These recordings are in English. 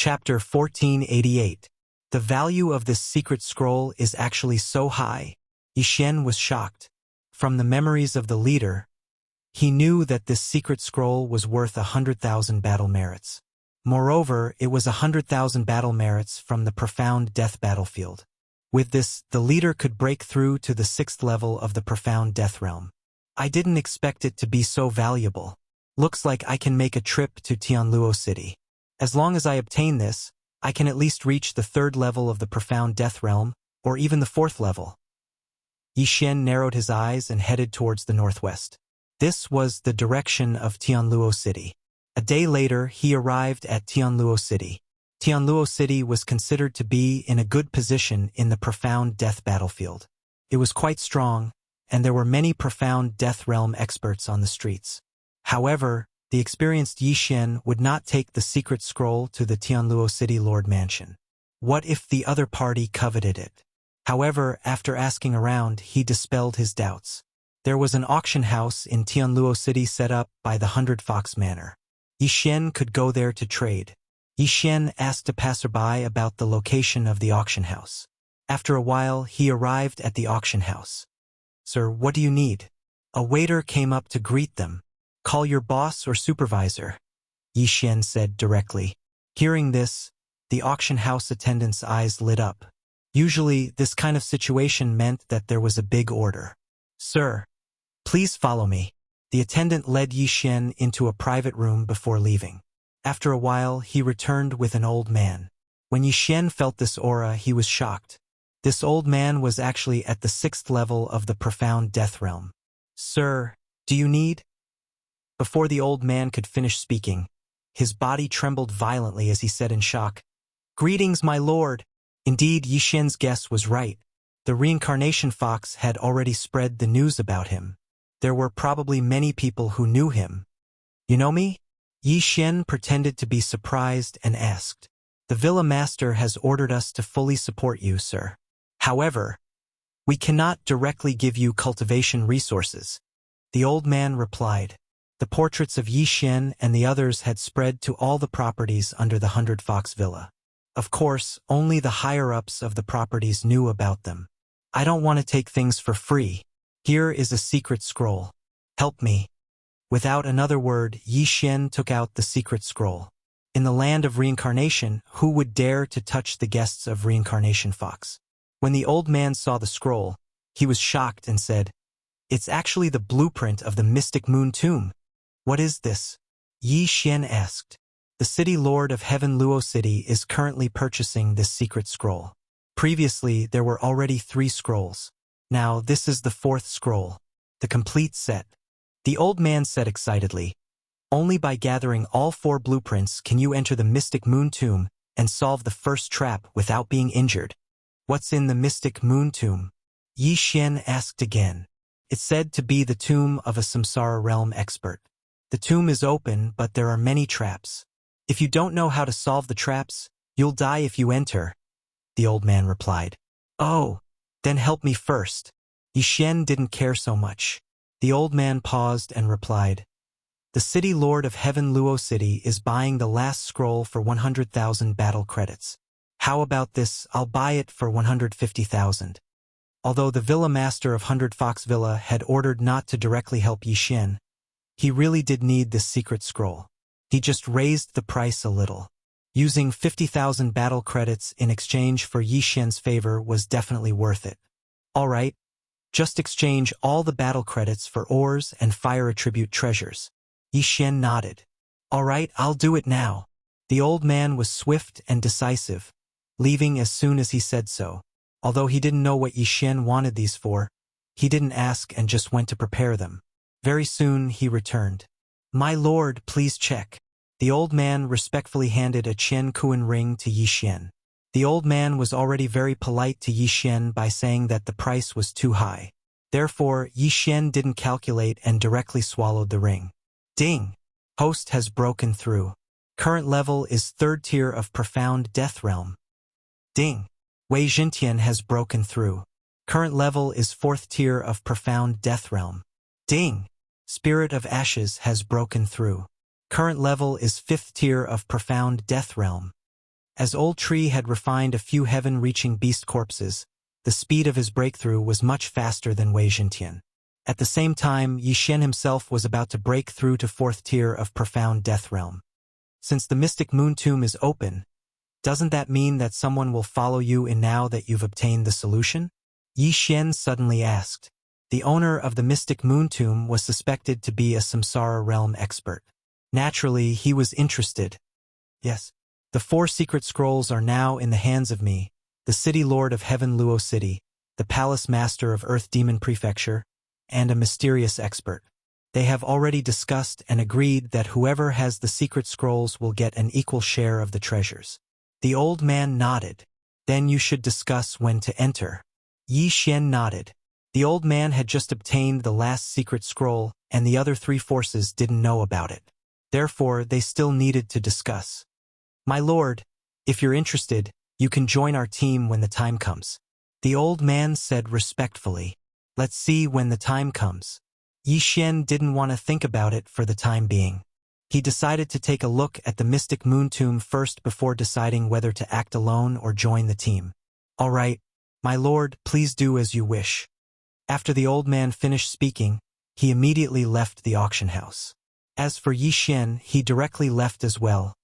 Chapter 1488. The value of this secret scroll is actually so high. Yixian was shocked. From the memories of the leader, he knew that this secret scroll was worth 100,000 battle merits. Moreover, it was 100,000 battle merits from the profound death battlefield. With this, the leader could break through to the 6th level of the profound death realm. I didn't expect it to be so valuable. Looks like I can make a trip to Tianluo City. As long as I obtain this, I can at least reach the 3rd level of the profound death realm, or even the 4th level. Yixian narrowed his eyes and headed towards the northwest. This was the direction of Tianluo City. A day later, he arrived at Tianluo City. Tianluo City was considered to be in a good position in the profound death battlefield. It was quite strong, and there were many profound death realm experts on the streets. However, the experienced Yixian would not take the secret scroll to the Tianluo City Lord Mansion. What if the other party coveted it? However, after asking around, he dispelled his doubts. There was an auction house in Tianluo City set up by the 100 Fox Manor. Yixian could go there to trade. Yixian asked a passerby about the location of the auction house. After a while, he arrived at the auction house. "Sir, what do you need?" A waiter came up to greet them. "Call your boss or supervisor," Yixian said directly. Hearing this, the auction house attendant's eyes lit up. Usually, this kind of situation meant that there was a big order. "Sir, please follow me." The attendant led Yixian into a private room before leaving. After a while, he returned with an old man. When Yixian felt this aura, he was shocked. This old man was actually at the 6th level of the profound death realm. "Sir, do you need?" Before the old man could finish speaking, his body trembled violently as he said in shock, "Greetings, my lord." Indeed, Yixian's guess was right. The reincarnation fox had already spread the news about him. There were probably many people who knew him. "You know me?" Yixian pretended to be surprised and asked. "The villa master has ordered us to fully support you, sir. However, we cannot directly give you cultivation resources," the old man replied. The portraits of Yixian and the others had spread to all the properties under the 100 Fox Villa. Of course, only the higher-ups of the properties knew about them. "I don't want to take things for free. Here is a secret scroll. Help me." Without another word, Yixian took out the secret scroll. In the land of reincarnation, who would dare to touch the guests of Reincarnation Fox? When the old man saw the scroll, he was shocked and said, "It's actually the blueprint of the mystic moon tomb." "What is this?" Yixian asked. "The city lord of Heaven Luo City is currently purchasing this secret scroll. Previously, there were already 3 scrolls. Now, this is the 4th scroll, the complete set." The old man said excitedly, "Only by gathering all 4 blueprints can you enter the mystic moon tomb and solve the first trap without being injured." "What's in the mystic moon tomb?" Yixian asked again. "It's said to be the tomb of a samsara realm expert. The tomb is open, but there are many traps. If you don't know how to solve the traps, you'll die if you enter," the old man replied. "Oh, then help me first." Yixian didn't care so much. The old man paused and replied, "The city lord of Heaven Luo City is buying the last scroll for 100,000 battle credits. How about this? I'll buy it for 150,000. Although the villa master of 100 Fox Villa had ordered not to directly help Yixian, he really did need this secret scroll. He just raised the price a little. Using 50,000 battle credits in exchange for Yixian's favor was definitely worth it. "All right, just exchange all the battle credits for ores and fire attribute treasures." Yixian nodded. "All right, I'll do it now." The old man was swift and decisive, leaving as soon as he said so. Although he didn't know what Yixian wanted these for, he didn't ask and just went to prepare them. Very soon he returned. "My lord, please check." The old man respectfully handed a Qian Kuan ring to Yixian. The old man was already very polite to Yixian by saying that the price was too high. Therefore, Yixian didn't calculate and directly swallowed the ring. Ding! Host has broken through. Current level is 3rd tier of profound death realm. Ding! Wei Jintian has broken through. Current level is 4th tier of profound death realm. Ding! Spirit of Ashes has broken through. Current level is 5th tier of profound death realm. As Old Tree had refined a few heaven-reaching beast corpses, the speed of his breakthrough was much faster than Wei Jintian. At the same time, Yi Xian himself was about to break through to 4th tier of profound death realm. Since the mystic moon tomb is open, doesn't that mean that someone will follow you in now that you've obtained the solution? Yi Xian suddenly asked. The owner of the mystic moon tomb was suspected to be a samsara realm expert. Naturally, he was interested. Yes. The 4 secret scrolls are now in the hands of me, the city lord of Heaven Luo City, the palace master of Earth Demon Prefecture, and a mysterious expert. They have already discussed and agreed that whoever has the secret scrolls will get an equal share of the treasures. The old man nodded. Then you should discuss when to enter. Yi Xian nodded. The old man had just obtained the last secret scroll, and the other 3 forces didn't know about it. Therefore, they still needed to discuss. My lord, if you're interested, you can join our team when the time comes. The old man said respectfully. Let's see when the time comes. Yi Xian didn't want to think about it for the time being. He decided to take a look at the mystic moon tomb first before deciding whether to act alone or join the team. All right, my lord, please do as you wish. After the old man finished speaking, he immediately left the auction house. As for Yi Xian, he directly left as well,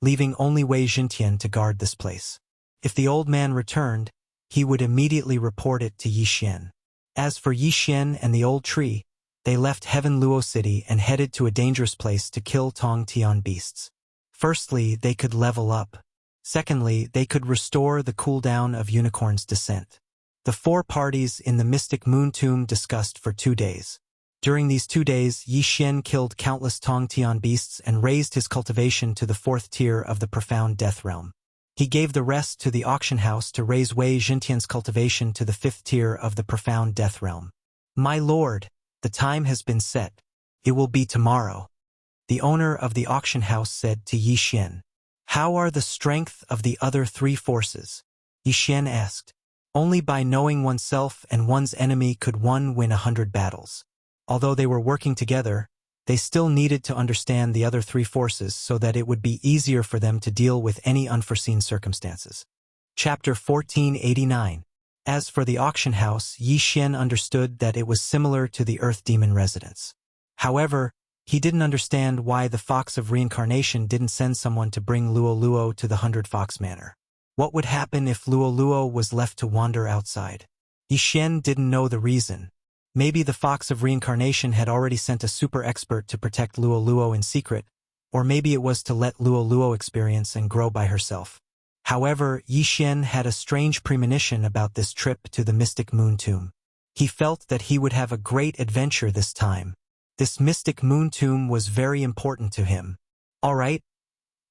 leaving only Wei Jintian to guard this place. If the old man returned, he would immediately report it to Yi Xian. As for Yi Xian and the old tree, they left Heaven Luo City and headed to a dangerous place to kill Tong Tian beasts. Firstly, they could level up. Secondly, they could restore the cooldown of Unicorn's descent. The 4 parties in the Mystic Moon Tomb discussed for 2 days. During these 2 days, Yi Xian killed countless Tong Tian beasts and raised his cultivation to the 4th tier of the profound death realm. He gave the rest to the auction house to raise Wei Jintian's cultivation to the 5th tier of the profound death realm. My lord, the time has been set. It will be tomorrow. The owner of the auction house said to Yi Xian. How are the strength of the other 3 forces? Yi Xian asked. Only by knowing oneself and one's enemy could one win 100 battles. Although they were working together, they still needed to understand the other 3 forces so that it would be easier for them to deal with any unforeseen circumstances. Chapter 1489. As for the auction house, Yi Xian understood that it was similar to the Earth Demon residence. However, he didn't understand why the Fox of Reincarnation didn't send someone to bring Luo Luo to the 100 Fox Manor. What would happen if Luo Luo was left to wander outside? Yi Xian didn't know the reason. Maybe the Fox of Reincarnation had already sent a super expert to protect Luo Luo in secret, or maybe it was to let Luo Luo experience and grow by herself. However, Yi Xian had a strange premonition about this trip to the Mystic Moon Tomb. He felt that he would have a great adventure this time. This Mystic Moon Tomb was very important to him. All right,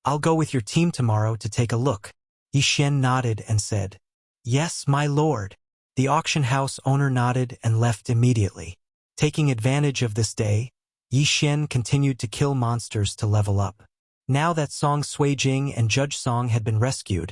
I'll go with your team tomorrow to take a look. Yi Xian nodded and said, Yes, my lord. The auction house owner nodded and left immediately. Taking advantage of this day, Yi Xian continued to kill monsters to level up. Now that Song Suijing and Judge Song had been rescued,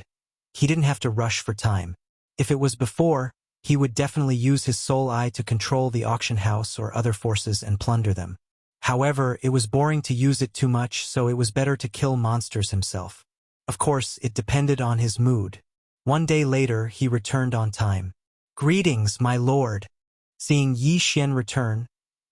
he didn't have to rush for time. If it was before, he would definitely use his soul eye to control the auction house or other forces and plunder them. However, it was boring to use it too much, so it was better to kill monsters himself. Of course, it depended on his mood. One day later, he returned on time. Greetings, my lord. Seeing Yi Xian return,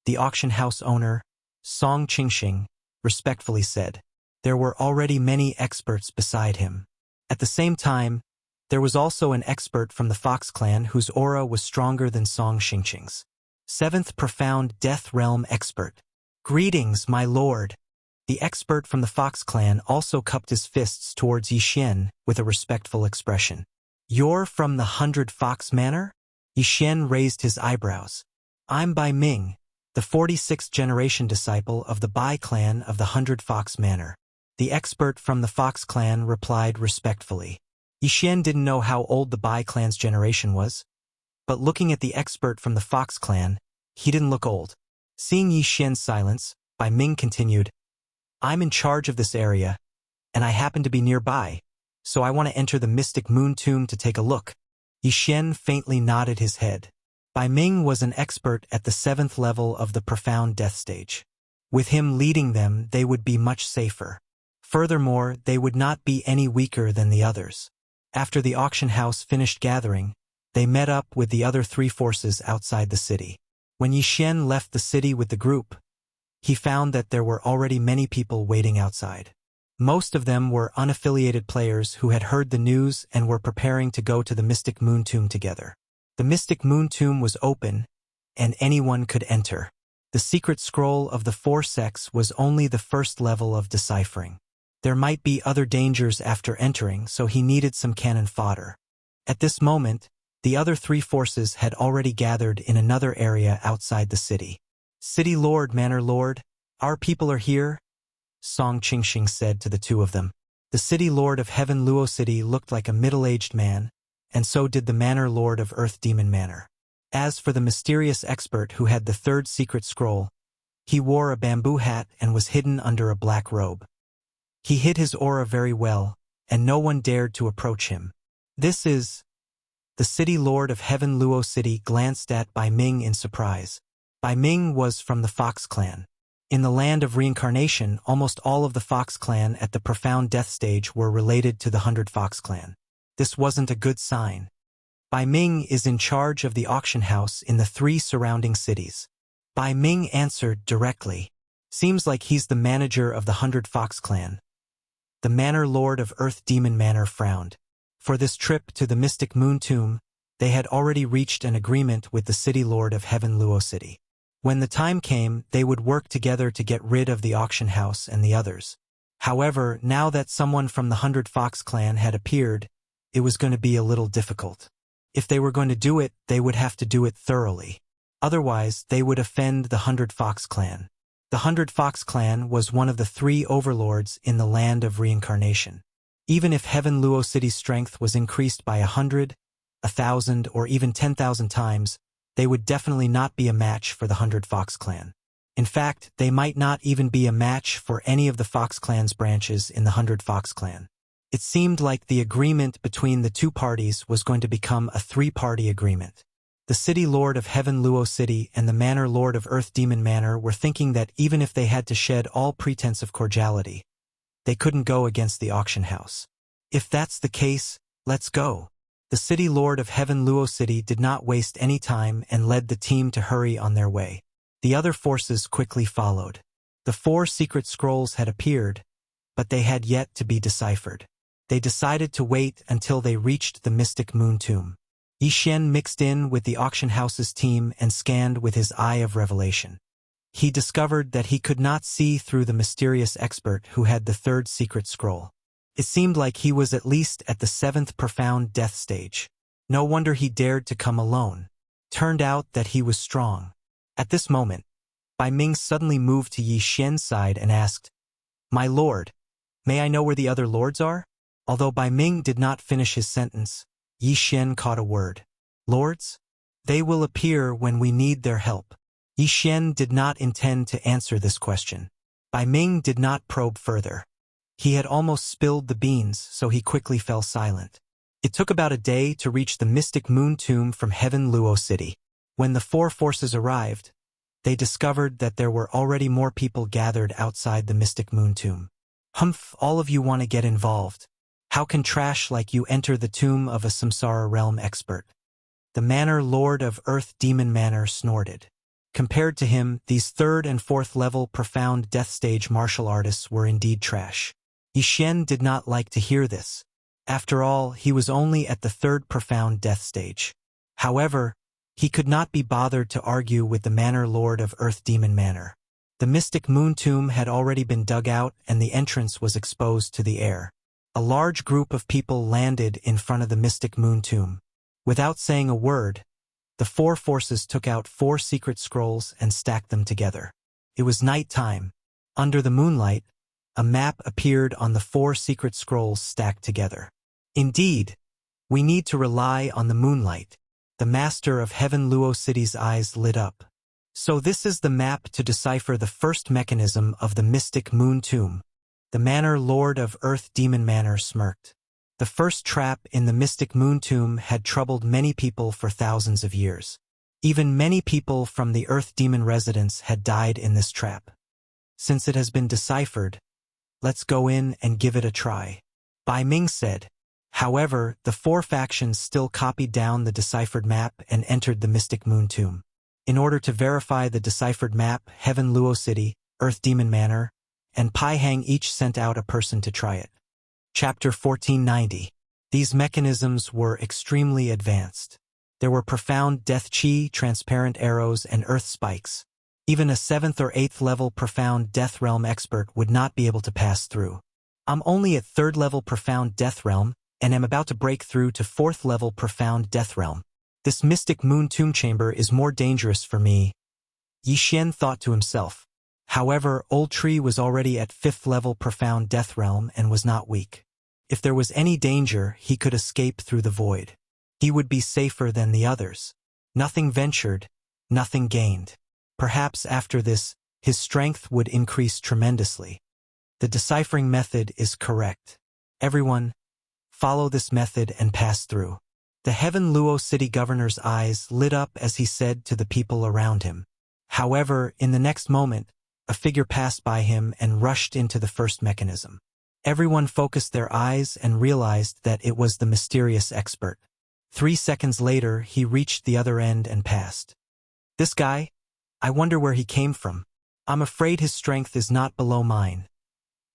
the auction house owner, Song Qingxing, respectfully said. There were already many experts beside him. At the same time, there was also an expert from the Fox clan whose aura was stronger than Song Qingxing's. 7th Profound Death Realm Expert. Greetings, my lord. The expert from the Fox clan also cupped his fists towards Yi Xian with a respectful expression. You're from the 100 Fox Manor? Yi Xian raised his eyebrows. I'm Bai Ming, the 46th generation disciple of the Bai clan of the 100 Fox Manor. The expert from the Fox clan replied respectfully. Yi Xian didn't know how old the Bai clan's generation was, but looking at the expert from the Fox clan, he didn't look old. Seeing Yi Xian's silence, Bai Ming continued, I'm in charge of this area, and I happen to be nearby, so I want to enter the Mystic Moon Tomb to take a look. Yi Xian faintly nodded his head. Bai Ming was an expert at the 7th level of the Profound Death Stage. With him leading them, they would be much safer. Furthermore, they would not be any weaker than the others. After the auction house finished gathering, they met up with the other three forces outside the city. When Yi Xian left the city with the group, he found that there were already many people waiting outside. Most of them were unaffiliated players who had heard the news and were preparing to go to the Mystic Moon Tomb together. The Mystic Moon Tomb was open, and anyone could enter. The secret scroll of the four sects was only the first level of deciphering. There might be other dangers after entering, so he needed some cannon fodder. At this moment, the other three forces had already gathered in another area outside the city. "City Lord, Manor Lord, our people are here," Song Qingxing said to the two of them. The City Lord of Heaven Luo City looked like a middle-aged man, and so did the Manor Lord of Earth Demon Manor. As for the mysterious expert who had the third secret scroll, he wore a bamboo hat and was hidden under a black robe. He hid his aura very well, and no one dared to approach him. "This is..." The City Lord of Heaven Luo City glanced at Bai Ming in surprise. Bai Ming was from the Fox clan. In the land of reincarnation, almost all of the Fox clan at the profound death stage were related to the 100 Fox clan. This wasn't a good sign. Bai Ming is in charge of the auction house in the 3 surrounding cities. Bai Ming answered directly. "Seems like he's the manager of the 100 Fox clan." The Manor Lord of Earth Demon Manor frowned. For this trip to the Mystic Moon Tomb, they had already reached an agreement with the City Lord of Heaven Luo City. When the time came, they would work together to get rid of the auction house and the others. However, now that someone from the 100 Fox clan had appeared, it was going to be a little difficult. If they were going to do it, they would have to do it thoroughly. Otherwise, they would offend the 100 Fox clan. The 100 Fox clan was one of the 3 overlords in the land of reincarnation. Even if Heaven Luo City's strength was increased by 100, 1,000, or even 10,000 times, they would definitely not be a match for the 100 Fox clan. In fact, they might not even be a match for any of the Fox clan's branches in the 100 Fox clan. It seemed like the agreement between the two parties was going to become a 3-party agreement. The City Lord of Heaven Luo City and the Manor Lord of Earth Demon Manor were thinking that even if they had to shed all pretense of cordiality, they couldn't go against the auction house. "If that's the case, let's go." The City Lord of Heaven Luo City did not waste any time and led the team to hurry on their way. The other forces quickly followed. The 4 secret scrolls had appeared, but they had yet to be deciphered. They decided to wait until they reached the Mystic Moon Tomb. Yi Xian mixed in with the auction house's team and scanned with his eye of revelation. He discovered that he could not see through the mysterious expert who had the 3rd secret scroll. It seemed like he was at least at the 7th profound death stage. No wonder he dared to come alone. Turned out that he was strong. At this moment, Bai Ming suddenly moved to Yi Xian's side and asked, "My lord, may I know where the other lords are?" Although Bai Ming did not finish his sentence, Yi Xian caught a word. "Lords? They will appear when we need their help." Yi Xian did not intend to answer this question. Bai Ming did not probe further. He had almost spilled the beans, so he quickly fell silent. It took about a day to reach the Mystic Moon Tomb from Heaven Luo City. When the 4 forces arrived, they discovered that there were already more people gathered outside the Mystic Moon Tomb. "Humph, all of you want to get involved. How can trash like you enter the tomb of a Samsara realm expert?" The Manor Lord of Earth Demon Manor snorted. Compared to him, these 3rd and 4th level profound death stage martial artists were indeed trash. Yi Xian did not like to hear this. After all, he was only at the 3rd profound death stage. However, he could not be bothered to argue with the Manor Lord of Earth Demon Manor. The Mystic Moon Tomb had already been dug out and the entrance was exposed to the air. A large group of people landed in front of the Mystic Moon Tomb. Without saying a word, the 4 forces took out 4 secret scrolls and stacked them together. It was night time. Under the moonlight, a map appeared on the 4 secret scrolls stacked together. "Indeed, we need to rely on the moonlight." The master of Heaven Luo City's eyes lit up. "So this is the map to decipher the first mechanism of the Mystic Moon Tomb." The Manor Lord of Earth Demon Manor smirked. The first trap in the Mystic Moon Tomb had troubled many people for thousands of years. Even many people from the Earth Demon residence had died in this trap. Since it has been deciphered, Let's go in and give it a try. Bai Ming said. However, the four factions still copied down the deciphered map and entered the Mystic Moon Tomb. In order to verify the deciphered map, Heaven Luo City, Earth Demon Manor, and Pai Hang each sent out a person to try it. Chapter 1490. These mechanisms were extremely advanced. There were profound death chi, transparent arrows, and earth spikes. Even a 7th or 8th level profound death realm expert would not be able to pass through. I'm only at 3rd level profound death realm, and am about to break through to 4th level profound death realm. This mystic moon tomb chamber is more dangerous for me, Yi Xian thought to himself. However, Old Tree was already at 5th level profound death realm and was not weak. If there was any danger, he could escape through the void. He would be safer than the others. Nothing ventured, nothing gained. Perhaps after this, his strength would increase tremendously. The deciphering method is correct. Everyone, follow this method and pass through. The Heaven Luo City governor's eyes lit up as he said to the people around him. However, in the next moment, a figure passed by him and rushed into the first mechanism. Everyone focused their eyes and realized that it was the mysterious expert. 3 seconds later, he reached the other end and passed. This guy? I wonder where he came from. I'm afraid his strength is not below mine.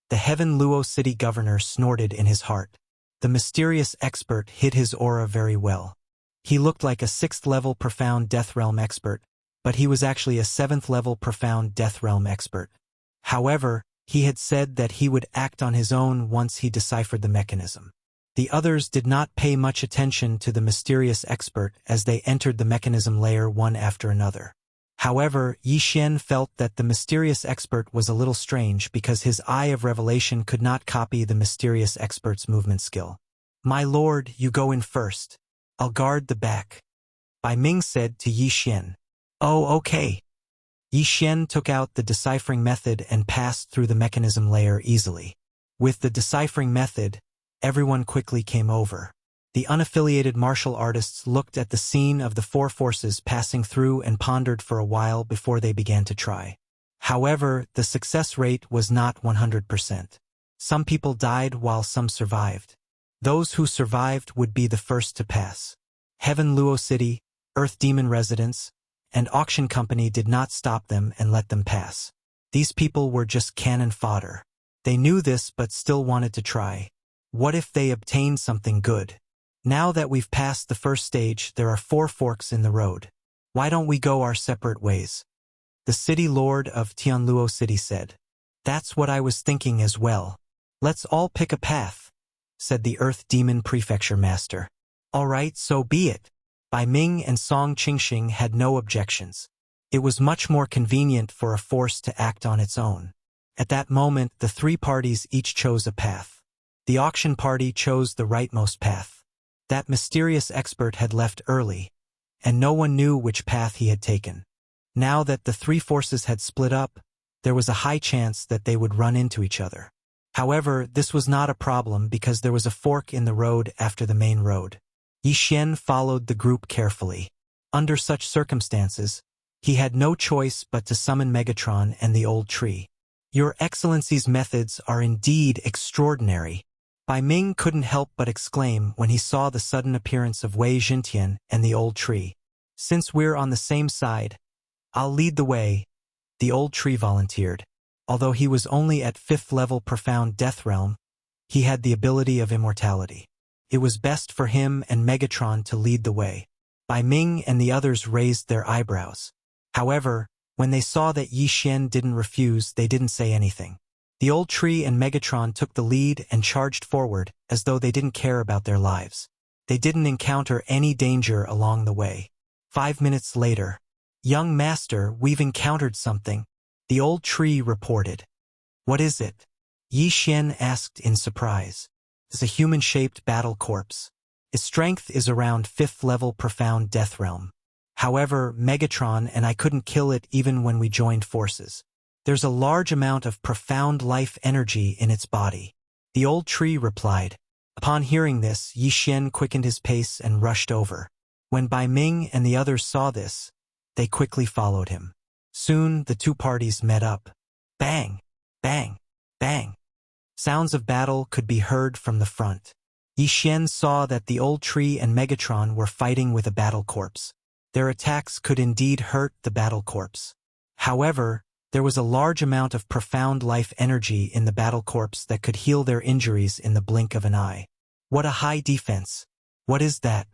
The Heaven Luo City governor snorted in his heart. The mysterious expert hid his aura very well. He looked like a 6th level profound death realm expert, but he was actually a 7th level profound death realm expert. However, he had said that he would act on his own once he deciphered the mechanism. The others did not pay much attention to the mysterious expert as they entered the mechanism layer one after another. However, Yi Xian felt that the mysterious expert was a little strange because his eye of revelation could not copy the mysterious expert's movement skill. My lord, you go in first. I'll guard the back. Bai Ming said to Yi Xian. Oh, okay. Yi Xian took out the deciphering method and passed through the mechanism layer easily. With the deciphering method, everyone quickly came over. The unaffiliated martial artists looked at the scene of the four forces passing through and pondered for a while before they began to try. However, the success rate was not 100%. Some people died while some survived. Those who survived would be the first to pass. Heaven Luo City, Earth Demon Residence, and Auction Company did not stop them and let them pass. These people were just cannon fodder. They knew this but still wanted to try. What if they obtained something good? Now that we've passed the first stage, there are 4 forks in the road. Why don't we go our separate ways? The city lord of Tianluo City said. That's what I was thinking as well. Let's all pick a path, said the Earth Demon Prefecture Master. All right, so be it. Bai Ming and Song Qingxing had no objections. It was much more convenient for a force to act on its own. At that moment, the 3 parties each chose a path. The auction party chose the rightmost path. That mysterious expert had left early, and no one knew which path he had taken. Now that the 3 forces had split up, there was a high chance that they would run into each other. However, this was not a problem because there was a fork in the road after the main road. Yi Xian followed the group carefully. Under such circumstances, he had no choice but to summon Megatron and the Old Tree. Your Excellency's methods are indeed extraordinary. Bai Ming couldn't help but exclaim when he saw the sudden appearance of Wei Jintian and the Old Tree. Since we're on the same side, I'll lead the way, the Old Tree volunteered. Although he was only at 5th level profound death realm, he had the ability of immortality. It was best for him and Megatron to lead the way. Bai Ming and the others raised their eyebrows. However, when they saw that Yi Xian didn't refuse, they didn't say anything. The Old Tree and Megatron took the lead and charged forward as though they didn't care about their lives. They didn't encounter any danger along the way. 5 minutes later, Young Master, we've encountered something, the Old Tree reported. What is it? Yi Xian asked in surprise. It's a human-shaped battle corpse. Its strength is around 5th level profound death realm. However, Megatron and I couldn't kill it even when we joined forces. There's a large amount of profound life energy in its body. The Old Tree replied. Upon hearing this, Yi Xian quickened his pace and rushed over. When Bai Ming and the others saw this, they quickly followed him. Soon, the 2 parties met up. Bang! Bang! Bang! Sounds of battle could be heard from the front. Yi Xian saw that the old tree and Megatron were fighting with a battle corpse. Their attacks could indeed hurt the battle corpse. However, there was a large amount of profound life energy in the battle corpse that could heal their injuries in the blink of an eye. What a high defense! What is that?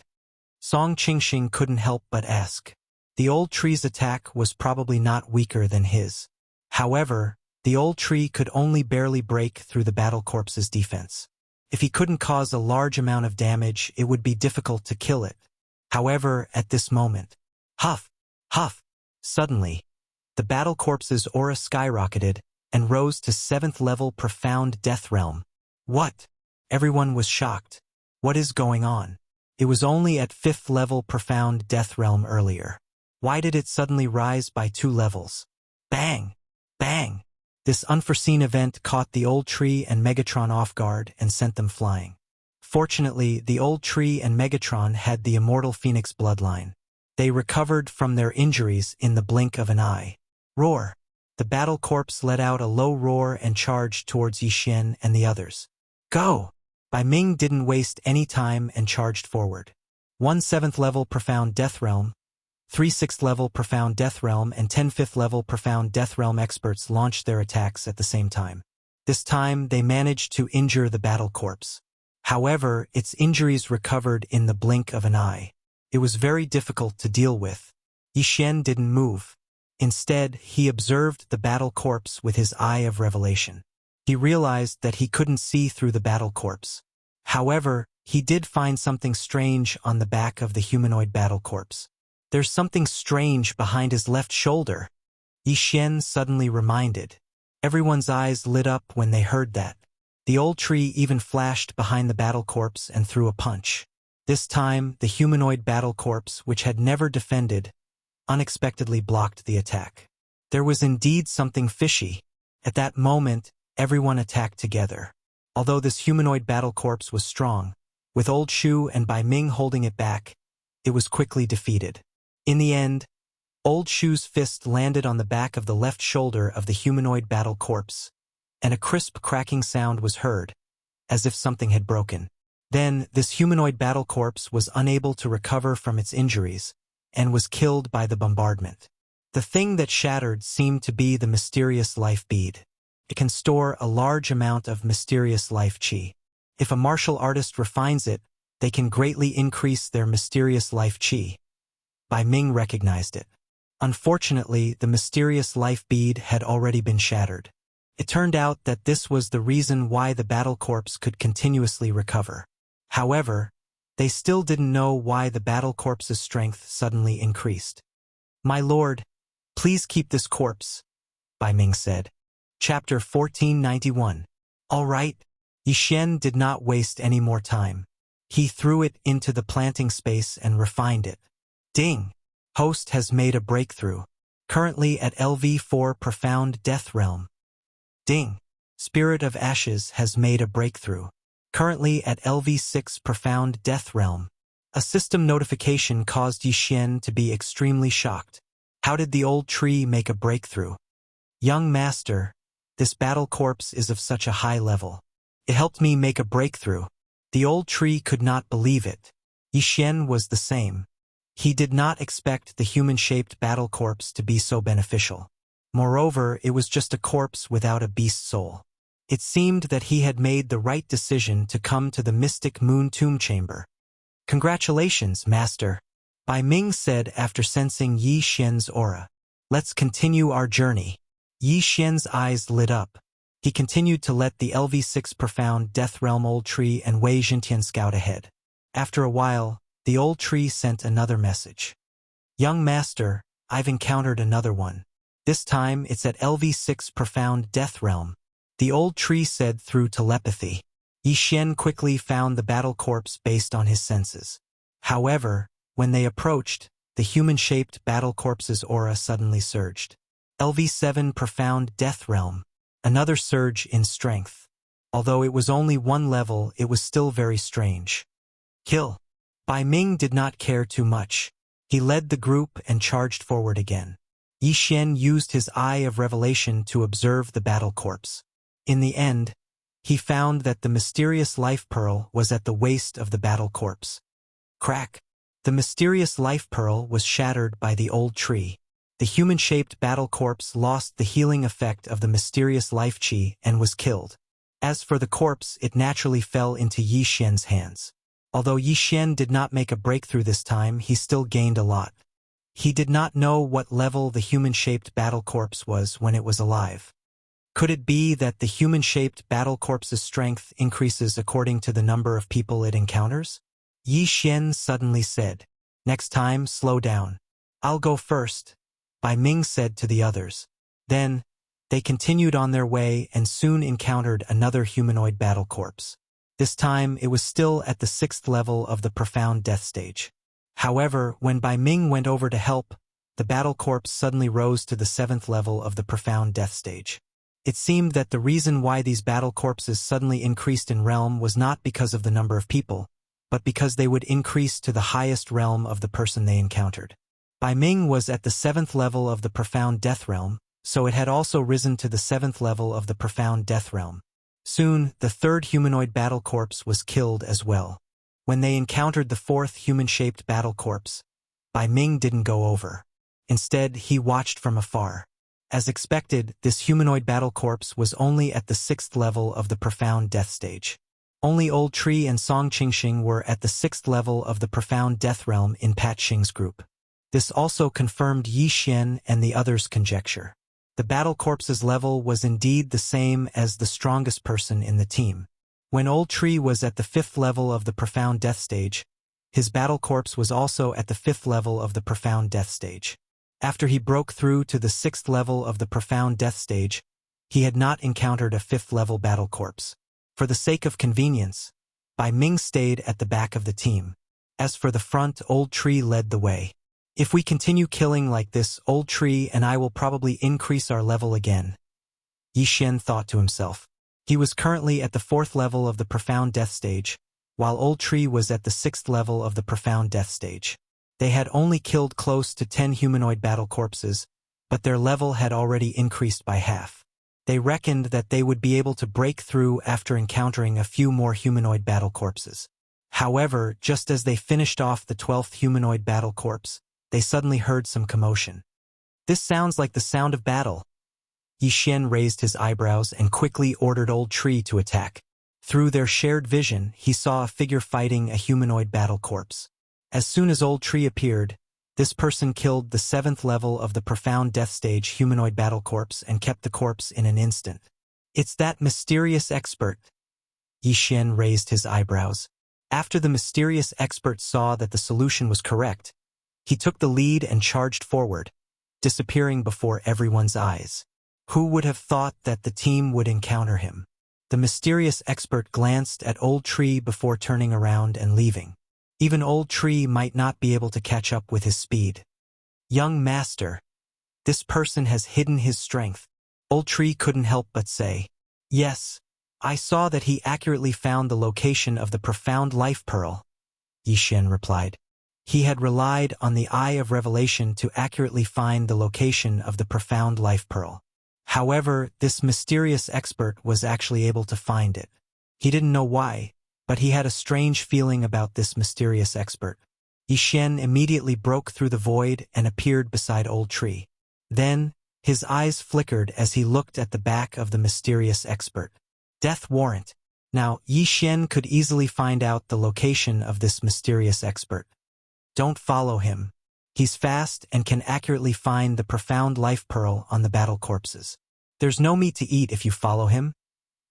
Song Qingxing couldn't help but ask. The old tree's attack was probably not weaker than his. However, the old tree could only barely break through the battle corpse's defense. If he couldn't cause a large amount of damage, it would be difficult to kill it. However, at this moment, huff, huff, suddenly, the battle corpse's aura skyrocketed and rose to 7th level profound death realm. What? Everyone was shocked. What is going on? It was only at 5th level profound death realm earlier. Why did it suddenly rise by 2 levels? Bang! Bang! This unforeseen event caught the old tree and Megatron off guard and sent them flying. Fortunately, the old tree and Megatron had the immortal Phoenix bloodline. They recovered from their injuries in the blink of an eye. Roar! The battle corpse let out a low roar and charged towards Yi Xian and the others. Go! Bai Ming didn't waste any time and charged forward. 1 7th level profound death realm, 3 6th level profound death realm and 10 5th level profound death realm experts launched their attacks at the same time. This time they managed to injure the battle corpse. However, its injuries recovered in the blink of an eye. It was very difficult to deal with. Yi Xian didn't move. Instead, he observed the battle corpse with his eye of revelation. He realized that he couldn't see through the battle corpse. However, he did find something strange on the back of the humanoid battle corpse. There's something strange behind his left shoulder. Yi Xian suddenly reminded. Everyone's eyes lit up when they heard that. The old tree even flashed behind the battle corpse and threw a punch. This time, the humanoid battle corpse, which had never defended, unexpectedly blocked the attack. There was indeed something fishy. At that moment, everyone attacked together. Although this humanoid battle corpse was strong, with Old Shu and Bai Ming holding it back, it was quickly defeated. In the end, Old Shu's fist landed on the back of the left shoulder of the humanoid battle corpse, and a crisp cracking sound was heard, as if something had broken. Then, this humanoid battle corpse was unable to recover from its injuries, and was killed by the bombardment. The thing that shattered seemed to be the mysterious life bead. It can store a large amount of mysterious life chi. If a martial artist refines it, they can greatly increase their mysterious life chi. Bai Ming recognized it. Unfortunately, the mysterious life bead had already been shattered. It turned out that this was the reason why the battle corpse could continuously recover. However, they still didn't know why the battle corpse's strength suddenly increased. My lord, please keep this corpse, Bai Ming said. Chapter 1491. All right. Yi Xian did not waste any more time. He threw it into the planting space and refined it. Ding! Host has made a breakthrough. Currently at LV4 Profound Death Realm. Ding! Spirit of Ashes has made a breakthrough. Currently at LV6 Profound Death Realm. A system notification caused Yi Xian to be extremely shocked. How did the old tree make a breakthrough? Young master, this battle corpse is of such a high level. It helped me make a breakthrough. The old tree could not believe it. Yi Xian was the same. He did not expect the human-shaped battle corpse to be so beneficial. Moreover, it was just a corpse without a beast soul. It seemed that he had made the right decision to come to the mystic moon tomb chamber. Congratulations, master, Bai Ming said after sensing Yi Xian's aura. Let's continue our journey. Yi Xian's eyes lit up. He continued to let the LV6 Profound Death Realm Old Tree and Wei Jintian scout ahead. After a while, the old tree sent another message. Young master, I've encountered another one. This time it's at LV6 Profound Death Realm. The old tree said through telepathy. Yi Xian quickly found the battle corpse based on his senses. However, when they approached, the human-shaped battle corpse's aura suddenly surged. LV7 Profound Death Realm. Another surge in strength. Although it was only 1 level, it was still very strange. Kill. Bai Ming did not care too much. He led the group and charged forward again. Yi Xian used his eye of revelation to observe the battle corpse. In the end, he found that the mysterious life pearl was at the waist of the battle corpse. Crack! The mysterious life pearl was shattered by the old tree. The human-shaped battle corpse lost the healing effect of the mysterious life chi and was killed. As for the corpse, it naturally fell into Yi Xian's hands. Although Yi Xian did not make a breakthrough this time, he still gained a lot. He did not know what level the human-shaped battle corpse was when it was alive. Could it be that the human-shaped battle corpse's strength increases according to the number of people it encounters? Yi Xian suddenly said, "Next time, slow down. I'll go first," Bai Ming said to the others. Then, they continued on their way and soon encountered another humanoid battle corpse. This time, it was still at the 6th level of the profound death stage. However, when Bai Ming went over to help, the battle corpse suddenly rose to the 7th level of the profound death stage. It seemed that the reason why these battle corpses suddenly increased in realm was not because of the number of people, but because they would increase to the highest realm of the person they encountered. Bai Ming was at the 7th level of the profound death realm, so it had also risen to the 7th level of the profound death realm. Soon, the 3rd humanoid battle corpse was killed as well. When they encountered the 4th human-shaped battle corpse, Bai Ming didn't go over. Instead, he watched from afar. As expected, this humanoid battle corpse was only at the 6th level of the profound death stage. Only Old Tree and Song Qingxing were at the 6th level of the profound death realm in Pat Xing's group. This also confirmed Yi Xian and the others' conjecture. The battle corpse's level was indeed the same as the strongest person in the team. When Old Tree was at the 5th level of the profound death stage, his battle corpse was also at the 5th level of the profound death stage. After he broke through to the 6th level of the profound death stage, he had not encountered a 5th level battle corpse. For the sake of convenience, Bai Ming stayed at the back of the team. As for the front, Old Tree led the way. If we continue killing like this, Old Tree and I will probably increase our level again, Yi Xian thought to himself. He was currently at the 4th level of the profound death stage, while Old Tree was at the 6th level of the profound death stage. They had only killed close to 10 humanoid battle corpses, but their level had already increased by half. They reckoned that they would be able to break through after encountering a few more humanoid battle corpses. However, just as they finished off the 12th humanoid battle corpse, they suddenly heard some commotion. "This sounds like the sound of battle." Yi Xian raised his eyebrows and quickly ordered Old Tree to attack. Through their shared vision, he saw a figure fighting a humanoid battle corpse. As soon as Old Tree appeared, this person killed the 7th level of the profound death stage humanoid battle corpse and kept the corpse in an instant. "It's that mysterious expert." Yi Xian raised his eyebrows. After the mysterious expert saw that the solution was correct, he took the lead and charged forward, disappearing before everyone's eyes. Who would have thought that the team would encounter him? The mysterious expert glanced at Old Tree before turning around and leaving. Even Old Tree might not be able to catch up with his speed. "Young master, this person has hidden his strength." Old Tree couldn't help but say. "Yes, I saw that he accurately found the location of the profound life pearl," Yi Xian replied. He had relied on the Eye of Revelation to accurately find the location of the profound life pearl. However, this mysterious expert was actually able to find it. He didn't know why, but he had a strange feeling about this mysterious expert. Yi Xian immediately broke through the void and appeared beside Old Tree. Then, his eyes flickered as he looked at the back of the mysterious expert. Death warrant. Now, Yi Xian could easily find out the location of this mysterious expert. Don't follow him. He's fast and can accurately find the profound life pearl on the battle corpses. There's no meat to eat if you follow him.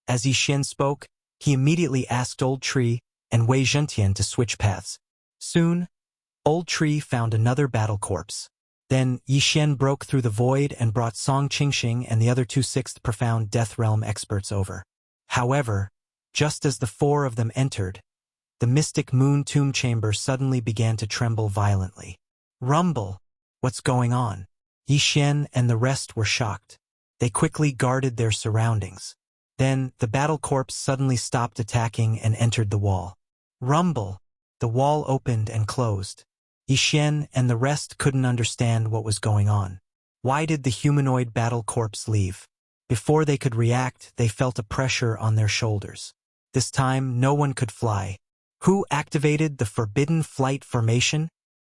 As Yi Xian spoke, he immediately asked Old Tree and Wei Zhentian to switch paths. Soon, Old Tree found another battle corpse. Then Yi Xian broke through the void and brought Song Qingxing and the other two 6th profound death realm experts over. However, just as the 4 of them entered, the mystic moon tomb chamber suddenly began to tremble violently. Rumble! What's going on? Yi Xian and the rest were shocked. They quickly guarded their surroundings. Then, the battle corpse suddenly stopped attacking and entered the wall. Rumble! The wall opened and closed. Yi Xian and the rest couldn't understand what was going on. Why did the humanoid battle corpse leave? Before they could react, they felt a pressure on their shoulders. This time, no one could fly. Who activated the forbidden flight formation?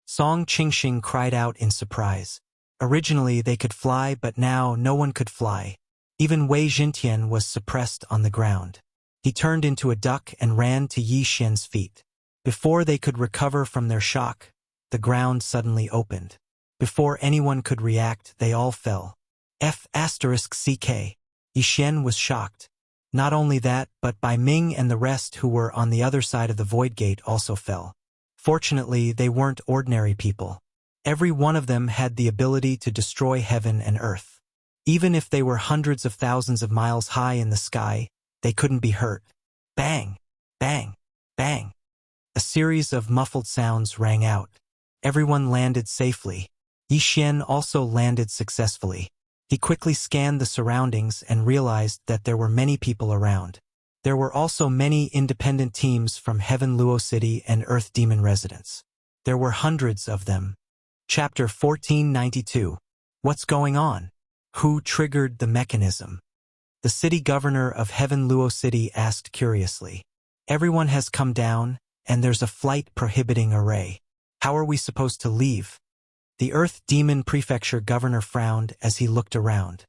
Song Qingxing cried out in surprise. Originally, they could fly, but now no one could fly. Even Wei Jintian was suppressed on the ground. He turned into a duck and ran to Yi Xian's feet. Before they could recover from their shock, the ground suddenly opened. Before anyone could react, they all fell. F***ck. Yi Xian was shocked. Not only that, but Bai Ming and the rest who were on the other side of the void gate also fell. Fortunately, they weren't ordinary people. Every one of them had the ability to destroy heaven and earth. Even if they were hundreds of thousands of miles high in the sky, they couldn't be hurt. Bang! Bang! Bang! A series of muffled sounds rang out. Everyone landed safely. Yi Xian also landed successfully. He quickly scanned the surroundings and realized that there were many people around. There were also many independent teams from Heaven Luo City and Earth Demon residents. There were hundreds of them. Chapter 1492. What's going on? Who triggered the mechanism? The city governor of Heaven Luo City asked curiously. Everyone has come down, and there's a flight prohibiting array. How are we supposed to leave? The Earth Demon Prefecture governor frowned as he looked around.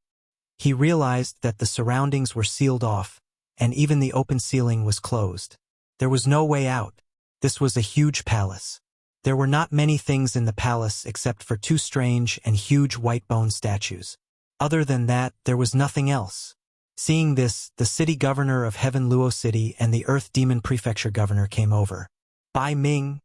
He realized that the surroundings were sealed off, and even the open ceiling was closed. There was no way out. This was a huge palace. There were not many things in the palace except for two strange and huge white bone statues. Other than that, there was nothing else. Seeing this, the city governor of Heaven Luo City and the Earth Demon Prefecture governor came over. Bai Ming,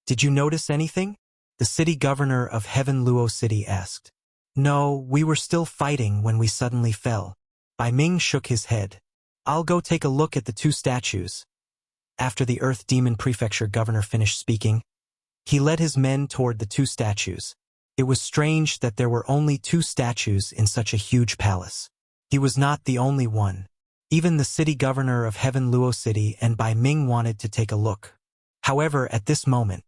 did you notice anything? The city governor of Heaven Luo City asked. No, we were still fighting when we suddenly fell. Bai Ming shook his head. I'll go take a look at the two statues. After the Earth Demon Prefecture governor finished speaking, he led his men toward the two statues. It was strange that there were only two statues in such a huge palace. He was not the only one. Even the city governor of Heaven Luo City and Bai Ming wanted to take a look. However, at this moment,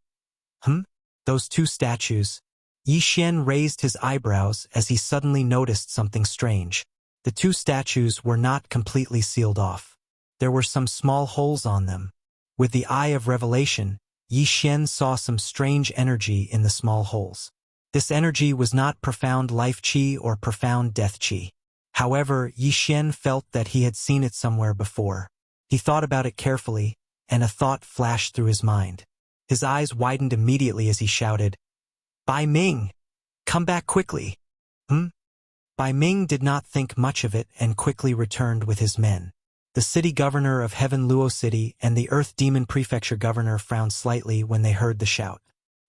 those two statues. Yi Xian raised his eyebrows as he suddenly noticed something strange. The two statues were not completely sealed off. There were some small holes on them. With the eye of revelation, Yi Xian saw some strange energy in the small holes. This energy was not profound life qi or profound death qi. However, Yi Xian felt that he had seen it somewhere before. He thought about it carefully, and a thought flashed through his mind. His eyes widened immediately as he shouted, Bai Ming! Come back quickly! Bai Ming did not think much of it and quickly returned with his men. The city governor of Heaven Luo City and the Earth Demon Prefecture governor frowned slightly when they heard the shout.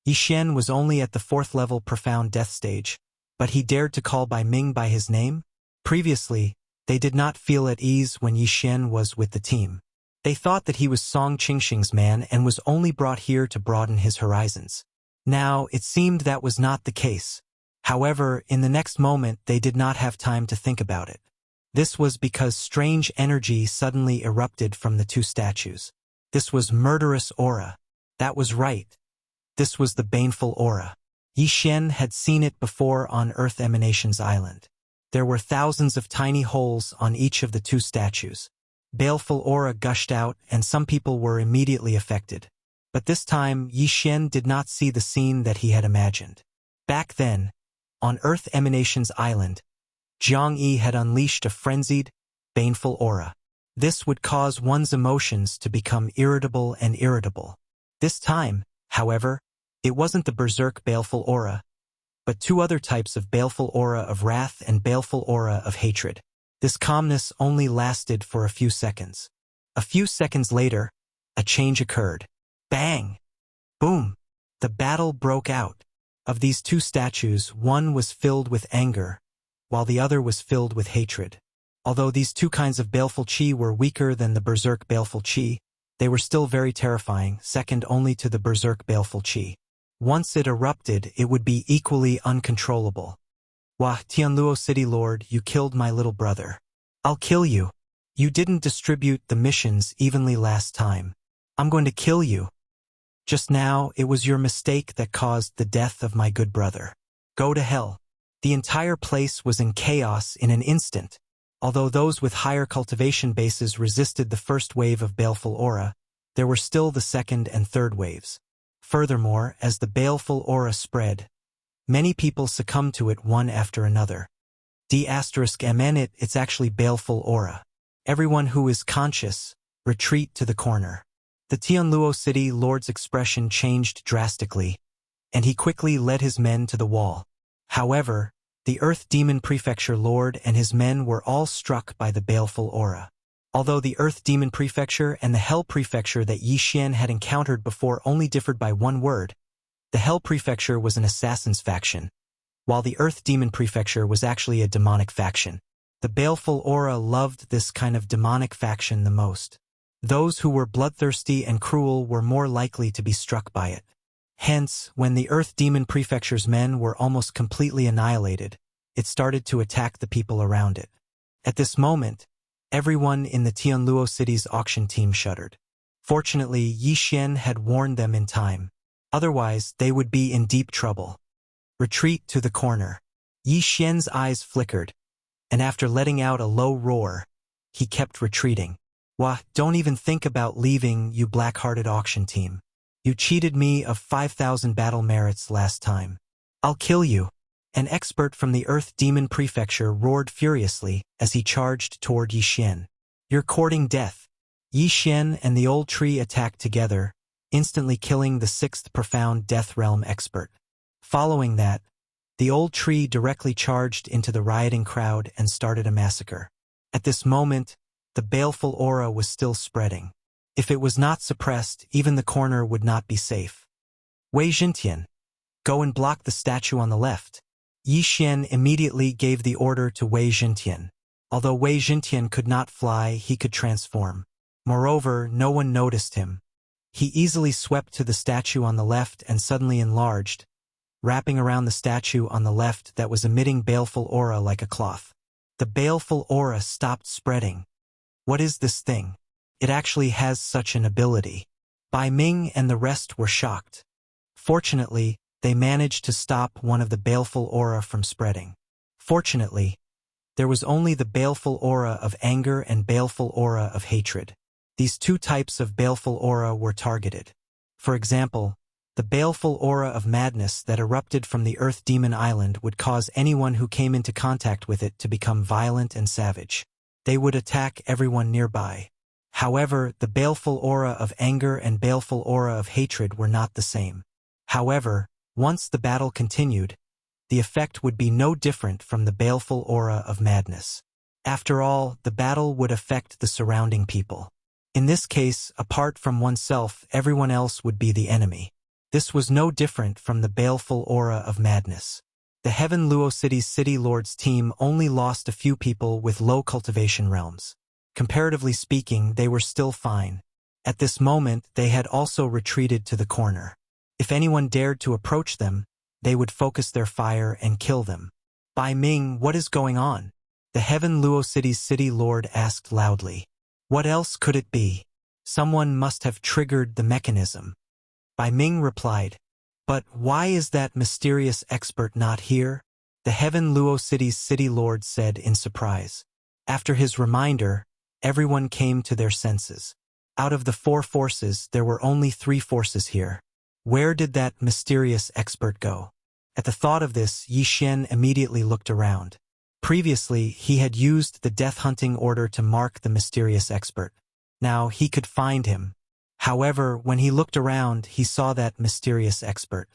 Yi Xian was only at the 4th level profound death stage, but he dared to call Bai Ming by his name? Previously, they did not feel at ease when Yi Xian was with the team. They thought that he was Song Qingxing's man and was only brought here to broaden his horizons. Now, it seemed that was not the case. However, in the next moment they did not have time to think about it. This was because strange energy suddenly erupted from the two statues. This was murderous aura. That was right. This was the baneful aura. Yi Xian had seen it before on Earth Emanations Island. There were thousands of tiny holes on each of the two statues. Baleful aura gushed out, and some people were immediately affected. But this time, Yi Xian did not see the scene that he had imagined. Back then, on Earth Emanations Island, Jiang Yi had unleashed a frenzied, baneful aura. This would cause one's emotions to become irritable and irritable. This time, however, it wasn't the berserk baleful aura, but two other types of baleful aura of wrath and baleful aura of hatred. This calmness only lasted for a few seconds. A few seconds later, a change occurred. Bang! Boom! The battle broke out. Of these two statues, one was filled with anger, while the other was filled with hatred. Although these two kinds of baleful qi were weaker than the berserk baleful qi, they were still very terrifying, second only to the berserk baleful qi. Once it erupted, it would be equally uncontrollable. Wah, Tianluo City Lord, you killed my little brother. I'll kill you. You didn't distribute the missions evenly last time. I'm going to kill you. Just now, it was your mistake that caused the death of my good brother. Go to hell. The entire place was in chaos in an instant. Although those with higher cultivation bases resisted the first wave of baleful aura, there were still the second and third waves. Furthermore, as the baleful aura spread, many people succumbed to it one after another. It's actually baleful aura. Everyone who is conscious, retreat to the corner. The Tianluo city lord's expression changed drastically, and he quickly led his men to the wall. However, the Earth Demon Prefecture Lord and his men were all struck by the baleful aura. Although the Earth Demon Prefecture and the Hell Prefecture that Yi Xian had encountered before only differed by one word, the Hell Prefecture was an assassin's faction, while the Earth Demon Prefecture was actually a demonic faction. The baleful aura loved this kind of demonic faction the most. Those who were bloodthirsty and cruel were more likely to be struck by it. Hence, when the Earth Demon Prefecture's men were almost completely annihilated, it started to attack the people around it. At this moment, everyone in the Tianluo city's auction team shuddered. Fortunately, Yi Xian had warned them in time. Otherwise, they would be in deep trouble. Retreat to the corner. Yi Xian's eyes flickered, and after letting out a low roar, he kept retreating. Wah, don't even think about leaving, you black-hearted auction team. You cheated me of 5,000 battle merits last time. I'll kill you. An expert from the Earth Demon Prefecture roared furiously as he charged toward Yi Xian. You're courting death. Yi Xian and the old tree attacked together, instantly killing the sixth profound Death Realm expert. Following that, the old tree directly charged into the rioting crowd and started a massacre. At this moment, the baleful aura was still spreading. If it was not suppressed, even the corner would not be safe. Wei Jintian, go and block the statue on the left. Yi Xian immediately gave the order to Wei Jintian. Although Wei Jintian could not fly, he could transform. Moreover, no one noticed him. He easily swept to the statue on the left and suddenly enlarged, wrapping around the statue on the left that was emitting baleful aura like a cloth. The baleful aura stopped spreading. What is this thing? It actually has such an ability. Bai Ming and the rest were shocked. Fortunately, they managed to stop one of the baleful aura from spreading. Fortunately, there was only the baleful aura of anger and baleful aura of hatred. These two types of baleful aura were targeted. For example, the baleful aura of madness that erupted from the Earth Demon Island would cause anyone who came into contact with it to become violent and savage. They would attack everyone nearby. However, the baleful aura of anger and baleful aura of hatred were not the same. However, once the battle continued, the effect would be no different from the baleful aura of madness. After all, the battle would affect the surrounding people. In this case, apart from oneself, everyone else would be the enemy. This was no different from the baleful aura of madness. The Heaven Luo City's City Lord's team only lost a few people with low cultivation realms. Comparatively speaking, they were still fine. At this moment, they had also retreated to the corner. If anyone dared to approach them, they would focus their fire and kill them. Bai Ming, what is going on? The Heaven Luo City's City Lord asked loudly. What else could it be? Someone must have triggered the mechanism. Bai Ming replied. But why is that mysterious expert not here? The Heaven Luo City's City Lord said in surprise. After his reminder, everyone came to their senses. Out of the 4 forces, there were only 3 forces here. Where did that mysterious expert go? At the thought of this, Yi Xian immediately looked around. Previously, he had used the death hunting order to mark the mysterious expert. Now he could find him. However, when he looked around, he saw that mysterious expert.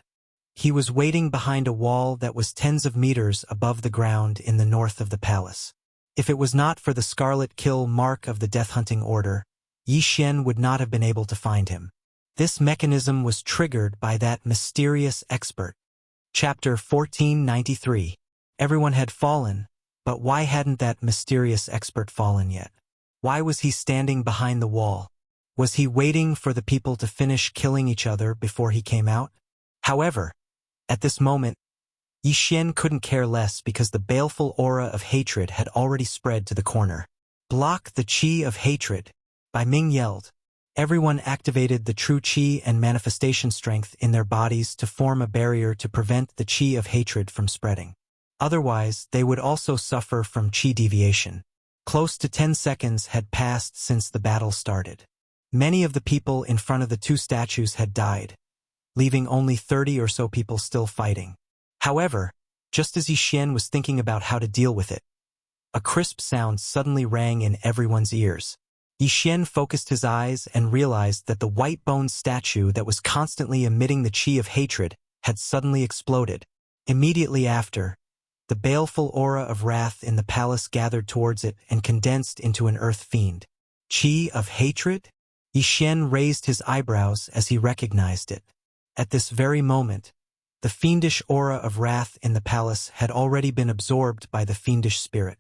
He was waiting behind a wall that was tens of meters above the ground in the north of the palace. If it was not for the scarlet kill mark of the death hunting order, Yi Xian would not have been able to find him. This mechanism was triggered by that mysterious expert. Chapter 1493. Everyone had fallen, but why hadn't that mysterious expert fallen yet? Why was he standing behind the wall? Was he waiting for the people to finish killing each other before he came out? However, at this moment, Yi Xian couldn't care less because the baleful aura of hatred had already spread to the corner. Block the Qi of hatred, Bai Ming yelled. Everyone activated the true Qi and manifestation strength in their bodies to form a barrier to prevent the Qi of hatred from spreading. Otherwise, they would also suffer from Qi deviation. Close to 10 seconds had passed since the battle started. Many of the people in front of the two statues had died, leaving only 30 or so people still fighting. However, just as Yi Xian was thinking about how to deal with it, a crisp sound suddenly rang in everyone's ears. Yi Xian focused his eyes and realized that the white-boned statue that was constantly emitting the chi of hatred had suddenly exploded. Immediately after, the baleful aura of wrath in the palace gathered towards it and condensed into an earth fiend. Chi of hatred? Yi Xian raised his eyebrows as he recognized it. At this very moment, the fiendish aura of wrath in the palace had already been absorbed by the fiendish spirit.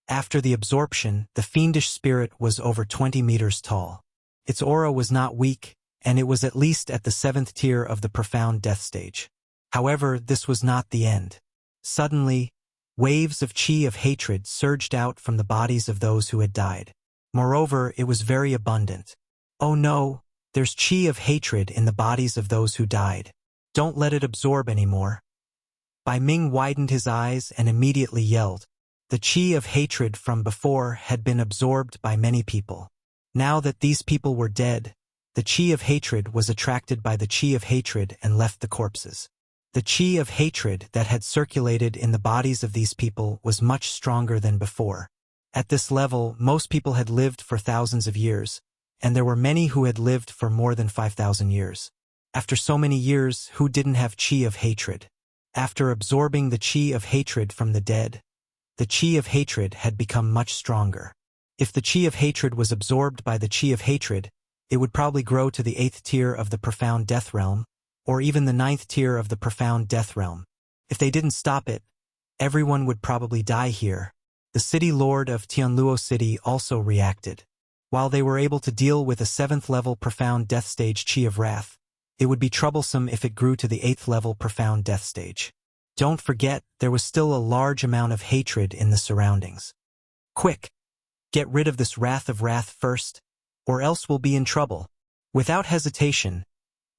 After the absorption, the fiendish spirit was over 20 meters tall. Its aura was not weak, and it was at least at the 7th tier of the profound death stage. However, this was not the end. Suddenly, waves of chi of hatred surged out from the bodies of those who had died. Moreover, it was very abundant. Oh no, there's chi of hatred in the bodies of those who died. Don't let it absorb anymore. Bai Ming widened his eyes and immediately yelled. The chi of hatred from before had been absorbed by many people. Now that these people were dead, the chi of hatred was attracted by the chi of hatred and left the corpses. The chi of hatred that had circulated in the bodies of these people was much stronger than before. At this level, most people had lived for thousands of years, and there were many who had lived for more than 5,000 years. After so many years, who didn't have chi of hatred? After absorbing the chi of hatred from the dead, the chi of hatred had become much stronger. If the chi of hatred was absorbed by the chi of hatred, it would probably grow to the 8th tier of the profound death realm, or even the 9th tier of the profound death realm. If they didn't stop it, everyone would probably die here. The city lord of Tianluo City also reacted. While they were able to deal with a 7th level profound death stage chi of wrath, it would be troublesome if it grew to the 8th level profound death stage. Don't forget, there was still a large amount of hatred in the surroundings. Quick! Get rid of this wrath of wrath first, or else we'll be in trouble. Without hesitation,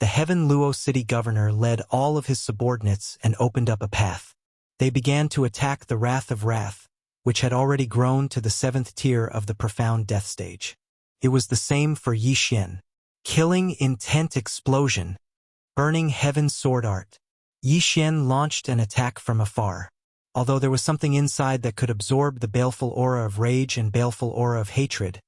the Heaven Luo City governor led all of his subordinates and opened up a path. They began to attack the wrath of wrath, which had already grown to the 7th tier of the profound death stage. It was the same for Yi Xian. Killing intent explosion. Burning heaven sword art. Yi Xian launched an attack from afar. Although there was something inside that could absorb the baleful aura of rage and baleful aura of hatred,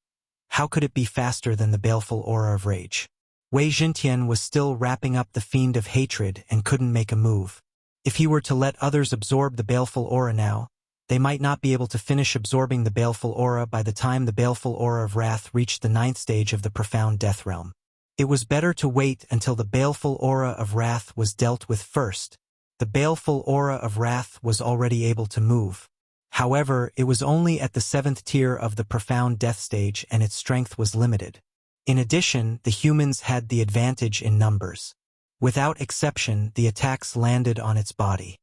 how could it be faster than the baleful aura of rage? Wei Zhentian was still wrapping up the fiend of hatred and couldn't make a move. If he were to let others absorb the baleful aura now, they might not be able to finish absorbing the baleful aura by the time the baleful aura of wrath reached the 9th stage of the profound death realm. It was better to wait until the baleful aura of wrath was dealt with first. The baleful aura of wrath was already able to move. However, it was only at the 7th tier of the profound death stage and its strength was limited. In addition, the humans had the advantage in numbers. Without exception, the attacks landed on its body.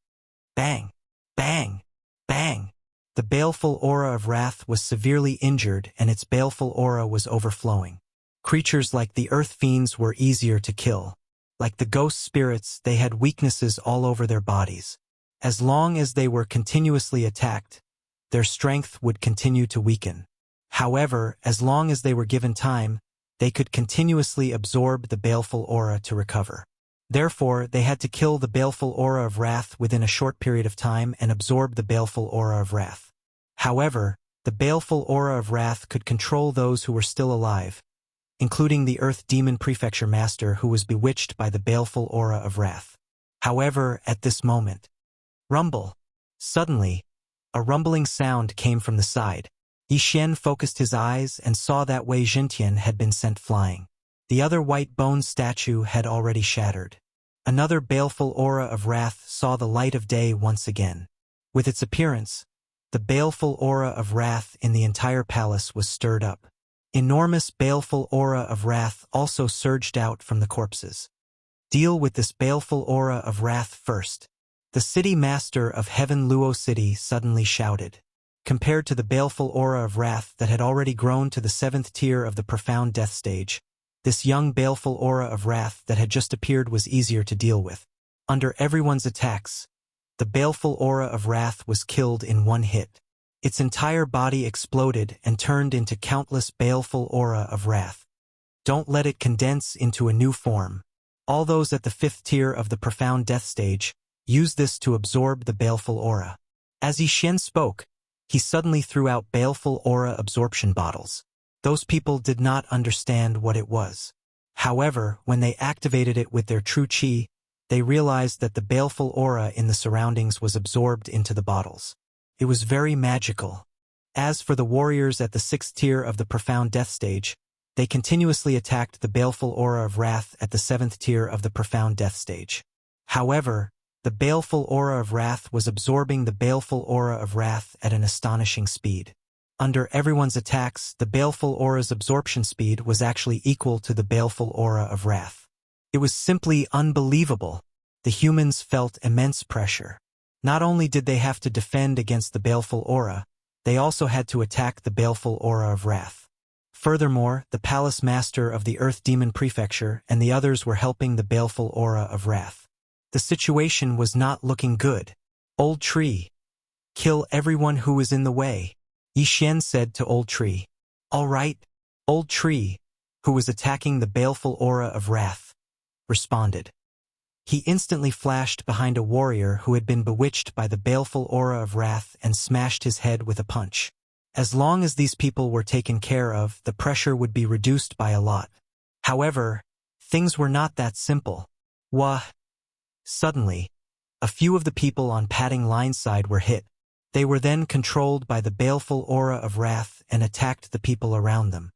Bang! Bang! Bang! The baleful aura of wrath was severely injured and its baleful aura was overflowing. Creatures like the earth fiends were easier to kill. Like the ghost spirits, they had weaknesses all over their bodies. As long as they were continuously attacked, their strength would continue to weaken. However, as long as they were given time, they could continuously absorb the baleful aura to recover. Therefore, they had to kill the baleful aura of wrath within a short period of time and absorb the baleful aura of wrath. However, the baleful aura of wrath could control those who were still alive, including the Earth Demon Prefecture Master who was bewitched by the baleful aura of wrath. However, at this moment, rumble! Suddenly, a rumbling sound came from the side. Yi Xian focused his eyes and saw that Wei Zhentian had been sent flying. The other white bone statue had already shattered. Another baleful aura of wrath saw the light of day once again. With its appearance, the baleful aura of wrath in the entire palace was stirred up. Enormous baleful aura of wrath also surged out from the corpses. Deal with this baleful aura of wrath first. The city master of Heaven Luo City suddenly shouted. Compared to the baleful aura of wrath that had already grown to the 7th tier of the profound death stage, this young baleful aura of wrath that had just appeared was easier to deal with. Under everyone's attacks, the baleful aura of wrath was killed in one hit. Its entire body exploded and turned into countless baleful aura of wrath. Don't let it condense into a new form. All those at the 5th tier of the profound death stage use this to absorb the baleful aura. As Yi Xian spoke, he suddenly threw out baleful aura absorption bottles. Those people did not understand what it was. However, when they activated it with their true qi, they realized that the baleful aura in the surroundings was absorbed into the bottles. It was very magical. As for the warriors at the 6th tier of the profound death stage, they continuously attacked the baleful aura of wrath at the 7th tier of the profound death stage. However, the baleful aura of wrath was absorbing the baleful aura of wrath at an astonishing speed. Under everyone's attacks, the baleful aura's absorption speed was actually equal to the baleful aura of wrath. It was simply unbelievable. The humans felt immense pressure. Not only did they have to defend against the baleful aura, they also had to attack the baleful aura of wrath. Furthermore, the palace master of the Earth Demon Prefecture and the others were helping the baleful aura of wrath. The situation was not looking good. Old Tree, kill everyone who is in the way, Yi Xian said to Old Tree. All right, Old Tree, who was attacking the baleful aura of wrath, responded. He instantly flashed behind a warrior who had been bewitched by the baleful aura of wrath and smashed his head with a punch. As long as these people were taken care of, the pressure would be reduced by a lot. However, things were not that simple. Suddenly, a few of the people on Padding Line's side were hit. They were then controlled by the baleful aura of wrath and attacked the people around them.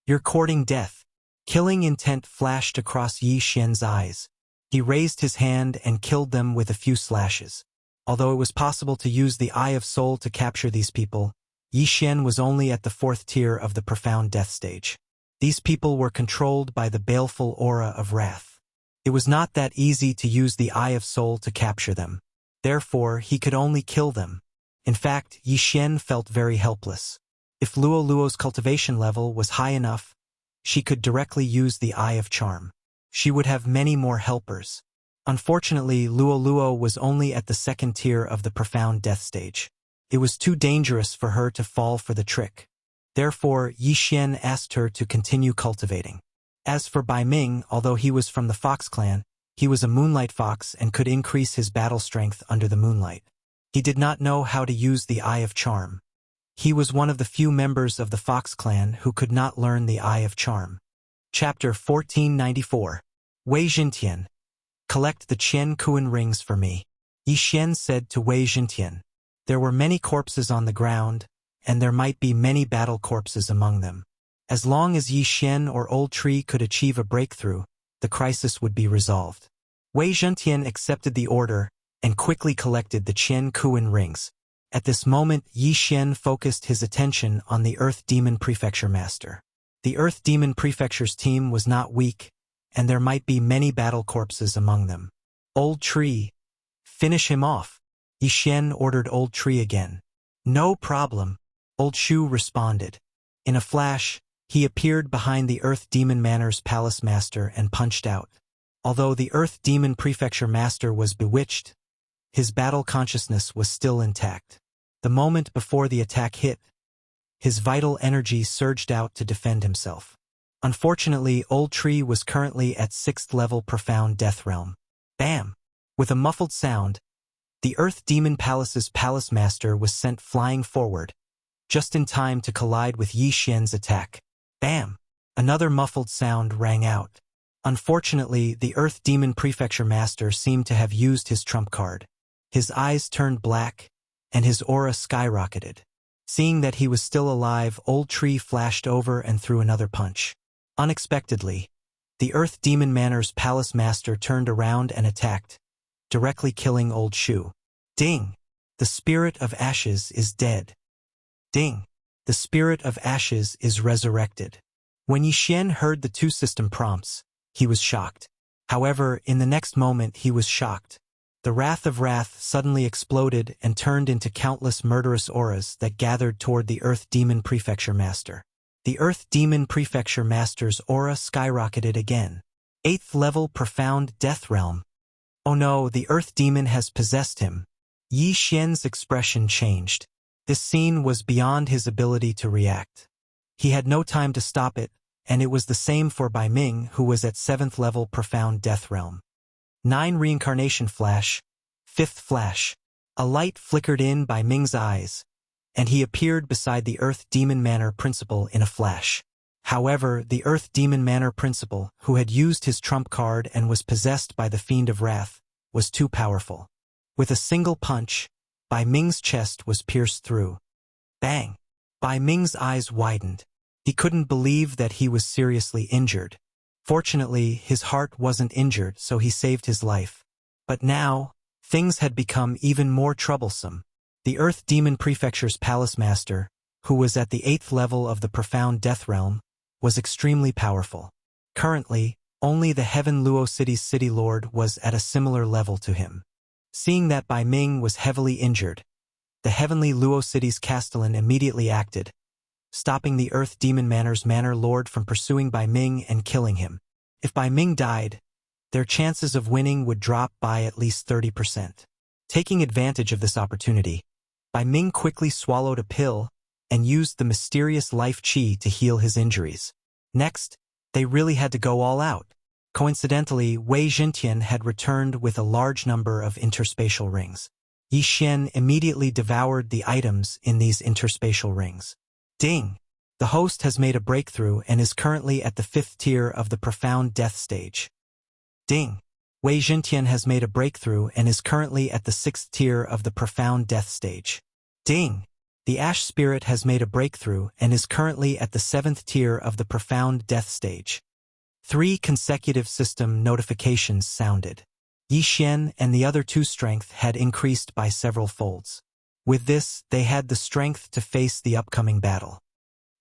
You're courting death. Killing intent flashed across Yi Xian's eyes. He raised his hand and killed them with a few slashes. Although it was possible to use the Eye of Soul to capture these people, Yi Xian was only at the 4th tier of the profound death stage. These people were controlled by the baleful aura of wrath. It was not that easy to use the Eye of Soul to capture them. Therefore, he could only kill them. In fact, Yi Xian felt very helpless. If Luo Luo's cultivation level was high enough, she could directly use the Eye of Charm. She would have many more helpers. Unfortunately, Luo Luo was only at the 2nd tier of the profound death stage. It was too dangerous for her to fall for the trick. Therefore, Yi Xian asked her to continue cultivating. As for Bai Ming, although he was from the Fox clan, he was a moonlight fox and could increase his battle strength under the moonlight. He did not know how to use the Eye of Charm. He was one of the few members of the Fox clan who could not learn the Eye of Charm. Chapter 1494. Wei Jintian. Collect the Qian Kuan rings for me, Yi Xian said to Wei Jintian. There were many corpses on the ground, and there might be many battle corpses among them. As long as Yi Xian or Old Tree could achieve a breakthrough, the crisis would be resolved. Wei Zhentian accepted the order and quickly collected the Qian Kuan rings. At this moment, Yi Xian focused his attention on the Earth Demon Prefecture Master. The Earth Demon Prefecture's team was not weak, and there might be many battle corpses among them. Old Tree, finish him off, Yi Xian ordered Old Tree again. No problem, Old Shu responded. In a flash, he appeared behind the Earth Demon Manor's Palace Master and punched out. Although the Earth Demon Prefecture Master was bewitched, his battle consciousness was still intact. The moment before the attack hit, his vital energy surged out to defend himself. Unfortunately, Old Tree was currently at 6th level Profound Death Realm. Bam! With a muffled sound, the Earth Demon Palace's Palace Master was sent flying forward, just in time to collide with Yi Xian's attack. Bam! Another muffled sound rang out. Unfortunately, the Earth Demon Prefecture Master seemed to have used his trump card. His eyes turned black, and his aura skyrocketed. Seeing that he was still alive, Old Tree flashed over and threw another punch. Unexpectedly, the Earth Demon Manor's Palace Master turned around and attacked, directly killing Old Shu. Ding! The Spirit of Ashes is dead. Ding! The Spirit of Ashes is resurrected. When Yi Xian heard the two system prompts, he was shocked. However, in the next moment he was shocked. The Wrath of Wrath suddenly exploded and turned into countless murderous auras that gathered toward the Earth Demon Prefecture Master. The Earth Demon Prefecture Master's aura skyrocketed again. 8th level Profound Death Realm. Oh no, the Earth Demon has possessed him. Yi Xian's expression changed. This scene was beyond his ability to react. He had no time to stop it, and it was the same for Bai Ming, who was at 7th level Profound Death Realm. 9 Reincarnation Flash. 5th Flash. A light flickered in Bai Ming's eyes, and he appeared beside the Earth Demon Manor Principal in a flash. However, the Earth Demon Manor Principal, who had used his trump card and was possessed by the Fiend of Wrath, was too powerful. With a single punch, Bai Ming's chest was pierced through. Bang! Bai Ming's eyes widened. He couldn't believe that he was seriously injured. Fortunately, his heart wasn't injured, so he saved his life. But now, things had become even more troublesome. The Earth Demon Prefecture's Palace Master, who was at the 8th level of the Profound Death Realm, was extremely powerful. Currently, only the Heaven Luo City's City Lord was at a similar level to him. Seeing that Bai Ming was heavily injured, the Heavenly Luo City's Castellan immediately acted, stopping the Earth Demon Manor's Manor Lord from pursuing Bai Ming and killing him. If Bai Ming died, their chances of winning would drop by at least 30%. Taking advantage of this opportunity, Bai Ming quickly swallowed a pill and used the mysterious life chi to heal his injuries. Next, they really had to go all out. Coincidentally, Wei Jintian had returned with a large number of interspatial rings. Yi Xian immediately devoured the items in these interspatial rings. Ding! The host has made a breakthrough and is currently at the 5th tier of the Profound Death stage. Ding! Wei Jintian has made a breakthrough and is currently at the 6th tier of the Profound Death stage. Ding! The Ash Spirit has made a breakthrough and is currently at the 7th tier of the Profound Death stage. 3 consecutive system notifications sounded. Yi Xian and the other 2 strength had increased by several folds. With this, they had the strength to face the upcoming battle.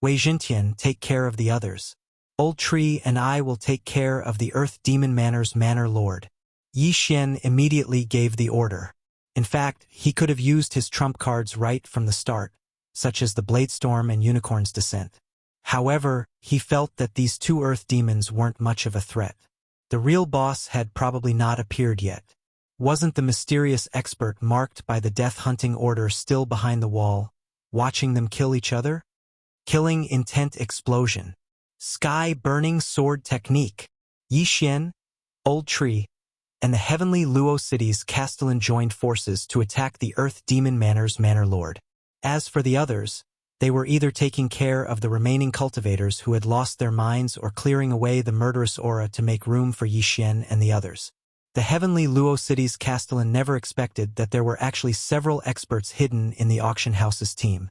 Wei Jintian, take care of the others. Old Tree and I will take care of the Earth Demon Manor's Manor Lord. Yi Xian immediately gave the order. In fact, he could have used his trump cards right from the start, such as the Bladestorm and Unicorn's Descent. However, he felt that these 2 Earth Demons weren't much of a threat. The real boss had probably not appeared yet. Wasn't the mysterious expert marked by the Death Hunting Order still behind the wall, watching them kill each other? Killing Intent Explosion. Sky Burning Sword Technique. Yi Xian, Old Tree, and the Heavenly Luo City's Castellan joined forces to attack the Earth Demon Manor's Manor Lord. As for the others, they were either taking care of the remaining cultivators who had lost their minds or clearing away the murderous aura to make room for Yi Xian and the others. The Heavenly Luo City's Castellan never expected that there were actually several experts hidden in the auction house's team,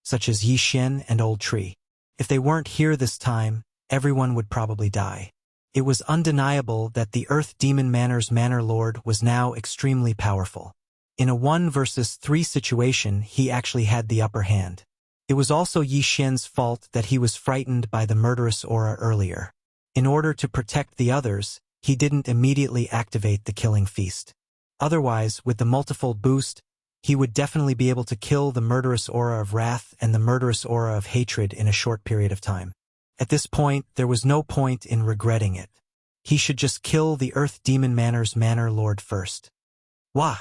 such as Yi Xian and Old Tree. If they weren't here this time, everyone would probably die. It was undeniable that the Earth Demon Manor's Manor Lord was now extremely powerful. In a 1 versus 3 situation, he actually had the upper hand. It was also Yi Xian's fault that he was frightened by the murderous aura earlier. In order to protect the others, he didn't immediately activate the killing feast. Otherwise, with the multifold boost, he would definitely be able to kill the murderous aura of wrath and the murderous aura of hatred in a short period of time. At this point, there was no point in regretting it. He should just kill the Earth Demon Manor's Manor Lord first. Wah!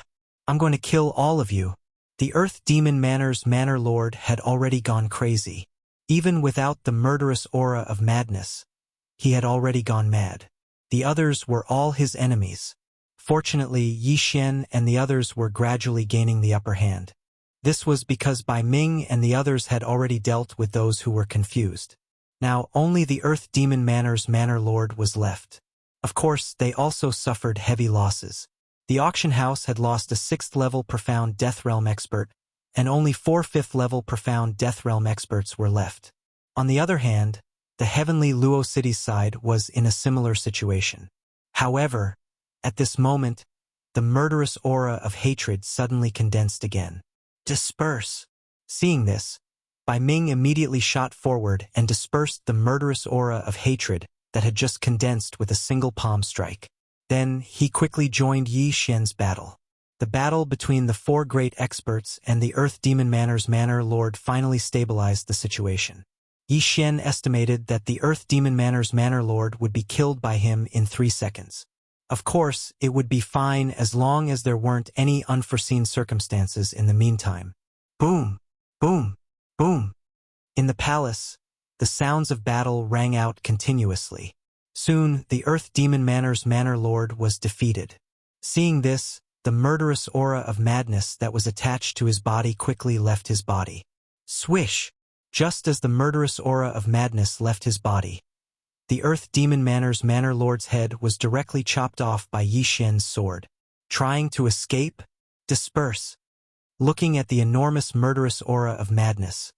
I'm going to kill all of you. The Earth Demon Manor's Manor Lord had already gone crazy. Even without the murderous aura of madness, he had already gone mad. The others were all his enemies. Fortunately, Yi Xian and the others were gradually gaining the upper hand. This was because Bai Ming and the others had already dealt with those who were confused. Now only the Earth Demon Manor's Manor Lord was left. Of course, they also suffered heavy losses. The auction house had lost a 6th level Profound Death Realm expert, and only 4 5th level Profound Death Realm experts were left. On the other hand, the Heavenly Luo City's side was in a similar situation. However, at this moment, the murderous aura of hatred suddenly condensed again. Disperse! Seeing this, Bai Ming immediately shot forward and dispersed the murderous aura of hatred that had just condensed with a single palm strike. Then, he quickly joined Yi Xian's battle. The battle between the 4 great experts and the Earth Demon Manor's Manor Lord finally stabilized the situation. Yi Xian estimated that the Earth Demon Manor's Manor Lord would be killed by him in 3 seconds. Of course, it would be fine as long as there weren't any unforeseen circumstances in the meantime. Boom! Boom! Boom! In the palace, the sounds of battle rang out continuously. Soon, the Earth Demon Manor's Manor Lord was defeated. Seeing this, the murderous aura of madness that was attached to his body quickly left his body. Swish! Just as the murderous aura of madness left his body, the Earth Demon Manor's Manor Lord's head was directly chopped off by Yi Xian's sword. Trying to escape? Disperse! Looking at the enormous murderous aura of madness,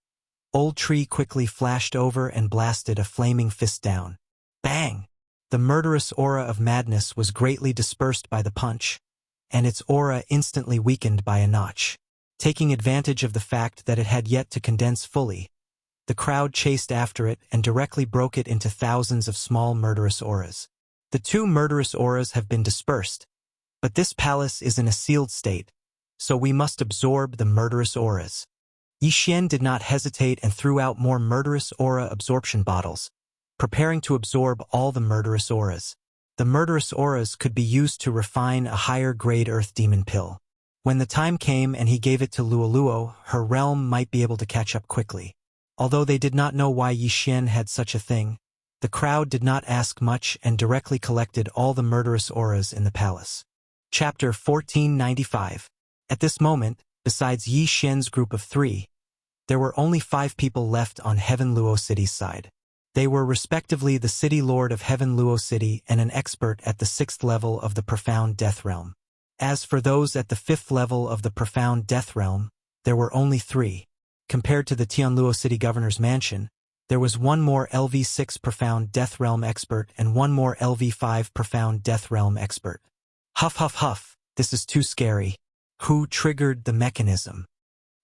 Old Tree quickly flashed over and blasted a flaming fist down. Bang! The murderous aura of madness was greatly dispersed by the punch, and its aura instantly weakened by a notch. Taking advantage of the fact that it had yet to condense fully, the crowd chased after it and directly broke it into thousands of small murderous auras. The two murderous auras have been dispersed, but this palace is in a sealed state, so we must absorb the murderous auras. Yi Xian did not hesitate and threw out more murderous aura absorption bottles, preparing to absorb all the murderous auras. The murderous auras could be used to refine a higher-grade Earth Demon pill. When the time came and he gave it to Luoluo, her realm might be able to catch up quickly. Although they did not know why Yi Xian had such a thing, the crowd did not ask much and directly collected all the murderous auras in the palace. Chapter 1495. At this moment, besides Yi Xian's group of 3, there were only 5 people left on Heaven Luo City's side. They were respectively the City Lord of Heaven Luo City and an expert at the 6th level of the Profound Death Realm. As for those at the 5th level of the Profound Death Realm, there were only 3. Compared to the Tianluo City Governor's Mansion, there was one more LV6 Profound Death Realm expert and one more LV5 Profound Death Realm expert. Huff huff huff, this is too scary. Who triggered the mechanism?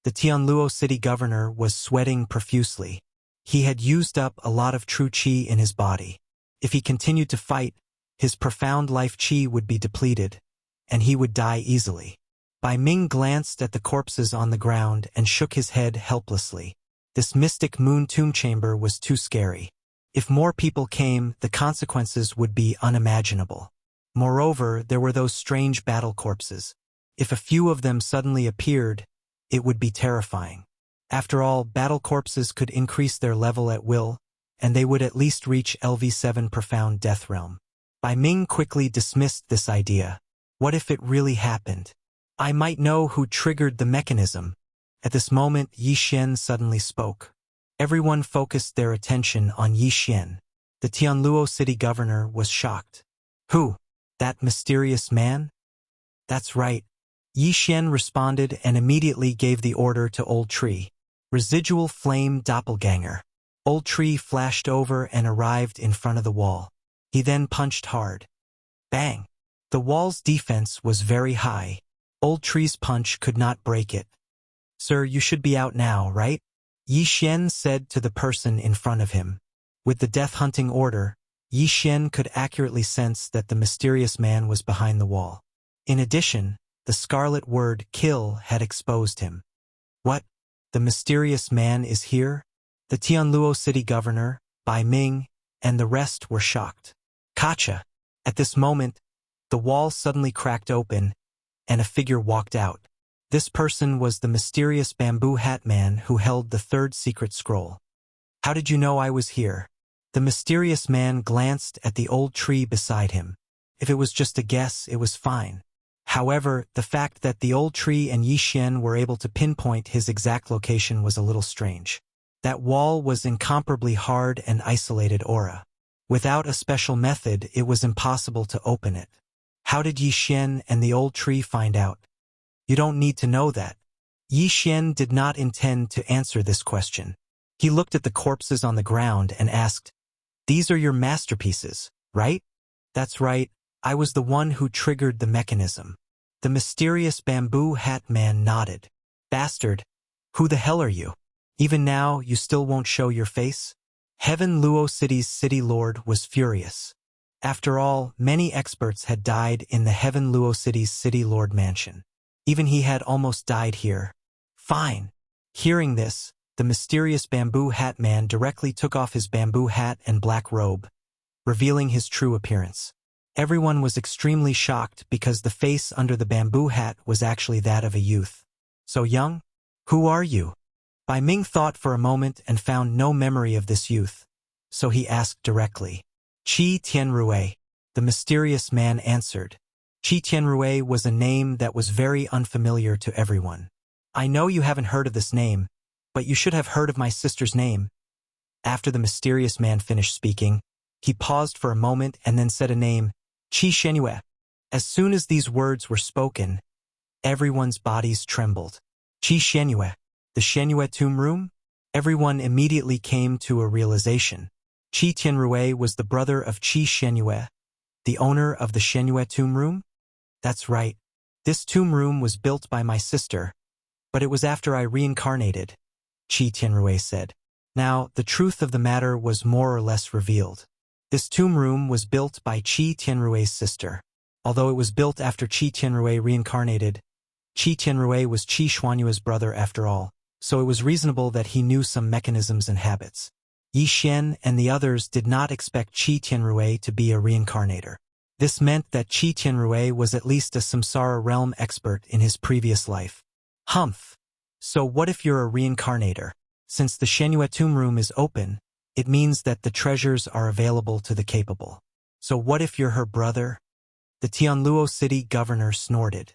The Tianluo City Governor was sweating profusely. He had used up a lot of true qi in his body. If he continued to fight, his profound life qi would be depleted, and he would die easily. Bai Ming glanced at the corpses on the ground and shook his head helplessly. This mystic moon tomb chamber was too scary. If more people came, the consequences would be unimaginable. Moreover, there were those strange battle corpses. If a few of them suddenly appeared, it would be terrifying. After all, battle corpses could increase their level at will, and they would at least reach LV7 Profound Death Realm. Bai Ming quickly dismissed this idea. What if it really happened? I might know who triggered the mechanism. At this moment, Yi Xian suddenly spoke. Everyone focused their attention on Yi Xian. The Tianluo City Governor was shocked. Who? That mysterious man? That's right. Yi Xian responded and immediately gave the order to Old Tree. Residual Flame Doppelganger. Old Tree flashed over and arrived in front of the wall. He then punched hard. Bang! The wall's defense was very high. Old Tree's punch could not break it. Sir, you should be out now, right? Yi Xian said to the person in front of him. With the death-hunting order, Yi Xian could accurately sense that the mysterious man was behind the wall. In addition, the scarlet word kill had exposed him. What? The mysterious man is here? The Tianluo City Governor, Bai Ming, and the rest were shocked. Gotcha! At this moment, the wall suddenly cracked open, and a figure walked out. This person was the mysterious bamboo hat man who held the 3rd secret scroll. How did you know I was here? The mysterious man glanced at the old tree beside him. If it was just a guess, it was fine. However, the fact that the old tree and Yi Xian were able to pinpoint his exact location was a little strange. That wall was incomparably hard and isolated aura. Without a special method, it was impossible to open it. How did Yi Xian and the old tree find out? You don't need to know that. Yi Xian did not intend to answer this question. He looked at the corpses on the ground and asked, "These are your masterpieces, right?" "That's right. I was the one who triggered the mechanism." The mysterious bamboo hat man nodded. "Bastard, who the hell are you? Even now, you still won't show your face?" Heaven Luo City's city lord was furious. After all, many experts had died in the Heaven Luo City's city lord mansion. Even he had almost died here. Fine. Hearing this, the mysterious bamboo hat man directly took off his bamboo hat and black robe, revealing his true appearance. Everyone was extremely shocked because the face under the bamboo hat was actually that of a youth. "So young? Who are you?" Bai Ming thought for a moment and found no memory of this youth, so he asked directly. Qi Tianrui, the mysterious man answered. Qi Tianrui was a name that was very unfamiliar to everyone. I know you haven't heard of this name, but you should have heard of my sister's name. After the mysterious man finished speaking, he paused for a moment and then said a name, Qi Shenyue. As soon as these words were spoken, everyone's bodies trembled. Qi Shenyue, the Shenyue tomb room? Everyone immediately came to a realization. Qi Tianrui was the brother of Qi Shenyue, the owner of the Shenyue tomb room? That's right. This tomb room was built by my sister, but it was after I reincarnated, Qi Tianrui said. Now, the truth of the matter was more or less revealed. This tomb room was built by Qi Tianrui's sister. Although it was built after Qi Tianrui reincarnated, Qi Tianrui was Qi Xuanyue's brother after all, so it was reasonable that he knew some mechanisms and habits. Yi Xian and the others did not expect Qi Tianrui to be a reincarnator. This meant that Qi Tianrui was at least a samsara realm expert in his previous life. Humph! So what if you're a reincarnator? Since the Shenyue tomb room is open, it means that the treasures are available to the capable. So what if you're her brother? The Tianluo city governor snorted.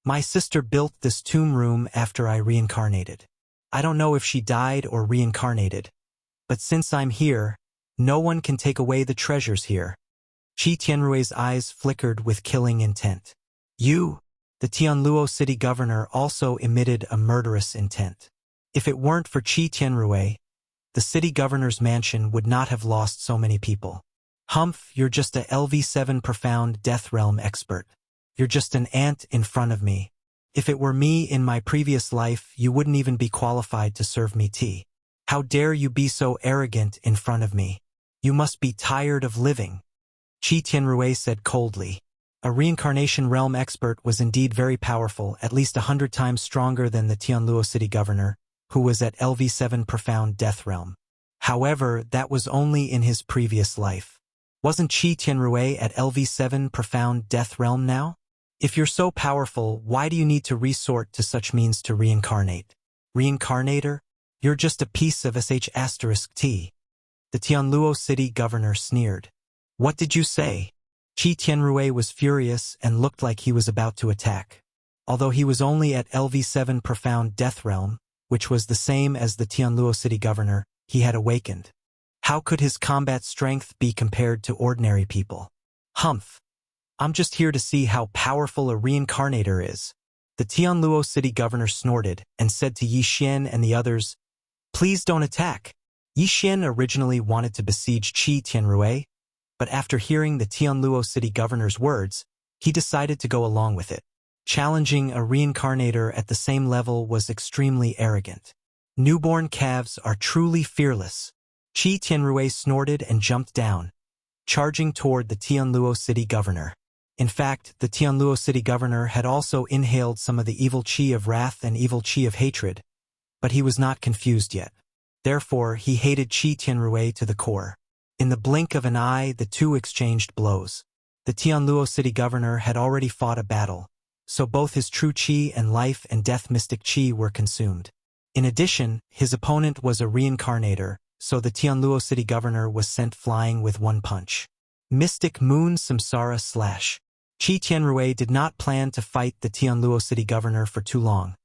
My sister built this tomb room after I reincarnated. I don't know if she died or reincarnated, but since I'm here, no one can take away the treasures here. Qi Tianrui's eyes flickered with killing intent. You, the Tianluo city governor, also emitted a murderous intent. If it weren't for Qi Tianrui, the city governor's mansion would not have lost so many people. Humph, you're just a LV7 profound death realm expert. You're just an ant in front of me. If it were me in my previous life, you wouldn't even be qualified to serve me tea. How dare you be so arrogant in front of me? You must be tired of living. Qi Tianrui said coldly. A reincarnation realm expert was indeed very powerful, at least 100 times stronger than the Tianluo city governor, who was at LV7 profound death realm. However, that was only in his previous life. Wasn't Qi Tianrui at LV7 profound death realm now? If you're so powerful, why do you need to resort to such means to reincarnate? Reincarnator? You're just a piece of sh*t. The Tianluo city governor sneered. What did you say? Qi Tianrui was furious and looked like he was about to attack. Although he was only at LV7 profound death realm, which was the same as the Tianluo city governor, he had awakened. How could his combat strength be compared to ordinary people? Humph! I'm just here to see how powerful a reincarnator is. The Tianluo city governor snorted and said to Yi Xian and the others, Please don't attack. Yi Xian originally wanted to besiege Qi Tianrui, but after hearing the Tianluo city governor's words, he decided to go along with it. Challenging a reincarnator at the same level was extremely arrogant. Newborn calves are truly fearless. Qi Tianrui snorted and jumped down, charging toward the Tianluo city governor. In fact, the Tianluo city governor had also inhaled some of the evil qi of wrath and evil qi of hatred, but he was not confused yet. Therefore, he hated Qi Tianrui to the core. In the blink of an eye, the two exchanged blows. The Tianluo city governor had already fought a battle, so both his true qi and life and death mystic qi were consumed. In addition, his opponent was a reincarnator, so the Tianluo city governor was sent flying with one punch. Mystic Moon Samsara Slash. Qi Tianrui did not plan to fight the Tianluo city governor for too long,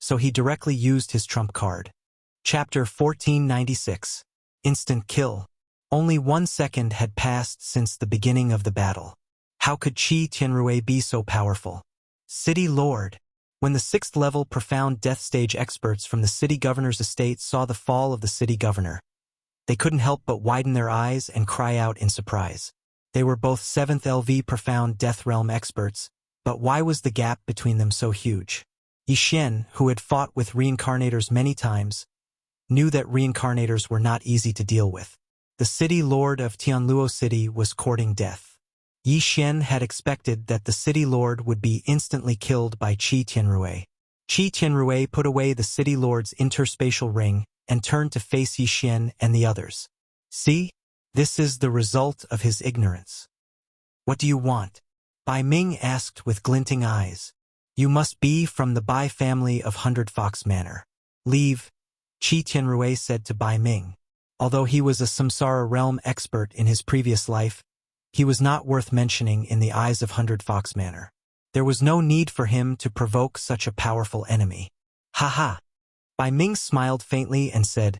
so he directly used his trump card. Chapter 1496. Instant Kill. Only 1 second had passed since the beginning of the battle. How could Qi Tianrui be so powerful? City Lord. When the 6th level profound death stage experts from the city governor's estate saw the fall of the city governor, they couldn't help but widen their eyes and cry out in surprise. They were both 7th LV profound death realm experts, but why was the gap between them so huge? Yi Xian, who had fought with reincarnators many times, knew that reincarnators were not easy to deal with. The city lord of Tianluo city was courting death. Yi Xian had expected that the city lord would be instantly killed by Qi Tianrui. Qi Tianrui put away the city lord's interspatial ring and turned to face Yi Xian and the others. See? This is the result of his ignorance. What do you want? Bai Ming asked with glinting eyes. You must be from the Bai family of 100 Fox Manor. Leave. Qi Tianrui said to Bai Ming. Although he was a samsara realm expert in his previous life, he was not worth mentioning in the eyes of 100 Fox Manor. There was no need for him to provoke such a powerful enemy. Ha. Bai Ming smiled faintly and said,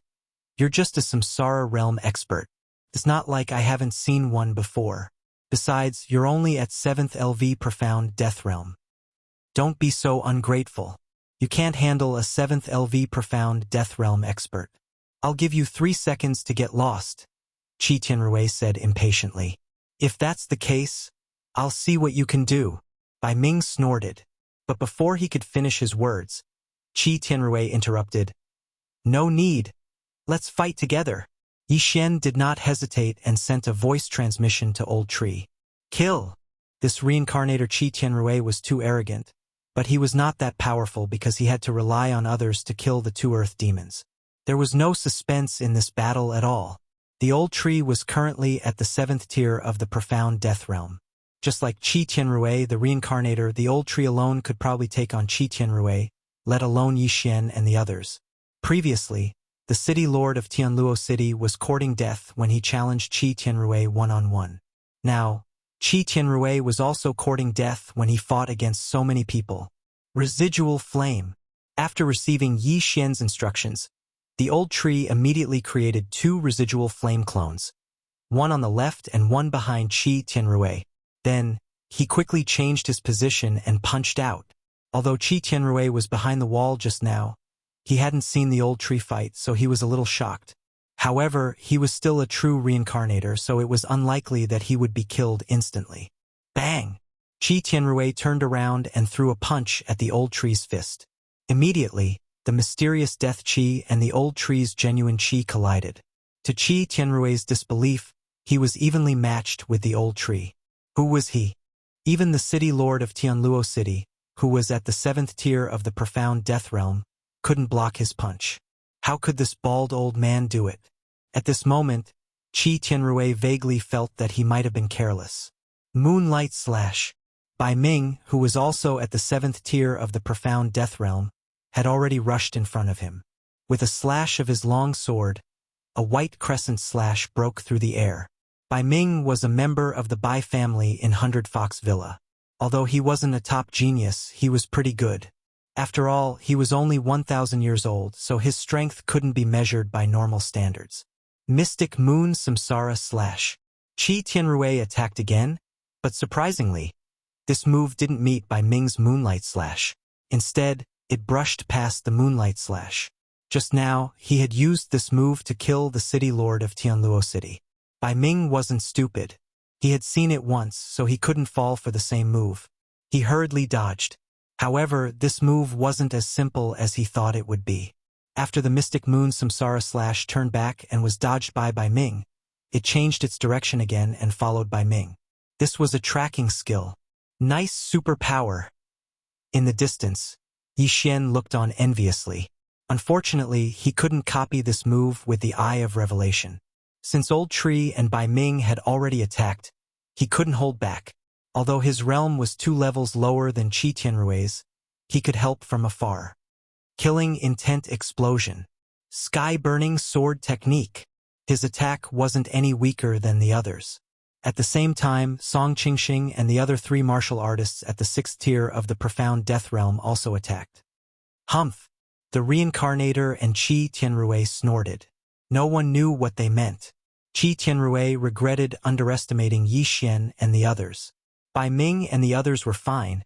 "You're just a samsara realm expert. It's not like I haven't seen one before. Besides, you're only at 7th LV Profound Death Realm. Don't be so ungrateful. You can't handle a 7th LV Profound Death Realm expert. I'll give you 3 seconds to get lost," Qi Tianrui said impatiently. "If that's the case, I'll see what you can do." Bai Ming snorted, but before he could finish his words, Qi Tianrui interrupted. "No need. Let's fight together." Yi Xian did not hesitate and sent a voice transmission to Old Tree. "Kill!" This reincarnator Qi Tianrui was too arrogant, but he was not that powerful because he had to rely on others to kill the 2 earth demons. There was no suspense in this battle at all. The Old Tree was currently at the 7th tier of the Profound Death Realm. Just like Qi Tianrui, the reincarnator, the Old Tree alone could probably take on Qi Tianrui, let alone Yi Xian and the others. Previously, the city lord of Tianluo City was courting death when he challenged Qi Tianrui one-on-one. Now, Qi Tianrui was also courting death when he fought against so many people. Residual Flame. After receiving Yi Xian's instructions, the Old Tree immediately created 2 residual flame clones, one on the left and one behind Qi Tianrui. Then, he quickly changed his position and punched out. Although Qi Tianrui was behind the wall just now, he hadn't seen the Old Tree fight, so he was a little shocked. However, he was still a true reincarnator, so it was unlikely that he would be killed instantly. Bang! Qi Tianrui turned around and threw a punch at the Old Tree's fist. Immediately, the mysterious Death Qi and the Old Tree's genuine Qi collided. To Qi Tianrui's disbelief, he was evenly matched with the Old Tree. Who was he? Even the city lord of Tianluo City, who was at the 7th tier of the Profound Death Realm, couldn't block his punch. How could this bald old man do it? At this moment, Qi Tianrui vaguely felt that he might have been careless. Moonlight Slash. Bai Ming, who was also at the 7th tier of the Profound Death Realm, had already rushed in front of him. With a slash of his long sword, a white crescent slash broke through the air. Bai Ming was a member of the Bai family in 100 Fox Villa. Although he wasn't a top genius, he was pretty good. After all, he was only 1,000 years old, so his strength couldn't be measured by normal standards. Mystic Moon Samsara Slash. Qi Tianrui attacked again, but surprisingly, this move didn't meet Bai Ming's Moonlight Slash. Instead, it brushed past the Moonlight Slash. Just now, he had used this move to kill the city lord of Tianluo City. Bai Ming wasn't stupid. He had seen it once, so he couldn't fall for the same move. He hurriedly dodged. However, this move wasn't as simple as he thought it would be. After the Mystic Moon Samsara Slash turned back and was dodged by Bai Ming, it changed its direction again and followed Bai Ming. This was a tracking skill. Nice superpower. In the distance, Yi Xian looked on enviously. Unfortunately, he couldn't copy this move with the Eye of Revelation. Since Old Tree and Bai Ming had already attacked, he couldn't hold back. Although his realm was 2 levels lower than Qi Tianrui's, he could help from afar. Killing Intent Explosion. Sky-Burning Sword Technique. His attack wasn't any weaker than the others. At the same time, Song Qingxing and the other 3 martial artists at the 6th tier of the Profound Death Realm also attacked. Humph! The reincarnator and Qi Tianrui snorted. No one knew what they meant. Qi Tianrui regretted underestimating Yi Xian and the others. Bai Ming and the others were fine,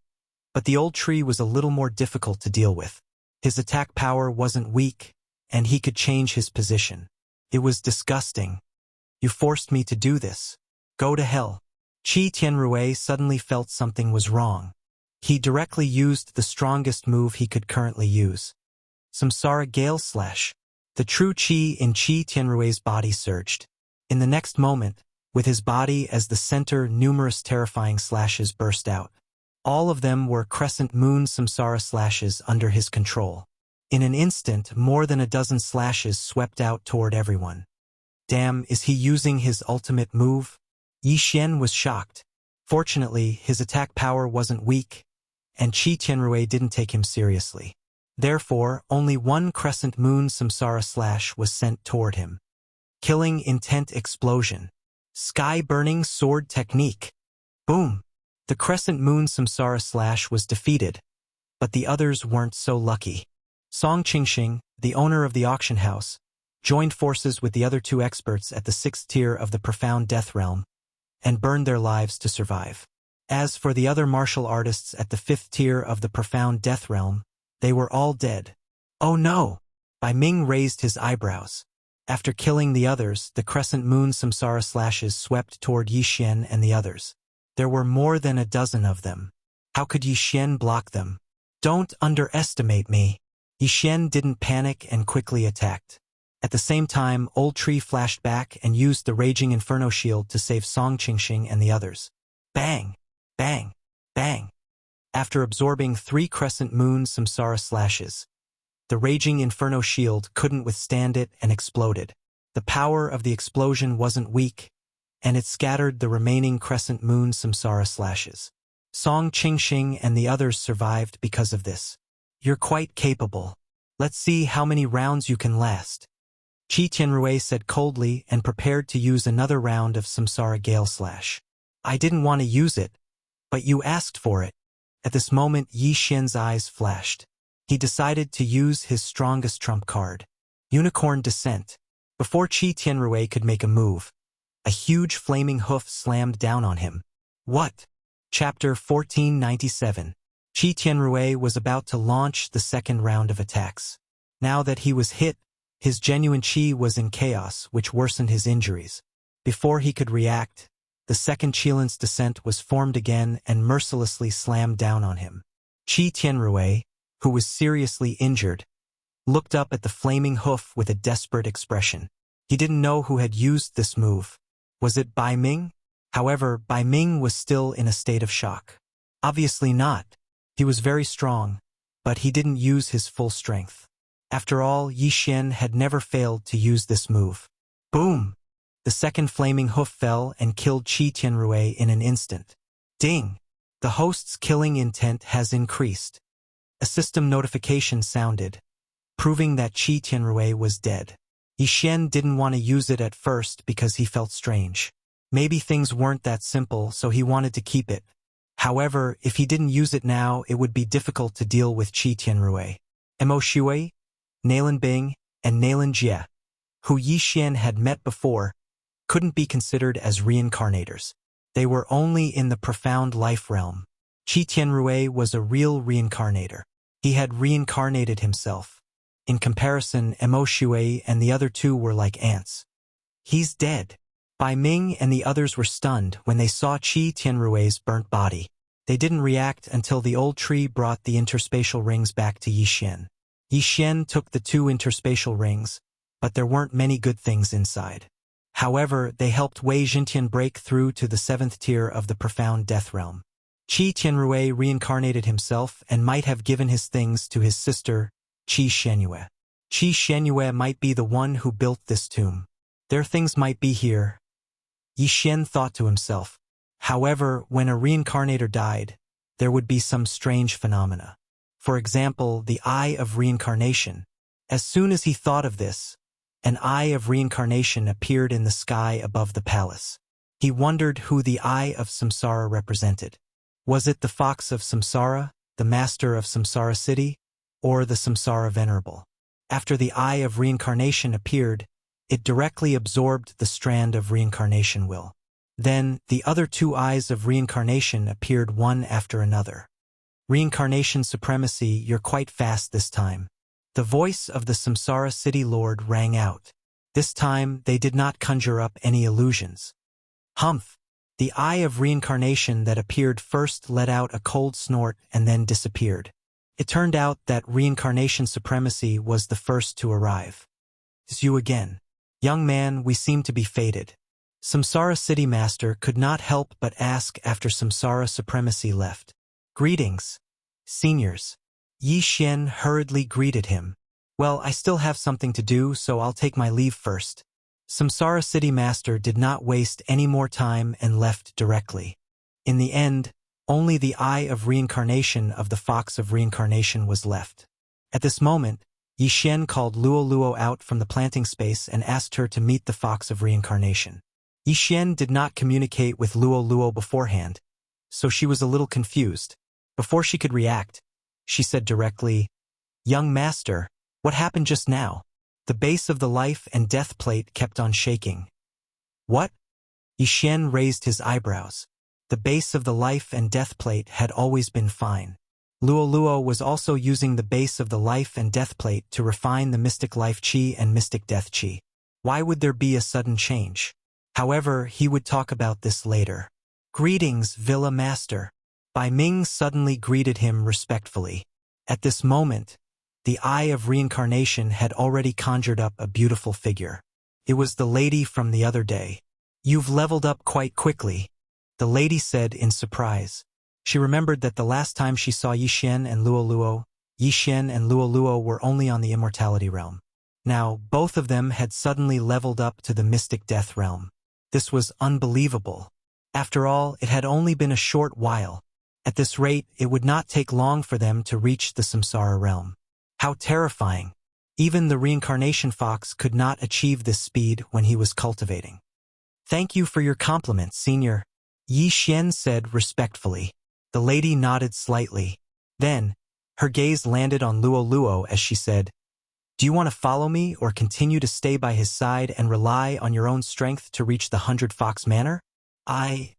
but the Old Tree was a little more difficult to deal with. His attack power wasn't weak, and he could change his position. It was disgusting. You forced me to do this. Go to hell. Qi Tianrui suddenly felt something was wrong. He directly used the strongest move he could currently use. Samsara Gale Slash. The true Qi in Qi Tianrui's body surged. In the next moment, with his body as the center, numerous terrifying slashes burst out. All of them were crescent moon samsara slashes under his control. In an instant, more than a dozen slashes swept out toward everyone. Damn, is he using his ultimate move? Yi Xian was shocked. Fortunately, his attack power wasn't weak, and Qi Tianrui didn't take him seriously. Therefore, only one crescent moon samsara slash was sent toward him. Killing intent explosion. Sky-burning sword technique. Boom! The crescent moon samsara slash was defeated, but the others weren't so lucky. Song Qingxing, the owner of the auction house, joined forces with the other two experts at the 6th tier of the profound death realm, and burned their lives to survive. As for the other martial artists at the 5th tier of the profound death realm, they were all dead. Oh no! Bai Ming raised his eyebrows. After killing the others, the crescent moon samsara slashes swept toward Yi Xian and the others. There were more than a dozen of them. How could Yi Xian block them? Don't underestimate me. Yi Xian didn't panic and quickly attacked. At the same time, Old Tree flashed back and used the Raging Inferno Shield to save Song Qingxing and the others. Bang! Bang! Bang! After absorbing 3 crescent moon samsara slashes, the Raging Inferno Shield couldn't withstand it and exploded. The power of the explosion wasn't weak, and it scattered the remaining crescent moon samsara slashes. Song Qingxing and the others survived because of this. You're quite capable. Let's see how many rounds you can last. Qi Tianrui said coldly and prepared to use another round of samsara gale slash. I didn't want to use it, but you asked for it. At this moment, Yi Xian's eyes flashed. He decided to use his strongest trump card, Unicorn Descent. Before Qi Tianrui could make a move, a huge flaming hoof slammed down on him. What? Chapter 1497. Qi Tianrui was about to launch the second round of attacks. Now that he was hit, his genuine qi was in chaos, which worsened his injuries. Before he could react, the second Qilin's descent was formed again and mercilessly slammed down on him. Qi Tianrui, who was seriously injured, looked up at the flaming hoof with a desperate expression. He didn't know who had used this move. Was it Bai Ming? However, Bai Ming was still in a state of shock. Obviously not. He was very strong, but he didn't use his full strength. After all, Yi Xian had never failed to use this move. Boom! The second flaming hoof fell and killed Qi Tianrui in an instant. Ding! The host's killing intent has increased. A system notification sounded, proving that Qi Tianrui was dead. Yi Xian didn't want to use it at first because he felt strange. Maybe things weren't that simple, so he wanted to keep it. However, if he didn't use it now, it would be difficult to deal with Qi Tianrui. Mo Shui, Nalan Bing, and Nalan Jie, who Yi Xian had met before, couldn't be considered as reincarnators. They were only in the profound life realm. Qi Tianrui was a real reincarnator. He had reincarnated himself. In comparison, Mo Shui and the other two were like ants. He's dead. Bai Ming and the others were stunned when they saw Qi Tianrui's burnt body. They didn't react until the old tree brought the interspatial rings back to Yi Xian. Yi Xian took the 2 interspatial rings, but there weren't many good things inside. However, they helped Wei Jintian break through to the 7th tier of the profound death realm. Qi Tianrui reincarnated himself and might have given his things to his sister, Qi Shenyue. Qi Shenyue might be the one who built this tomb. Their things might be here. Yi Xian thought to himself. However, when a reincarnator died, there would be some strange phenomena. For example, the Eye of Reincarnation. As soon as he thought of this, an Eye of Reincarnation appeared in the sky above the palace. He wondered who the Eye of Samsara represented. Was it the Fox of Samsara, the Master of Samsara City, or the Samsara Venerable? After the Eye of Reincarnation appeared, it directly absorbed the strand of reincarnation will. Then, the other 2 eyes of reincarnation appeared one after another. Reincarnation supremacy, you're quite fast this time. The voice of the Samsara City Lord rang out. This time, they did not conjure up any illusions. Humph! The Eye of Reincarnation that appeared first let out a cold snort and then disappeared. It turned out that reincarnation supremacy was the first to arrive. It's you again. Young man, we seem to be fated. Samsara City Master could not help but ask after Samsara Supremacy left. Greetings, seniors. Yi Xian hurriedly greeted him. Well, I still have something to do, so I'll take my leave first. Samsara City Master did not waste any more time and left directly. In the end, only the Eye of Reincarnation of the Fox of Reincarnation was left. At this moment, Yi Xian called Luo Luo out from the planting space and asked her to meet the fox of reincarnation. Yi Xian did not communicate with Luo Luo beforehand, so she was a little confused. Before she could react, she said directly, "Young master, what happened just now?" The base of the life and death plate kept on shaking. "What?" Yi Xian raised his eyebrows. The base of the life and death plate had always been fine. Luo Luo was also using the base of the life and death plate to refine the mystic life chi and mystic death chi. Why would there be a sudden change? However, he would talk about this later. "Greetings, Villa Master." Bai Ming suddenly greeted him respectfully. At this moment, the eye of reincarnation had already conjured up a beautiful figure. It was the lady from the other day. "You've leveled up quite quickly," the lady said in surprise. She remembered that the last time she saw Yi Xian and Luo Luo were only on the immortality realm. Now, both of them had suddenly leveled up to the mystic death realm. This was unbelievable. After all, it had only been a short while. At this rate, it would not take long for them to reach the samsara realm. How terrifying! Even the reincarnation fox could not achieve this speed when he was cultivating. "Thank you for your compliment, Senior," Yi Xian said respectfully. The lady nodded slightly. Then, her gaze landed on Luo Luo as she said, "Do you want to follow me or continue to stay by his side and rely on your own strength to reach the 100 Fox Manor?" Luo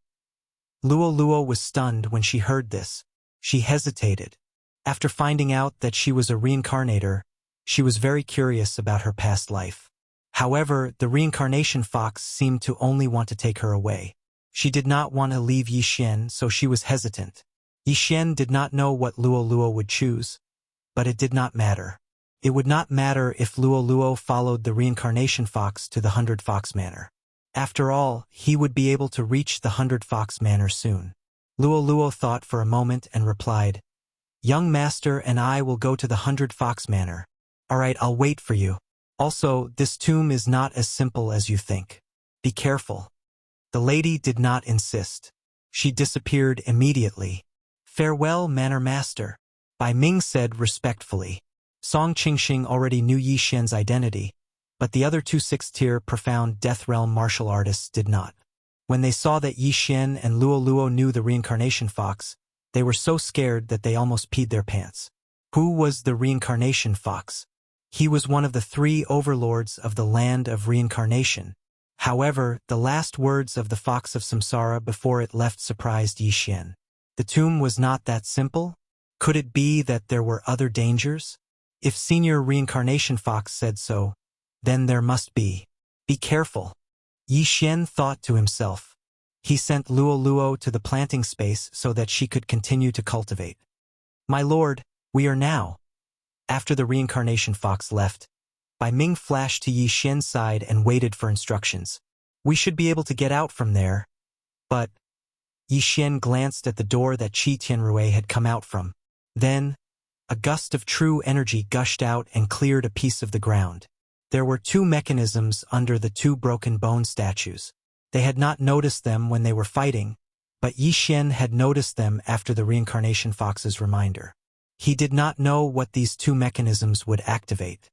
Luo was stunned when she heard this. She hesitated. After finding out that she was a reincarnator, she was very curious about her past life. However, the reincarnation fox seemed to only want to take her away. She did not want to leave Yi Xian, so she was hesitant. Yi Xian did not know what Luo Luo would choose, but it did not matter. It would not matter if Luo Luo followed the reincarnation fox to the 100 Fox Manor. After all, he would be able to reach the 100 Fox Manor soon. Luo Luo thought for a moment and replied, "Young master and I will go to the 100 Fox Manor. All right, I'll wait for you. Also, this tomb is not as simple as you think. Be careful." The lady did not insist. She disappeared immediately. "Farewell, Manor Master," Bai Ming said respectfully. Song Qingxing already knew Yi Xian's identity, but the other two 6th-tier profound Death Realm martial artists did not. When they saw that Yi Xian and Luo Luo knew the reincarnation fox, they were so scared that they almost peed their pants. Who was the reincarnation fox? He was one of the 3 overlords of the land of reincarnation. However, the last words of the Fox of Samsara before it left surprised Yi Xian. The tomb was not that simple? Could it be that there were other dangers? If Senior Reincarnation Fox said so, then there must be. Be careful. Yi Xian thought to himself. He sent Luo Luo to the planting space so that she could continue to cultivate. "My lord, we are now." After the reincarnation fox left, Bai Ming flashed to Yi Xian's side and waited for instructions. "We should be able to get out from there." But Yi Xian glanced at the door that Qi Tianrui had come out from. Then, a gust of true energy gushed out and cleared a piece of the ground. There were 2 mechanisms under the 2 broken bone statues. They had not noticed them when they were fighting, but Yi Xian had noticed them after the reincarnation fox's reminder. He did not know what these 2 mechanisms would activate.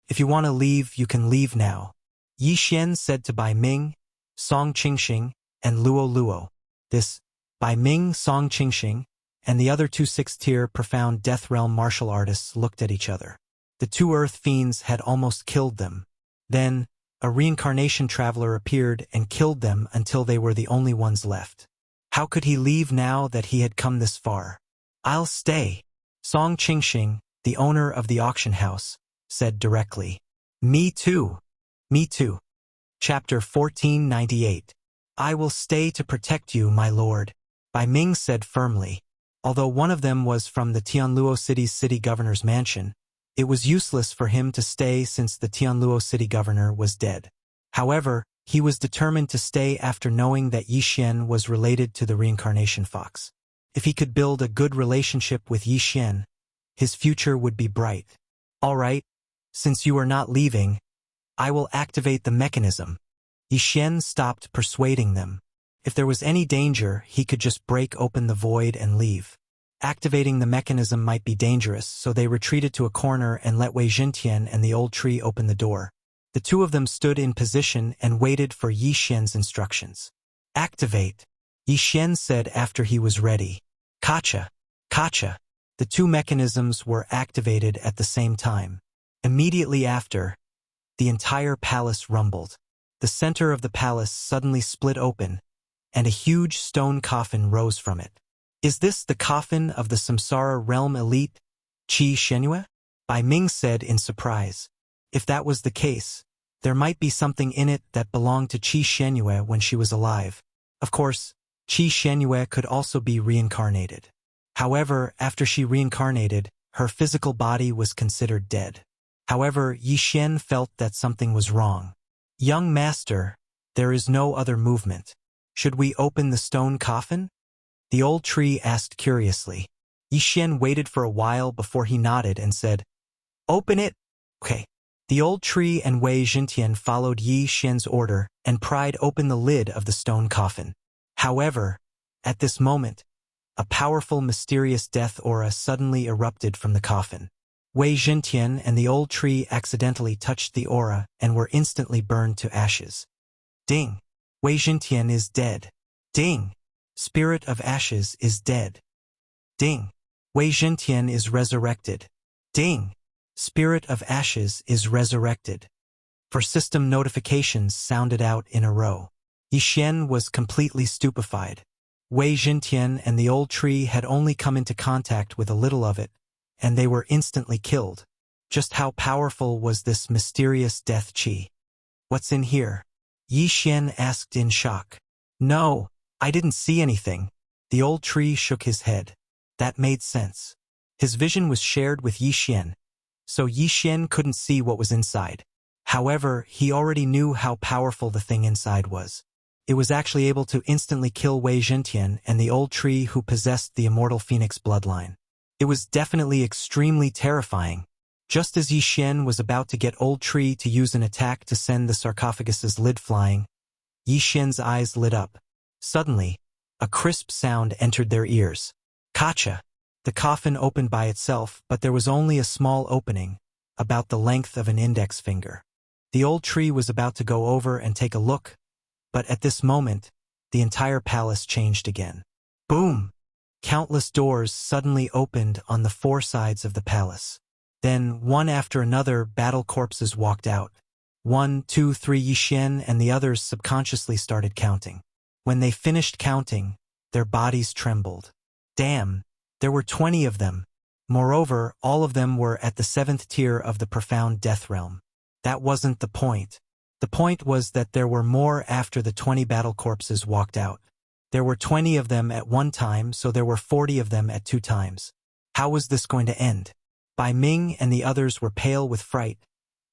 "If you want to leave, you can leave now," Yi Xian said to Bai Ming, Song Qingxing, and Luo Luo. This, Bai Ming, Song Qingxing, and the other 2 6th-tier profound Death Realm martial artists looked at each other. The 2 earth fiends had almost killed them. Then, a reincarnation traveler appeared and killed them until they were the only ones left. How could he leave now that he had come this far? "I'll stay," Song Qingxing, the owner of the auction house, said directly. "Me too. Me too." Chapter 1498. "I will stay to protect you, my lord," Bai Ming said firmly. Although one of them was from the Tianluo City's city governor's mansion, it was useless for him to stay since the Tianluo city governor was dead. However, he was determined to stay after knowing that Yi Xian was related to the reincarnation fox. If he could build a good relationship with Yi Xian, his future would be bright. "All right, since you are not leaving, I will activate the mechanism." Yi Xian stopped persuading them. If there was any danger, he could just break open the void and leave. Activating the mechanism might be dangerous, so they retreated to a corner and let Wei Jintian and the old tree open the door. The two of them stood in position and waited for Yi Xian's instructions. Activate, Yi Xian said after he was ready. Kacha, kacha. The two mechanisms were activated at the same time. Immediately after, the entire palace rumbled. The center of the palace suddenly split open, and a huge stone coffin rose from it. Is this the coffin of the Samsara realm elite, Qi Shenyue? Bai Ming said in surprise. If that was the case, there might be something in it that belonged to Qi Shenyue when she was alive. Of course, Qi Shenyue could also be reincarnated. However, after she reincarnated, her physical body was considered dead. However, Yi Xian felt that something was wrong. Young master, there is no other movement. Should we open the stone coffin? The old tree asked curiously. Yi Xian waited for a while before he nodded and said, "Open it." Okay. The old tree and Wei Jintian followed Yi Xian's order and pried open the lid of the stone coffin. However, at this moment, a powerful mysterious death aura suddenly erupted from the coffin. Wei Jintian and the old tree accidentally touched the aura and were instantly burned to ashes. Ding! Wei Jintian is dead. Ding! Spirit of ashes is dead. Ding! Wei Jintian is resurrected. Ding! Spirit of ashes is resurrected. For system notifications sounded out in a row. Yi Xian was completely stupefied. Wei Jintian and the old tree had only come into contact with a little of it, and they were instantly killed. Just how powerful was this mysterious death qi? What's in here? Yi Xian asked in shock. No, I didn't see anything. The old tree shook his head. That made sense. His vision was shared with Yi Xian, so Yi Xian couldn't see what was inside. However, he already knew how powerful the thing inside was. It was actually able to instantly kill Wei Jintian and the old tree who possessed the immortal phoenix bloodline. It was definitely extremely terrifying. Just as Yi Xian was about to get old tree to use an attack to send the sarcophagus's lid flying, Yi Xian's eyes lit up. Suddenly, a crisp sound entered their ears. Kacha! The coffin opened by itself, but there was only a small opening, about the length of an index finger. The old tree was about to go over and take a look, but at this moment, the entire palace changed again. Boom! Countless doors suddenly opened on the four sides of the palace. Then, one after another, battle corpses walked out. 1, 2, 3. Yi Xian and the others subconsciously started counting. When they finished counting, their bodies trembled. Damn, there were 20 of them. Moreover, all of them were at the 7th tier of the profound death realm. That wasn't the point. The point was that there were more after the 20 battle corpses walked out. There were 20 of them at one time, so there were 40 of them at 2 times. How was this going to end? Bai Ming and the others were pale with fright,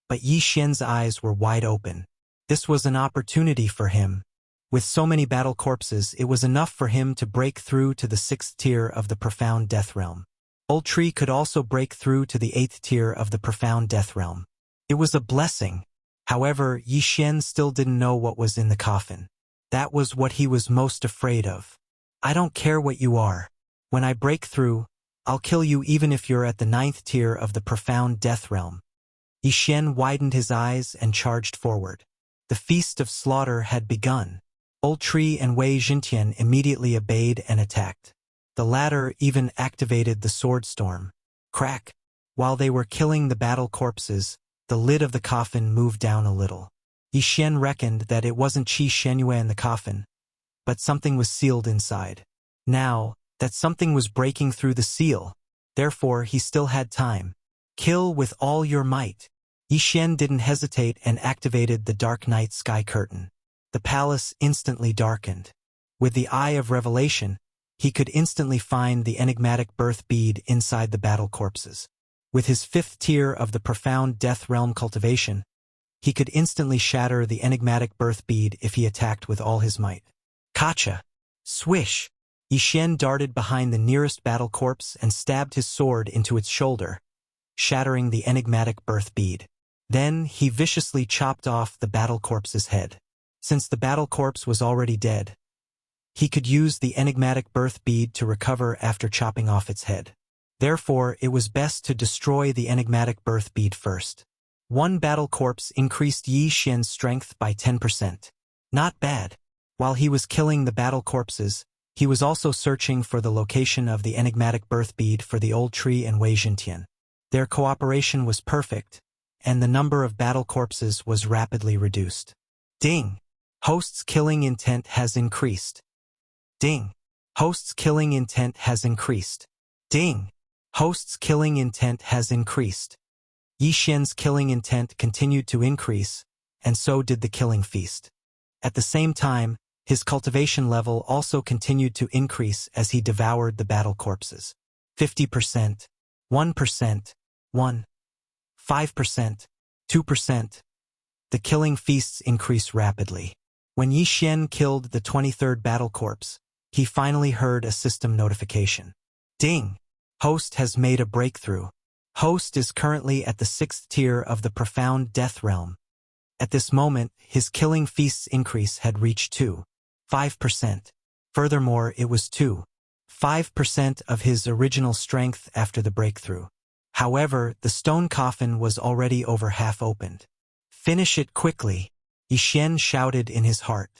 but Yi Xian's eyes were wide open. This was an opportunity for him. With so many battle corpses, it was enough for him to break through to the 6th tier of the profound death realm. Old Tree could also break through to the 8th tier of the profound death realm. It was a blessing. However, Yi Xian still didn't know what was in the coffin. That was what he was most afraid of. I don't care what you are. When I break through, I'll kill you even if you're at the 9th tier of the profound death realm. Yi Xian widened his eyes and charged forward. The feast of slaughter had begun. Old Tree and Wei Jintian immediately obeyed and attacked. The latter even activated the sword storm. Crack! While they were killing the battle corpses, the lid of the coffin moved down a little. Yi Xian reckoned that it wasn't Qi Shenyue in the coffin, but something was sealed inside. Now, that something was breaking through the seal. Therefore, he still had time. Kill with all your might. Yi Xian didn't hesitate and activated the Dark Night Sky Curtain. The palace instantly darkened. With the Eye of Revelation, he could instantly find the enigmatic birth bead inside the battle corpses. With his 5th tier of the profound death realm cultivation, he could instantly shatter the enigmatic birth bead if he attacked with all his might. Kacha! Swish! Yi Xian darted behind the nearest battle corpse and stabbed his sword into its shoulder, shattering the enigmatic birth bead. Then he viciously chopped off the battle corpse's head. Since the battle corpse was already dead, he could use the enigmatic birth bead to recover after chopping off its head. Therefore, it was best to destroy the enigmatic birth bead first. One battle corpse increased Yi Xian's strength by 10%. Not bad. While he was killing the battle corpses, he was also searching for the location of the enigmatic birth bead for the old tree and Wei Jintian. Their cooperation was perfect, and the number of battle corpses was rapidly reduced. Ding! Host's killing intent has increased. Ding! Host's killing intent has increased. Ding! Host's killing intent has increased. Yi Xian's killing intent continued to increase, and so did the killing feast. At the same time, his cultivation level also continued to increase as he devoured the battle corpses. 50%, 1%, 5%, 2%. The killing feasts increased rapidly. When Yi Xian killed the 23rd battle corpse, he finally heard a system notification. Ding! Host has made a breakthrough. Host is currently at the 6th tier of the profound death realm. At this moment, his killing feast's increase had reached 5%. Furthermore, it was 5% of his original strength after the breakthrough. However, the stone coffin was already over half opened. Finish it quickly, Yi Xian shouted in his heart.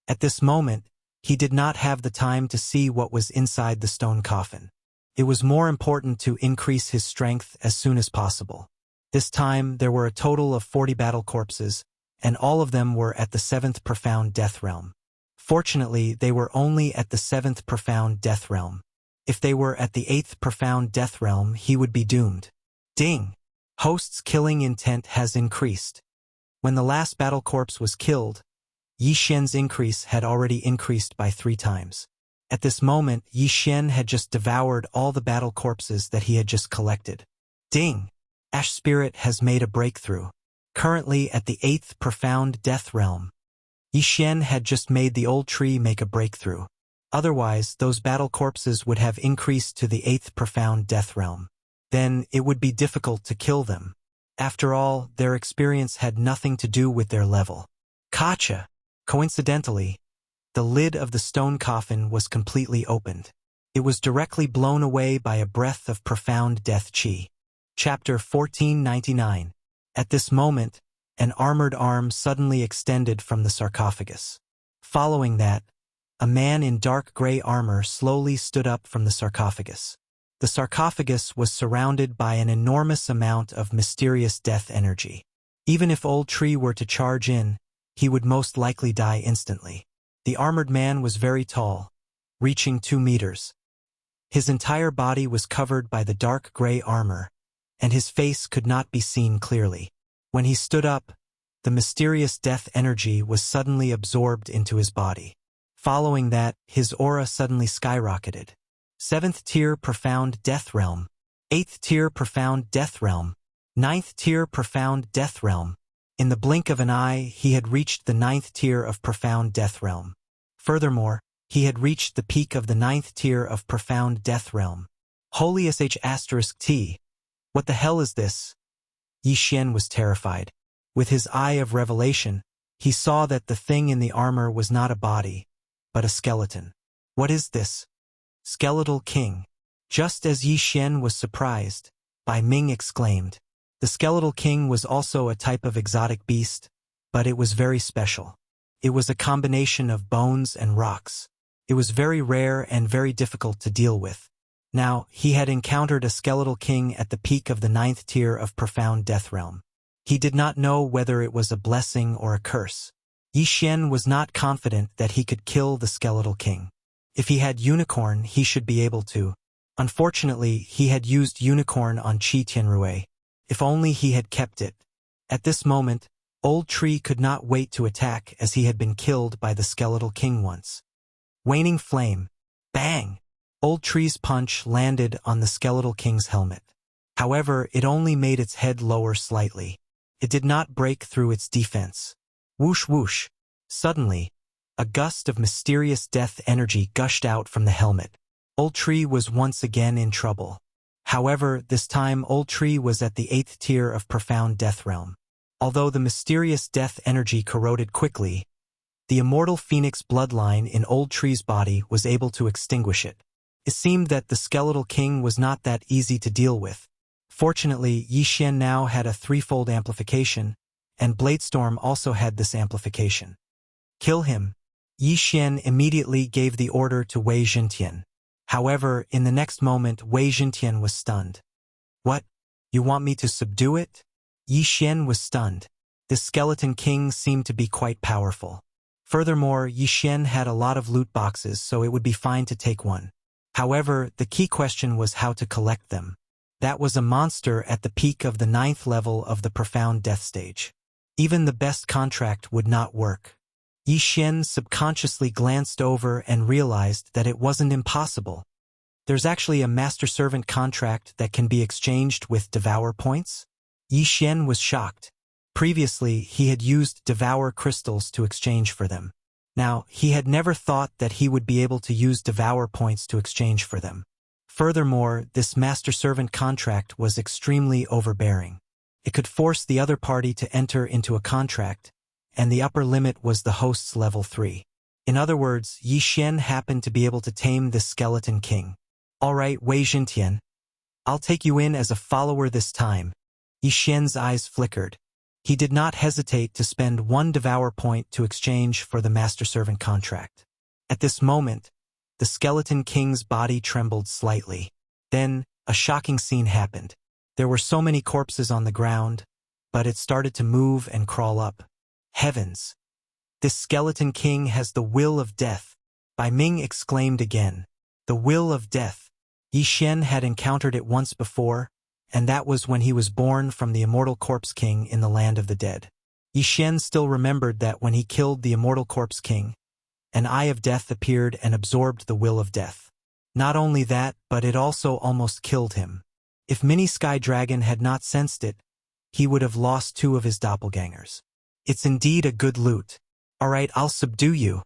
At this moment, he did not have the time to see what was inside the stone coffin. It was more important to increase his strength as soon as possible. This time, there were a total of 40 battle corpses, and all of them were at the 7th profound death realm. Fortunately, they were only at the 7th profound death realm. If they were at the 8th profound death realm, he would be doomed. Ding! Host's killing intent has increased. When the last battle corpse was killed, Yi Xian's increase had already increased by 3 times. At this moment, Yi Xian had just devoured all the battle corpses that he had just collected. Ding! Ash Spirit has made a breakthrough. Currently at the 8th profound death realm. Yi Xian had just made the old tree make a breakthrough. Otherwise, those battle corpses would have increased to the 8th profound death realm. Then, it would be difficult to kill them. After all, their experience had nothing to do with their level. Gotcha! Coincidentally, the lid of the stone coffin was completely opened. It was directly blown away by a breath of profound death chi. Chapter 1499. At this moment, an armored arm suddenly extended from the sarcophagus. Following that, a man in dark gray armor slowly stood up from the sarcophagus. The sarcophagus was surrounded by an enormous amount of mysterious death energy. Even if Old Tree were to charge in, he would most likely die instantly. The armored man was very tall, reaching 2 meters. His entire body was covered by the dark gray armor, and his face could not be seen clearly. When he stood up, the mysterious death energy was suddenly absorbed into his body. Following that, his aura suddenly skyrocketed. 7th tier profound death realm, 8th tier profound death realm, 9th tier profound death realm. In the blink of an eye, he had reached the 9th tier of profound death realm. Furthermore, he had reached the peak of the 9th tier of profound death realm. Holy sh*T. What the hell is this? Yi Xian was terrified. With his eye of revelation, he saw that the thing in the armor was not a body, but a skeleton. What is this? Skeletal King. Just as Yi Xian was surprised, Bai Ming exclaimed. The Skeletal King was also a type of exotic beast, but it was very special. It was a combination of bones and rocks. It was very rare and very difficult to deal with. Now, he had encountered a Skeletal King at the peak of the 9th tier of profound death realm. He did not know whether it was a blessing or a curse. Yi Xian was not confident that he could kill the Skeletal King. If he had unicorn, he should be able to. Unfortunately, he had used unicorn on Qi Tianrui. If only he had kept it. At this moment, Old Tree could not wait to attack as he had been killed by the Skeletal King once. Waning flame. Bang! Old Tree's punch landed on the Skeletal King's helmet. However, it only made its head lower slightly. It did not break through its defense. Whoosh whoosh. Suddenly, a gust of mysterious death energy gushed out from the helmet. Old Tree was once again in trouble. However, this time Old Tree was at the 8th tier of profound death realm. Although the mysterious death energy corroded quickly, The immortal phoenix bloodline in Old Tree's body was able to extinguish it. It seemed that the skeletal king was not that easy to deal with. Fortunately, Yi Xian now had a threefold amplification, and Bladestorm also had this amplification. Kill him. Yi Xian immediately gave the order to Wei Zhentian. However, in the next moment Wei Zhentian was stunned. What? You want me to subdue it? Yi Xian was stunned. This skeleton king seemed to be quite powerful. Furthermore, Yi Xian had a lot of loot boxes, so it would be fine to take one. However, the key question was how to collect them. That was a monster at the peak of the 9th level of the profound death stage. Even the best contract would not work. Yi Xian subconsciously glanced over and realized that it wasn't impossible. There's actually a master-servant contract that can be exchanged with devour points? Yi Xian was shocked. Previously, he had used devour crystals to exchange for them. Now, he had never thought that he would be able to use devour points to exchange for them. Furthermore, this master-servant contract was extremely overbearing. It could force the other party to enter into a contract, and the upper limit was the host's level 3. In other words, Yi Xian happened to be able to tame this skeleton king. Alright, Wei Zhentian. I'll take you in as a follower this time. Yi Xian's eyes flickered. He did not hesitate to spend one devour point to exchange for the master-servant contract. At this moment, the skeleton king's body trembled slightly. Then, a shocking scene happened. There were so many corpses on the ground, but it started to move and crawl up. Heavens! This skeleton king has the will of death. Bai Ming exclaimed again. The will of death. Yi Xian had encountered it once before, and that was when he was born from the immortal corpse king in the land of the dead. Yi Xian still remembered that when he killed the immortal corpse king, an eye of death appeared and absorbed the will of death. Not only that, but it also almost killed him. If Mini Sky Dragon had not sensed it, he would have lost 2 of his doppelgangers. It's indeed a good loot. Alright, I'll subdue you.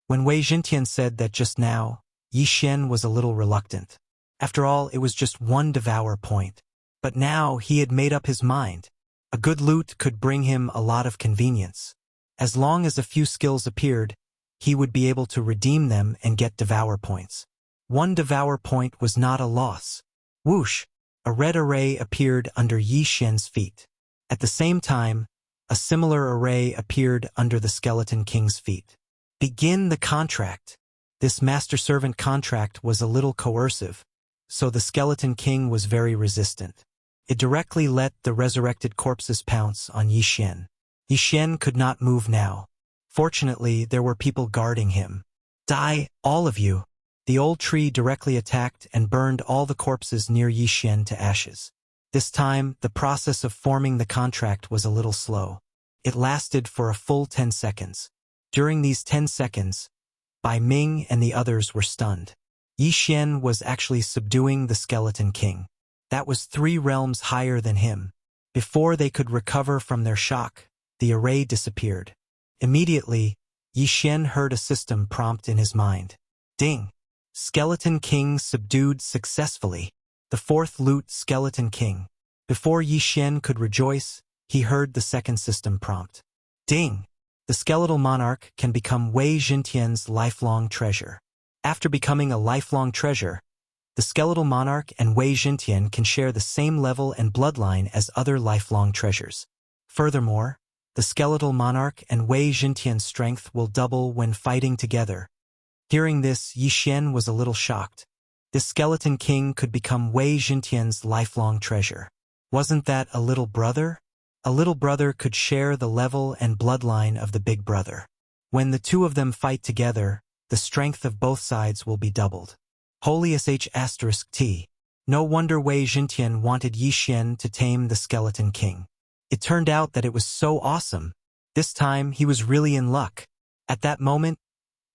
When Wei Zhentian said that just now, Yi Xian was a little reluctant. After all, it was just one devour point. But now he had made up his mind. A good loot could bring him a lot of convenience. As long as a few skills appeared, he would be able to redeem them and get devour points. One devour point was not a loss. Whoosh! A red array appeared under Yi Xian's feet. At the same time, a similar array appeared under the skeleton king's feet. Begin the contract. This master-servant contract was a little coercive, so the skeleton king was very resistant. It directly let the resurrected corpses pounce on Yi Xian. Yi Xian could not move now. Fortunately, there were people guarding him. Die, all of you! The old tree directly attacked and burned all the corpses near Yi Xian to ashes. This time, the process of forming the contract was a little slow. It lasted for a full 10 seconds. During these 10 seconds, Bai Ming and the others were stunned. Yi Xian was actually subduing the skeleton king. That was 3 realms higher than him. Before they could recover from their shock, the array disappeared. Immediately, Yi Xian heard a system prompt in his mind. Ding! Skeleton King subdued successfully. The 4th loot Skeleton King. Before Yi Xian could rejoice, he heard the second system prompt. Ding! The skeletal monarch can become Wei Zhentian's lifelong treasure. After becoming a lifelong treasure, the skeletal monarch and Wei Zhentian can share the same level and bloodline as other lifelong treasures. Furthermore, the skeletal monarch and Wei Zhentian's strength will double when fighting together. Hearing this, Yi Xian was a little shocked. This skeleton king could become Wei Zhentian's lifelong treasure. Wasn't that a little brother? A little brother could share the level and bloodline of the big brother. When the 2 of them fight together, the strength of both sides will be doubled. Holy *T. No wonder Wei Zhentian wanted Yi Xian to tame the skeleton king. It turned out that it was so awesome. This time he was really in luck. At that moment,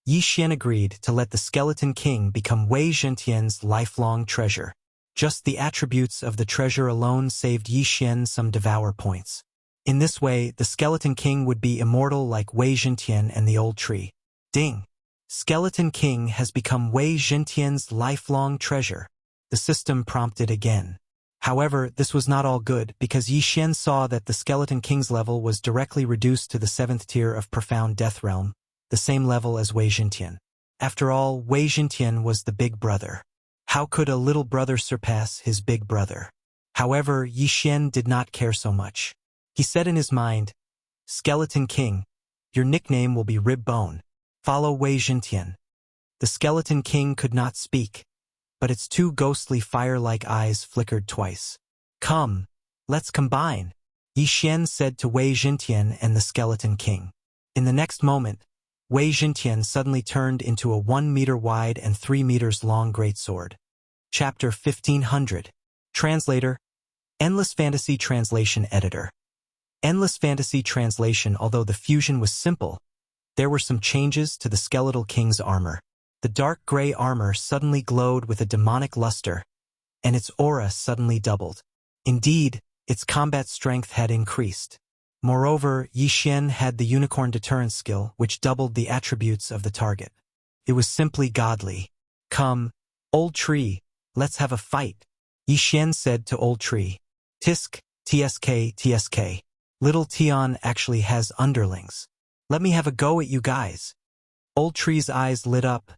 Yi Xian agreed to let the skeleton king become Wei Zhentian's lifelong treasure. Just the attributes of the treasure alone saved Yi Xian some devour points. In this way, the skeleton king would be immortal like Wei Zhentian and the old tree. Ding! Skeleton King has become Wei Zhentian's lifelong treasure. The system prompted again. However, this was not all good because Yi Xian saw that the Skeleton King's level was directly reduced to the 7th tier of Profound Death Realm, the same level as Wei Jintian. After all, Wei Jintian was the big brother. How could a little brother surpass his big brother? However, Yi Xian did not care so much. He said in his mind, "Skeleton King, your nickname will be Rib Bone. Follow Wei Jintian." The Skeleton King could not speak, but its two ghostly fire-like eyes flickered twice. "Come, let's combine," Yi Xian said to Wei Jintian and the Skeleton King. In the next moment, Wei Jintian suddenly turned into a 1 meter wide and 3 meters long greatsword. Chapter 1500. Translator, Endless Fantasy Translation Editor. Endless Fantasy Translation. Although the fusion was simple, there were some changes to the Skeletal King's armor. The dark gray armor suddenly glowed with a demonic luster, and its aura suddenly doubled. Indeed, its combat strength had increased. Moreover, Yi Xian had the Unicorn Deterrence skill, which doubled the attributes of the target. It was simply godly. "Come, old tree, let's have a fight," Yi Xian said to old tree. "Tisk, tsk, tsk. Little Tian actually has underlings. Let me have a go at you guys." Old tree's eyes lit up,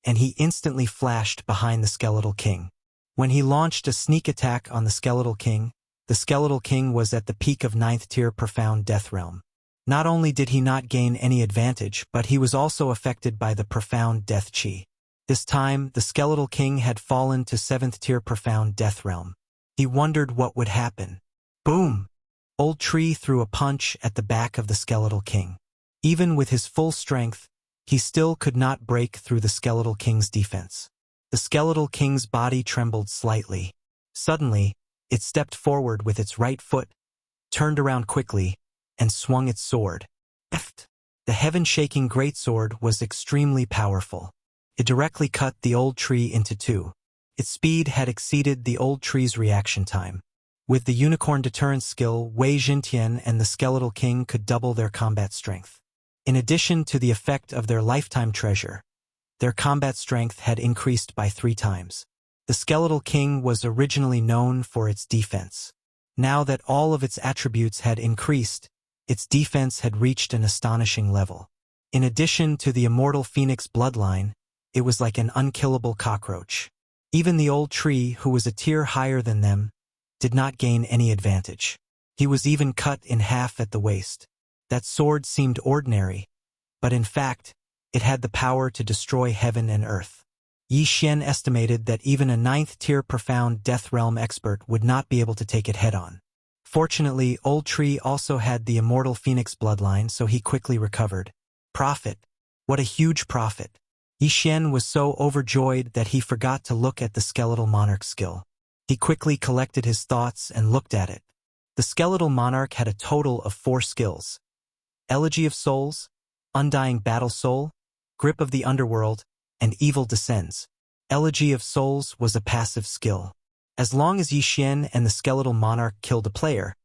and he instantly flashed behind the Skeletal King. When he launched a sneak attack on the Skeletal King, the Skeletal King was at the peak of 9th tier Profound Death Realm. Not only did he not gain any advantage, but he was also affected by the Profound Death Chi. This time, the Skeletal King had fallen to 7th tier Profound Death Realm. He wondered what would happen. Boom! Old Tree threw a punch at the back of the Skeletal King. Even with his full strength, he still could not break through the Skeletal King's defense. The Skeletal King's body trembled slightly. Suddenly, it stepped forward with its right foot, turned around quickly, and swung its sword. The heaven-shaking greatsword was extremely powerful. It directly cut the old tree into two. Its speed had exceeded the old tree's reaction time. With the Unicorn Deterrence skill, Wei Jintian and the Skeletal King could double their combat strength. In addition to the effect of their lifetime treasure, their combat strength had increased by 3 times. The Skeletal King was originally known for its defense. Now that all of its attributes had increased, its defense had reached an astonishing level. In addition to the immortal Phoenix bloodline, it was like an unkillable cockroach. Even the old tree, who was a tier higher than them, did not gain any advantage. He was even cut in half at the waist. That sword seemed ordinary, but in fact, it had the power to destroy heaven and earth. Yi Xian estimated that even a 9th tier Profound Death Realm expert would not be able to take it head-on. Fortunately, Old Tree also had the immortal Phoenix bloodline, so he quickly recovered. Profit! What a huge profit! Yi Xian was so overjoyed that he forgot to look at the Skeletal Monarch skill. He quickly collected his thoughts and looked at it. The Skeletal Monarch had a total of 4 skills: Elegy of Souls, Undying Battle Soul, Grip of the Underworld, and Evil Descends. Elegy of Souls was a passive skill. As long as Yi Xian and the Skeletal Monarch killed a player,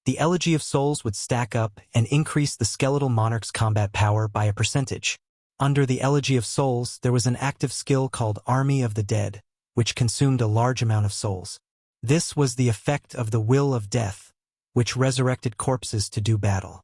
the Elegy of Souls would stack up and increase the Skeletal Monarch's combat power by a percentage. Under the Elegy of Souls, there was an active skill called Army of the Dead, which consumed a large amount of souls. This was the effect of the Will of Death, which resurrected corpses to do battle.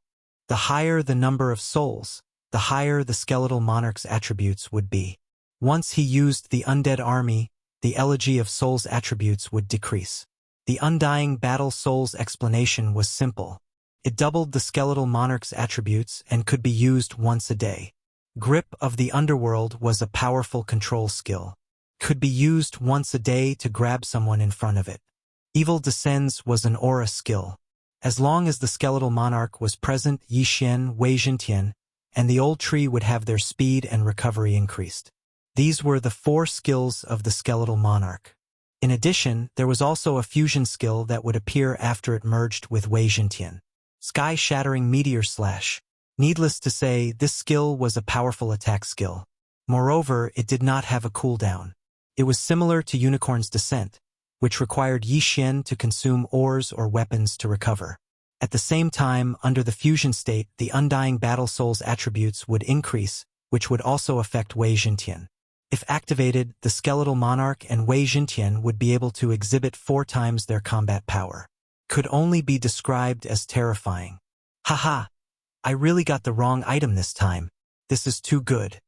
The higher the number of souls, the higher the Skeletal Monarch's attributes would be. Once he used the Undead Army, the Elegy of Souls attributes would decrease. The Undying Battle Souls explanation was simple. It doubled the Skeletal Monarch's attributes and could be used once a day. Grip of the Underworld was a powerful control skill. Could be used once a day to grab someone in front of it. Evil Descends was an aura skill. As long as the Skeletal Monarch was present, Yi Xian, Wei Jintian, and the old tree would have their speed and recovery increased. These were the 4 skills of the Skeletal Monarch. In addition, there was also a fusion skill that would appear after it merged with Wei Jintian. Sky-Shattering Meteor Slash. Needless to say, this skill was a powerful attack skill. Moreover, it did not have a cooldown. It was similar to Unicorn's Descent, which required Yi Xian to consume ores or weapons to recover. At the same time, under the fusion state, the Undying Battle Soul's attributes would increase, which would also affect Wei Jintian. If activated, the Skeletal Monarch and Wei Jintian would be able to exhibit 4 times their combat power. Could only be described as terrifying. Haha! I really got the wrong item this time. This is too good.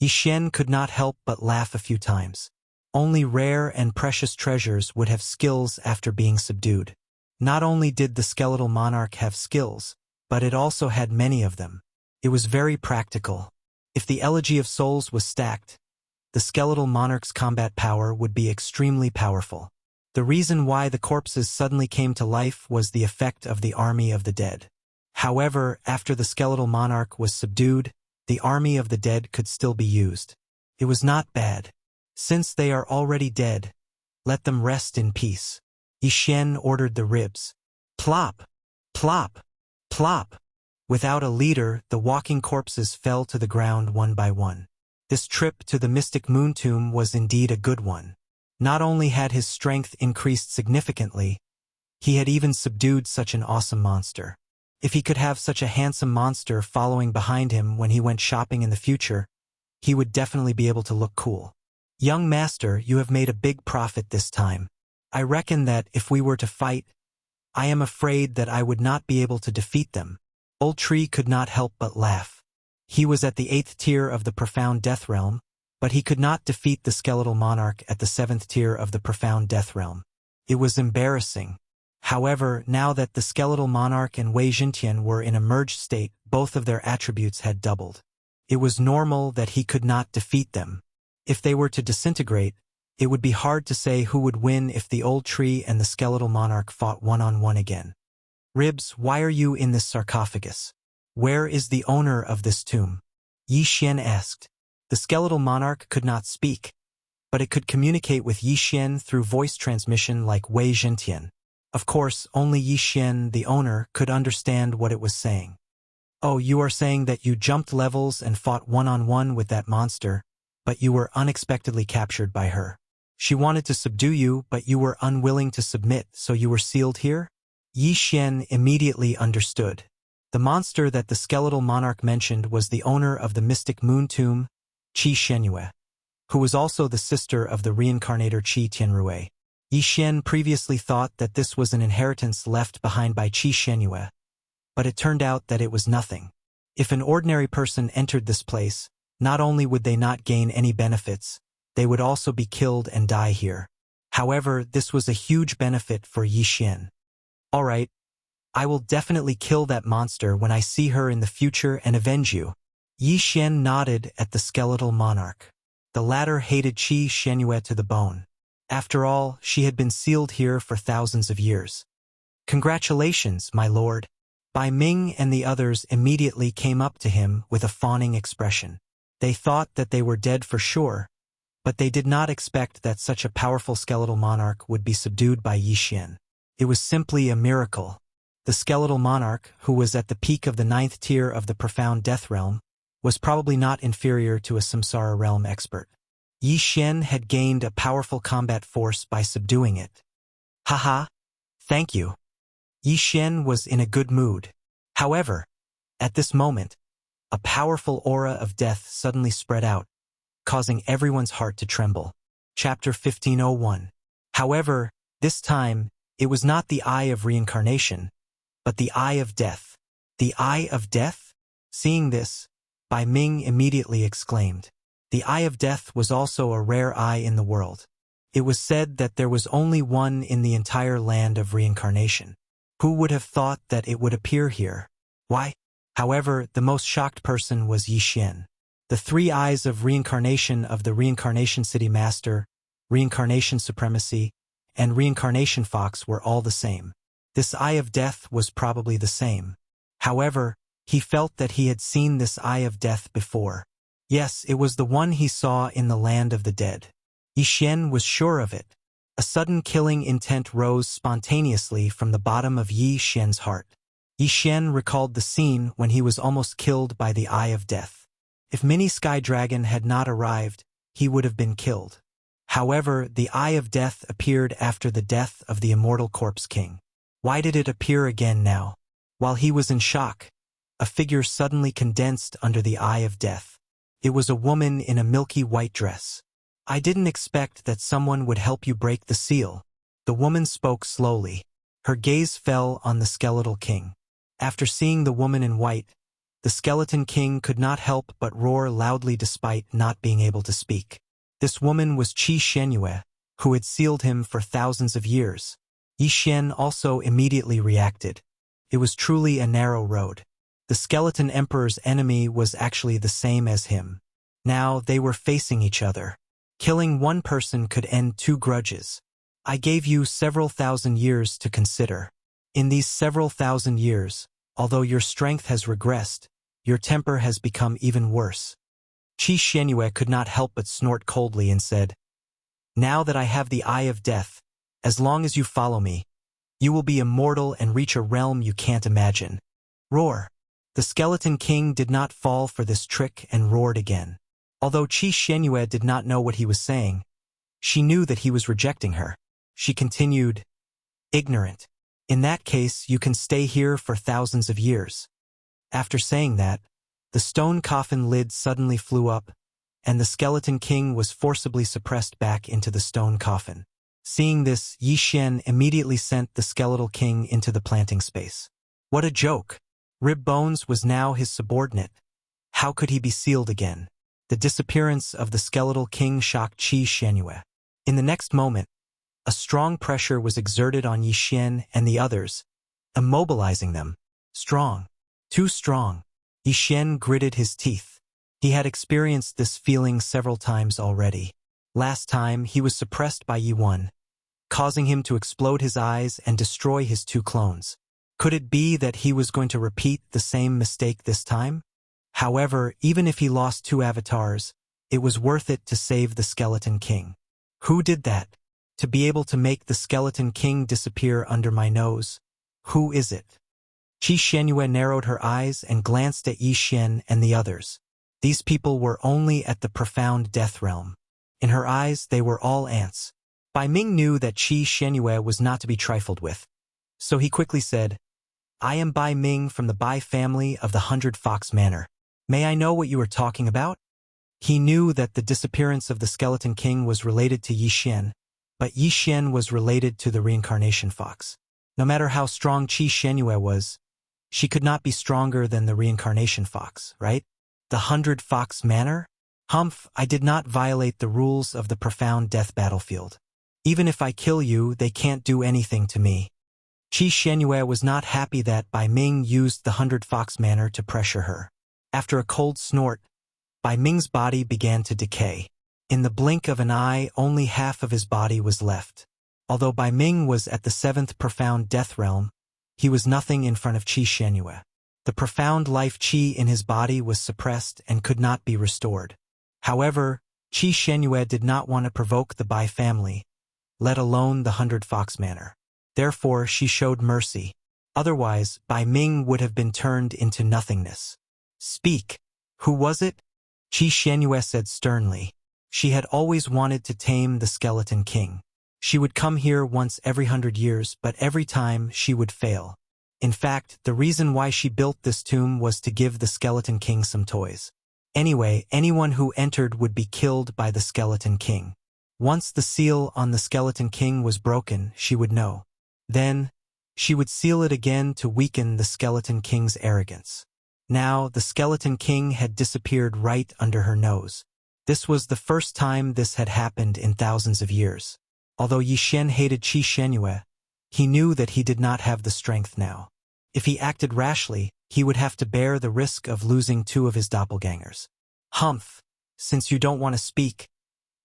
Yixin could not help but laugh a few times. Only rare and precious treasures would have skills after being subdued. Not only did the skeletal monarch have skills, but it also had many of them. It was very practical. If the Elegy of Souls was stacked, the skeletal monarch's combat power would be extremely powerful. The reason why the corpses suddenly came to life was the effect of the army of the dead. However, after the skeletal monarch was subdued, the army of the dead could still be used. It was not bad. Since they are already dead, let them rest in peace. Yixin ordered the ribs. Plop! Plop! Plop! Without a leader, the walking corpses fell to the ground one by one. This trip to the mystic moon tomb was indeed a good one. Not only had his strength increased significantly, he had even subdued such an awesome monster. If he could have such a handsome monster following behind him when he went shopping in the future, he would definitely be able to look cool. Young master, you have made a big profit this time. I reckon that if we were to fight, I am afraid that I would not be able to defeat them. Old Tree could not help but laugh. He was at the 8th tier of the Profound Death Realm, but he could not defeat the skeletal monarch at the 7th tier of the Profound Death Realm. It was embarrassing. However, now that the skeletal monarch and Wei Jintian were in a merged state, both of their attributes had doubled. It was normal that he could not defeat them. If they were to disintegrate, it would be hard to say who would win if the old tree and the skeletal monarch fought one-on-one again. Ribs, why are you in this sarcophagus? Where is the owner of this tomb? Yixin asked. The skeletal monarch could not speak, but it could communicate with Yixin through voice transmission like Wei Jintian. Of course, only Yixin, the owner, could understand what it was saying. Oh, you are saying that you jumped levels and fought one-on-one with that monster, but you were unexpectedly captured by her. She wanted to subdue you, but you were unwilling to submit, so you were sealed here? Yixin immediately understood. The monster that the skeletal monarch mentioned was the owner of the mystic moon tomb, Qi Shenyue, who was also the sister of the reincarnator Qi Tianrui. Yixin previously thought that this was an inheritance left behind by Qi Shenyue, but it turned out that it was nothing. If an ordinary person entered this place, not only would they not gain any benefits, they would also be killed and die here. However, this was a huge benefit for Yixin. All right, I will definitely kill that monster when I see her in the future and avenge you. Yixin nodded at the skeletal monarch. The latter hated Qi Shenyue to the bone. After all, she had been sealed here for thousands of years. Congratulations, my lord. Bai Ming and the others immediately came up to him with a fawning expression. They thought that they were dead for sure, but they did not expect that such a powerful skeletal monarch would be subdued by Yixin. It was simply a miracle. The skeletal monarch, who was at the peak of the 9th tier of the Profound Death Realm, was probably not inferior to a Samsara Realm expert. Yixin had gained a powerful combat force by subduing it. Haha, thank you. Yixin was in a good mood. However, at this moment, a powerful aura of death suddenly spread out, causing everyone's heart to tremble. Chapter 1501. However, this time, it was not the Eye of Reincarnation, but the Eye of Death. The Eye of Death? Seeing this, Bai Ming immediately exclaimed. The Eye of Death was also a rare eye in the world. It was said that there was only one in the entire land of reincarnation. Who would have thought that it would appear here? Why? However, the most shocked person was Yixin. The 3 eyes of reincarnation of the Reincarnation City Master, Reincarnation Supremacy, and Reincarnation Fox were all the same. This Eye of Death was probably the same. However, he felt that he had seen this Eye of Death before. Yes, it was the one he saw in the land of the dead. Yixin was sure of it. A sudden killing intent rose spontaneously from the bottom of Yixin's heart. Yixin recalled the scene when he was almost killed by the Eye of Death. If Mini Sky Dragon had not arrived, he would have been killed. However, the Eye of Death appeared after the death of the Immortal Corpse King. Why did it appear again now? While he was in shock, a figure suddenly condensed under the Eye of Death. It was a woman in a milky white dress. I didn't expect that someone would help you break the seal. The woman spoke slowly. Her gaze fell on the skeletal king. After seeing the woman in white, The Skeleton King could not help but roar loudly despite not being able to speak. This woman was Qi Shenyue, who had sealed him for thousands of years. Yi Xian also immediately reacted. It was truly a narrow road. The Skeleton Emperor's enemy was actually the same as him. Now they were facing each other. Killing one person could end two grudges. I gave you several thousand years to consider. In these several thousand years, although your strength has regressed, your temper has become even worse. Qi Shenyue could not help but snort coldly and said, "Now that I have the Eye of Death, as long as you follow me, you will be immortal and reach a realm you can't imagine." Roar. The Skeleton King did not fall for this trick and roared again. Although Qi Shenyue did not know what he was saying, she knew that he was rejecting her. She continued, "Ignorant. In that case, you can stay here for thousands of years." After saying that, the stone coffin lid suddenly flew up, and the Skeleton King was forcibly suppressed back into the stone coffin. Seeing this, Yi Xian immediately sent the Skeletal King into the planting space. What a joke! Rib Bones was now his subordinate. How could he be sealed again? The disappearance of the Skeletal King shocked Qi Shenyue. In the next moment, a strong pressure was exerted on Yi Xian and the others, immobilizing them. Strong. Too strong. Yi Xian gritted his teeth. He had experienced this feeling several times already. Last time, he was suppressed by Yi Wan, causing him to explode his eyes and destroy his two clones. Could it be that he was going to repeat the same mistake this time? However, even if he lost two avatars, it was worth it to save the Skeleton King. Who did that? To be able to make the Skeleton King disappear under my nose? Who is it? Qi Shenyue narrowed her eyes and glanced at Yi Xian and the others. These people were only at the profound death realm. In her eyes, they were all ants. Bai Ming knew that Qi Shenyue was not to be trifled with. So he quickly said, "I am Bai Ming from the Bai family of the 100 Fox Manor. May I know what you are talking about?" He knew that the disappearance of the Skeleton King was related to Yi Xian, but Yi Xian was related to the reincarnation fox. No matter how strong Qi Shenyue was, she could not be stronger than the reincarnation fox, right? The 100 Fox Manor? Humph, I did not violate the rules of the profound death battlefield. Even if I kill you, they can't do anything to me. Qi Shenyue was not happy that Bai Ming used the 100 Fox Manor to pressure her. After a cold snort, Bai Ming's body began to decay. In the blink of an eye, only half of his body was left. Although Bai Ming was at the 7th profound death realm, he was nothing in front of Qi Shenyue. The profound life qi in his body was suppressed and could not be restored. However, Qi Shenyue did not want to provoke the Bai family, let alone the 100 Fox Manor. Therefore, she showed mercy. Otherwise, Bai Ming would have been turned into nothingness. "Speak. Who was it?" Qi Shenyue said sternly. She had always wanted to tame the Skeleton King. She would come here once every 100 years, but every time she would fail. In fact, the reason why she built this tomb was to give the Skeleton King some toys. Anyway, anyone who entered would be killed by the Skeleton King. Once the seal on the Skeleton King was broken, she would know. Then, she would seal it again to weaken the Skeleton King's arrogance. Now, the Skeleton King had disappeared right under her nose. This was the first time this had happened in thousands of years. Although Yi Xian hated Qi Shenyue, he knew that he did not have the strength now. If he acted rashly, he would have to bear the risk of losing two of his doppelgangers. "Humph, since you don't want to speak,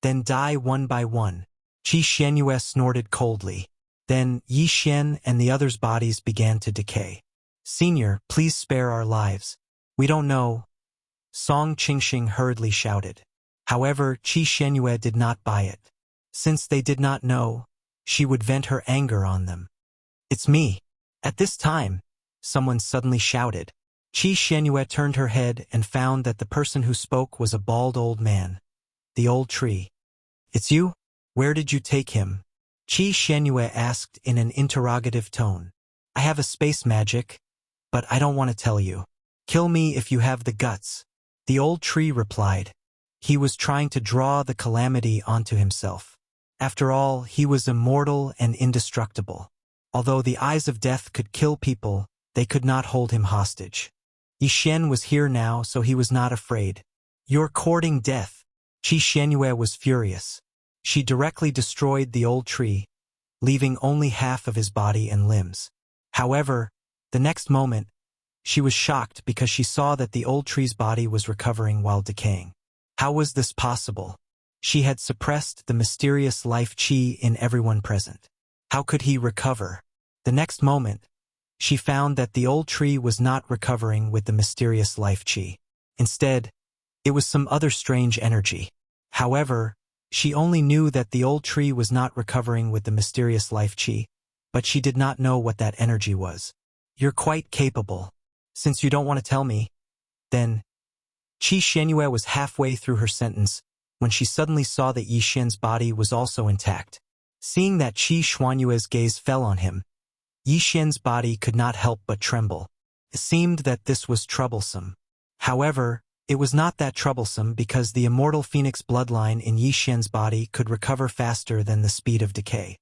then die one by one." Qi Shenyue snorted coldly. Then Yi Xian and the others' bodies began to decay. "Senior, please spare our lives. We don't know," Song Qingxing hurriedly shouted. However, Qi Shenyue did not buy it. Since they did not know, she would vent her anger on them. "It's me." At this time, someone suddenly shouted. Qi Shenyue turned her head and found that the person who spoke was a bald old man. The old tree. "It's you? Where did you take him?" Qi Shenyue asked in an interrogative tone. "I have a space magic, but I don't want to tell you. Kill me if you have the guts." The old tree replied. He was trying to draw the calamity onto himself. After all, he was immortal and indestructible. Although the eyes of death could kill people, they could not hold him hostage. Yi Xian was here now, so he was not afraid. You're courting death. Qi Xianyue was furious. She directly destroyed the old tree, leaving only half of his body and limbs. However, the next moment, she was shocked because she saw that the old tree's body was recovering while decaying. How was this possible? She had suppressed the mysterious life qi in everyone present. How could he recover? The next moment, she found that the old tree was not recovering with the mysterious life qi. Instead, it was some other strange energy. However, she only knew that the old tree was not recovering with the mysterious life qi, but she did not know what that energy was. You're quite capable. Since you don't want to tell me, then... Qi Xianyue was halfway through her sentence when she suddenly saw that Yi Xian's body was also intact. Seeing that Qi Xuanyue's gaze fell on him, Yi Xian's body could not help but tremble. It seemed that this was troublesome. However, it was not that troublesome because the immortal phoenix bloodline in Yi Xian's body could recover faster than the speed of decay.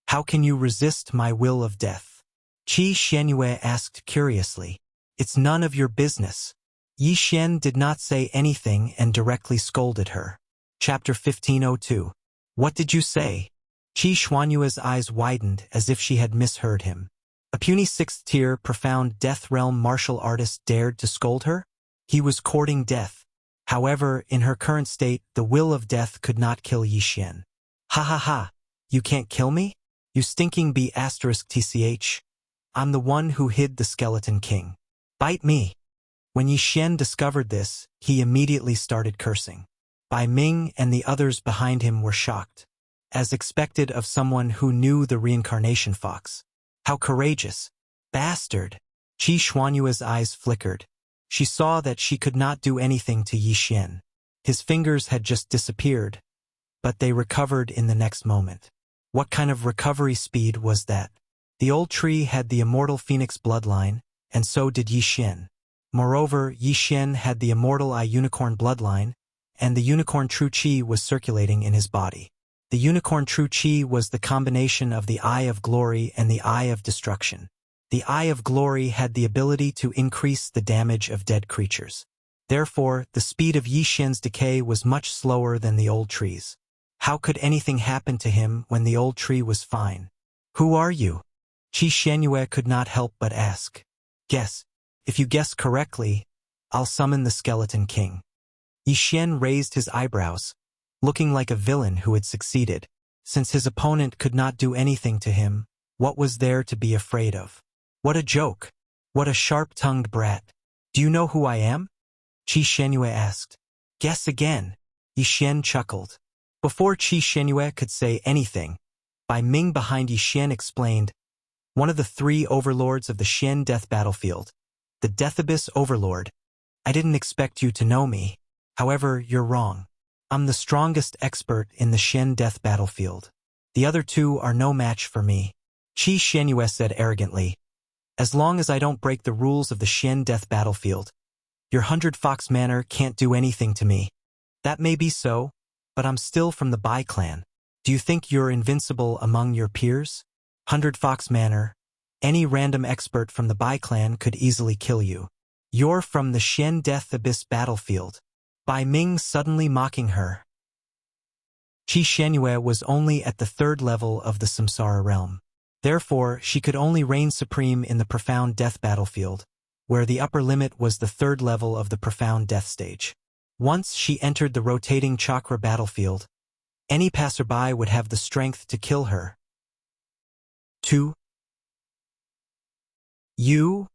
How can you resist my will of death? Qi Xianyue asked curiously. It's none of your business. Yi Xian did not say anything and directly scolded her. Chapter 1502. What did you say? Qi Xuanyue's eyes widened as if she had misheard him. A puny sixth-tier profound death realm martial artist dared to scold her? He was courting death. However, in her current state, the will of death could not kill Yi Xian. Ha ha ha! You can't kill me? You stinking B***tch. I'm the one who hid the Skeleton King. Bite me! When Yi Xian discovered this, he immediately started cursing. Bai Ming and the others behind him were shocked, as expected of someone who knew the reincarnation fox. How courageous! Bastard! Qi Xuanyue's eyes flickered. She saw that she could not do anything to Yi Xian. His fingers had just disappeared, but they recovered in the next moment. What kind of recovery speed was that? The old tree had the immortal phoenix bloodline, and so did Yi Xian. Moreover, Yi Xian had the immortal Eye Unicorn bloodline, and the Unicorn True Qi was circulating in his body. The Unicorn True Qi was the combination of the Eye of Glory and the Eye of Destruction. The Eye of Glory had the ability to increase the damage of dead creatures. Therefore, the speed of Yi Xian's decay was much slower than the old tree's. How could anything happen to him when the old tree was fine? Who are you? Qi Xianyue could not help but ask. Guess. If you guess correctly, I'll summon the Skeleton King. Yi Xian raised his eyebrows, looking like a villain who had succeeded. Since his opponent could not do anything to him, what was there to be afraid of? What a joke! What a sharp-tongued brat! Do you know who I am? Qi Xianyue asked. Guess again. Yi Xian chuckled. Before Qi Xianyue could say anything, Bai Ming behind Yi Xian explained, one of the three overlords of the Xian Death Battlefield. The Death Abyss Overlord. I didn't expect you to know me. However, you're wrong. I'm the strongest expert in the Xian Death Battlefield. The other two are no match for me. Qi Xianyue said arrogantly. As long as I don't break the rules of the Xian Death Battlefield, your 100 Fox Manor can't do anything to me. That may be so, but I'm still from the Bai clan. Do you think you're invincible among your peers? 100 Fox Manor. Any random expert from the Bai clan could easily kill you. You're from the Xian Death Abyss Battlefield. Bai Ming suddenly mocking her. Qi Xianyue was only at the third level of the Samsara realm. Therefore, she could only reign supreme in the Profound Death Battlefield, where the upper limit was the third level of the Profound Death stage. Once she entered the rotating chakra battlefield, any passerby would have the strength to kill her. 2. You?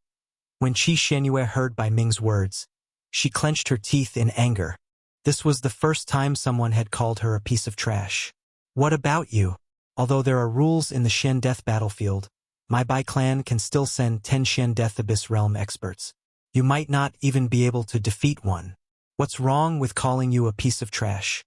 When Qi Xianyue heard Bai Ming's words, she clenched her teeth in anger. This was the first time someone had called her a piece of trash. What about you? Although there are rules in the Xian Death Battlefield, my Bai clan can still send 10 Xian Death Abyss Realm experts. You might not even be able to defeat one. What's wrong with calling you a piece of trash?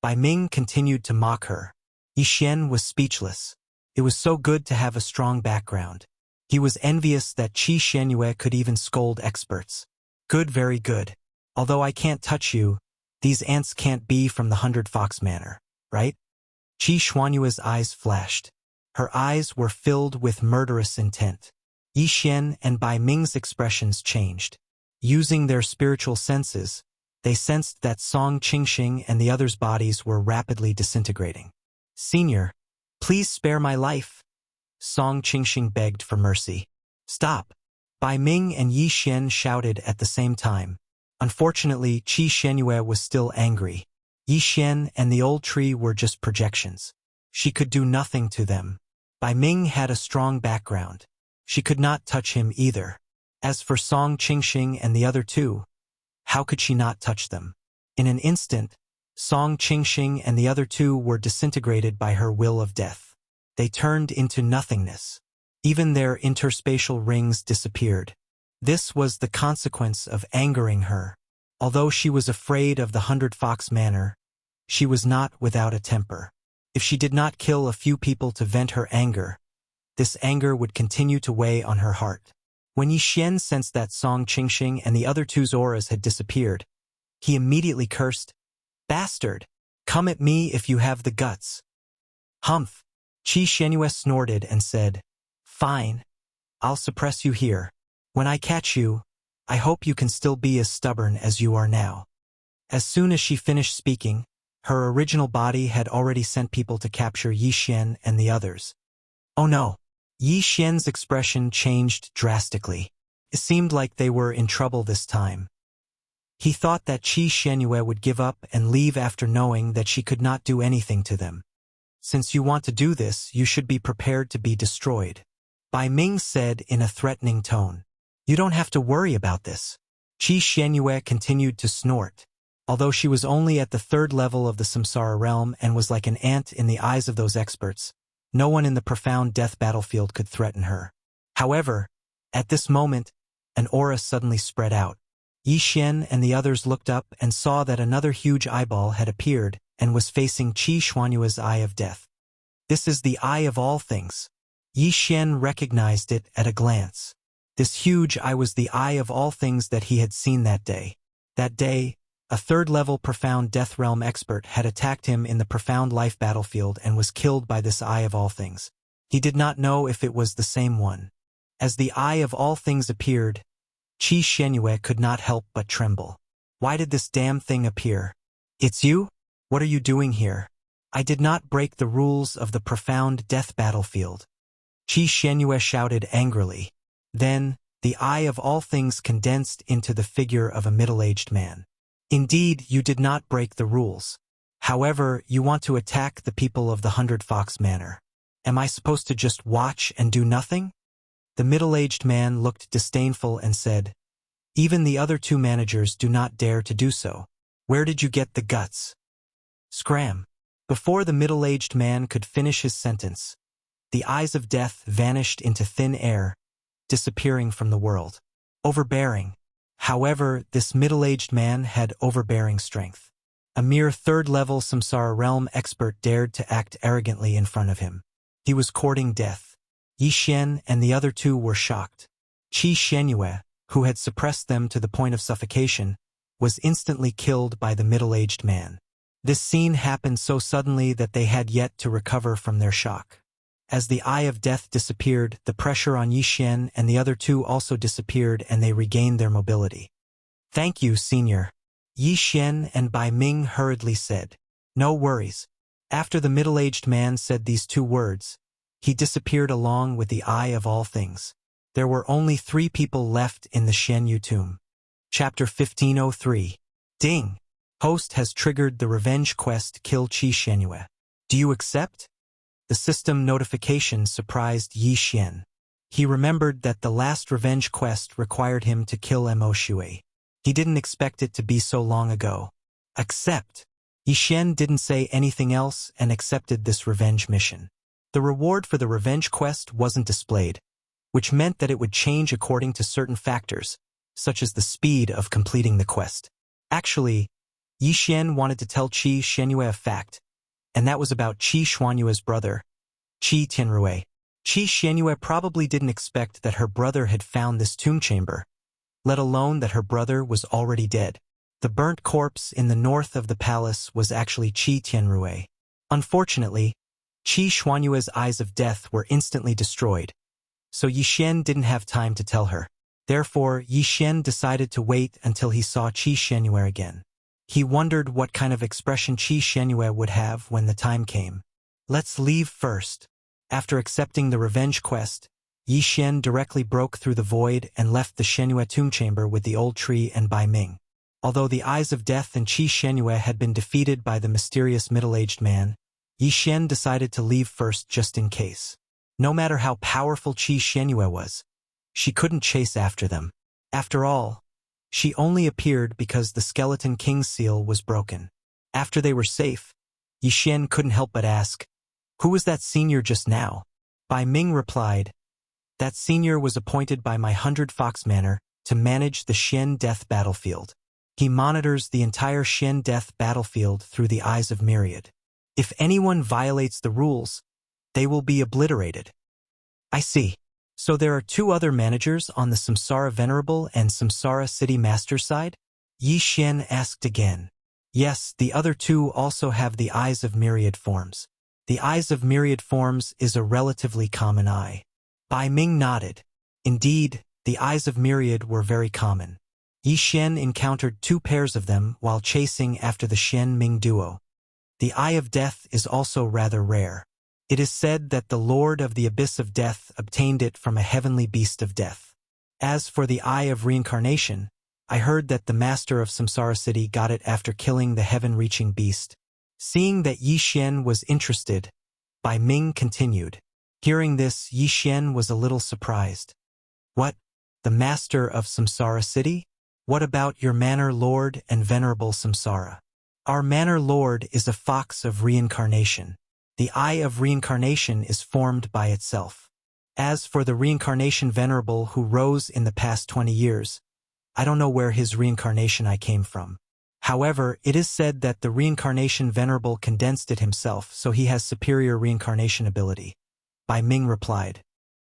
Bai Ming continued to mock her. Yi Xian was speechless. It was so good to have a strong background. He was envious that Qi Xianyue could even scold experts. Good, very good. Although I can't touch you, these ants can't be from the 100 Fox Manor, right? Qi Xuanyue's eyes flashed. Her eyes were filled with murderous intent. Yi Xian and Bai Ming's expressions changed. Using their spiritual senses, they sensed that Song Qingxing and the others' bodies were rapidly disintegrating. "Senior, please spare my life." Song Qingxing begged for mercy. "Stop!" Bai Ming and Yi Xian shouted at the same time. Unfortunately, Qi Shenyue was still angry. Yi Xian and the old tree were just projections. She could do nothing to them. Bai Ming had a strong background. She could not touch him either. As for Song Qingxing and the other two, how could she not touch them? In an instant, Song Qingxing and the other two were disintegrated by her will of death. They turned into nothingness. Even their interspatial rings disappeared. This was the consequence of angering her. Although she was afraid of the 100-Fox Manor, she was not without a temper. If she did not kill a few people to vent her anger, this anger would continue to weigh on her heart. When Yi Xian sensed that Song Qingxing and the other two's auras had disappeared, he immediately cursed, "Bastard! Come at me if you have the guts." "Humph!" Qi Shenyue snorted and said, "Fine. I'll suppress you here. When I catch you, I hope you can still be as stubborn as you are now." As soon as she finished speaking, her original body had already sent people to capture Yi Xian and the others. Oh no! Yi Xian's expression changed drastically. It seemed like they were in trouble this time. He thought that Qi Shenyue would give up and leave after knowing that she could not do anything to them. "Since you want to do this, you should be prepared to be destroyed," Bai Ming said in a threatening tone. "You don't have to worry about this." Qi Shenyue continued to snort. Although she was only at the 3rd level of the Samsara realm and was like an ant in the eyes of those experts, no one in the profound death battlefield could threaten her. However, at this moment, an aura suddenly spread out. Yi Xian and the others looked up and saw that another huge eyeball had appeared and was facing Qi Xuanyue's eye of death. "This is the eye of all things." Yi Xian recognized it at a glance. This huge eye was the eye of all things that he had seen that day. That day, a 3rd-level profound death realm expert had attacked him in the profound life battlefield and was killed by this eye of all things. He did not know if it was the same one. As the eye of all things appeared, Qi Shenyue could not help but tremble. "Why did this damn thing appear?" "It's you? What are you doing here?" "I did not break the rules of the profound death battlefield," Qi Shenyue shouted angrily. Then, the eye of all things condensed into the figure of a middle-aged man. "Indeed, you did not break the rules. However, you want to attack the people of the 100-Fox Manor. Am I supposed to just watch and do nothing?" The middle-aged man looked disdainful and said, "Even the other two managers do not dare to do so. Where did you get the guts?" Scram! Before the middle-aged man could finish his sentence, the eyes of death vanished into thin air, disappearing from the world. Overbearing. However, this middle-aged man had overbearing strength. A mere 3rd-level Samsara realm expert dared to act arrogantly in front of him. He was courting death. Yi Xian and the other two were shocked. Qi Shenyue, who had suppressed them to the point of suffocation, was instantly killed by the middle-aged man. This scene happened so suddenly that they had yet to recover from their shock. As the eye of death disappeared, the pressure on Yi Xian and the other two also disappeared and they regained their mobility. "Thank you, Senior," Yi Xian and Bai Ming hurriedly said. "No worries." After the middle-aged man said these 2 words, he disappeared along with the eye of all things. There were only 3 people left in the Shenyu tomb. Chapter 1503. Ding! Host has triggered the revenge quest Kill Qi Shenyue. Do you accept? The system notification surprised Yi Xian. He remembered that the last revenge quest required him to kill Mo Shui. He didn't expect it to be so long ago. Accept! Yi Xian didn't say anything else and accepted this revenge mission. The reward for the revenge quest wasn't displayed, which meant that it would change according to certain factors, such as the speed of completing the quest. Actually, Yi Xian wanted to tell Qi Shenyue a fact, and that was about Qi Xuanyue's brother, Qi Tianrui. Qi Shenyue probably didn't expect that her brother had found this tomb chamber, let alone that her brother was already dead. The burnt corpse in the north of the palace was actually Qi Tianrui. Unfortunately, Qi Xuanyue's eyes of death were instantly destroyed, so Yi Xian didn't have time to tell her. Therefore, Yi Xian decided to wait until he saw Qi Shenyue again. He wondered what kind of expression Qi Shenyue would have when the time came. Let's leave first. After accepting the revenge quest, Yi Xian directly broke through the void and left the Shenyue tomb chamber with the old tree and Bai Ming. Although the Eyes of Death and Qi Shenyue had been defeated by the mysterious middle-aged man, Yi Xian decided to leave first just in case. No matter how powerful Qi Shenyue was, she couldn't chase after them. After all, she only appeared because the Skeleton King's seal was broken. After they were safe, Yi Xian couldn't help but ask, "Who was that senior just now?" Bai Ming replied, "That senior was appointed by my 100 Fox Manor to manage the Shen Death battlefield. He monitors the entire Shen Death battlefield through the eyes of Myriad. If anyone violates the rules, they will be obliterated." "I see. So there are two other managers on the Samsara Venerable and Samsara City Master side?" Yi Xian asked again. "Yes, the other two also have the Eyes of Myriad forms. The Eyes of Myriad forms is a relatively common eye." Bai Ming nodded. Indeed, the Eyes of Myriad were very common. Yi Xian encountered 2 pairs of them while chasing after the Shen Ming duo. The Eye of Death is also rather rare. It is said that the Lord of the Abyss of Death obtained it from a heavenly beast of death. As for the Eye of Reincarnation, I heard that the Master of Samsara City got it after killing the heaven-reaching beast. Seeing that Yi Xian was interested, Bai Ming continued. Hearing this, Yi Xian was a little surprised. "What? The Master of Samsara City? What about your Manor Lord and Venerable Samsara?" "Our Manor Lord is a fox of reincarnation. The Eye of Reincarnation is formed by itself. As for the Reincarnation Venerable who rose in the past 20 years, I don't know where his Reincarnation eye came from. However, it is said that the Reincarnation Venerable condensed it himself, so he has superior reincarnation ability." Bai Ming replied.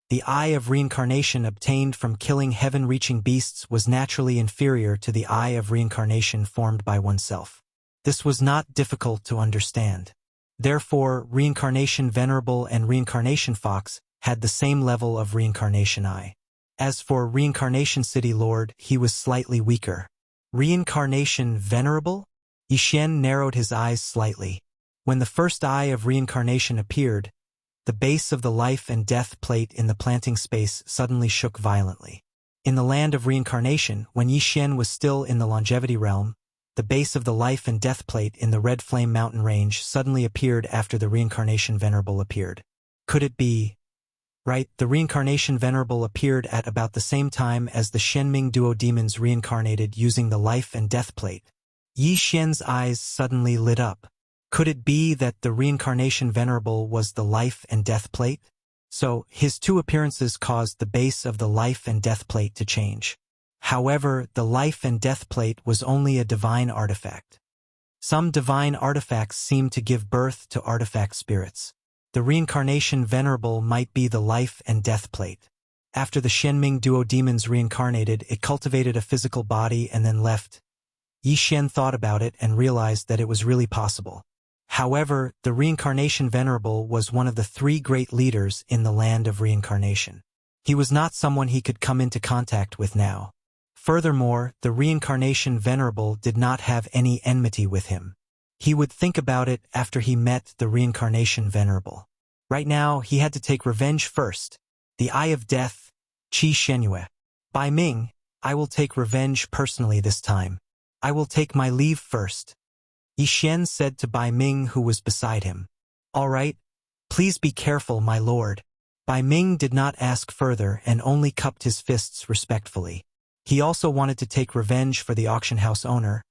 "The Eye of Reincarnation obtained from killing heaven-reaching beasts was naturally inferior to the Eye of Reincarnation formed by oneself. This was not difficult to understand. Therefore, Reincarnation Venerable and Reincarnation Fox had the same level of Reincarnation Eye. As for Reincarnation City Lord, he was slightly weaker." "Reincarnation Venerable?" Yi Xian narrowed his eyes slightly. When the first Eye of Reincarnation appeared, the base of the life and death plate in the planting space suddenly shook violently. In the land of reincarnation, when Yi Xian was still in the longevity realm, the base of the life and death plate in the Red Flame Mountain range suddenly appeared after the Reincarnation Venerable appeared. Could it be? Right, the Reincarnation Venerable appeared at about the same time as the Shenming Duo demons reincarnated using the life and death plate. Yi Xian's eyes suddenly lit up. Could it be that the Reincarnation Venerable was the life and death plate? So, his 2 appearances caused the base of the life and death plate to change. However, the life and death plate was only a divine artifact. Some divine artifacts seem to give birth to artifact spirits. The Reincarnation Venerable might be the life and death plate. After the Shenming Duo demons reincarnated, it cultivated a physical body and then left. Yi Xian thought about it and realized that it was really possible. However, the Reincarnation Venerable was one of the 3 great leaders in the land of reincarnation. He was not someone he could come into contact with now. Furthermore, the Reincarnation Venerable did not have any enmity with him. He would think about it after he met the Reincarnation Venerable. Right now, he had to take revenge first. The Eye of Death, Qi Shenyue. "Bai Ming, I will take revenge personally this time. I will take my leave first." Yi Xian said to Bai Ming, who was beside him. "All right, please be careful, my lord." Bai Ming did not ask further and only cupped his fists respectfully. He also wanted to take revenge for the auction house owner,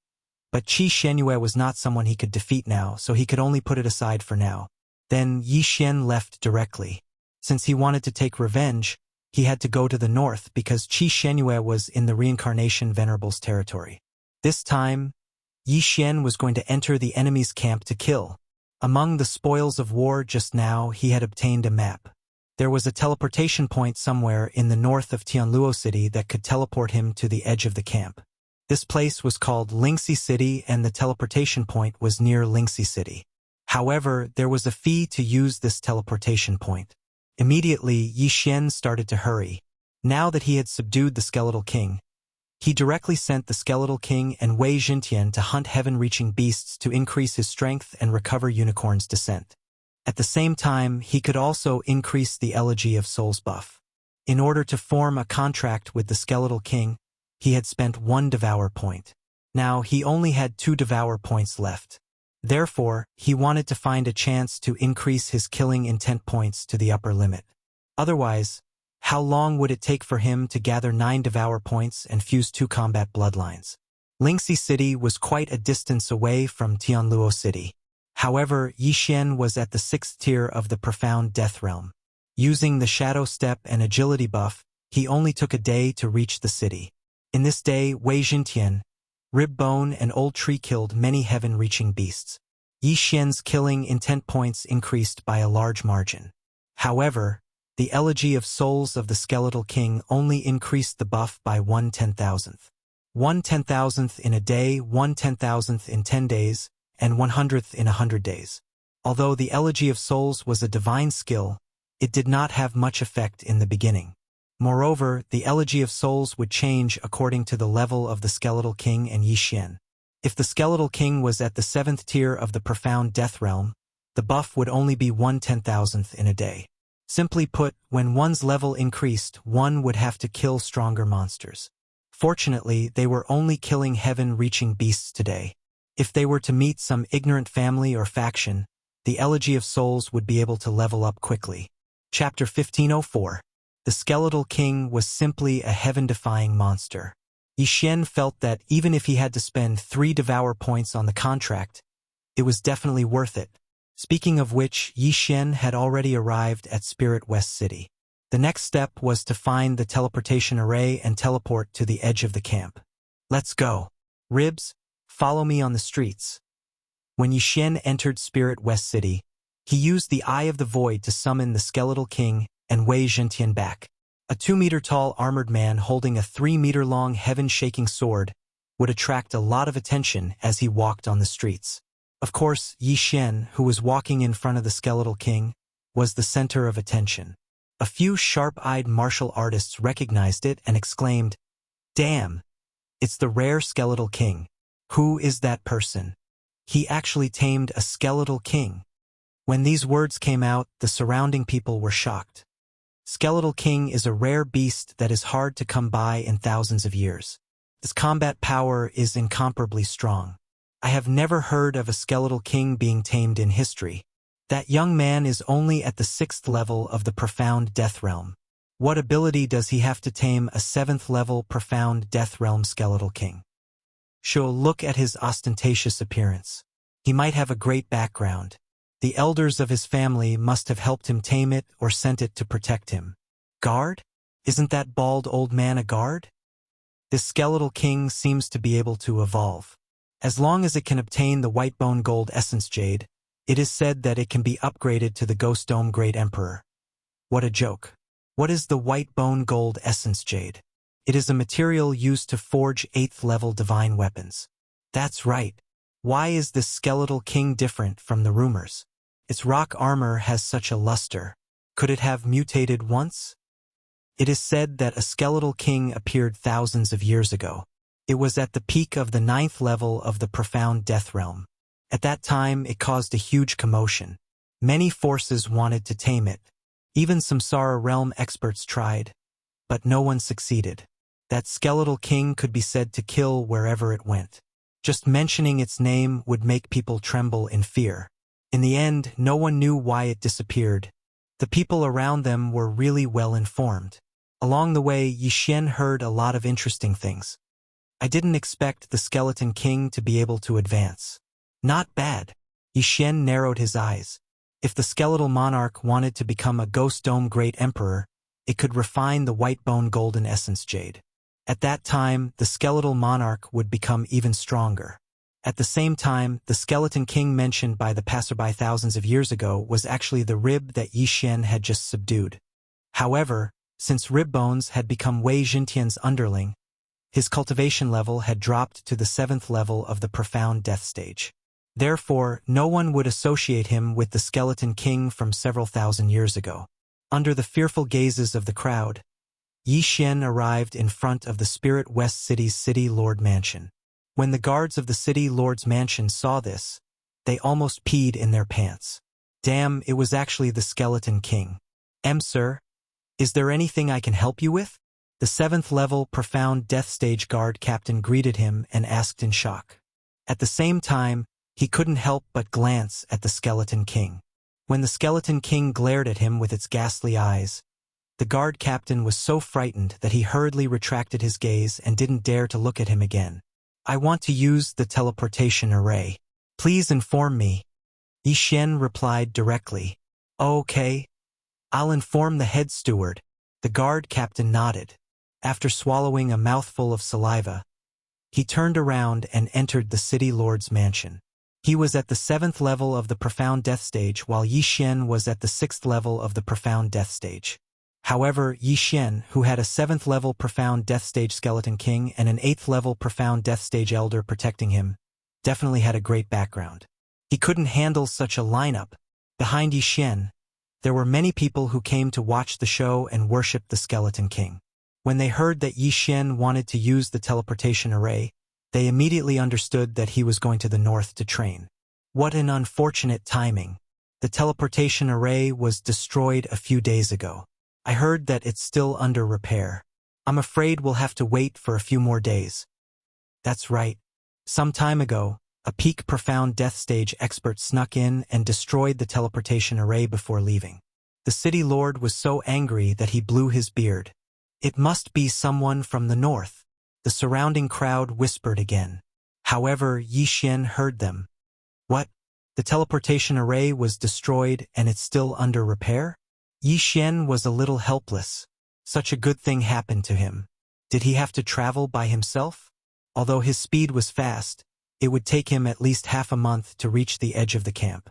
but Qi Shenyue was not someone he could defeat now, so he could only put it aside for now. Then Yi Xian left directly. Since he wanted to take revenge, he had to go to the north because Qi Shenyue was in the Reincarnation Venerable's territory. This time, Yi Xian was going to enter the enemy's camp to kill. Among the spoils of war just now, he had obtained a map. There was a teleportation point somewhere in the north of Tianluo City that could teleport him to the edge of the camp. This place was called Lingxi City and the teleportation point was near Lingxi City. However, there was a fee to use this teleportation point. Immediately, Yi Xian started to hurry. Now that he had subdued the Skeletal King, he directly sent the Skeletal King and Wei Jintian to hunt heaven-reaching beasts to increase his strength and recover Unicorn's descent. At the same time, he could also increase the Elegy of Souls buff. In order to form a contract with the Skeletal King, he had spent 1 Devour point. Now he only had 2 Devour points left. Therefore, he wanted to find a chance to increase his killing intent points to the upper limit. Otherwise, how long would it take for him to gather 9 Devour points and fuse 2 combat bloodlines? Lingxi City was quite a distance away from Tianluo City. However, Yixian was at the 6th tier of the Profound Death Realm. Using the Shadow Step and Agility buff, he only took a day to reach the city. In this day, Wei Jintian, Ribbone, and Old Tree killed many heaven-reaching beasts. Yixian's killing intent points increased by a large margin. However, the Elegy of Souls of the Skeletal King only increased the buff by 1/10,000th. 1/10,000th in a day, 1/10,000th in 10 days, and 100th in 100 days. Although the Elegy of Souls was a divine skill, it did not have much effect in the beginning. Moreover, the Elegy of Souls would change according to the level of the Skeletal King and Yixian. If the Skeletal King was at the 7th tier of the Profound Death Realm, the buff would only be 1/10,000th in a day. Simply put, when one's level increased, one would have to kill stronger monsters. Fortunately, they were only killing heaven-reaching beasts today. If they were to meet some ignorant family or faction, the Elegy of Souls would be able to level up quickly. Chapter 1504. The Skeletal King was simply a heaven-defying monster. Yixian felt that even if he had to spend 3 Devour points on the contract, it was definitely worth it. Speaking of which, Yixian had already arrived at Spirit West City. The next step was to find the teleportation array and teleport to the edge of the camp. Let's go. Ribs, follow me on the streets. When Yixian entered Spirit West City, he used the Eye of the Void to summon the Skeletal King and Wei Jintian back. A 2-meter-tall armored man holding a 3-meter-long heaven-shaking sword would attract a lot of attention as he walked on the streets. Of course, Yixian, who was walking in front of the Skeletal King, was the center of attention. A few sharp-eyed martial artists recognized it and exclaimed, "Damn! It's the rare Skeletal King. Who is that person? He actually tamed a Skeletal King." When these words came out, the surrounding people were shocked. Skeletal King is a rare beast that is hard to come by in thousands of years. Its combat power is incomparably strong. I have never heard of a Skeletal King being tamed in history. That young man is only at the 6th level of the Profound Death Realm. What ability does he have to tame a 7th level Profound Death Realm Skeletal King? She'll look at his ostentatious appearance. He might have a great background. The elders of his family must have helped him tame it or sent it to protect him. Guard? Isn't that bald old man a guard? This Skeletal King seems to be able to evolve. As long as it can obtain the White Bone Gold Essence Jade, it is said that it can be upgraded to the Ghost Dome Great Emperor. What a joke. What is the White Bone Gold Essence Jade? It is a material used to forge 8th level divine weapons. That's right. Why is this Skeletal King different from the rumors? Its rock armor has such a luster. Could it have mutated once? It is said that a Skeletal King appeared thousands of years ago. It was at the peak of the 9th level of the Profound Death Realm. At that time, it caused a huge commotion. Many forces wanted to tame it. Even Samsara Realm experts tried, but no one succeeded. That Skeletal King could be said to kill wherever it went. Just mentioning its name would make people tremble in fear. In the end, no one knew why it disappeared. The people around them were really well informed. Along the way, Yixian heard a lot of interesting things. I didn't expect the Skeleton King to be able to advance. Not bad. Yixian narrowed his eyes. If the Skeletal Monarch wanted to become a Ghost Dome Great Emperor, it could refine the White Bone Golden Essence Jade. At that time, the Skeletal Monarch would become even stronger. At the same time, the Skeleton King mentioned by the passerby thousands of years ago was actually the rib that Yixian had just subdued. However, since Ribbones had become Wei Jintian's underling, his cultivation level had dropped to the 7th level of the Profound Death Stage. Therefore, no one would associate him with the Skeleton King from several thousand years ago. Under the fearful gazes of the crowd, Yi Xian arrived in front of the Spirit West City's City Lord Mansion. When the guards of the City Lord's Mansion saw this, they almost peed in their pants. Damn, it was actually the Skeleton King. Sir, is there anything I can help you with? The 7th level Profound Death Stage guard captain greeted him and asked in shock. At the same time, he couldn't help but glance at the Skeleton King. When the Skeleton King glared at him with its ghastly eyes, the guard captain was so frightened that he hurriedly retracted his gaze and didn't dare to look at him again. I want to use the teleportation array. Please inform me. Yi Xian replied directly. Okay. I'll inform the head steward. The guard captain nodded. After swallowing a mouthful of saliva, he turned around and entered the City Lord's mansion. He was at the 7th level of the Profound Death Stage while Yi Xian was at the 6th level of the Profound Death Stage. However, Yi Xian, who had a 7th level Profound Death Stage Skeleton King and an 8th level Profound Death Stage Elder protecting him, definitely had a great background. He couldn't handle such a lineup. Behind Yi Xian, there were many people who came to watch the show and worship the Skeleton King. When they heard that Yi Xian wanted to use the teleportation array, they immediately understood that he was going to the north to train. What an unfortunate timing. The teleportation array was destroyed a few days ago. I heard that it's still under repair. I'm afraid we'll have to wait for a few more days. That's right. Some time ago, a peak Profound Death Stage expert snuck in and destroyed the teleportation array before leaving. The City Lord was so angry that he blew his beard. It must be someone from the north. The surrounding crowd whispered again. However, Yi Xian heard them. What? The teleportation array was destroyed and it's still under repair? Yi Xian was a little helpless. Such a good thing happened to him. Did he have to travel by himself? Although his speed was fast, it would take him at least half a month to reach the edge of the camp.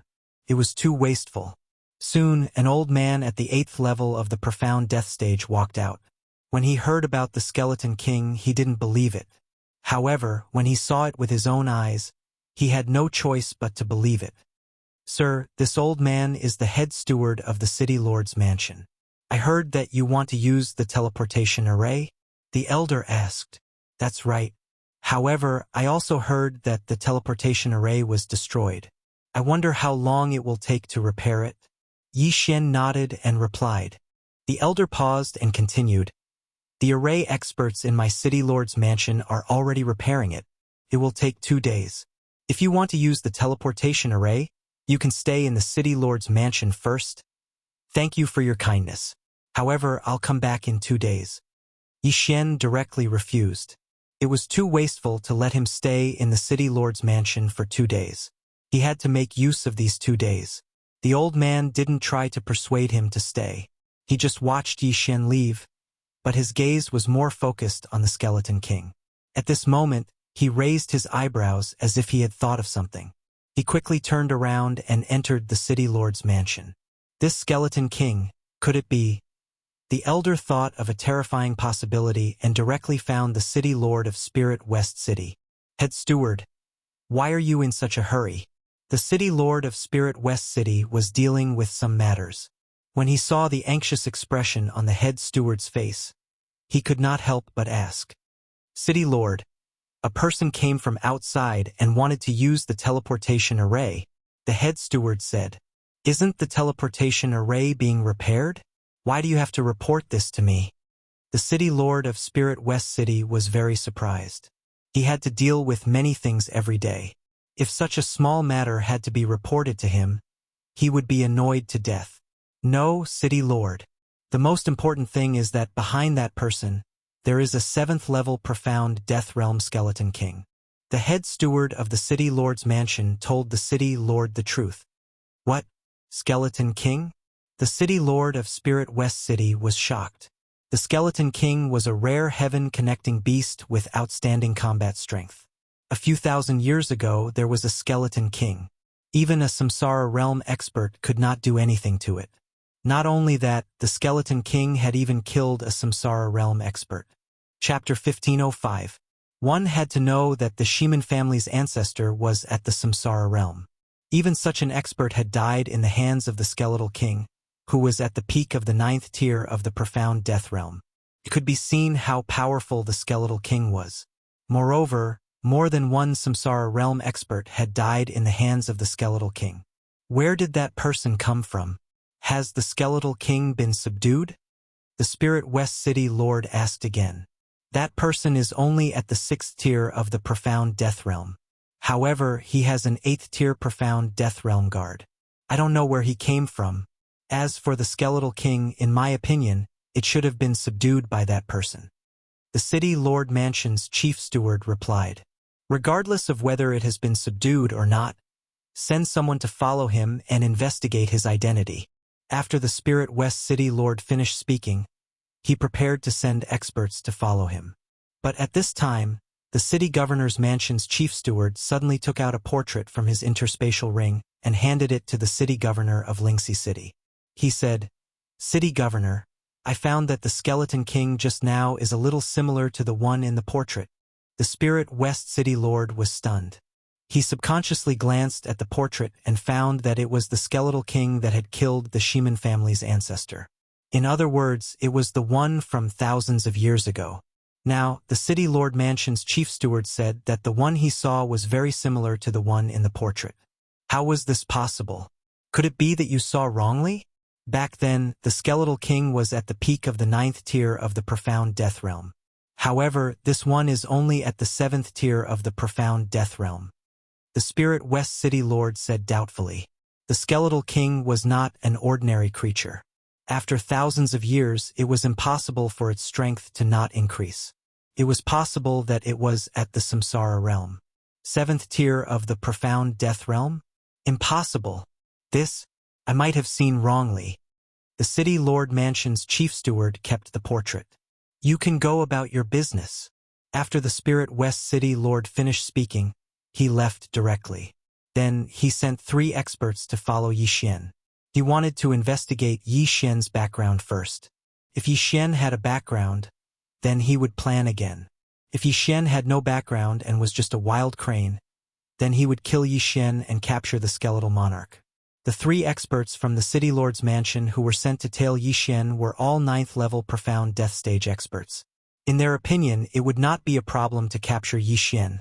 It was too wasteful. Soon, an old man at the 8th level of the Profound Death Stage walked out. When he heard about the Skeleton King, he didn't believe it. However, when he saw it with his own eyes, he had no choice but to believe it. Sir, this old man is the head steward of the City Lord's mansion. I heard that you want to use the teleportation array? The elder asked. That's right. However, I also heard that the teleportation array was destroyed. I wonder how long it will take to repair it. Yi Xian nodded and replied. The elder paused and continued. The array experts in my City Lord's mansion are already repairing it. It will take 2 days. If you want to use the teleportation array, you can stay in the City Lord's mansion first. Thank you for your kindness. However, I'll come back in 2 days. Yi Xian directly refused. It was too wasteful to let him stay in the City Lord's mansion for 2 days. He had to make use of these 2 days. The old man didn't try to persuade him to stay. He just watched Yi Xian leave, but his gaze was more focused on the Skeleton King. At this moment, he raised his eyebrows as if he had thought of something. He quickly turned around and entered the City Lord's mansion. This Skeleton King, could it be? The elder thought of a terrifying possibility and directly found the City Lord of Spirit West City. Head Steward, why are you in such a hurry? The City Lord of Spirit West City was dealing with some matters. When he saw the anxious expression on the head steward's face, he could not help but ask. City Lord, a person came from outside and wanted to use the teleportation array. The head steward said, Isn't the teleportation array being repaired? Why do you have to report this to me? The City Lord of Spirit West City was very surprised. He had to deal with many things every day. If such a small matter had to be reported to him, he would be annoyed to death. No, City Lord. The most important thing is that behind that person, there is a 7th level Profound Death Realm Skeleton King. The head steward of the City Lord's mansion told the City Lord the truth. What? Skeleton King? The City Lord of Spirit West City was shocked. The Skeleton King was a rare heaven-connecting beast with outstanding combat strength. A few thousand years ago, there was a Skeleton King. Even a Samsara realm expert could not do anything to it. Not only that, the Skeleton King had even killed a Samsara realm expert. Chapter 1505. One had to know that the Shiman family's ancestor was at the Samsara realm. Even such an expert had died in the hands of the Skeletal King, who was at the peak of the 9th tier of the Profound Death Realm. It could be seen how powerful the skeletal king was. Moreover, more than one samsara realm expert had died in the hands of the skeletal king. Where did that person come from? Has the skeletal king been subdued? The Spirit West City Lord asked again. That person is only at the 6th tier of the profound death realm. However, he has an 8th tier profound death realm guard. I don't know where he came from. As for the skeletal king, in my opinion, it should have been subdued by that person. The City Lord Mansion's chief steward replied. Regardless of whether it has been subdued or not, send someone to follow him and investigate his identity. After the Spirit West City Lord finished speaking, he prepared to send experts to follow him. But at this time, the city governor's mansion's chief steward suddenly took out a portrait from his interspatial ring and handed it to the city governor of Lingxi City. He said, "City governor, I found that the skeleton king just now is a little similar to the one in the portrait." The Spirit West City Lord was stunned. He subconsciously glanced at the portrait and found that it was the skeletal king that had killed the Shiman family's ancestor. In other words, it was the one from thousands of years ago. Now, the City Lord Mansion's chief steward said that the one he saw was very similar to the one in the portrait. How was this possible? Could it be that you saw wrongly? Back then, the skeletal king was at the peak of the 9th tier of the profound death realm. However, this one is only at the 7th tier of the profound death realm. The Spirit West City Lord said doubtfully. The skeletal king was not an ordinary creature. After thousands of years, it was impossible for its strength to not increase. It was possible that it was at the samsara realm. 7th tier of the profound death realm? Impossible. This, I might have seen wrongly. The City Lord Mansion's chief steward kept the portrait. You can go about your business. After the Spirit West City Lord finished speaking, he left directly. Then he sent 3 experts to follow Yixian. He wanted to investigate Yi Xian's background first. If Yi Xian had a background, then he would plan again. If Yi Xian had no background and was just a wild crane, then he would kill Yi Xian and capture the skeletal monarch. The 3 experts from the City Lord's mansion who were sent to tail Yi Xian were all 9th level profound death stage experts. In their opinion, it would not be a problem to capture Yi Xian,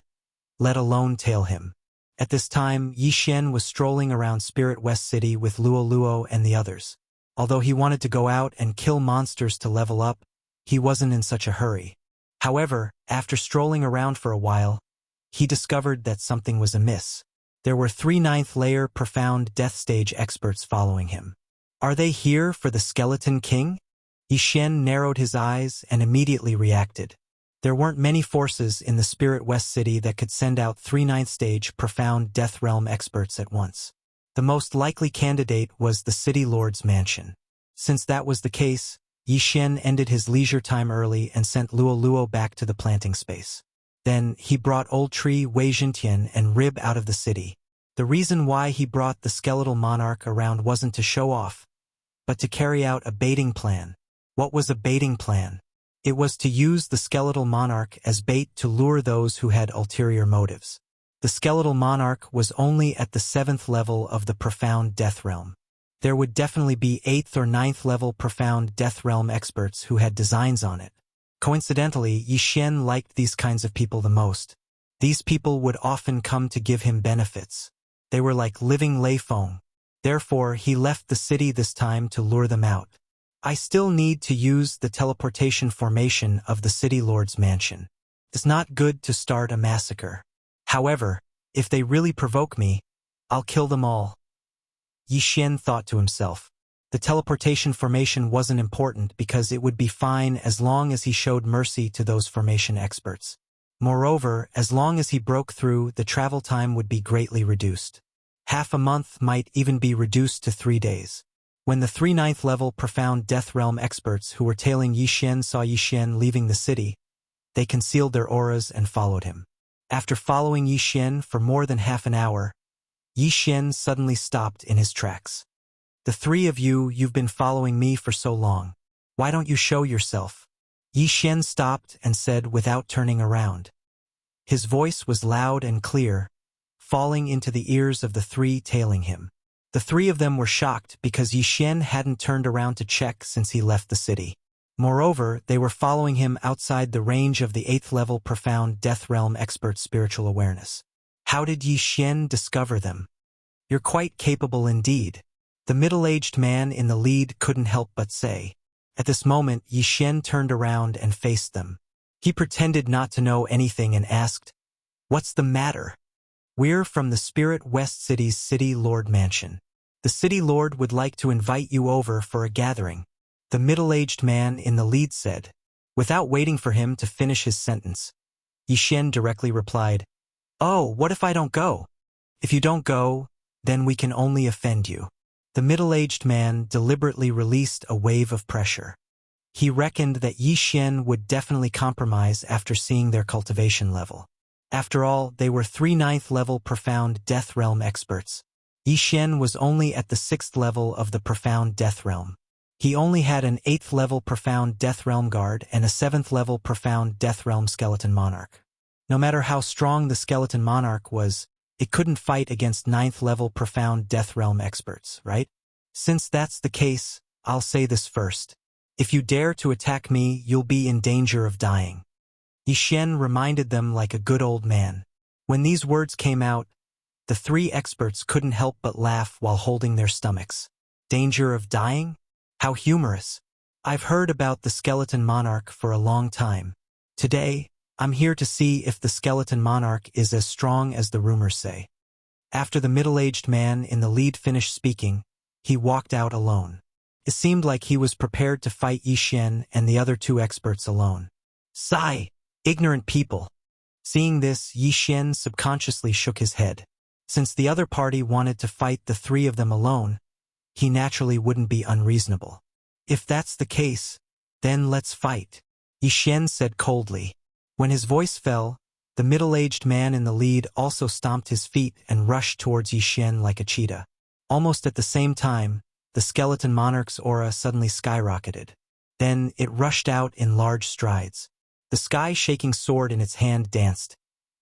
let alone tail him. At this time, Yi Xian was strolling around Spirit West City with Luo Luo and the others. Although he wanted to go out and kill monsters to level up, he wasn't in such a hurry. However, after strolling around for a while, he discovered that something was amiss. There were 3 9th layer profound death stage experts following him. Are they here for the skeleton king? Yi Xian narrowed his eyes and immediately reacted. There weren't many forces in the Spirit West City that could send out 3 9th stage profound death realm experts at once. The most likely candidate was the City Lord's mansion. Since that was the case, Yi Xian ended his leisure time early and sent Luo Luo back to the planting space. Then he brought Old Tree, Wei Jintian, and Rib out of the city. The reason why he brought the skeletal monarch around wasn't to show off, but to carry out a baiting plan. What was a baiting plan? It was to use the skeletal monarch as bait to lure those who had ulterior motives. The skeletal monarch was only at the 7th level of the profound death realm. There would definitely be 8th or 9th level profound death realm experts who had designs on it. Coincidentally, Yi Xian liked these kinds of people the most. These people would often come to give him benefits. They were like living Lei Feng. Therefore, he left the city this time to lure them out. I still need to use the teleportation formation of the City Lord's mansion. It's not good to start a massacre. However, if they really provoke me, I'll kill them all. Yi Xian thought to himself. The teleportation formation wasn't important because it would be fine as long as he showed mercy to those formation experts. Moreover, as long as he broke through, the travel time would be greatly reduced. Half a month might even be reduced to 3 days. When the 3 9th level profound death realm experts who were tailing Yi Xian saw Yi Xian leaving the city, they concealed their auras and followed him. After following Yi Xian for more than half an hour, Yi Xian suddenly stopped in his tracks. The 3 of you, you've been following me for so long. Why don't you show yourself? Yi Xian stopped and said without turning around. His voice was loud and clear, falling into the ears of the 3 tailing him. The 3 of them were shocked because Yi Xian hadn't turned around to check since he left the city. Moreover, they were following him outside the range of the 8th-level profound Death Realm expert's spiritual awareness. How did Yi Xian discover them? You're quite capable indeed. The middle-aged man in the lead couldn't help but say. At this moment, Yi Xian turned around and faced them. He pretended not to know anything and asked, "What's the matter?" "We're from the Spirit West City's City Lord Mansion. The City Lord would like to invite you over for a gathering," the middle-aged man in the lead said. Without waiting for him to finish his sentence, Yi Xian directly replied, "Oh, what if I don't go?" "If you don't go, then we can only offend you." The middle-aged man deliberately released a wave of pressure. He reckoned that Yi Xian would definitely compromise after seeing their cultivation level. After all, they were 3 9th-level profound Death Realm experts. Yi Xian was only at the 6th level of the profound Death Realm. He only had an 8th-level profound Death Realm guard and a 7th-level profound Death Realm skeleton monarch. No matter how strong the skeleton monarch was, it couldn't fight against 9th-level profound Death Realm experts, right? Since that's the case, I'll say this first. If you dare to attack me, you'll be in danger of dying. Yi Xian reminded them like a good old man. When these words came out, the 3 experts couldn't help but laugh while holding their stomachs. Danger of dying? How humorous. I've heard about the skeleton monarch for a long time. Today, I'm here to see if the skeleton monarch is as strong as the rumors say. After the middle-aged man in the lead finished speaking, he walked out alone. It seemed like he was prepared to fight Yi Xian and the other 2 experts alone. Sigh! Ignorant people! Seeing this, Yi Xian subconsciously shook his head. Since the other party wanted to fight the 3 of them alone, he naturally wouldn't be unreasonable. If that's the case, then let's fight, Yi Xian said coldly. When his voice fell, the middle-aged man in the lead also stomped his feet and rushed towards Yi Xian like a cheetah. Almost at the same time, the skeleton monarch's aura suddenly skyrocketed. Then it rushed out in large strides. The sky-shaking sword in its hand danced,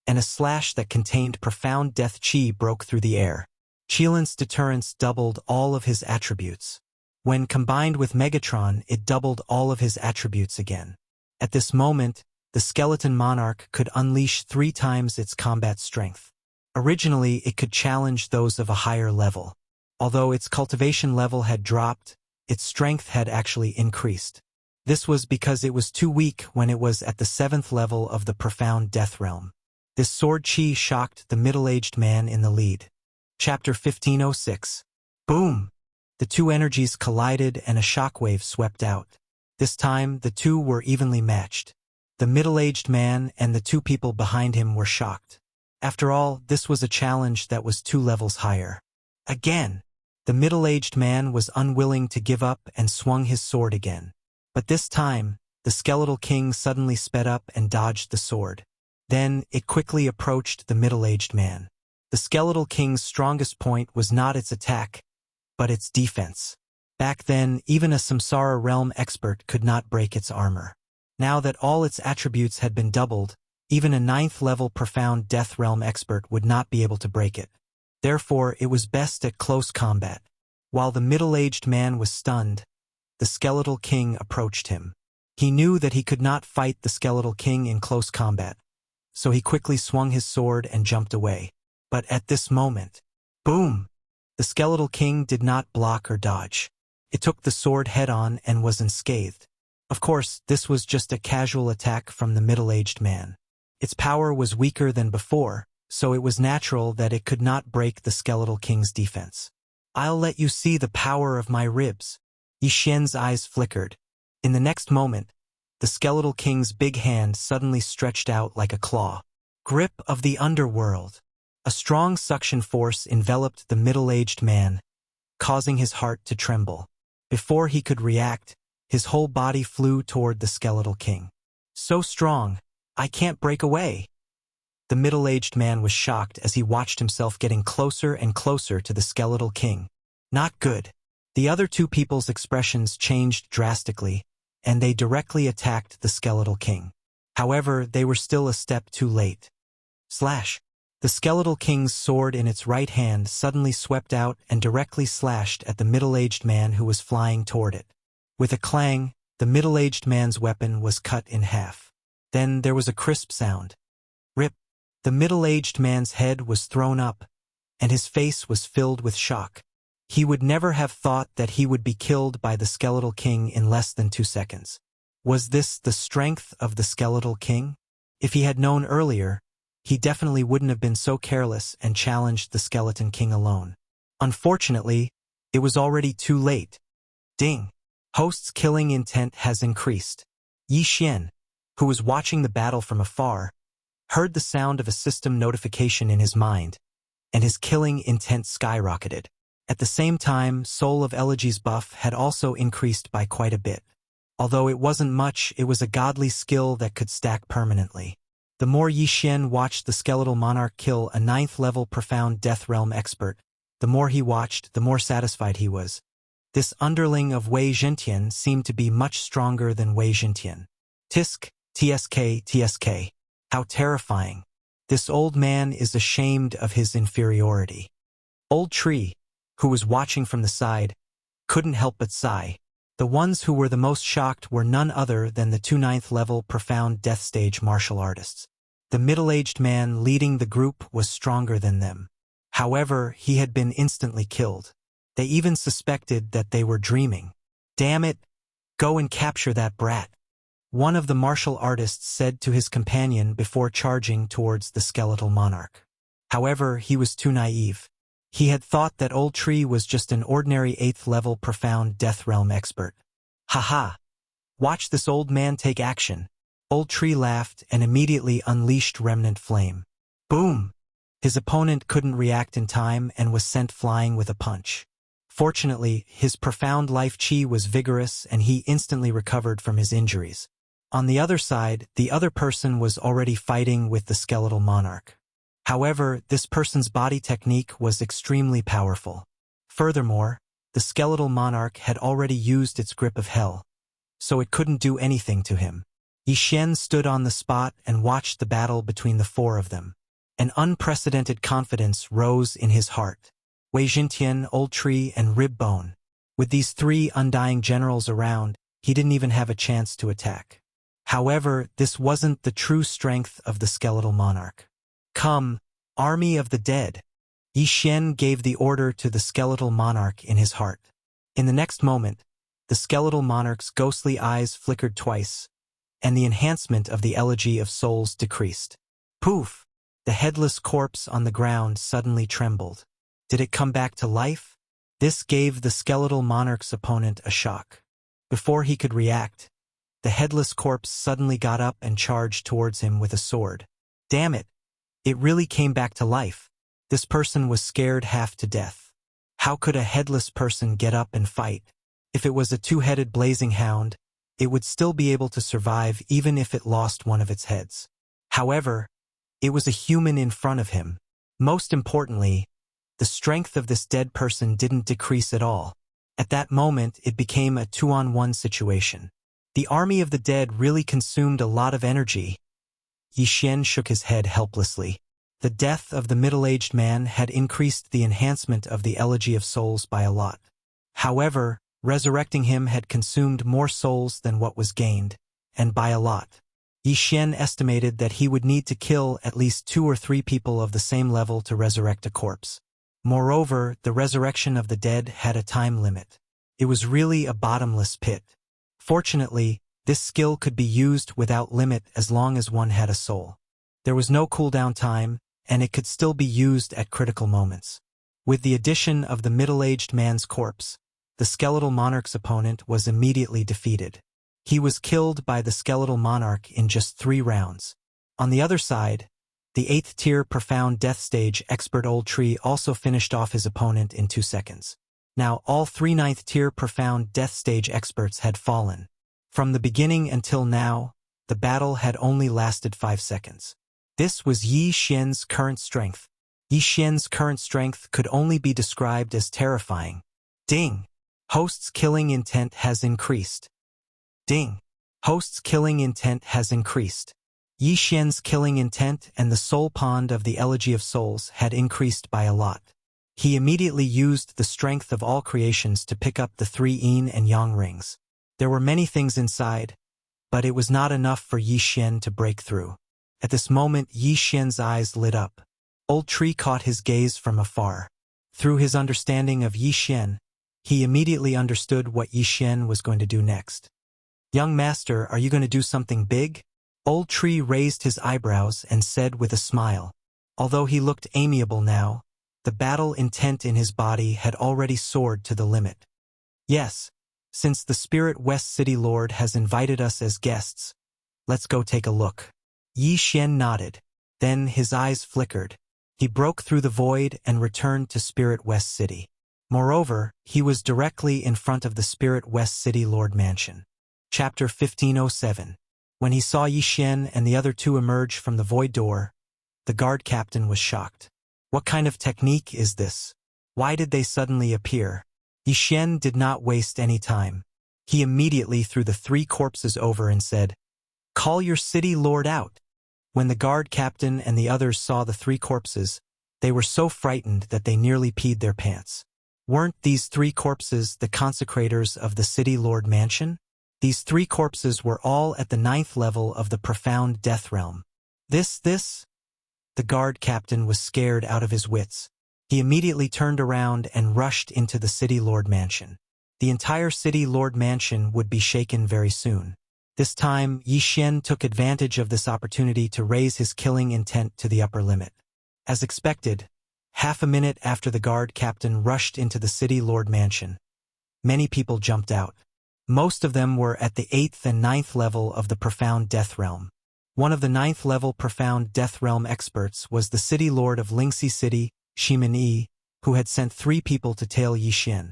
and a slash that contained profound death chi broke through the air. Qilin's deterrence doubled all of his attributes. When combined with Megatron, it doubled all of his attributes again. At this moment, the skeleton monarch could unleash 3 times its combat strength. Originally, it could challenge those of a higher level. Although its cultivation level had dropped, its strength had actually increased. This was because it was too weak when it was at the 7th level of the profound Death Realm. This sword chi shocked the middle-aged man in the lead. Chapter 1506. Boom! The 2 energies collided and a shockwave swept out. This time, the 2 were evenly matched. The middle-aged man and the 2 people behind him were shocked. After all, this was a challenge that was 2 levels higher. Again! The middle-aged man was unwilling to give up and swung his sword again. But this time, the skeletal king suddenly sped up and dodged the sword. Then, it quickly approached the middle-aged man. The skeletal king's strongest point was not its attack, but its defense. Back then, even a Samsara realm expert could not break its armor. Now that all its attributes had been doubled, even a 9th-level profound Death Realm expert would not be able to break it. Therefore, it was best at close combat. While the middle-aged man was stunned, the skeletal king approached him. He knew that he could not fight the skeletal king in close combat, so he quickly swung his sword and jumped away. But at this moment, boom! The skeletal king did not block or dodge. It took the sword head-on and was unscathed. Of course, this was just a casual attack from the middle-aged man. Its power was weaker than before, so it was natural that it could not break the skeletal king's defense. I'll let you see the power of my ribs. Yi Xian's eyes flickered. In the next moment, the skeletal king's big hand suddenly stretched out like a claw. Grip of the underworld. A strong suction force enveloped the middle-aged man, causing his heart to tremble. Before he could react, his whole body flew toward the skeletal king. So strong, I can't break away. The middle-aged man was shocked as he watched himself getting closer and closer to the skeletal king. Not good. The other 2 people's expressions changed drastically, and they directly attacked the skeletal king. However, they were still a step too late. Slash! The skeletal king's sword in its right hand suddenly swept out and directly slashed at the middle-aged man who was flying toward it. With a clang, The middle-aged man's weapon was cut in half. Then there was a crisp sound. Rip. The middle-aged man's head was thrown up, and his face was filled with shock. He would never have thought that he would be killed by the Skeletal King in less than 2 seconds. Was this the strength of the Skeletal King? If he had known earlier, he definitely wouldn't have been so careless and challenged the Skeleton King alone. Unfortunately, it was already too late. Ding! Host's killing intent has increased. Yi Xian, who was watching the battle from afar, heard the sound of a system notification in his mind, and his killing intent skyrocketed. At the same time, Soul of Elegy's buff had also increased by quite a bit. Although it wasn't much, it was a godly skill that could stack permanently. The more Yi Xian watched the Skeletal Monarch kill a 9th-level Profound Death Realm expert, the more he watched, the more satisfied he was. This underling of Wei Zhentian seemed to be much stronger than Wei Zhentian. Tisk, TSK, TSK. How terrifying. This old man is ashamed of his inferiority. Old Tree, who was watching from the side, couldn't help but sigh. The ones who were the most shocked were none other than the 2 9th-level Profound Death Stage martial artists. The middle-aged man leading the group was stronger than them. However, he had been instantly killed. They even suspected that they were dreaming. Damn it! Go and capture that brat. One of the martial artists said to his companion before charging towards the Skeletal Monarch. However, he was too naive. He had thought that Old Tree was just an ordinary 8th-level Profound Death Realm expert. Haha! Watch this old man take action. Old Tree laughed and immediately unleashed Remnant Flame. Boom! His opponent couldn't react in time and was sent flying with a punch. Fortunately, his Profound Life Chi was vigorous and he instantly recovered from his injuries. On the other side, the other person was already fighting with the Skeletal Monarch. However, this person's body technique was extremely powerful. Furthermore, the Skeletal Monarch had already used its grip of hell, so it couldn't do anything to him. Yi Xian stood on the spot and watched the battle between the 4 of them. An unprecedented confidence rose in his heart. Wei Zhentian, Old Tree, and Rib Bone. With these 3 undying generals around, he didn't even have a chance to attack. However, this wasn't the true strength of the Skeletal Monarch. Come, Army of the Dead! Yi Xian gave the order to the Skeletal Monarch in his heart. In the next moment, the Skeletal Monarch's ghostly eyes flickered twice, and the enhancement of the Elegy of Souls decreased. Poof! The headless corpse on the ground suddenly trembled. Did it come back to life? This gave the Skeletal Monarch's opponent a shock. Before he could react, the headless corpse suddenly got up and charged towards him with a sword. Damn it! It really came back to life. This person was scared half to death. How could a headless person get up and fight? If it was a 2-headed blazing hound, it would still be able to survive even if it lost one of its heads. However, it was a human in front of him. Most importantly, the strength of this dead person didn't decrease at all. At that moment, it became a 2-on-1 situation. The Army of the Dead really consumed a lot of energy. Yi Xian shook his head helplessly. The death of the middle-aged man had increased the enhancement of the Elegy of Souls by a lot. However, resurrecting him had consumed more souls than what was gained, and by a lot. Yi Xian estimated that he would need to kill at least 2 or 3 people of the same level to resurrect a corpse. Moreover, the resurrection of the dead had a time limit. It was really a bottomless pit. Fortunately, this skill could be used without limit as long as one had a soul. There was no cooldown time, and it could still be used at critical moments. With the addition of the middle-aged man's corpse, the Skeletal Monarch's opponent was immediately defeated. He was killed by the Skeletal Monarch in just 3 rounds. On the other side, the 8th-tier Profound Death Stage expert Old Tree also finished off his opponent in 2 seconds. Now all 3 9th-tier Profound Death Stage experts had fallen. From the beginning until now, the battle had only lasted 5 seconds. This was Yi Xian's current strength. Yi Xian's current strength could only be described as terrifying. Ding! Host's killing intent has increased. Ding! Host's killing intent has increased. Yi Xian's killing intent and the soul pond of the Elegy of Souls had increased by a lot. He immediately used the strength of all creations to pick up the 3 yin and yang rings. There were many things inside, but it was not enough for Yi Xian to break through. At this moment, Yi Xian's eyes lit up. Old Tree caught his gaze from afar. Through his understanding of Yi Xian, he immediately understood what Yi Xian was going to do next. "Young master, are you going to do something big?" Old Tree raised his eyebrows and said with a smile. Although he looked amiable now, the battle intent in his body had already soared to the limit. "Yes, since the Spirit West City Lord has invited us as guests, let's go take a look." Yi Xian nodded. Then his eyes flickered. He broke through the void and returned to Spirit West City. Moreover, he was directly in front of the Spirit West City Lord Mansion. Chapter 1507. When he saw Yi Xian and the other two emerge from the void door, the guard captain was shocked. What kind of technique is this? Why did they suddenly appear? Yi Xian did not waste any time. He immediately threw the three corpses over and said, "Call your city lord out." When the guard captain and the others saw the three corpses, they were so frightened that they nearly peed their pants. Weren't these three corpses the consecrators of the City Lord Mansion? These three corpses were all at the 9th level of the profound death realm. This? The guard captain was scared out of his wits. He immediately turned around and rushed into the City Lord Mansion. The entire City Lord Mansion would be shaken very soon. This time, Yi Xian took advantage of this opportunity to raise his killing intent to the upper limit. As expected, half a minute after the guard captain rushed into the City Lord Mansion, many people jumped out. Most of them were at the 8th and 9th level of the profound death realm. One of the 9th level profound death realm experts was the City Lord of Lingxi City, Shimin Yi, who had sent 3 people to tail Yi Xian.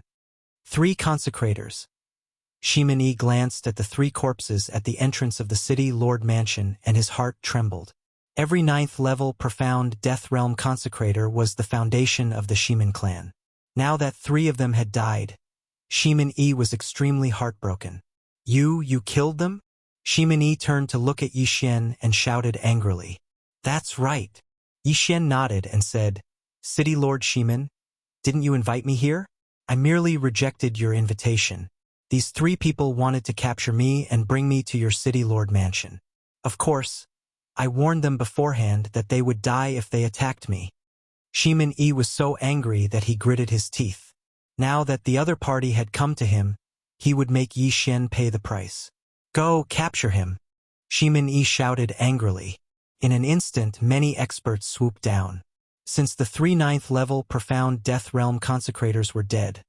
3 consecrators. Shimin Yi glanced at the 3 corpses at the entrance of the City Lord Mansion and his heart trembled. Every 9th level profound death realm consecrator was the foundation of the Shimin clan. Now that 3 of them had died, Shimin Yi was extremely heartbroken. You killed them?" Shimin Yi turned to look at Yi Xian and shouted angrily. "That's right." Yi Xian nodded and said, "City Lord Shimin, didn't you invite me here? I merely rejected your invitation. These 3 people wanted to capture me and bring me to your City Lord Mansion. Of course, I warned them beforehand that they would die if they attacked me." Shimin Yi was so angry that he gritted his teeth. Now that the other party had come to him, he would make Yi Xian pay the price. "Go, capture him!" Shimin Yi shouted angrily. In an instant, many experts swooped down. Since the 3 9th level profound death realm consecrators were dead,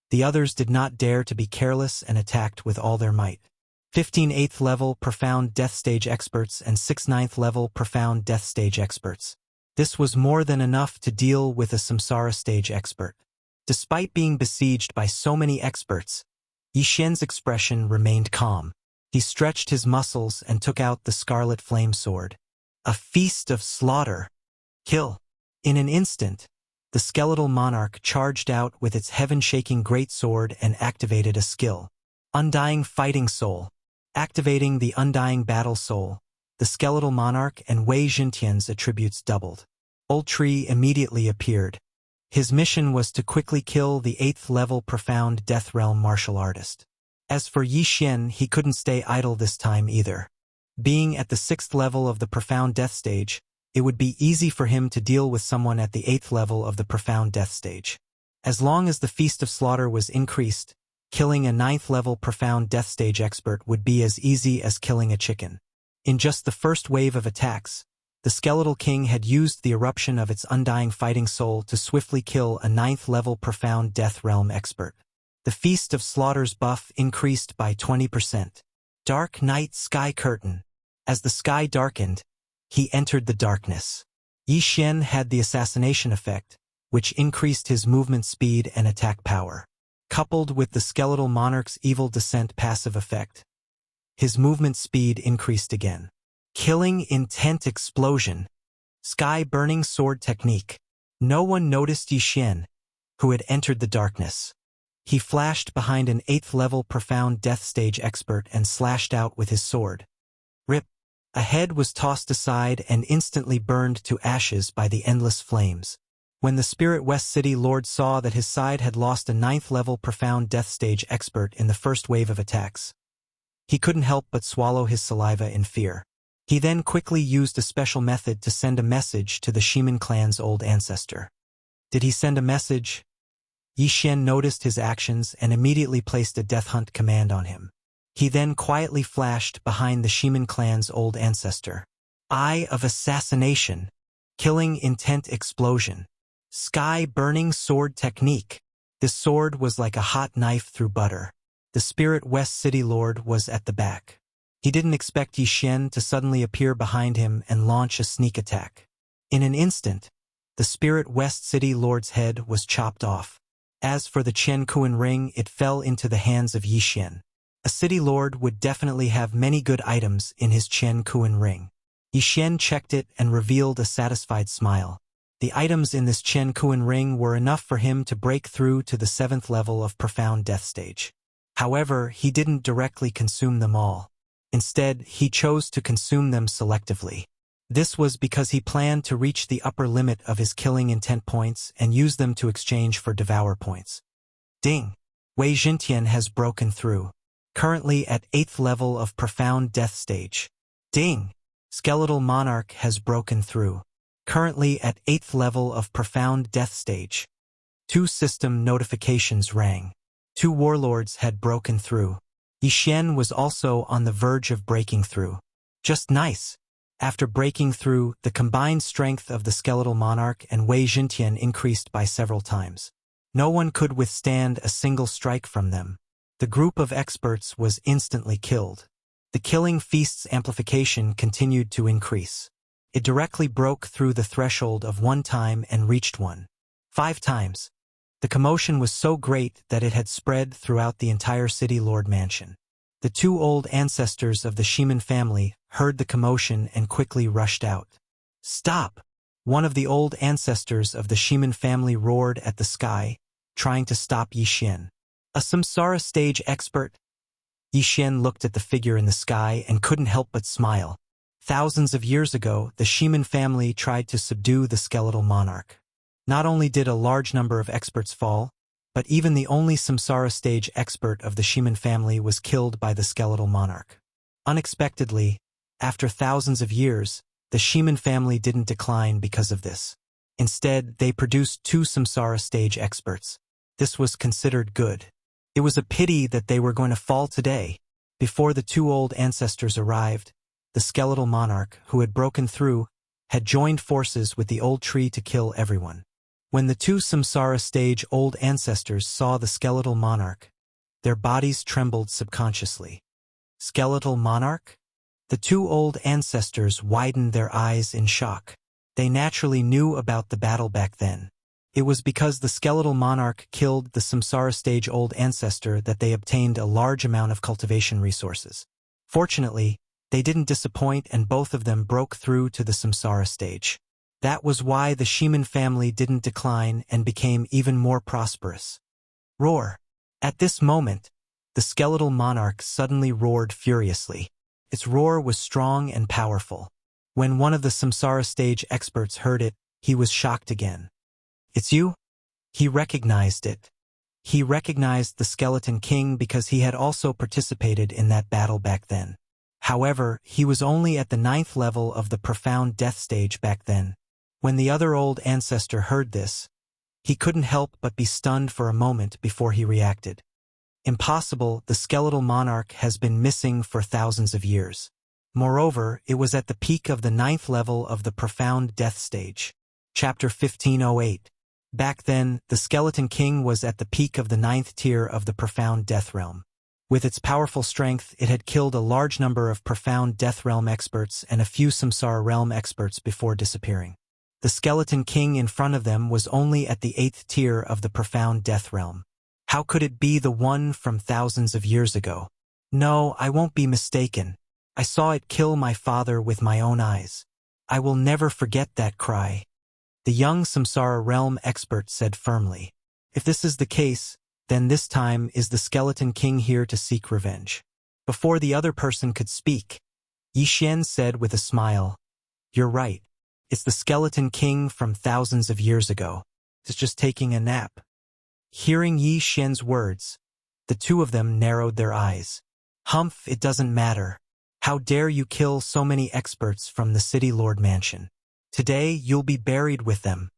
the others did not dare to be careless and attacked with all their might. 15 8th level profound death stage experts and 6 9th level profound death stage experts. This was more than enough to deal with a samsara stage expert. Despite being besieged by so many experts, Yi Xian's expression remained calm. He stretched his muscles and took out the scarlet flame sword. A feast of slaughter. Kill. In an instant, the skeletal monarch charged out with its heaven-shaking greatsword and activated a skill. Undying Fighting Soul. Activating the Undying Battle Soul, the skeletal monarch and Wei Xintian's attributes doubled. Old Tree immediately appeared. His mission was to quickly kill the 8th level profound death realm martial artist. As for Yi Xian, he couldn't stay idle this time either. Being at the 6th level of the profound death stage, it would be easy for him to deal with someone at the 8th level of the profound death stage. As long as the Feast of Slaughter was increased, killing a 9th level profound death stage expert would be as easy as killing a chicken. In just the first wave of attacks, the Skeletal King had used the eruption of its undying fighting soul to swiftly kill a 9th level profound death realm expert. The Feast of Slaughter's buff increased by 20%. Dark Night Sky Curtain. As the sky darkened, he entered the darkness. Yi Xian had the assassination effect, which increased his movement speed and attack power. Coupled with the skeletal monarch's evil descent passive effect, his movement speed increased again. Killing Intent Explosion. Sky Burning Sword Technique. No one noticed Yi Xian, who had entered the darkness. He flashed behind an 8th level profound death stage expert and slashed out with his sword. Rip. A head was tossed aside and instantly burned to ashes by the endless flames. When the Spirit West City Lord saw that his side had lost a 9th level profound death stage expert in the first wave of attacks, He couldn't help but swallow his saliva in fear. He then quickly used a special method to send a message to the Shimin clan's old ancestor. Did he send a message? Yi Xian noticed his actions and immediately placed a death hunt command on him. He then quietly flashed behind the Shimin clan's old ancestor. Eye of assassination. Killing intent explosion. Sky burning sword technique. This sword was like a hot knife through butter. The Spirit West City Lord was at the back. He didn't expect Yi Xian to suddenly appear behind him and launch a sneak attack. In an instant, the Spirit West City Lord's head was chopped off. As for the Chen Kuan ring, it fell into the hands of Yi Xian. A city lord would definitely have many good items in his Chen Kuan ring. Yi Xian checked it and revealed a satisfied smile. The items in this Chen Kuan ring were enough for him to break through to the 7th level of profound death stage. However, he didn't directly consume them all. Instead, he chose to consume them selectively. This was because he planned to reach the upper limit of his killing intent points and use them to exchange for devour points. Ding! Wei Jintian has broken through. Currently at 8th level of profound death stage. Ding! Skeletal Monarch has broken through. Currently at 8th level of profound death stage. 2 system notifications rang. 2 warlords had broken through. Yi Xian was also on the verge of breaking through. Just nice. After breaking through, the combined strength of the Skeletal Monarch and Wei Jintian increased by several times. No one could withstand a single strike from them. The group of experts was instantly killed. The killing feast's amplification continued to increase. It directly broke through the threshold of 1 time and reached 5 times. The commotion was so great that it had spread throughout the entire City Lord mansion. The 2 old ancestors of the Shimin family heard the commotion and quickly rushed out. Stop! One of the old ancestors of the Shimin family roared at the sky, trying to stop Yi Xian. A samsara stage expert? Yi Xian looked at the figure in the sky and couldn't help but smile. Thousands of years ago, the Shimin family tried to subdue the Skeletal Monarch. Not only did a large number of experts fall, but even the only samsara stage expert of the Shimin family was killed by the Skeletal Monarch. Unexpectedly, after thousands of years, the Shimin family didn't decline because of this. Instead, they produced 2 samsara stage experts. This was considered good. It was a pity that they were going to fall today. Before the 2 old ancestors arrived, the Skeletal Monarch, who had broken through, had joined forces with the old tree to kill everyone. When the 2 samsara stage old ancestors saw the Skeletal Monarch, their bodies trembled subconsciously. Skeletal Monarch? The 2 old ancestors widened their eyes in shock. They naturally knew about the battle back then. It was because the Skeletal Monarch killed the samsara stage old ancestor that they obtained a large amount of cultivation resources. Fortunately, they didn't disappoint and both of them broke through to the samsara stage. That was why the Shimin family didn't decline and became even more prosperous. Roar! At this moment, the Skeletal Monarch suddenly roared furiously. Its roar was strong and powerful. When one of the samsara stage experts heard it, he was shocked again. It's you? He recognized it. He recognized the Skeleton King because he had also participated in that battle back then. However, he was only at the 9th level of the profound death stage back then. When the other old ancestor heard this, he couldn't help but be stunned for a moment before he reacted. Impossible, the Skeletal Monarch has been missing for thousands of years. Moreover, it was at the peak of the 9th level of the profound death stage. Chapter 1508. Back then, the Skeleton King was at the peak of the 9th tier of the profound death realm. With its powerful strength, it had killed a large number of profound death realm experts and a few samsara realm experts before disappearing. The Skeleton King in front of them was only at the 8th tier of the profound death realm. How could it be the one from thousands of years ago? No, I won't be mistaken. I saw it kill my father with my own eyes. I will never forget that cry. The young samsara realm expert said firmly. If this is the case, then this time is the Skeleton King here to seek revenge. Before the other person could speak, Yi Xian said with a smile, "You're right. It's the Skeleton King from thousands of years ago. He's just taking a nap." Hearing Yi Xian's words, the 2 of them narrowed their eyes. Humph, it doesn't matter. How dare you kill so many experts from the city lord mansion? Today you'll be buried with them.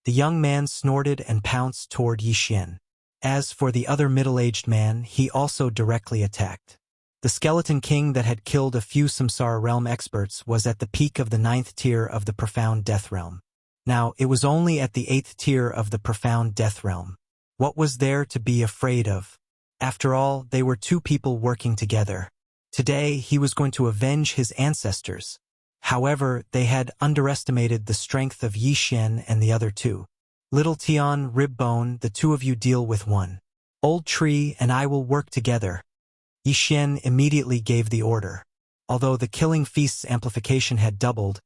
The young man snorted and pounced toward Yi Xian. As for the other middle-aged man, he also directly attacked. The skeleton king that had killed a few Samsara realm experts was at the peak of the 9th tier of the profound death realm. Now, it was only at the 8th tier of the profound death realm. What was there to be afraid of? After all, they were two people working together. Today, he was going to avenge his ancestors. However, they had underestimated the strength of Yi Xian and the other two. Little Tian, Ribbone, the two of you deal with one. Old Tree and I will work together. Yi Xian immediately gave the order. Although the killing feast's amplification had doubled,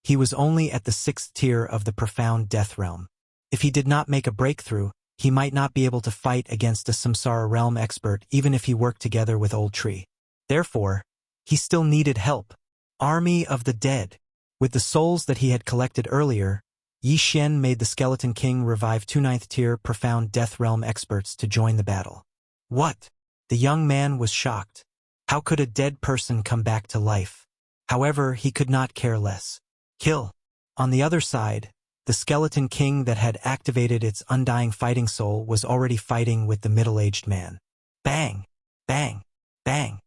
he was only at the 6th tier of the profound death realm. If he did not make a breakthrough, he might not be able to fight against a Samsara realm expert even if he worked together with Old Tree. Therefore, he still needed help. Army of the Dead. With the souls that he had collected earlier, Yi Xian made the Skeleton King revive two 9th tier profound death realm experts to join the battle. What? The young man was shocked. How could a dead person come back to life? However, he could not care less. Kill. On the other side, the Skeleton King that had activated its undying fighting soul was already fighting with the middle-aged man. Bang! Bang! Bang!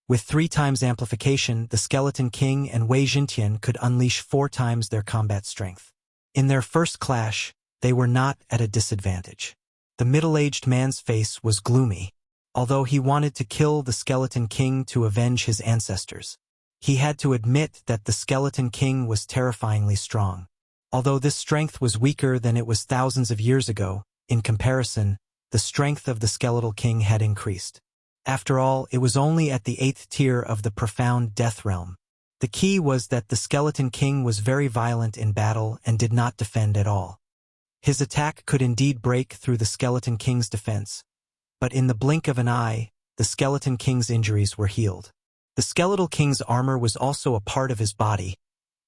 With 3 times amplification, the Skeleton King and Wei Jintian could unleash 4 times their combat strength. In their first clash, they were not at a disadvantage. The middle-aged man's face was gloomy. Although he wanted to kill the Skeleton King to avenge his ancestors, he had to admit that the Skeleton King was terrifyingly strong. Although this strength was weaker than it was thousands of years ago, in comparison, the strength of the Skeletal King had increased. After all, it was only at the 8th tier of the profound death realm. The key was that the Skeleton King was very violent in battle and did not defend at all. His attack could indeed break through the Skeleton King's defense, but in the blink of an eye, the Skeleton King's injuries were healed. The Skeletal King's armor was also a part of his body,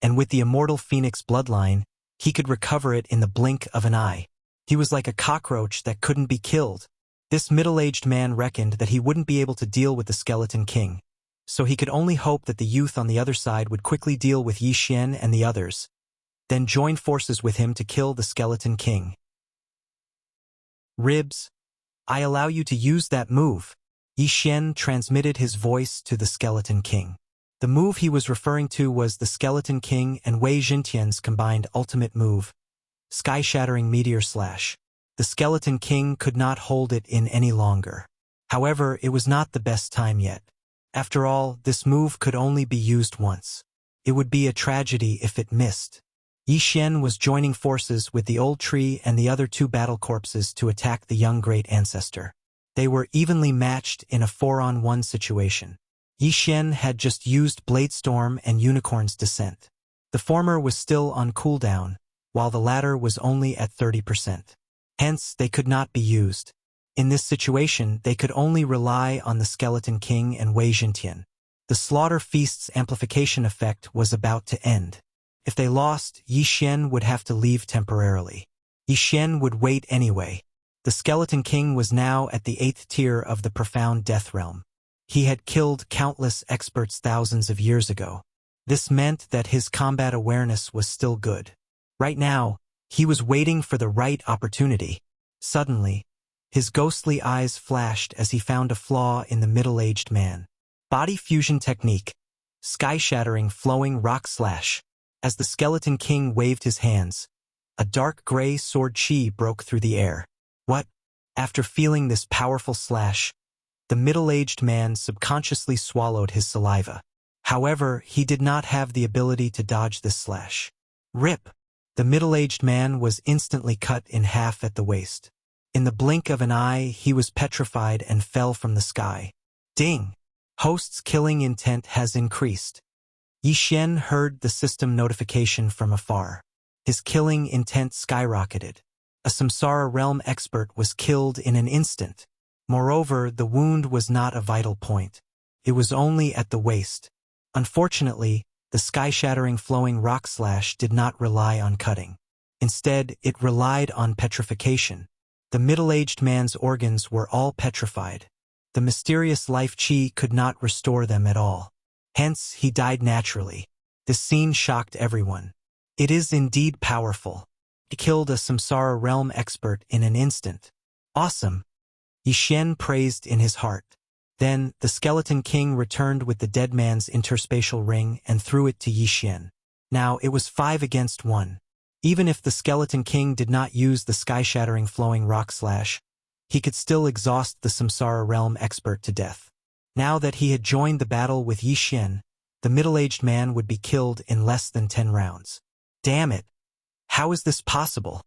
and with the immortal Phoenix bloodline, he could recover it in the blink of an eye. He was like a cockroach that couldn't be killed. This middle-aged man reckoned that he wouldn't be able to deal with the Skeleton King, so he could only hope that the youth on the other side would quickly deal with Yi Xian and the others, then join forces with him to kill the Skeleton King. Ribs, I allow you to use that move. Yi Xian transmitted his voice to the Skeleton King. The move he was referring to was the Skeleton King and Wei Jintian's combined ultimate move, Sky-Shattering Meteor Slash. The Skeleton King could not hold it in any longer. However, it was not the best time yet. After all, this move could only be used once. It would be a tragedy if it missed. Yi Xian was joining forces with the Old Tree and the other 2 battle corpses to attack the young great ancestor. They were evenly matched in a 4-on-1 situation. Yi Xian had just used Bladestorm and Unicorn's Descent. The former was still on cooldown, while the latter was only at 30%. Hence, they could not be used. In this situation, they could only rely on the Skeleton King and Wei Jintian. The Slaughter Feast's amplification effect was about to end. If they lost, Yi Xian would have to leave temporarily. Yi Xian would wait anyway. The Skeleton King was now at the 8th tier of the profound death realm. He had killed countless experts thousands of years ago. This meant that his combat awareness was still good. Right now, he was waiting for the right opportunity. Suddenly, his ghostly eyes flashed as he found a flaw in the middle-aged man. Body fusion technique. Sky-Shattering Flowing Rock Slash. As the Skeleton King waved his hands, a dark gray sword chi broke through the air. What? After feeling this powerful slash, the middle-aged man subconsciously swallowed his saliva. However, he did not have the ability to dodge this slash. Rip! The middle-aged man was instantly cut in half at the waist. In the blink of an eye, he was petrified and fell from the sky. Ding! Host's killing intent has increased. Yi Xian heard the system notification from afar. His killing intent skyrocketed. A Samsara realm expert was killed in an instant. Moreover, the wound was not a vital point. It was only at the waist. Unfortunately, the sky-shattering flowing rock slash did not rely on cutting. Instead, it relied on petrification. The middle-aged man's organs were all petrified. The mysterious life chi could not restore them at all. Hence, he died naturally. This scene shocked everyone. It is indeed powerful. He killed a samsara realm expert in an instant. Awesome. Yixin praised in his heart. Then, the Skeleton King returned with the dead man's interspatial ring and threw it to Yixin. Now, it was 5 against 1. Even if the Skeleton King did not use the sky-shattering flowing rock slash, he could still exhaust the samsara realm expert to death. Now that he had joined the battle with Yixin, the middle-aged man would be killed in less than 10 rounds. Damn it! How is this possible?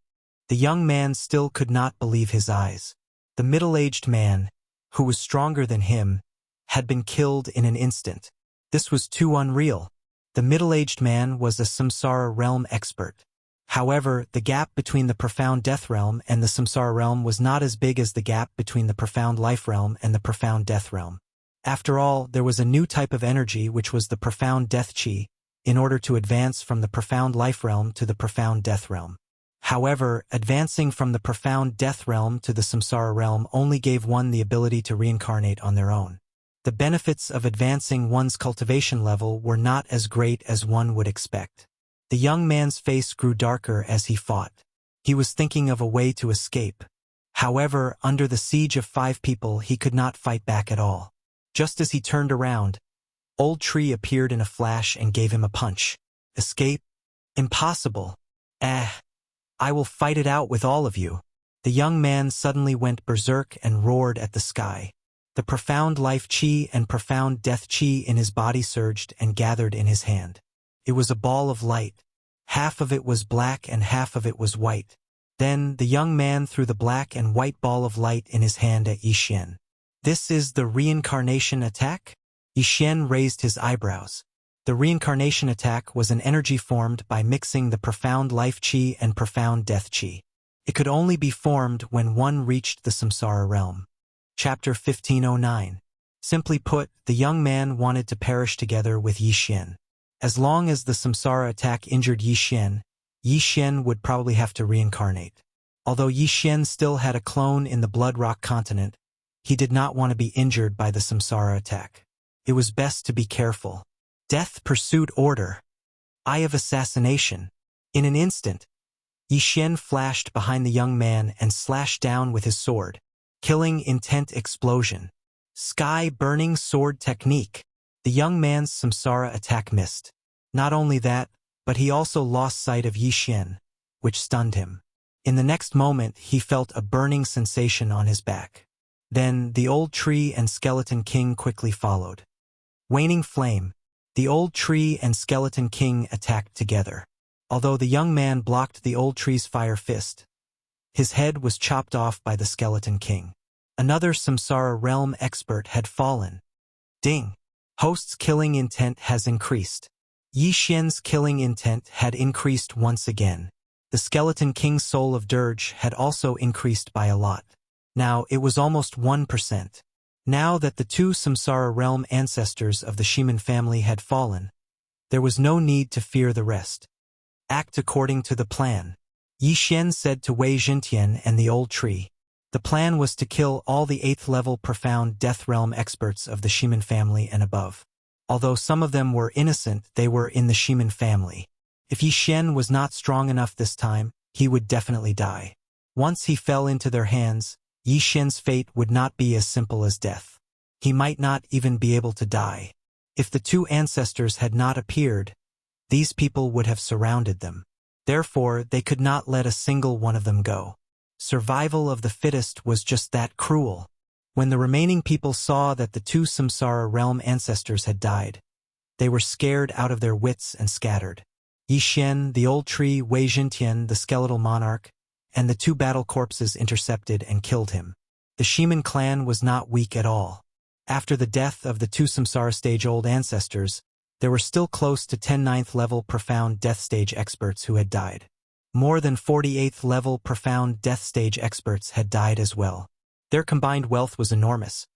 The young man still could not believe his eyes. The middle-aged man, who was stronger than him, had been killed in an instant. This was too unreal. The middle-aged man was a samsara realm expert. However, the gap between the profound death realm and the samsara realm was not as big as the gap between the profound life realm and the profound death realm. After all, there was a new type of energy which was the profound death chi, in order to advance from the profound life realm to the profound death realm. However, advancing from the profound death realm to the samsara realm only gave one the ability to reincarnate on their own. The benefits of advancing one's cultivation level were not as great as one would expect. The young man's face grew darker as he fought. He was thinking of a way to escape. However, under the siege of 5 people, he could not fight back at all. Just as he turned around, Old Tree appeared in a flash and gave him a punch. Escape? Impossible. I will fight it out with all of you. The young man suddenly went berserk and roared at the sky. The profound life chi and profound death chi in his body surged and gathered in his hand. It was a ball of light. Half of it was black and half of it was white. Then the young man threw the black and white ball of light in his hand at Yixin. This is the reincarnation attack? Yixin raised his eyebrows. The reincarnation attack was an energy formed by mixing the profound life chi and profound death chi. It could only be formed when one reached the samsara realm. Chapter 1509. Simply put, the young man wanted to perish together with Yixin. As long as the samsara attack injured Yixin, Yixin would probably have to reincarnate. Although Yixin still had a clone in the Blood Rock continent, he did not want to be injured by the samsara attack. It was best to be careful. Death pursued order. Eye of assassination. In an instant, Yixin flashed behind the young man and slashed down with his sword. Killing intent explosion. Sky burning sword technique. The young man's samsara attack missed. Not only that, but he also lost sight of Yixin, which stunned him. In the next moment, he felt a burning sensation on his back. Then, the Old Tree and Skeleton King quickly followed. Waning flame. The Old Tree and Skeleton King attacked together. Although the young man blocked the Old Tree's fire fist, his head was chopped off by the Skeleton King. Another samsara realm expert had fallen. Ding! Host's killing intent has increased. Yixin's killing intent had increased once again. The Skeleton King's soul of dirge had also increased by a lot. Now it was almost 1%. Now that the 2 samsara realm ancestors of the Shiman family had fallen, there was no need to fear the rest. Act according to the plan. Yixin said to Wei Jintian and the Old Tree. The plan was to kill all the 8th level profound death realm experts of the Shiman family and above. Although some of them were innocent, they were in the Shiman family. If Yixin was not strong enough this time, he would definitely die. Once he fell into their hands, Yixin's fate would not be as simple as death. He might not even be able to die. If the 2 ancestors had not appeared, these people would have surrounded them. Therefore, they could not let a single one of them go. Survival of the fittest was just that cruel. When the remaining people saw that the 2 samsara realm ancestors had died, they were scared out of their wits and scattered. Yixin, the Old Tree, Wei Jintian, the skeletal monarch, and the 2 battle corpses intercepted and killed him. The Shiman clan was not weak at all. After the death of the 2 samsara stage-old ancestors, there were still close to 10 9th-level profound death stage experts who had died. More than 48th level profound death stage experts had died as well. Their combined wealth was enormous.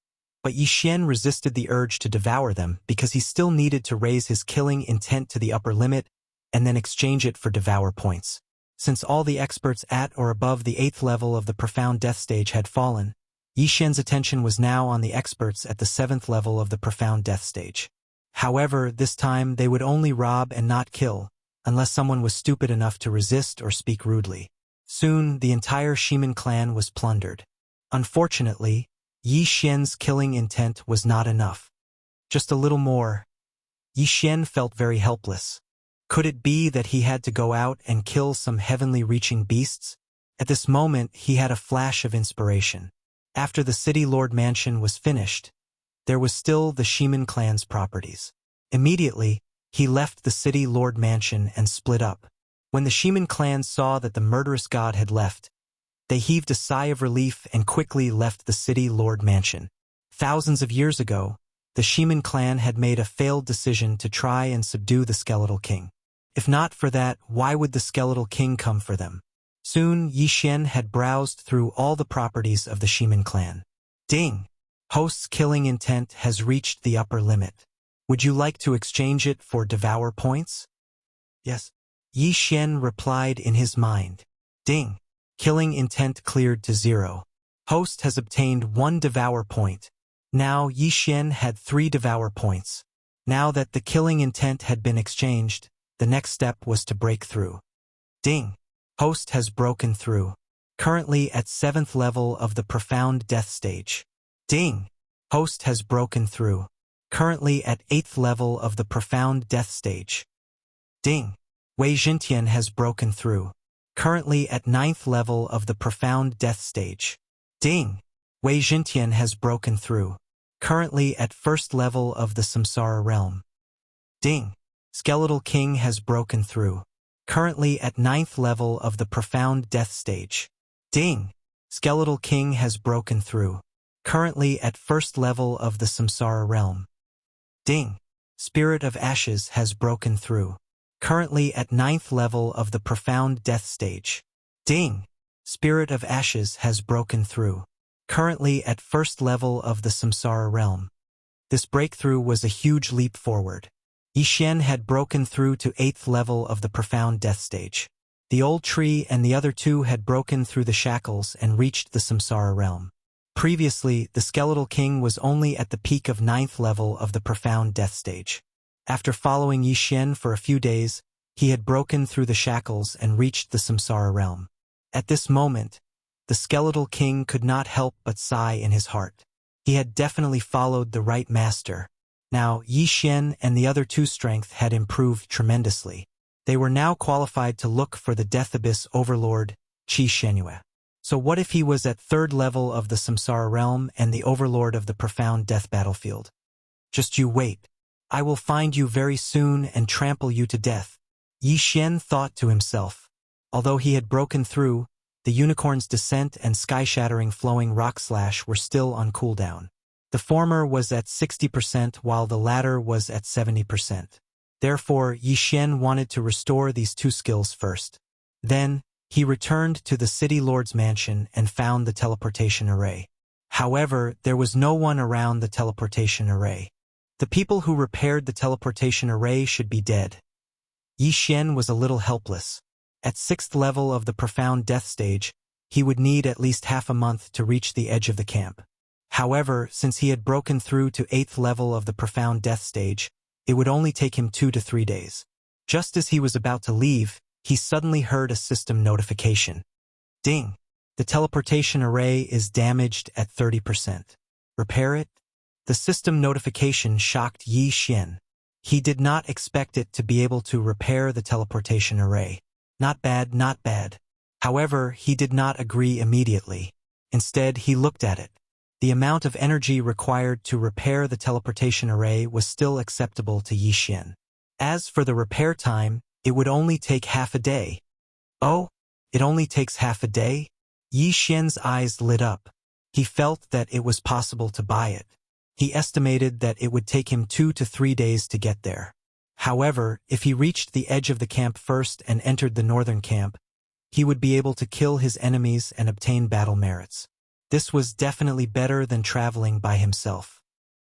But Yixin resisted the urge to devour them because he still needed to raise his killing intent to the upper limit and then exchange it for devour points. Since all the experts at or above the 8th level of the profound death stage had fallen, Yi Xian's attention was now on the experts at the 7th level of the profound death stage. However, this time they would only rob and not kill, unless someone was stupid enough to resist or speak rudely. Soon, the entire Shimin clan was plundered. Unfortunately, Yi Xian's killing intent was not enough. Just a little more. Yi Xian felt very helpless. Could it be that he had to go out and kill some heavenly-reaching beasts? At this moment, he had a flash of inspiration. After the city lord mansion was finished, there was still the Shimin clan's properties. Immediately, he left the city lord mansion and split up. When the Shimin clan saw that the murderous god had left, they heaved a sigh of relief and quickly left the city lord mansion. Thousands of years ago, the Shimin clan had made a failed decision to try and subdue the skeletal king. If not for that, why would the skeletal king come for them? Soon, Yi Xian had browsed through all the properties of the Shimin clan. Ding! Host's killing intent has reached the upper limit. Would you like to exchange it for devour points? Yes. Yi Xian replied in his mind. Ding! Killing intent cleared to 0. Host has obtained 1 devour point. Now Yi Xian had 3 devour points. Now that the killing intent had been exchanged, the next step was to break through. Ding! Host has broken through. Currently at 7th level of the profound death stage. Ding! Host has broken through. Currently at 8th level of the profound death stage. Ding! Wei Jintian has broken through. Currently at 9th level of the profound death stage. Ding! Wei Jintian has broken through. Currently at 1st level of the samsara realm. Ding! Skeletal King has broken through. Currently at 9th level of the profound death stage. Ding! Skeletal King has broken through. Currently at 1st level of the samsara realm. Ding! Spirit of Ashes has broken through. Currently at 9th level of the profound death stage. Ding! Spirit of Ashes has broken through. Currently at 1st level of the samsara realm. This breakthrough was a huge leap forward. Yi Xian had broken through to 8th level of the profound death stage. The old tree and the other 2 had broken through the shackles and reached the samsara realm. Previously, the skeletal king was only at the peak of 9th level of the profound death stage. After following Yi Xian for a few days, he had broken through the shackles and reached the samsara realm. At this moment, the skeletal king could not help but sigh in his heart. He had definitely followed the right master. Now, Yi Xian and the other 2 strength had improved tremendously. They were now qualified to look for the Death Abyss Overlord, Qi Shenyue. So what if he was at 3rd level of the samsara realm and the Overlord of the profound death battlefield? Just you wait. I will find you very soon and trample you to death. Yi Xian thought to himself. Although he had broken through, the unicorn's descent and sky-shattering flowing rock slash were still on cooldown. The former was at 60% while the latter was at 70%. Therefore, Yi Xian wanted to restore these 2 skills first. Then, he returned to the city lord's mansion and found the teleportation array. However, there was no one around the teleportation array. The people who repaired the teleportation array should be dead. Yi Xian was a little helpless. At 6th level of the profound death stage, he would need at least half a month to reach the edge of the camp. However, since he had broken through to 8th level of the profound death stage, it would only take him 2 to 3 days. Just as he was about to leave, he suddenly heard a system notification. Ding! The teleportation array is damaged at 30%. Repair it? The system notification shocked Yi Xian. He did not expect it to be able to repair the teleportation array. Not bad, not bad. However, he did not agree immediately. Instead, he looked at it. The amount of energy required to repair the teleportation array was still acceptable to Yi Xian. As for the repair time, it would only take half a day. Oh, it only takes half a day? Yi Xian's eyes lit up. He felt that it was possible to buy it. He estimated that it would take him 2 to 3 days to get there. However, if he reached the edge of the camp first and entered the northern camp, he would be able to kill his enemies and obtain battle merits. This was definitely better than traveling by himself.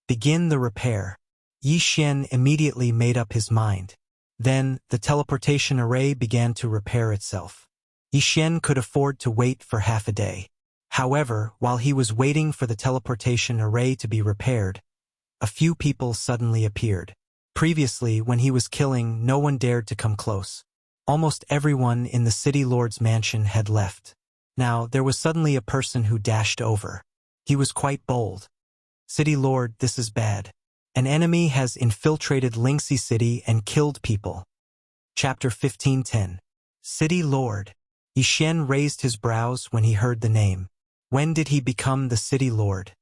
Begin the repair. Yi Xian immediately made up his mind. Then, the teleportation array began to repair itself. Yi Xian could afford to wait for half a day. However, while he was waiting for the teleportation array to be repaired, a few people suddenly appeared. Previously, when he was killing, no one dared to come close. Almost everyone in the city lord's mansion had left. Now, there was suddenly a person who dashed over. He was quite bold. "City lord, this is bad. An enemy has infiltrated Lingxi City and killed people." Chapter 15:10. City Lord. Yixian raised his brows when he heard the name. When did he become the City Lord?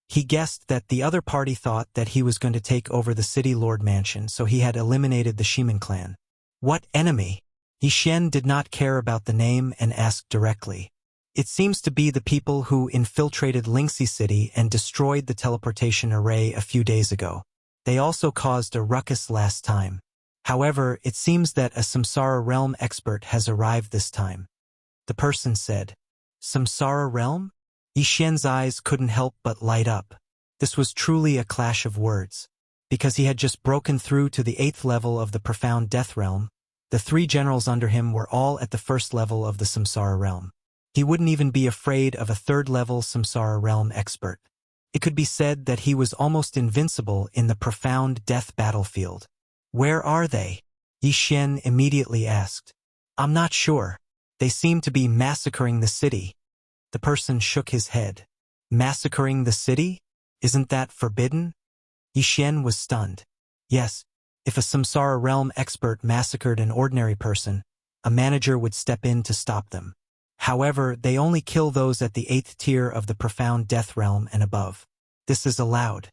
He guessed that the other party thought that he was going to take over the City Lord mansion, so he had eliminated the Shiman clan. What enemy? Yixian did not care about the name and asked directly. It seems to be the people who infiltrated Lingxi City and destroyed the teleportation array a few days ago. They also caused a ruckus last time. However, it seems that a Samsara realm expert has arrived this time. The person said. Samsara realm? Yixian's eyes couldn't help but light up. This was truly a clash of words. Because he had just broken through to the 8th level of the profound death realm, the 3 generals under him were all at the 1st level of the Samsara realm. He wouldn't even be afraid of a 3rd-level Samsara realm expert. It could be said that he was almost invincible in the profound death battlefield. Where are they? Yixian immediately asked. I'm not sure. They seem to be massacring the city. The person shook his head. Massacring the city? Isn't that forbidden? Yixian was stunned. Yes, if a Samsara realm expert massacred an ordinary person, a manager would step in to stop them. However, they only kill those at the 8th tier of the profound death realm and above. This is allowed.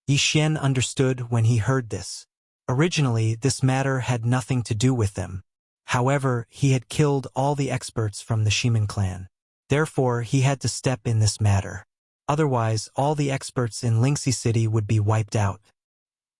Yixian understood when he heard this. Originally, this matter had nothing to do with them. However, he had killed all the experts from the Shiman clan. Therefore, he had to step in this matter. Otherwise, all the experts in Lingxi City would be wiped out.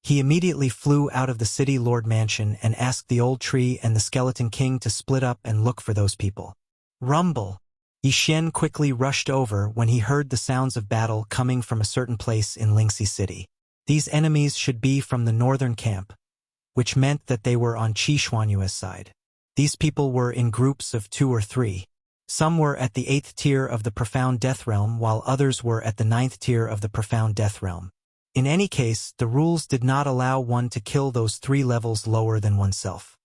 He immediately flew out of the City Lord mansion and asked the old tree and the Skeleton King to split up and look for those people. Rumble! Yixian quickly rushed over when he heard the sounds of battle coming from a certain place in Lingxi City. These enemies should be from the northern camp, which meant that they were on Qi Xuanyue's side. These people were in groups of 2 or 3. Some were at the 8th tier of the profound death realm while others were at the 9th tier of the profound death realm. In any case, the rules did not allow one to kill those 3 levels lower than oneself.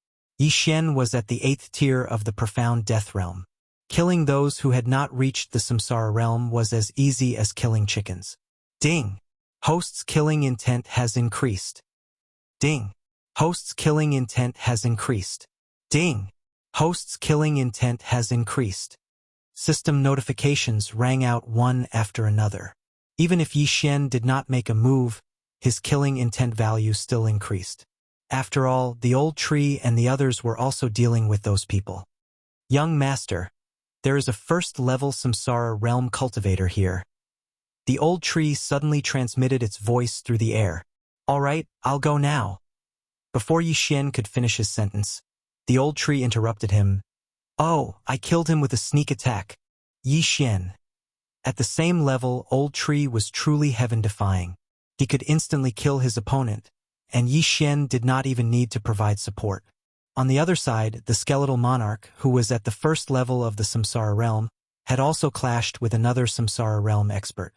Yixian was at the 8th tier of the profound death realm. Killing those who had not reached the Samsara realm was as easy as killing chickens. Ding! Host's killing intent has increased. Ding! Host's killing intent has increased. Ding! Host's killing intent has increased. System notifications rang out one after another. Even if Yixian did not make a move, his killing intent value still increased. After all, the old tree and the others were also dealing with those people. Young master, there is a 1st-level Samsara realm cultivator here. The old tree suddenly transmitted its voice through the air. All right, I'll go now. Before Yixian could finish his sentence, the old tree interrupted him. Oh, I killed him with a sneak attack. Yixian. At the same level, old tree was truly heaven-defying. He could instantly kill his opponent, and Yixian did not even need to provide support. On the other side, the skeletal monarch, who was at the 1st level of the Samsara realm, had also clashed with another Samsara realm expert.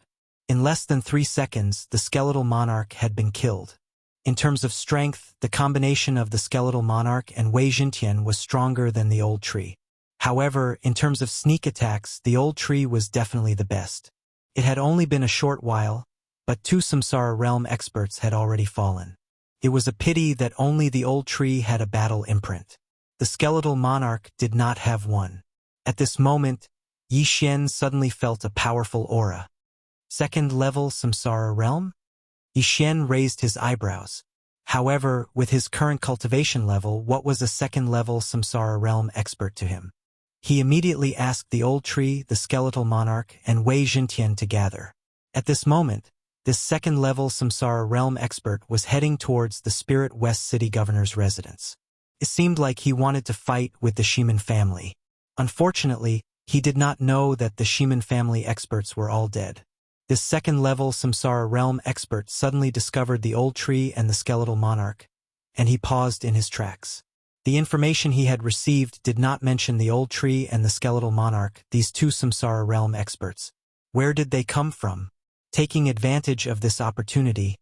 In less than 3 seconds, the skeletal monarch had been killed. In terms of strength, the combination of the skeletal monarch and Wei Jintian was stronger than the old tree. However, in terms of sneak attacks, the old tree was definitely the best. It had only been a short while, but 2 Samsara realm experts had already fallen. It was a pity that only the old tree had a battle imprint. The skeletal monarch did not have one. At this moment, Yixian suddenly felt a powerful aura. 2nd-level Samsara realm? Yixian raised his eyebrows. However, with his current cultivation level, what was a 2nd-level Samsara realm expert to him? He immediately asked the old tree, the skeletal monarch, and Wei Jintian to gather. At this moment, this 2nd-level Samsara realm expert was heading towards the Spirit West City Governor's residence. It seemed like he wanted to fight with the Shiman family. Unfortunately, he did not know that the Shiman family experts were all dead. This 2nd-level Samsara realm expert suddenly discovered the old tree and the skeletal monarch, and he paused in his tracks. The information he had received did not mention the old tree and the skeletal monarch, these 2 Samsara realm experts. Where did they come from? Taking advantage of this opportunity,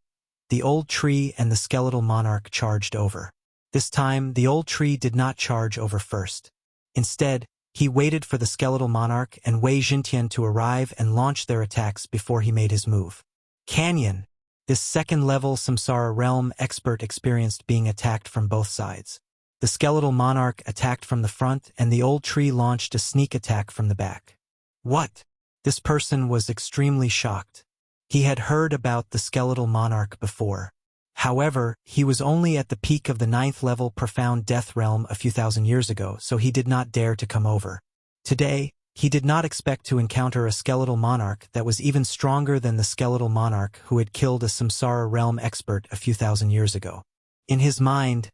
the old tree and the skeletal monarch charged over. This time, the old tree did not charge over first. Instead, he waited for the skeletal monarch and Wei Jintian to arrive and launch their attacks before he made his move. Canyon. This second-level Samsara realm expert experienced being attacked from both sides. The skeletal monarch attacked from the front and the old tree launched a sneak attack from the back. What? This person was extremely shocked. He had heard about the skeletal monarch before. However, he was only at the peak of the 9th level profound death realm a few thousand years ago, so he did not dare to come over. Today, he did not expect to encounter a skeletal monarch that was even stronger than the skeletal monarch who had killed a Samsara realm expert a few thousand years ago. In his mind,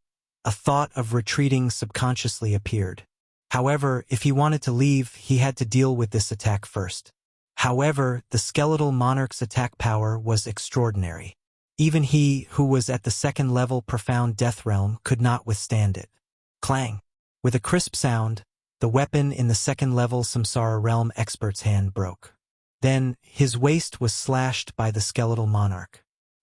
a thought of retreating subconsciously appeared. However, if he wanted to leave, he had to deal with this attack first. However, the skeletal monarch's attack power was extraordinary. Even he, who was at the 2nd level profound death realm, could not withstand it. Clang! With a crisp sound, the weapon in the 2nd level Samsara realm expert's hand broke. Then, his waist was slashed by the skeletal monarch.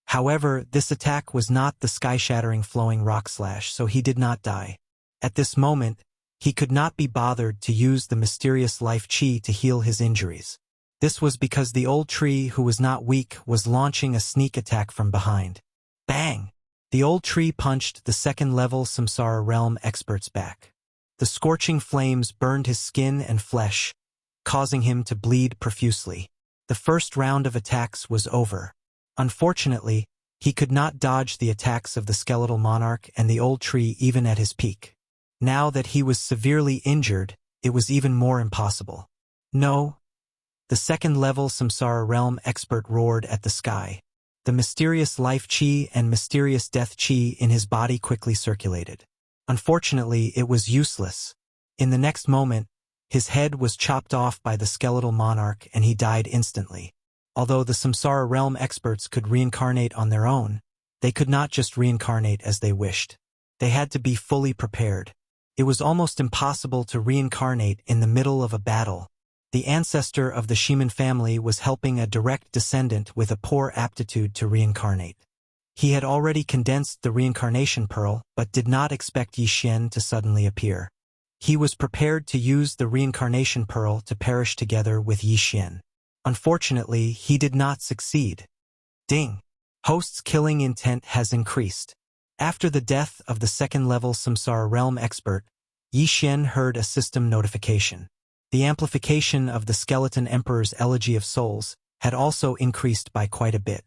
However, this attack was not the sky-shattering flowing rock slash, so he did not die. At this moment, he could not be bothered to use the mysterious life chi to heal his injuries. This was because the old tree, who was not weak, was launching a sneak attack from behind. Bang! The old tree punched the 2nd level Samsara realm expert's back. The scorching flames burned his skin and flesh, causing him to bleed profusely. The first round of attacks was over. Unfortunately, he could not dodge the attacks of the skeletal monarch and the old tree even at his peak. Now that he was severely injured, it was even more impossible. No! The 2nd level Samsara realm expert roared at the sky. The mysterious life chi and mysterious death chi in his body quickly circulated. Unfortunately, it was useless. In the next moment, his head was chopped off by the skeletal monarch and he died instantly. Although the Samsara realm experts could reincarnate on their own, they could not just reincarnate as they wished. They had to be fully prepared. It was almost impossible to reincarnate in the middle of a battle. The ancestor of the Shiman family was helping a direct descendant with a poor aptitude to reincarnate. He had already condensed the reincarnation pearl, but did not expect Yi Xian to suddenly appear. He was prepared to use the reincarnation pearl to perish together with Yi Xian. Unfortunately, he did not succeed. Ding! Host's killing intent has increased. After the death of the 2nd level Samsara realm expert, Yi Xian heard a system notification. The amplification of the Skeleton Emperor's Elegy of Souls had also increased by quite a bit.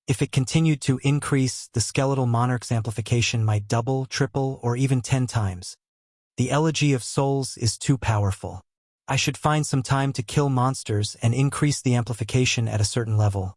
If it continued to increase, the skeletal monarch's amplification might double, triple, or even 10 times. The Elegy of Souls is too powerful. I should find some time to kill monsters and increase the amplification at a certain level.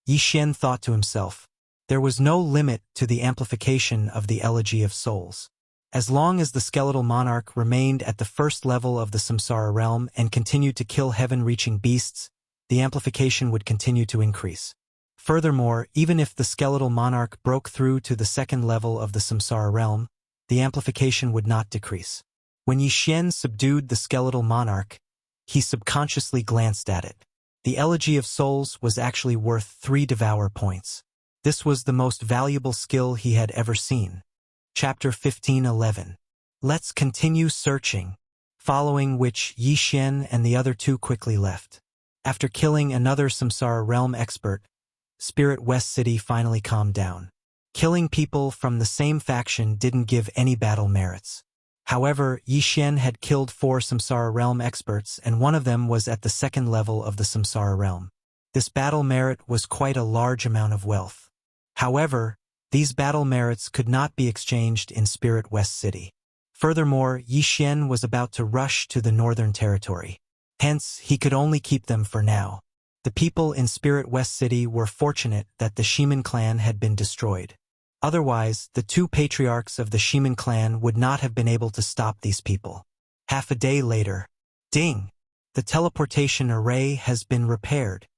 Yi Xian thought to himself. There was no limit to the amplification of the Elegy of Souls. As long as the skeletal monarch remained at the 1st level of the Samsara realm and continued to kill heaven-reaching beasts, the amplification would continue to increase. Furthermore, even if the skeletal monarch broke through to the 2nd level of the Samsara realm, the amplification would not decrease. When Yi Xian subdued the skeletal monarch, he subconsciously glanced at it. The Elegy of Souls was actually worth 3 devour points. This was the most valuable skill he had ever seen. Chapter 15:11. Let's continue searching. Following which Yi Xian and the other two quickly left. After killing another Samsara realm expert, Spirit West City finally calmed down. Killing people from the same faction didn't give any battle merits. However, Yi Xian had killed 4 Samsara realm experts and one of them was at the 2nd level of the Samsara realm. This battle merit was quite a large amount of wealth. However, these battle merits could not be exchanged in Spirit West City. Furthermore, Yi Xian was about to rush to the Northern Territory. Hence, he could only keep them for now. The people in Spirit West City were fortunate that the Shiman clan had been destroyed. Otherwise, the 2 patriarchs of the Shiman clan would not have been able to stop these people. Half a day later. Ding! The teleportation array has been repaired.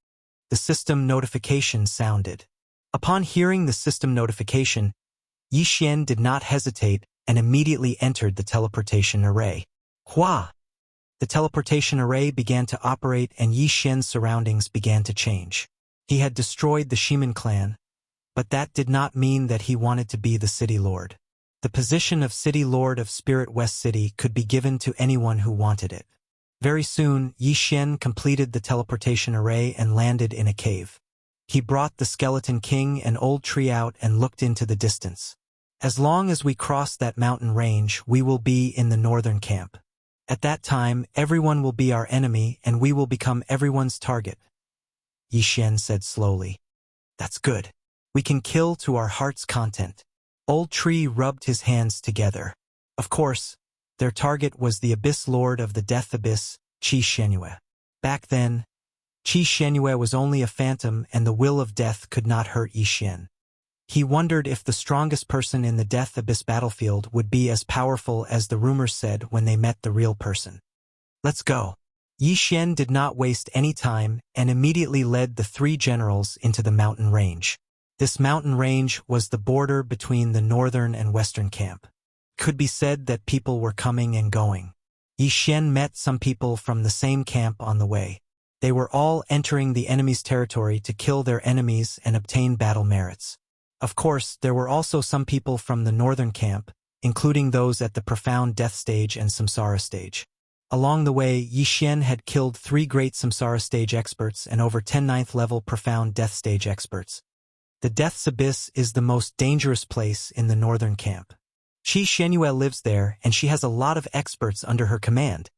The system notification sounded. Upon hearing the system notification, Yi Xian did not hesitate and immediately entered the teleportation array. Hua! The teleportation array began to operate and Yi Xian's surroundings began to change. He had destroyed the Shiman clan, but that did not mean that he wanted to be the city lord. The position of city lord of Spirit West City could be given to anyone who wanted it. Very soon, Yi Xian completed the teleportation array and landed in a cave. He brought the Skeleton King and Old Tree out and looked into the distance. As long as we cross that mountain range, we will be in the northern camp. At that time, everyone will be our enemy and we will become everyone's target. Yi Xian said slowly. That's good. We can kill to our heart's content. Old Tree rubbed his hands together. Of course, their target was the Abyss Lord of the Death Abyss, Qi Shenyue. Back then, Qi Shenyue was only a phantom and the will of death could not hurt Yi Xian. He wondered if the strongest person in the Death Abyss battlefield would be as powerful as the rumors said when they met the real person. Let's go. Yi Xian did not waste any time and immediately led the three generals into the mountain range. This mountain range was the border between the northern and western camp. Could be said that people were coming and going. Yi Xian met some people from the same camp on the way. They were all entering the enemy's territory to kill their enemies and obtain battle merits. Of course, there were also some people from the northern camp, including those at the Profound Death Stage and Samsara Stage. Along the way, Yi Xian had killed 3 great Samsara Stage experts and over 10 9th-level Profound Death Stage experts. The Death's Abyss is the most dangerous place in the northern camp. Qi Shenyue lives there and she has a lot of experts under her command.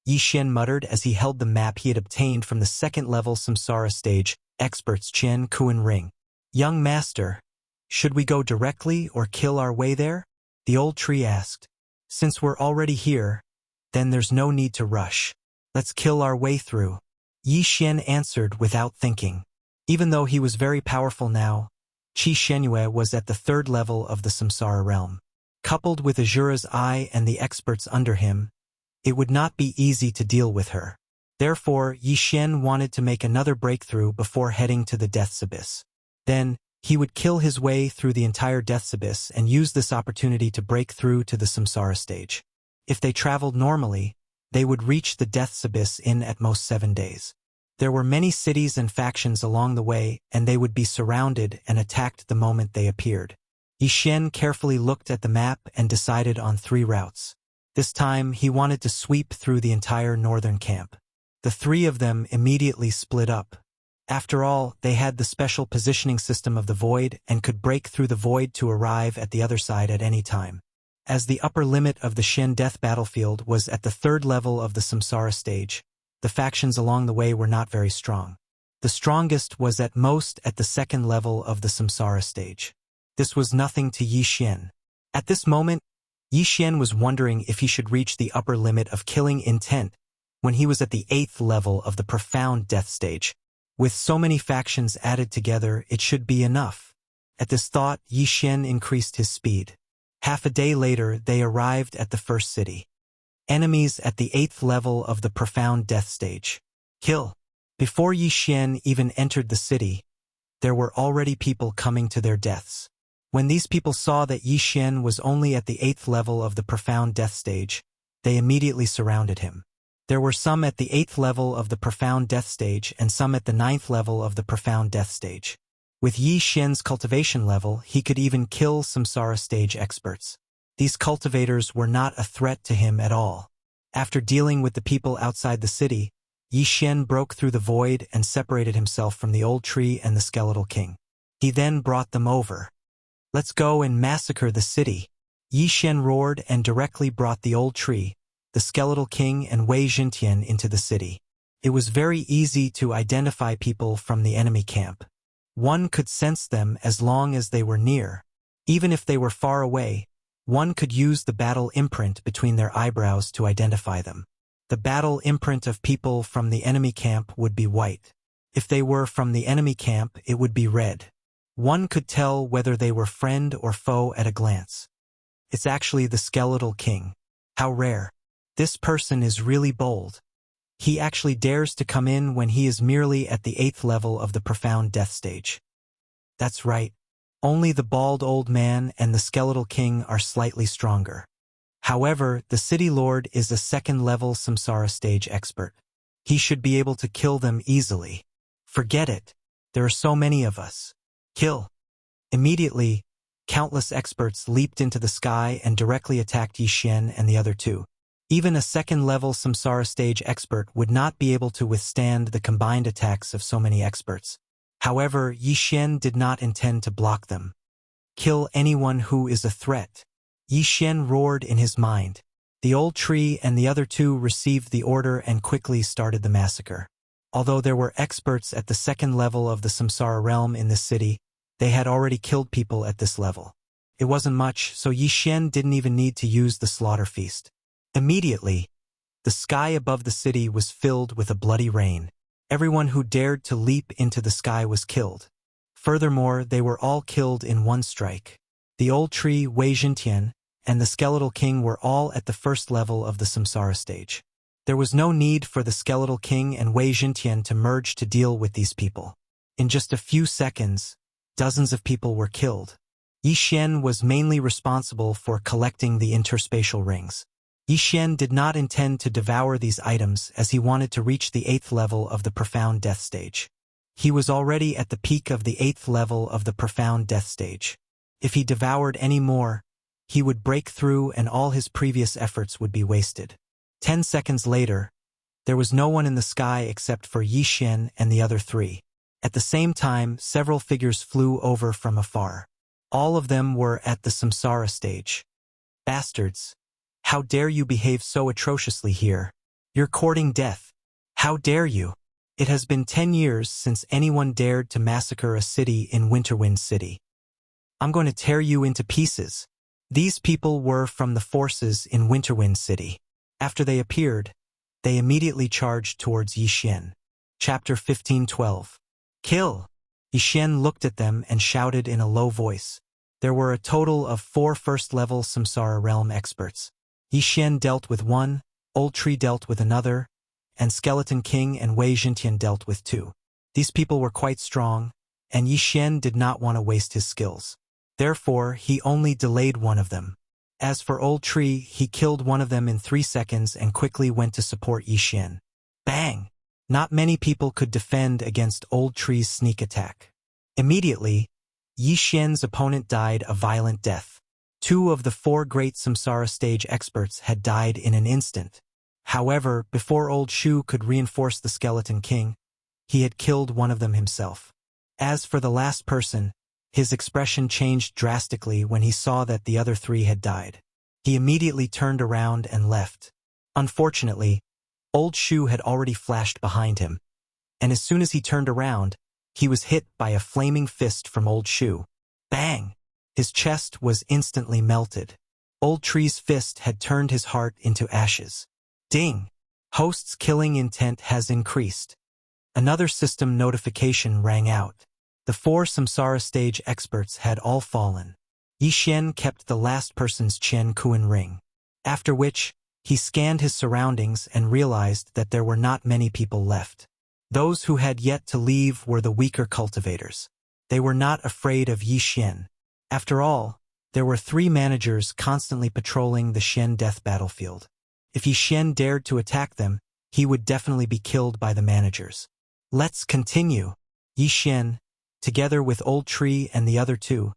Yi Xian muttered as he held the map he had obtained from the 2nd-level Samsara Stage experts Chen Kuan Ring. Young master, should we go directly or kill our way there? The Old Tree asked. Since we're already here, then there's no need to rush. Let's kill our way through. Yi Xian answered without thinking. Even though he was very powerful now, Qi Shenyue was at the 3rd level of the Samsara realm. Coupled with Azura's Eye and the experts under him, it would not be easy to deal with her. Therefore, Yi Xian wanted to make another breakthrough before heading to the Death's Abyss. Then, he would kill his way through the entire Death's Abyss and use this opportunity to break through to the Samsara Stage. If they traveled normally, they would reach the Death's Abyss in at most 7 days. There were many cities and factions along the way, and they would be surrounded and attacked the moment they appeared. Yi Xian carefully looked at the map and decided on 3 routes. This time, he wanted to sweep through the entire northern camp. The 3 of them immediately split up. After all, they had the special positioning system of the Void and could break through the Void to arrive at the other side at any time. As the upper limit of the Shen Death battlefield was at the 3rd level of the Samsara Stage, the factions along the way were not very strong. The strongest was at most at the 2nd level of the Samsara Stage. This was nothing to Yi Xian. At this moment, Yi Xian was wondering if he should reach the upper limit of killing intent when he was at the 8th level of the Profound Death Stage. With so many factions added together, it should be enough. At this thought, Yi Xian increased his speed. Half a day later, they arrived at the first city. Enemies at the 8th level of the Profound Death Stage. Kill. Before Yi Xian even entered the city, there were already people coming to their deaths. When these people saw that Yi Xian was only at the 8th level of the Profound Death Stage, they immediately surrounded him. There were some at the 8th level of the Profound Death Stage and some at the 9th level of the Profound Death Stage. With Yi Xian's cultivation level, he could even kill Samsara Stage experts. These cultivators were not a threat to him at all. After dealing with the people outside the city, Yi Xian broke through the Void and separated himself from the Old Tree and the Skeletal King. He then brought them over. Let's go and massacre the city. Yi Xian roared and directly brought the Old Tree, the Skeletal King and Wei Jintian into the city. It was very easy to identify people from the enemy camp. One could sense them as long as they were near. Even if they were far away, one could use the battle imprint between their eyebrows to identify them. The battle imprint of people from the enemy camp would be white. If they were from the enemy camp, it would be red. One could tell whether they were friend or foe at a glance. It's actually the Skeletal King. How rare. This person is really bold. He actually dares to come in when he is merely at the 8th level of the Profound Death Stage. That's right. Only the bald old man and the Skeletal King are slightly stronger. However, the City Lord is a second-level Samsara stage expert. He should be able to kill them easily. Forget it. There are so many of us. Kill. Immediately, countless experts leaped into the sky and directly attacked Yi Xian and the other two. Even a second-level Samsara stage expert would not be able to withstand the combined attacks of so many experts. However, Yi Xian did not intend to block them. Kill anyone who is a threat. Yi Xian roared in his mind. The old tree and the other two received the order and quickly started the massacre. Although there were experts at the second level of the Samsara realm in this city, they had already killed people at this level. It wasn't much, so Yi Xian didn't even need to use the slaughter feast. Immediately, the sky above the city was filled with a bloody rain. Everyone who dared to leap into the sky was killed. Furthermore, they were all killed in one strike. The old tree, Wei Zhentian, and the skeletal king were all at the first level of the Samsara stage. There was no need for the skeletal king and Wei Zhentian to merge to deal with these people. In just a few seconds, dozens of people were killed. Yi Xian was mainly responsible for collecting the interspatial rings. Yi Xian did not intend to devour these items as he wanted to reach the 8th level of the profound death stage. He was already at the peak of the 8th level of the profound death stage. If he devoured any more, he would break through and all his previous efforts would be wasted. 10 seconds later, there was no one in the sky except for Yi Xian and the other three. At the same time, several figures flew over from afar. All of them were at the Samsara stage. Bastards! How dare you behave so atrociously here? You're courting death. How dare you? It has been 10 years since anyone dared to massacre a city in Winterwind City. I'm going to tear you into pieces. These people were from the forces in Winterwind City. After they appeared, they immediately charged towards Yi Xian. Chapter 15:12. Kill! Yi Xian looked at them and shouted in a low voice. There were a total of 4 first-level Samsara realm experts. Yi Xian dealt with one, Old Tree dealt with another, and Skeleton King and Wei Zhentian dealt with 2. These people were quite strong, and Yi Xian did not want to waste his skills. Therefore, he only delayed one of them. As for Old Tree, he killed one of them in 3 seconds and quickly went to support Yi Xian. Bang! Not many people could defend against Old Tree's sneak attack. Immediately, Yi Xian's opponent died a violent death. 2 of the 4 great Samsara stage experts had died in an instant. However, before Old Shu could reinforce the Skeleton King, he had killed one of them himself. As for the last person, his expression changed drastically when he saw that the other 3 had died. He immediately turned around and left. Unfortunately, Old Shu had already flashed behind him, and as soon as he turned around, he was hit by a flaming fist from Old Shu. Bang! His chest was instantly melted. Old Tree's fist had turned his heart into ashes. Ding! Host's killing intent has increased. Another system notification rang out. The 4 Samsara stage experts had all fallen. Yi Xian kept the last person's Qian Kuan ring. After which, he scanned his surroundings and realized that there were not many people left. Those who had yet to leave were the weaker cultivators. They were not afraid of Yi Xian. After all, there were 3 managers constantly patrolling the Shen death battlefield. If Yi Xian dared to attack them, he would definitely be killed by the managers. Let's continue. Yi Xian, together with Old Tree and the other 2,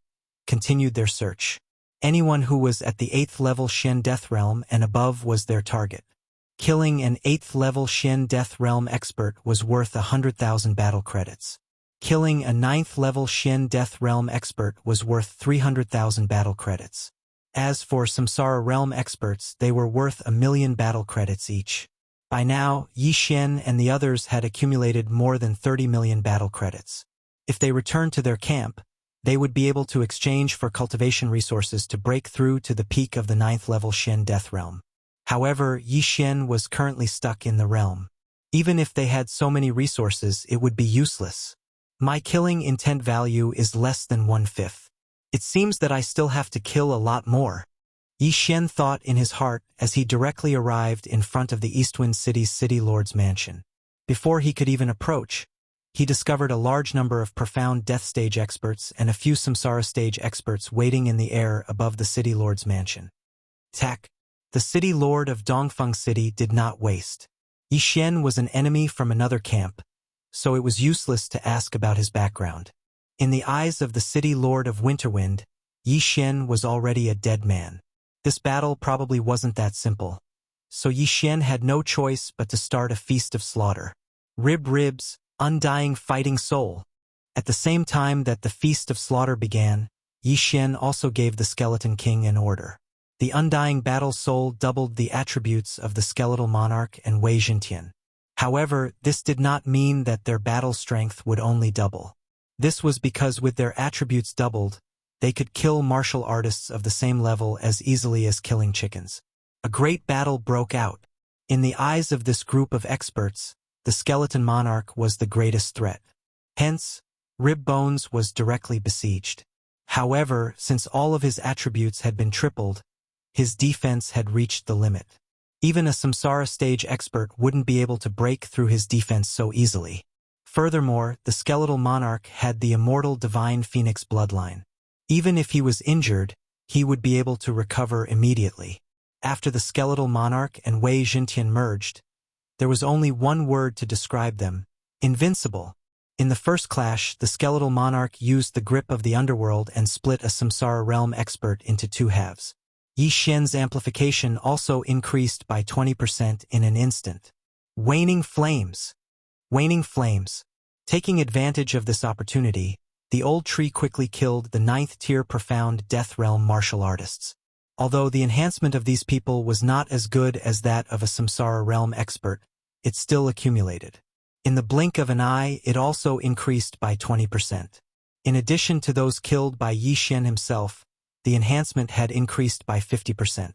continued their search. Anyone who was at the 8th level Shen Death Realm and above was their target. Killing an 8th level Shen Death Realm expert was worth 100,000 battle credits. Killing a 9th level Shen Death Realm expert was worth 300,000 battle credits. As for Samsara Realm experts, they were worth 1,000,000 battle credits each. By now, Yi Xian and the others had accumulated more than 30 million battle credits. If they returned to their camp, they would be able to exchange for cultivation resources to break through to the peak of the 9th level Shen Death Realm. However, Yi Xian was currently stuck in the realm. Even if they had so many resources, it would be useless. My killing intent value is less than 1/5. It seems that I still have to kill a lot more. Yi Xian thought in his heart as he directly arrived in front of the Eastwind City's City Lord's mansion. Before he could even approach, he discovered a large number of profound death stage experts and a few Samsara stage experts waiting in the air above the City Lord's mansion. Tack! The city lord of Dongfeng City did not waste. Yi Xian was an enemy from another camp, so it was useless to ask about his background. In the eyes of the city lord of Winterwind, Yi Xian was already a dead man. This battle probably wasn't that simple, so Yi Xian had no choice but to start a feast of slaughter. Ribs, undying fighting soul. At the same time that the feast of slaughter began, Yi Xian also gave the Skeleton King an order. The undying battle soul doubled the attributes of the skeletal monarch and Wei Jintian. However, this did not mean that their battle strength would only double. This was because with their attributes doubled, they could kill martial artists of the same level as easily as killing chickens. A great battle broke out. In the eyes of this group of experts, the skeleton monarch was the greatest threat. Hence, Rib Bones was directly besieged. However, since all of his attributes had been tripled, his defense had reached the limit. Even a Samsara stage expert wouldn't be able to break through his defense so easily. Furthermore, the skeletal monarch had the immortal divine phoenix bloodline. Even if he was injured, he would be able to recover immediately. After the skeletal monarch and Wei Jintian merged, there was only one word to describe them: invincible. In the first clash, the skeletal monarch used the grip of the underworld and split a Samsara realm expert into two halves. Yi Xian's amplification also increased by 20% in an instant. Waning flames. Waning flames. Taking advantage of this opportunity, the old tree quickly killed the 9th-tier profound Death Realm martial artists. Although the enhancement of these people was not as good as that of a Samsara realm expert, it still accumulated. In the blink of an eye, it also increased by 20%. In addition to those killed by Yi Xian himself, the enhancement had increased by 50%.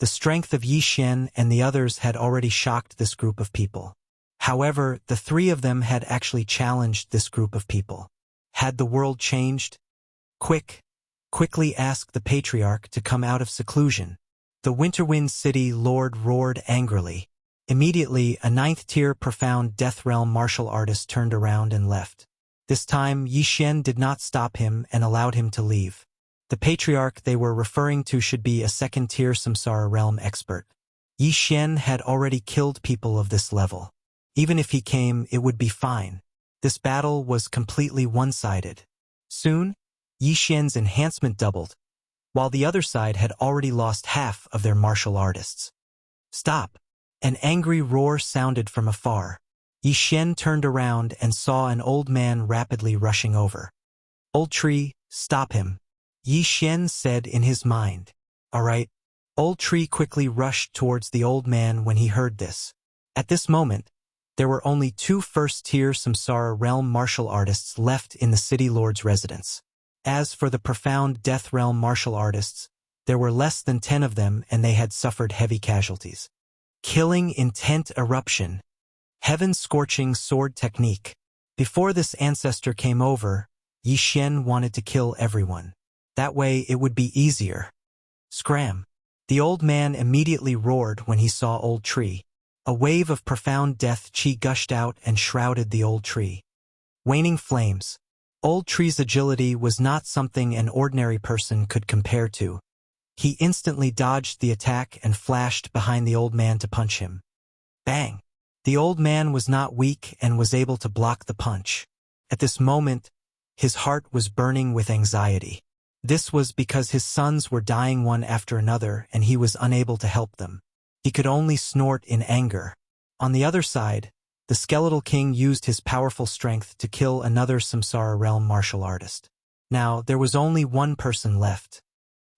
The strength of Yi Xian and the others had already shocked this group of people. However, the three of them had actually challenged this group of people. Had the world changed? Quickly ask the patriarch to come out of seclusion. The Winterwind City lord roared angrily. Immediately, a 9th-tier profound Death Realm martial artist turned around and left. This time, Yi Xian did not stop him and allowed him to leave. The patriarch they were referring to should be a 2nd-tier Samsara realm expert. Yi Xian had already killed people of this level. Even if he came, it would be fine. This battle was completely one-sided. Soon, Yi Xian's enhancement doubled, while the other side had already lost half of their martial artists. Stop! An angry roar sounded from afar. Yi Xian turned around and saw an old man rapidly rushing over. Old tree, stop him, Yi Xian said in his mind. All right. Old tree quickly rushed towards the old man when he heard this. At this moment, there were only 2 first-tier Samsara realm martial artists left in the city lord's residence. As for the profound Death Realm martial artists, there were less than 10 of them and they had suffered heavy casualties. Killing intent eruption. Heaven-scorching sword technique. Before this ancestor came over, Yi Xian wanted to kill everyone. That way it would be easier. Scram. The old man immediately roared when he saw Old Tree. A wave of profound death chi gushed out and shrouded the old tree. Waning flames. Old Tree's agility was not something an ordinary person could compare to. He instantly dodged the attack and flashed behind the old man to punch him. Bang! The old man was not weak and was able to block the punch. At this moment, his heart was burning with anxiety. This was because his sons were dying one after another and he was unable to help them. He could only snort in anger. On the other side, the Skeletal King used his powerful strength to kill another Samsara realm martial artist. Now, there was only one person left.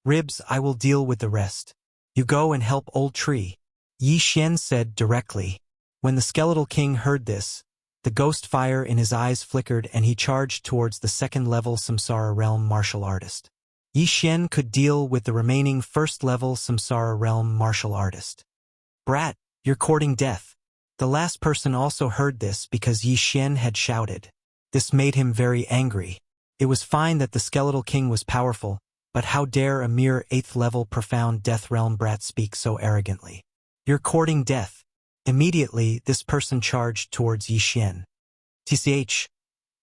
Ribs, I will deal with the rest. You go and help Old Tree, Yi Xian said directly. When the Skeletal King heard this, the ghost fire in his eyes flickered and he charged towards the 2nd-level Samsara realm martial artist. Yi Xian could deal with the remaining 1st-level Samsara realm martial artist. Brat, you're courting death. The last person also heard this because Yi Xian had shouted. This made him very angry. It was fine that the Skeletal King was powerful, but how dare a mere 8th-level profound Death Realm brat speak so arrogantly? You're courting death. Immediately, this person charged towards Yi Xian. TCH,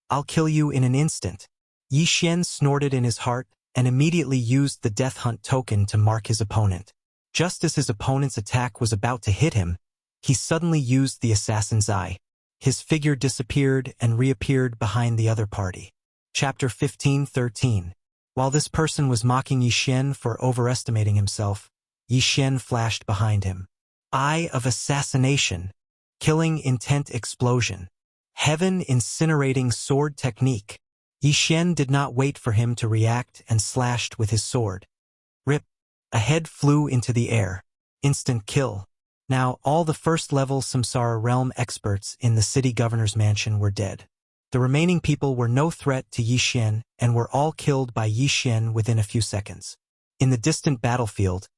I'll kill you in an instant. Yi Xian snorted in his heart and immediately used the Death Hunt token to mark his opponent. Just as his opponent's attack was about to hit him, he suddenly used the assassin's eye. His figure disappeared and reappeared behind the other party. Chapter 15:13. While this person was mocking Yi Xian for overestimating himself, Yi Xian flashed behind him. Eye of assassination. Killing intent explosion. Heaven incinerating sword technique. Yi Xian did not wait for him to react and slashed with his sword. Rip. A head flew into the air. Instant kill. Now all the first-level Samsara realm experts in the city governor's mansion were dead. The remaining people were no threat to Yi Xian and were all killed by Yi Xian within a few seconds. In the distant battlefield,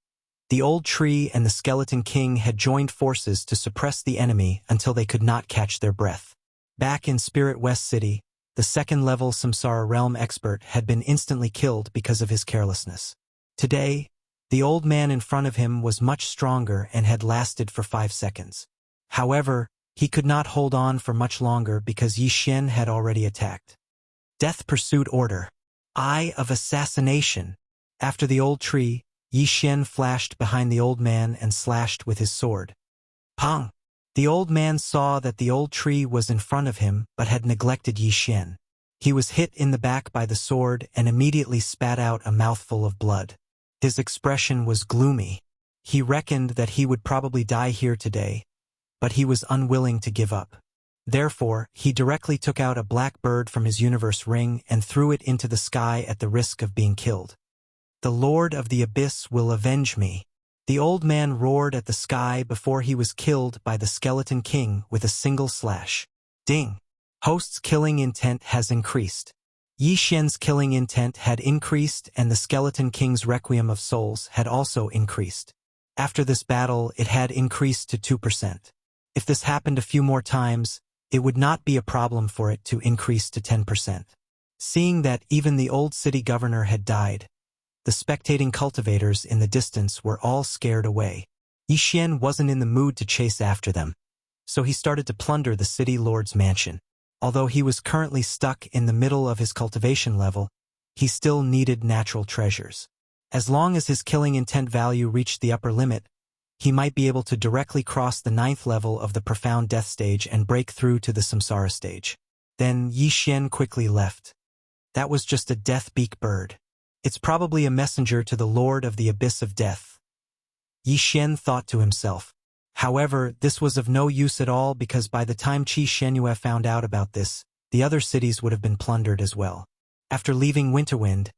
the old tree and the skeleton king had joined forces to suppress the enemy until they could not catch their breath. Back in Spirit West City, the second-level Samsara realm expert had been instantly killed because of his carelessness. Today, the old man in front of him was much stronger and had lasted for 5 seconds. However, he could not hold on for much longer because Yi Xian had already attacked. Death Pursuit Order. Eye of Assassination. After the old tree, Yi Xian flashed behind the old man and slashed with his sword. Pong! The old man saw that the old tree was in front of him but had neglected Yi Xian. He was hit in the back by the sword and immediately spat out a mouthful of blood. His expression was gloomy. He reckoned that he would probably die here today, but he was unwilling to give up. Therefore, he directly took out a black bird from his universe ring and threw it into the sky at the risk of being killed. The Lord of the Abyss will avenge me. The old man roared at the sky before he was killed by the skeleton king with a single slash. Ding! Host's killing intent has increased. Yi Xian's killing intent had increased and the skeleton king's requiem of souls had also increased. After this battle, it had increased to 2%. If this happened a few more times, it would not be a problem for it to increase to 10%. Seeing that even the old city governor had died, the spectating cultivators in the distance were all scared away. Yi Xian wasn't in the mood to chase after them, so he started to plunder the city lord's mansion. Although he was currently stuck in the middle of his cultivation level, he still needed natural treasures. As long as his killing intent value reached the upper limit, he might be able to directly cross the 9th level of the profound death stage and break through to the samsara stage. Then Yi Xian quickly left. That was just a death-beak bird. It's probably a messenger to the Lord of the Abyss of Death. Yi Xian thought to himself. However, this was of no use at all because by the time Qi Shenyue found out about this, the other cities would have been plundered as well. After leaving Winterwind,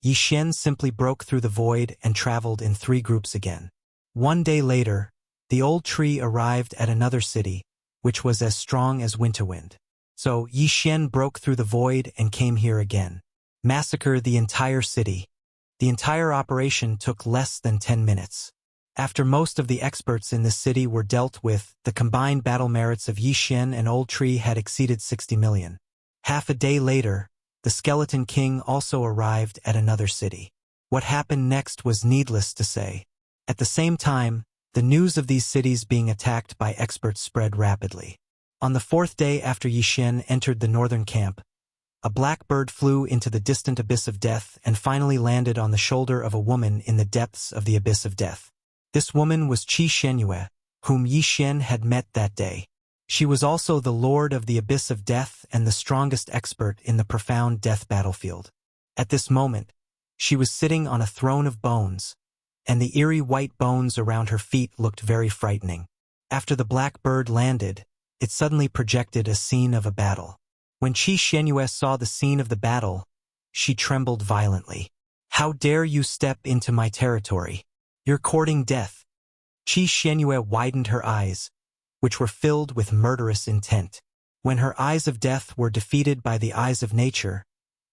Yi Xian simply broke through the void and traveled in 3 groups again. One day later, the old tree arrived at another city, which was as strong as Winterwind. So Yi Xian broke through the void and came here again. Massacre the entire city. The entire operation took less than 10 minutes. After most of the experts in this city were dealt with, the combined battle merits of Yi Xian and Old Tree had exceeded 60 million. Half a day later, the Skeleton King also arrived at another city. What happened next was needless to say. At the same time, the news of these cities being attacked by experts spread rapidly. On the 4th day after Yi Xian entered the northern camp, a black bird flew into the distant abyss of death and finally landed on the shoulder of a woman in the depths of the abyss of death. This woman was Qi Shenyue, whom Yi Xian had met that day. She was also the Lord of the Abyss of Death and the strongest expert in the profound death battlefield. At this moment, she was sitting on a throne of bones, and the eerie white bones around her feet looked very frightening. After the black bird landed, it suddenly projected a scene of a battle. When Qi Shenyue saw the scene of the battle, she trembled violently. "How dare you step into my territory? You're courting death." Qi Shenyue widened her eyes, which were filled with murderous intent. When her eyes of death were defeated by the eyes of nature,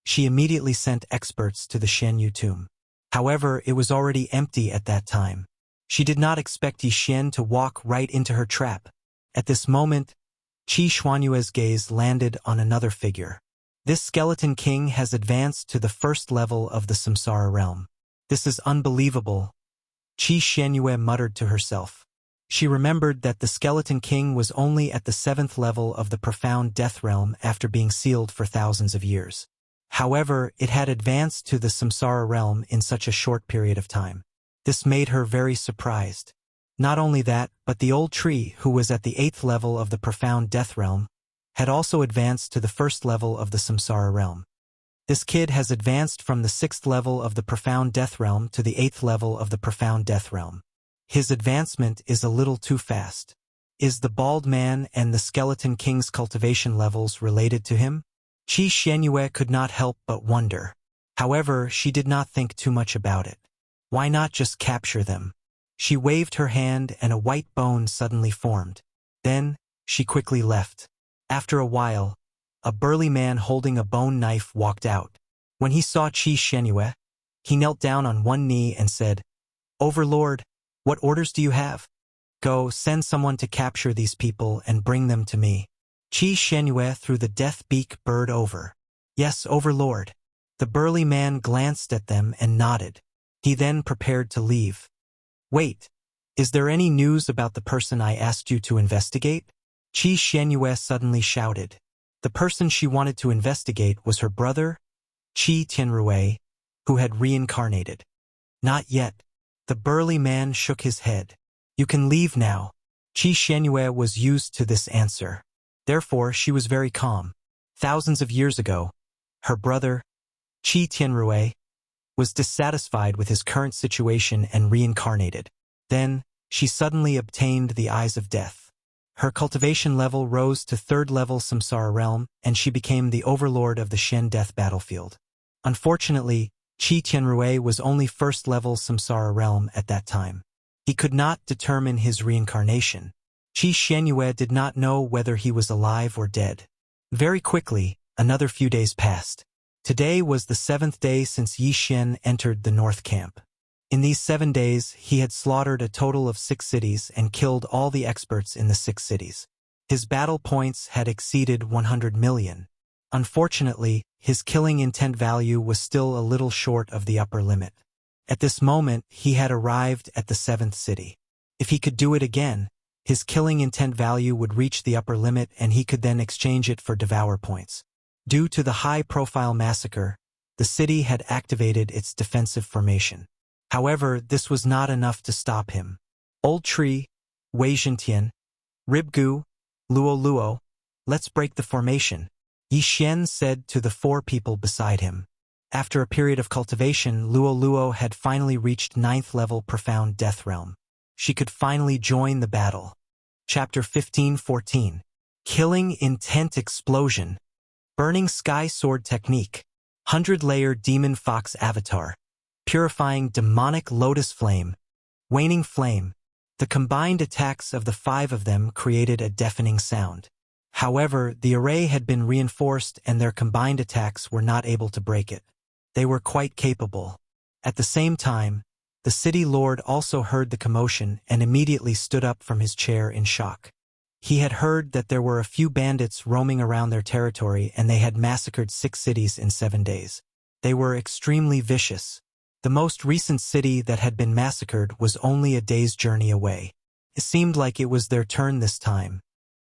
she immediately sent experts to the Shenyu tomb. However, it was already empty at that time. She did not expect Yi Xian to walk right into her trap. At this moment, Qi Xuanyue's gaze landed on another figure. This skeleton king has advanced to the 1st level of the samsara realm. This is unbelievable, Qi Shenyue muttered to herself. She remembered that the skeleton king was only at the 7th level of the profound death realm after being sealed for thousands of years. However, it had advanced to the samsara realm in such a short period of time. This made her very surprised. Not only that, but the old tree, who was at the 8th level of the profound death realm, had also advanced to the 1st level of the samsara realm. This kid has advanced from the 6th level of the profound death realm to the 8th level of the profound death realm. His advancement is a little too fast. Is the bald man and the skeleton king's cultivation levels related to him? Qi Xianyue could not help but wonder. However, she did not think too much about it. Why not just capture them? She waved her hand and a white bone suddenly formed. Then, she quickly left. After a while, a burly man holding a bone knife walked out. When he saw Qi Xianyue, he knelt down on one knee and said, "Overlord, what orders do you have? Go, send someone to capture these people and bring them to me." Qi Xianyue threw the death-beak bird over. "Yes, Overlord." The burly man glanced at them and nodded. He then prepared to leave. "Wait, is there any news about the person I asked you to investigate?" Qi Xianyue suddenly shouted. The person she wanted to investigate was her brother, Qi Tianrui, who had reincarnated. "Not yet." The burly man shook his head. "You can leave now." Qi Xianyue was used to this answer. Therefore, she was very calm. Thousands of years ago, her brother, Qi Tianrui, was dissatisfied with his current situation and reincarnated. Then, she suddenly obtained the Eyes of Death. Her cultivation level rose to 3rd level samsara realm, and she became the overlord of the Shen death battlefield. Unfortunately, Qi Tianrui was only 1st level samsara realm at that time. He could not determine his reincarnation. Qi Xianyue did not know whether he was alive or dead. Very quickly, another few days passed. Today was the 7th day since Yi Xian entered the North Camp. In these 7 days, he had slaughtered a total of 6 cities and killed all the experts in the 6 cities. His battle points had exceeded 100 million. Unfortunately, his killing intent value was still a little short of the upper limit. At this moment, he had arrived at the 7th city. If he could do it again, his killing intent value would reach the upper limit and he could then exchange it for devour points. Due to the high-profile massacre, the city had activated its defensive formation. However, this was not enough to stop him. "Old Tree, Wei Zhentian, Ribgu, Luo, let's break the formation," Yi Xian said to the 4 people beside him. After a period of cultivation, Luo had finally reached 9th level profound death realm. She could finally join the battle. Chapter 15-14. Killing Intent Explosion. Burning Sky Sword Technique. 100-layer Demon Fox Avatar. Purifying Demonic Lotus Flame. Waning Flame. The combined attacks of the 5 of them created a deafening sound. However, the array had been reinforced and their combined attacks were not able to break it. They were quite capable. At the same time, the city lord also heard the commotion and immediately stood up from his chair in shock. He had heard that there were a few bandits roaming around their territory and they had massacred 6 cities in 7 days. They were extremely vicious. The most recent city that had been massacred was only a day's journey away. It seemed like it was their turn this time.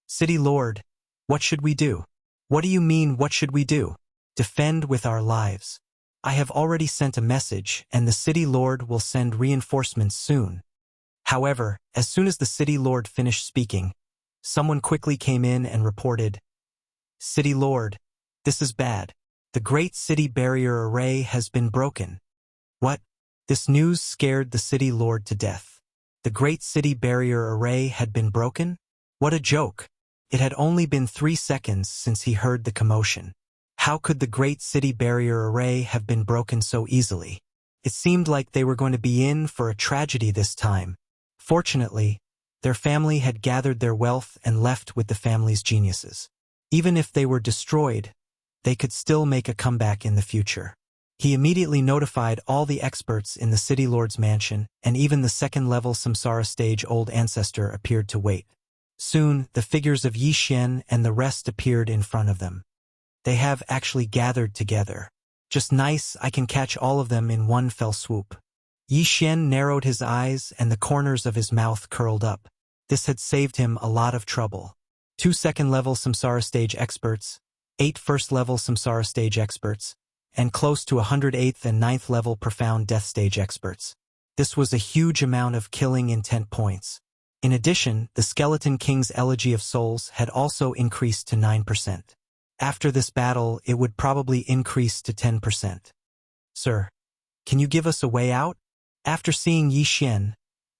"City Lord, what should we do?" "What do you mean, what should we do?" "Defend with our lives. I have already sent a message and the city lord will send reinforcements soon." However, as soon as the city lord finished speaking, someone quickly came in and reported, "City Lord, this is bad. The Great City Barrier Array has been broken." "What?" This news scared the City Lord to death. The Great City Barrier Array had been broken? What a joke! It had only been 3 seconds since he heard the commotion. How could the Great City Barrier Array have been broken so easily? It seemed like they were going to be in for a tragedy this time. Fortunately, their family had gathered their wealth and left with the family's geniuses. Even if they were destroyed, they could still make a comeback in the future. He immediately notified all the experts in the City Lord's mansion, and even the 2nd-level Samsara stage old ancestor appeared to wait. Soon, the figures of Yi Xian and the rest appeared in front of them. They have actually gathered together. Just nice, I can catch all of them in one fell swoop. Yi Xian narrowed his eyes and the corners of his mouth curled up. This had saved him a lot of trouble. 2 2nd-level Samsara stage experts, 8 1st-level Samsara stage experts, and close to 108th and 9th level profound death stage experts. This was a huge amount of killing intent points. In addition, the Skeleton King's Elegy of Souls had also increased to 9%. After this battle, it would probably increase to 10%. Sir, can you give us a way out? After seeing Yi Xian,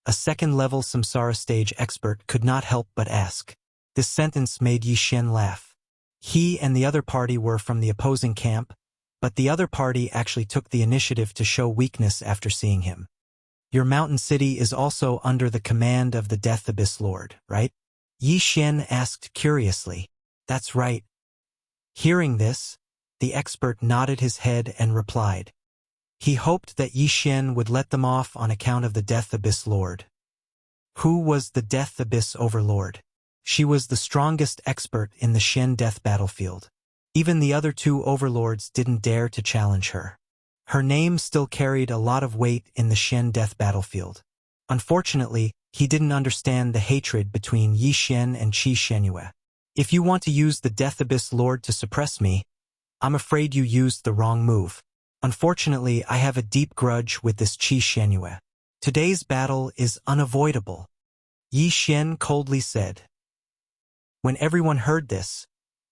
a second-level Samsara stage expert could not help but ask. This sentence made Yi Xian laugh. He and the other party were from the opposing camp, but the other party actually took the initiative to show weakness after seeing him. Your mountain city is also under the command of the Death Abyss Lord, right? Yi Xian asked curiously. That's right. Hearing this, the expert nodded his head and replied. He hoped that Yi Xian would let them off on account of the Death Abyss Lord. Who was the Death Abyss Overlord? She was the strongest expert in the Shen Death battlefield. Even the other two overlords didn't dare to challenge her. Her name still carried a lot of weight in the Shen Death battlefield. Unfortunately, he didn't understand the hatred between Yi Xian and Qi Shenyue. If you want to use the Death Abyss Lord to suppress me, I'm afraid you used the wrong move. Unfortunately, I have a deep grudge with this Qi Shenyue. Today's battle is unavoidable, Yi Xian coldly said. When everyone heard this,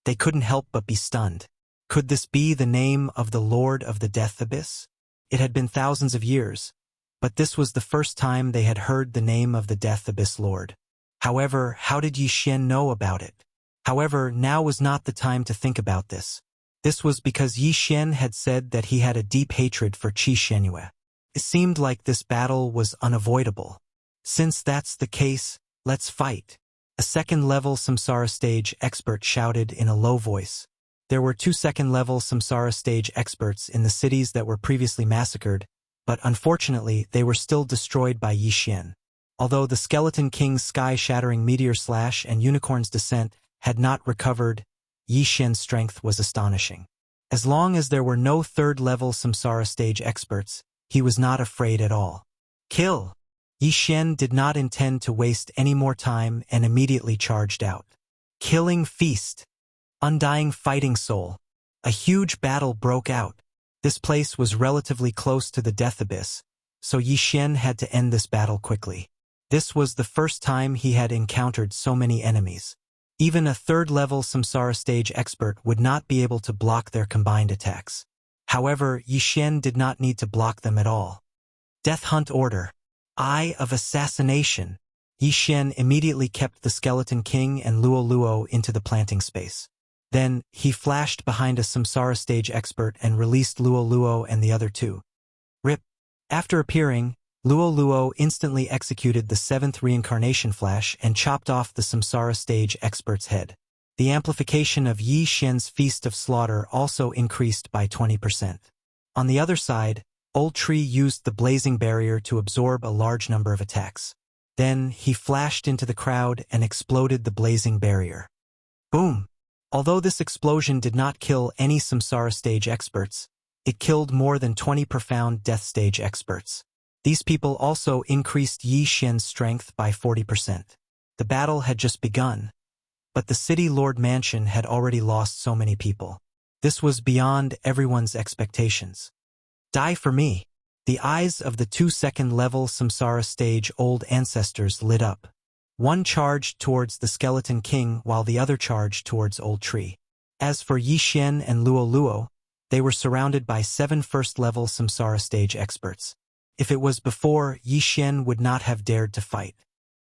they couldn't help but be stunned. Could this be the name of the Lord of the Death Abyss? It had been thousands of years, but this was the first time they had heard the name of the Death Abyss Lord. However, how did Yi Xian know about it? However, now was not the time to think about this. This was because Yi Xian had said that he had a deep hatred for Qi Shenyue. It seemed like this battle was unavoidable. Since that's the case, let's fight. A second-level Samsara stage expert shouted in a low voice. There were 2 second-level Samsara stage experts in the cities that were previously massacred, but unfortunately they were still destroyed by Yi Xian. Although the Skeleton King's sky-shattering meteor slash and unicorn's descent had not recovered, Yi Xian's strength was astonishing. As long as there were no third-level Samsara stage experts, he was not afraid at all. Kill! Yi Xian did not intend to waste any more time and immediately charged out. Killing Feast! Undying Fighting Soul! A huge battle broke out. This place was relatively close to the Death Abyss, so Yi Xian had to end this battle quickly. This was the first time he had encountered so many enemies. Even a third-level Samsara stage expert would not be able to block their combined attacks. However, Yi Xian did not need to block them at all. Death Hunt Order. Eye of Assassination. Yi Xian immediately kept the Skeleton King and Luo Luo into the planting space. Then, he flashed behind a Samsara stage expert and released Luo Luo and the other two. Rip. After appearing, Luo Luo instantly executed the 7th reincarnation flash and chopped off the Samsara stage expert's head. The amplification of Yi Xian's Feast of Slaughter also increased by 20%. On the other side, Old Tree used the blazing barrier to absorb a large number of attacks. Then, he flashed into the crowd and exploded the blazing barrier. Boom! Although this explosion did not kill any Samsara stage experts, it killed more than 20 profound death stage experts. These people also increased Yi Xian's strength by 40%. The battle had just begun, but the City Lord Mansion had already lost so many people. This was beyond everyone's expectations. Die for me! The eyes of the 2 second-level Samsara stage old ancestors lit up. One charged towards the Skeleton King while the other charged towards Old Tree. As for Yi Xian and Luo Luo, they were surrounded by 7 first-level Samsara stage experts. If it was before, Yi Xian would not have dared to fight.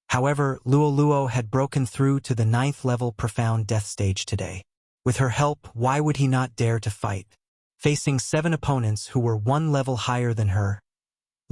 However, Luo Luo had broken through to the 9th-level Profound Death stage today. With her help, why would he not dare to fight? Facing 7 opponents who were 1 level higher than her,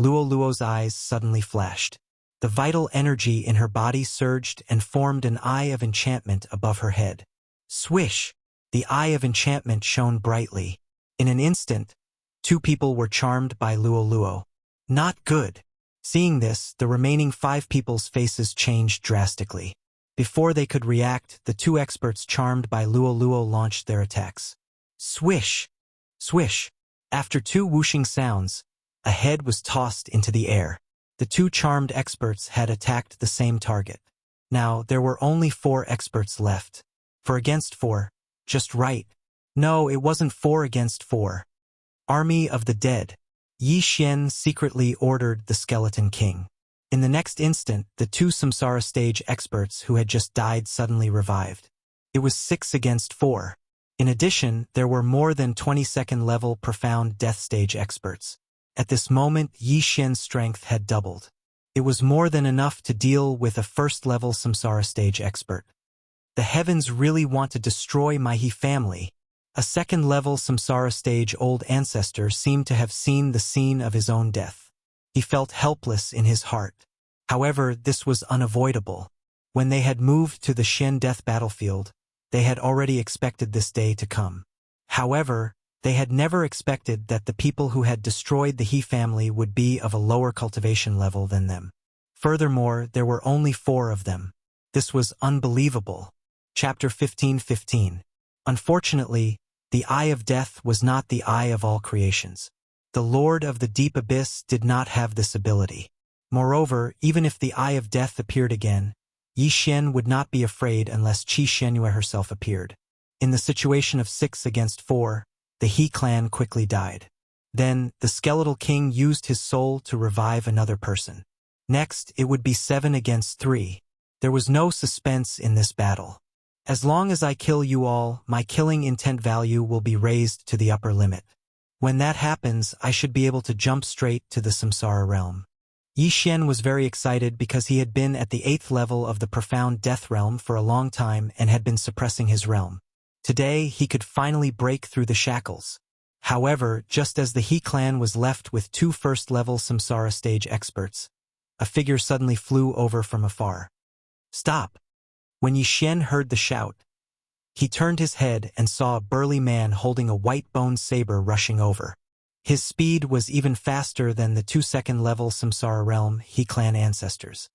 Luo Luo's eyes suddenly flashed. The vital energy in her body surged and formed an eye of enchantment above her head. Swish! The eye of enchantment shone brightly. In an instant, 2 people were charmed by Luo Luo. Not good. Seeing this, the remaining 5 people's faces changed drastically. Before they could react, the 2 experts charmed by Luo Luo launched their attacks. Swish! Swish! After 2 whooshing sounds, a head was tossed into the air. The 2 charmed experts had attacked the same target. Now, there were only 4 experts left. 4 against 4. Just right. No, it wasn't 4 against 4. Army of the Dead. Yi Xian secretly ordered the Skeleton King. In the next instant, the two Samsara stage experts who had just died suddenly revived. It was 6 against 4. In addition, there were more than 22nd level profound death stage experts. At this moment, Yi Xian's strength had doubled. It was more than enough to deal with a first-level Samsara stage expert. The heavens really want to destroy my He family. A second-level Samsara stage old ancestor seemed to have seen the scene of his own death. He felt helpless in his heart. However, this was unavoidable. When they had moved to the Shen death battlefield, they had already expected this day to come. However, they had never expected that the people who had destroyed the He family would be of a lower cultivation level than them. Furthermore, there were only 4 of them. This was unbelievable. Chapter 15:15. Unfortunately, the Eye of Death was not the eye of all creations. The Lord of the Deep Abyss did not have this ability. Moreover, even if the Eye of Death appeared again, Yi Xian would not be afraid unless Qi Shenyue herself appeared. In the situation of 6 against 4, the He clan quickly died. Then, the Skeletal King used his soul to revive another person. Next, it would be 7 against 3. There was no suspense in this battle. As long as I kill you all, my killing intent value will be raised to the upper limit. When that happens, I should be able to jump straight to the Samsara realm. Yi Xian was very excited because he had been at the 8th level of the profound death realm for a long time and had been suppressing his realm. Today, he could finally break through the shackles. However, just as the He clan was left with 2 first-level Samsara stage experts, a figure suddenly flew over from afar. Stop! When Yi Xian heard the shout, he turned his head and saw a burly man holding a white-boned saber rushing over. His speed was even faster than the 2 second-level Samsara realm He clan ancestors.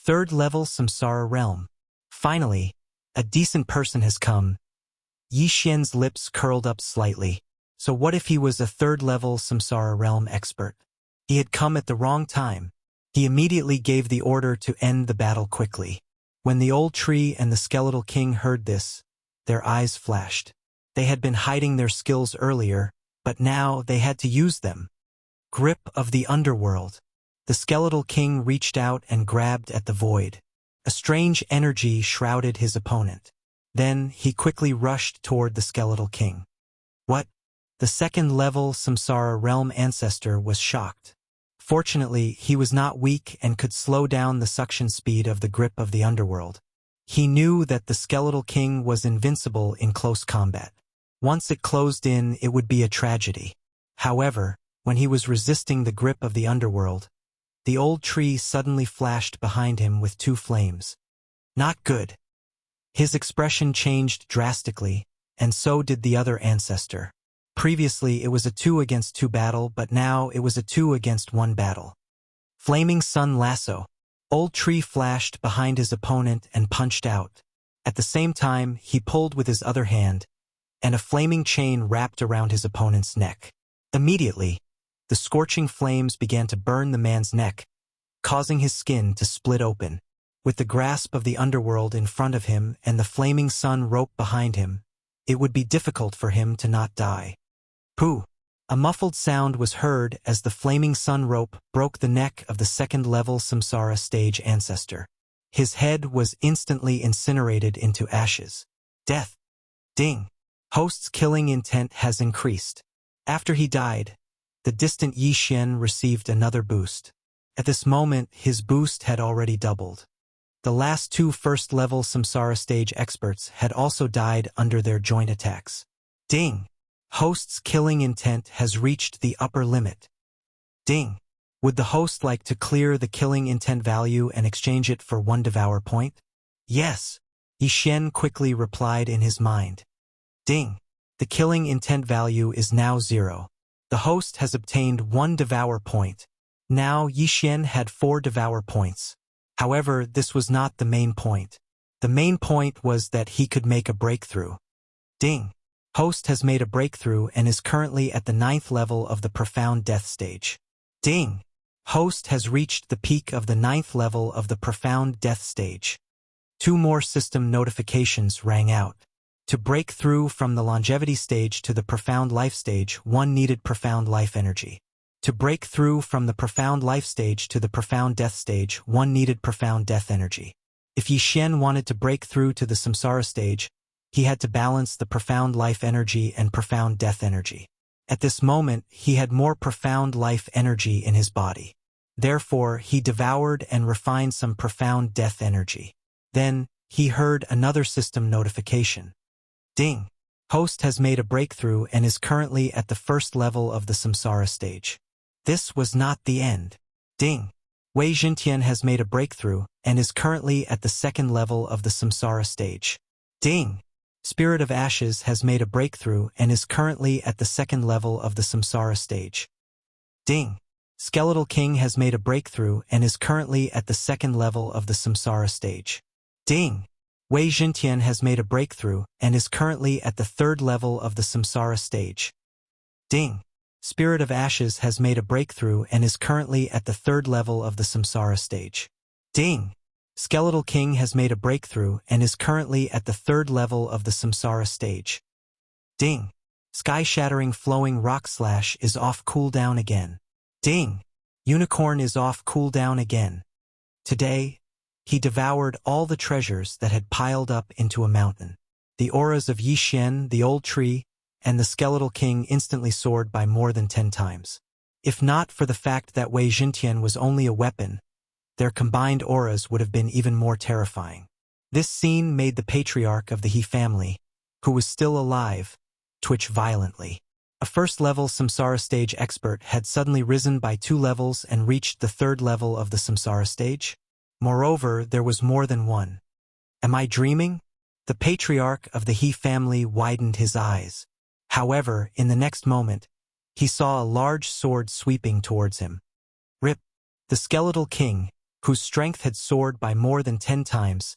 3rd-level Samsara realm. Finally, a decent person has come. Yi Xian's lips curled up slightly. So what if he was a 3rd-level Samsara realm expert? He had come at the wrong time. He immediately gave the order to end the battle quickly. When the old tree and the Skeletal King heard this, their eyes flashed. They had been hiding their skills earlier, but now they had to use them. Grip of the underworld. The Skeletal King reached out and grabbed at the void. A strange energy shrouded his opponent. Then he quickly rushed toward the Skeletal King. What? The 2nd-level Samsara realm ancestor was shocked. Fortunately, he was not weak and could slow down the suction speed of the grip of the underworld. He knew that the Skeletal King was invincible in close combat. Once it closed in, it would be a tragedy. However, when he was resisting the grip of the underworld, the old tree suddenly flashed behind him with 2 flames. Not good. His expression changed drastically, and so did the other ancestor. Previously, it was a 2 against 2 battle, but now it was a 2 against 1 battle. Flaming Sun Lasso. Old Tree flashed behind his opponent and punched out. At the same time, he pulled with his other hand, and a flaming chain wrapped around his opponent's neck. Immediately, the scorching flames began to burn the man's neck, causing his skin to split open. With the grasp of the underworld in front of him and the flaming sun rope behind him, it would be difficult for him to not die. Pooh! A muffled sound was heard as the flaming sun rope broke the neck of the 2nd-level Samsara stage ancestor. His head was instantly incinerated into ashes. Death! Ding! Host's killing intent has increased. After he died, the distant Yi Xian received another boost. At this moment, his boost had already doubled. The last 2 first-level Samsara stage experts had also died under their joint attacks. Ding! Host's killing intent has reached the upper limit. Ding! Would the host like to clear the killing intent value and exchange it for 1 devour point? Yes! Yi Xian quickly replied in his mind. Ding! The killing intent value is now 0. The host has obtained 1 devour point. Now Yi Xian had 4 devour points. However, this was not the main point. The main point was that he could make a breakthrough. Ding! Host has made a breakthrough and is currently at the 9th level of the profound death stage. Ding! Host has reached the peak of the 9th level of the profound death stage. 2 more system notifications rang out. To break through from the longevity stage to the profound life stage, one needed profound life energy. To break through from the profound life stage to the profound death stage, one needed profound death energy. If Yi Xian wanted to break through to the samsara stage, he had to balance the profound life energy and profound death energy. At this moment, he had more profound life energy in his body. Therefore, he devoured and refined some profound death energy. Then, he heard another system notification. Ding! Host has made a breakthrough and is currently at the first level of the samsara stage. This was not the end. Ding! Wei Jintian has made a breakthrough and is currently at the second level of the samsara stage. Ding! Spirit of Ashes has made a breakthrough and is currently at the second level of the samsara stage. Ding! Skeletal King has made a breakthrough and is currently at the second level of the samsara stage. Ding! Wei Jintian has made a breakthrough and is currently at the third level of the samsara stage. Ding! Spirit of Ashes has made a breakthrough and is currently at the third level of the samsara stage. Ding! Skeletal King has made a breakthrough and is currently at the third level of the samsara stage. Ding! Sky-shattering flowing rock slash is off cooldown again. Ding! Unicorn is off cooldown again. Today, he devoured all the treasures that had piled up into a mountain. The auras of Yi Xian, the old tree, and the Skeletal King instantly soared by more than 10 times. If not for the fact that Wei Jintian was only a weapon, their combined auras would have been even more terrifying. This scene made the patriarch of the He family, who was still alive, twitch violently. A first-level samsara stage expert had suddenly risen by 2 levels and reached the third level of the samsara stage. Moreover, there was more than one. Am I dreaming? The patriarch of the He family widened his eyes. However, in the next moment, he saw a large sword sweeping towards him. Rip! The Skeletal King, whose strength had soared by more than 10 times,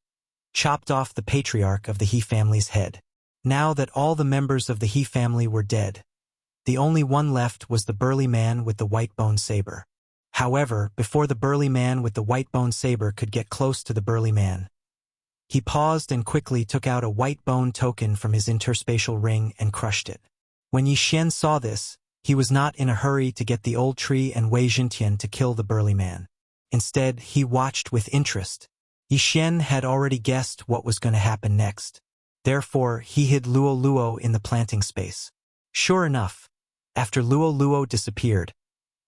chopped off the patriarch of the He family's head. Now that all the members of the He family were dead, the only one left was the burly man with the white bone saber. However, before the burly man with the white bone saber could get close to the burly man, he paused and quickly took out a white bone token from his interspatial ring and crushed it. When Yi Xian saw this, he was not in a hurry to get the old tree and Wei Jintian to kill the burly man. Instead, he watched with interest. Yi Xian had already guessed what was going to happen next. Therefore, he hid Luo Luo in the planting space. Sure enough, after Luo Luo disappeared,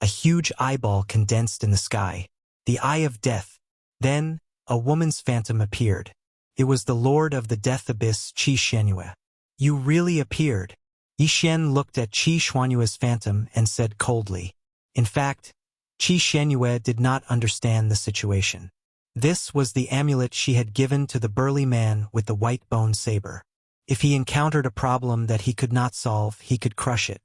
a huge eyeball condensed in the sky, the Eye of Death. Then, a woman's phantom appeared. It was the Lord of the Death Abyss, Qi Xuanyue. You really appeared. Yi Xian looked at Qi Xuanyue's phantom and said coldly. In fact, Qi Xuanyue did not understand the situation. This was the amulet she had given to the burly man with the white bone saber. If he encountered a problem that he could not solve, he could crush it.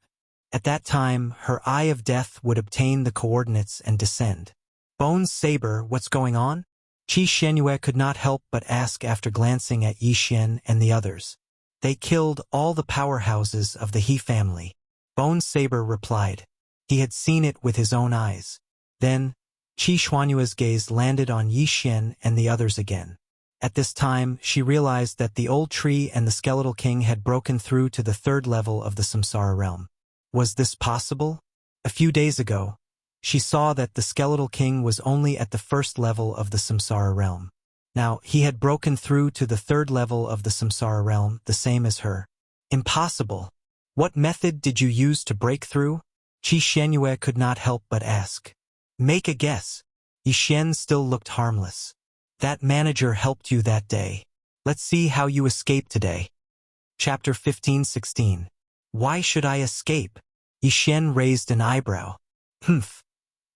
At that time, her Eye of Death would obtain the coordinates and descend. Bone saber, what's going on? Qi Xuanyue could not help but ask after glancing at Yi Xian and the others. They killed all the powerhouses of the He family. Bone Saber replied. He had seen it with his own eyes. Then, Qi Xuanyue's gaze landed on Yi Xian and the others again. At this time, she realized that the old tree and the Skeletal King had broken through to the third level of the samsara realm. Was this possible? A few days ago, she saw that the Skeletal King was only at the first level of the samsara realm. Now, he had broken through to the third level of the samsara realm, the same as her. Impossible. What method did you use to break through? Qi Xuanyue could not help but ask. Make a guess. Yi Xian still looked harmless. That manager helped you that day. Let's see how you escape today. Chapter 15-16. Why should I escape? Yi Xian raised an eyebrow. Humph.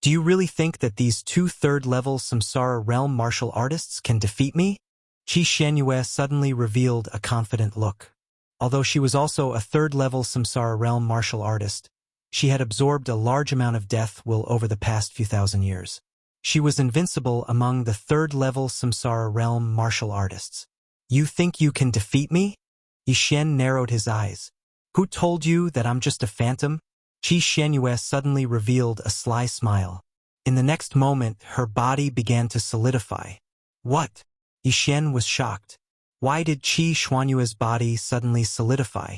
Do you really think that these 2 third-level samsara realm martial artists can defeat me? Qi Xuanyue suddenly revealed a confident look. Although she was also a third-level samsara realm martial artist, she had absorbed a large amount of death will over the past few thousand years. She was invincible among the third-level samsara realm martial artists. You think you can defeat me? Yi Xian narrowed his eyes. Who told you that I'm just a phantom? Qi Xuanyue suddenly revealed a sly smile. In the next moment, her body began to solidify. What? Yi Xian was shocked. Why did Qi Xuanyue's body suddenly solidify?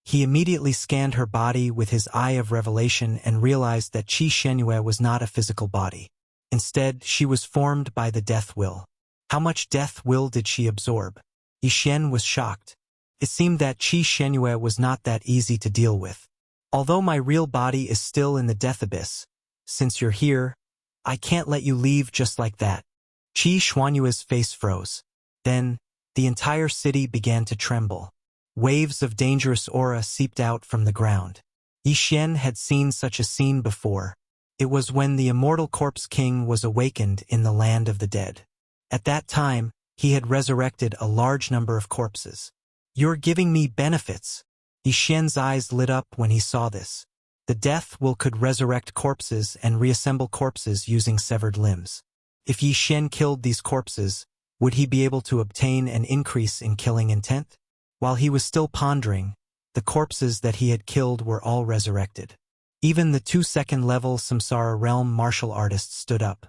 He immediately scanned her body with his eye of revelation and realized that Qi Shenyue was not a physical body. Instead, she was formed by the death will. How much death will did she absorb? Yixuan was shocked. It seemed that Qi Shenyue was not that easy to deal with. Although my real body is still in the death abyss, since you're here, I can't let you leave just like that. Qi Xuanyue's face froze. Then, the entire city began to tremble. Waves of dangerous aura seeped out from the ground. Yixuan had seen such a scene before. It was when the immortal corpse king was awakened in the land of the dead. At that time, he had resurrected a large number of corpses. You're giving me benefits. Yixuan's eyes lit up when he saw this. The death will could resurrect corpses and reassemble corpses using severed limbs. If Yixuan killed these corpses, would he be able to obtain an increase in killing intent? While he was still pondering, the corpses that he had killed were all resurrected. Even the 2nd level Samsara realm martial artists stood up.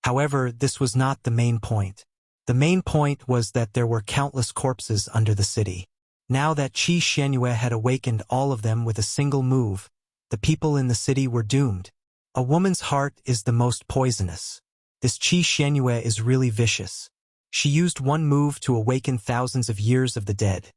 However, this was not the main point. The main point was that there were countless corpses under the city. Now that Qi Shenyue had awakened all of them with a single move, the people in the city were doomed. A woman's heart is the most poisonous. This Qi Shenyue is really vicious. She used one move to awaken thousands of years of the dead.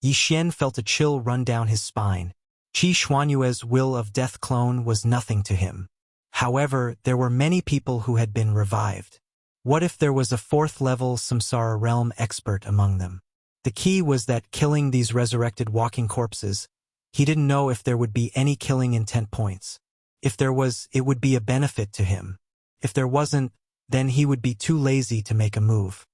Yixuan felt a chill run down his spine. Qi Xuanyue's will of death clone was nothing to him. However, there were many people who had been revived. What if there was a 4th level Samsara realm expert among them? The key was that killing these resurrected walking corpses, he didn't know if there would be any killing intent points. If there was, it would be a benefit to him. If there wasn't, then he would be too lazy to make a move.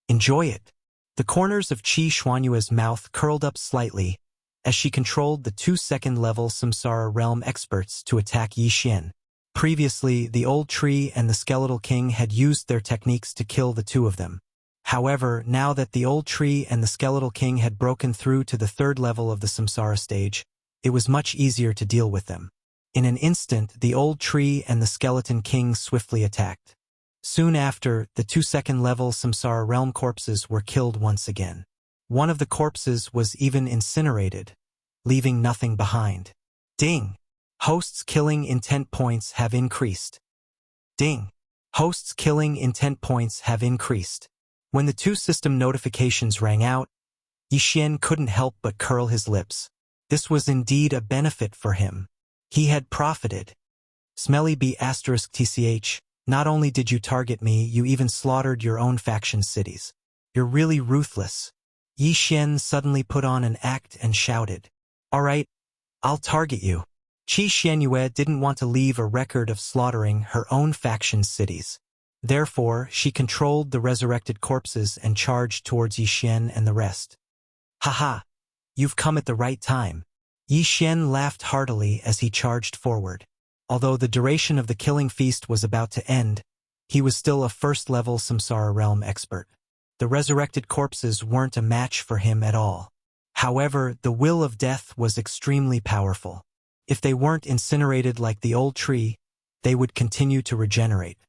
Enjoy it. The corners of Qi Xuanyue's mouth curled up slightly as she controlled the 2nd level Samsara realm experts to attack Yixuan. Previously, the old tree and the skeletal king had used their techniques to kill the two of them. However, now that the old tree and the skeletal king had broken through to the 3rd level of the Samsara stage, it was much easier to deal with them. In an instant, the old tree and the skeleton king swiftly attacked. Soon after, the 2nd level Samsara realm corpses were killed once again. One of the corpses was even incinerated, leaving nothing behind. Ding! Hosts' killing intent points have increased. Ding! Hosts' killing intent points have increased. When the 2 system notifications rang out, Yixuan couldn't help but curl his lips. This was indeed a benefit for him. He had profited. Smelly B***TCH, not only did you target me, you even slaughtered your own faction cities. You're really ruthless. Yixuan suddenly put on an act and shouted, "All right, I'll target you." Qi Shenyue didn't want to leave a record of slaughtering her own faction cities. Therefore, she controlled the resurrected corpses and charged towards Yixuan and the rest. "Haha! You've come at the right time." Yixuan laughed heartily as he charged forward. Although the duration of the killing feast was about to end, he was still a 1st level Samsara realm expert. The resurrected corpses weren't a match for him at all. However, the will of death was extremely powerful. If they weren't incinerated like the old tree, they would continue to regenerate.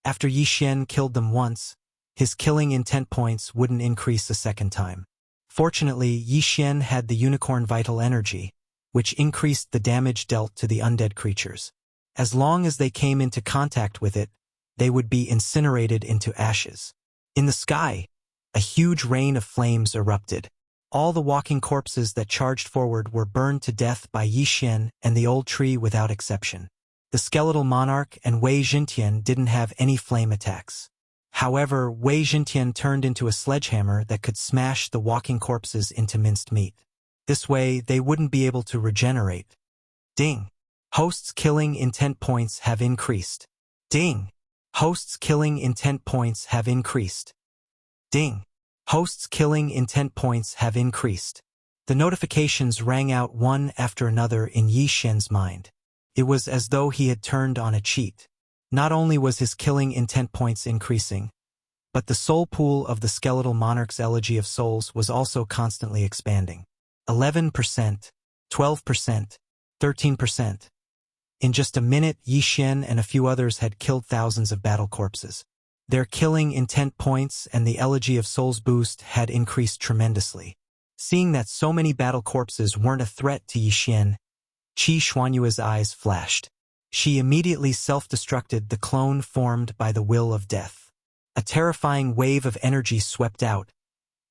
After Yixuan killed them once, his killing intent points wouldn't increase a 2nd time. Fortunately, Yixuan had the unicorn vital energy, which increased the damage dealt to the undead creatures. As long as they came into contact with it, they would be incinerated into ashes. In the sky, a huge rain of flames erupted. All the walking corpses that charged forward were burned to death by Yixuan and the old tree without exception. The skeletal monarch and Wei Jintian didn't have any flame attacks. However, Wei Jintian turned into a sledgehammer that could smash the walking corpses into minced meat. This way, they wouldn't be able to regenerate. Ding! Hosts' killing intent points have increased. Ding! Hosts' killing intent points have increased. Ding! Hosts' killing intent points have increased. The notifications rang out one after another in Yixuan's mind. It was as though he had turned on a cheat. Not only was his killing intent points increasing, but the soul pool of the skeletal monarch's elegy of souls was also constantly expanding. 11%, 12%, 13%. In just a minute, Yixuan and a few others had killed thousands of battle corpses. Their killing intent points and the elegy of souls boost had increased tremendously. Seeing that so many battle corpses weren't a threat to Yixian, Qi Xuanyue's eyes flashed. She immediately self-destructed the clone formed by the will of death. A terrifying wave of energy swept out,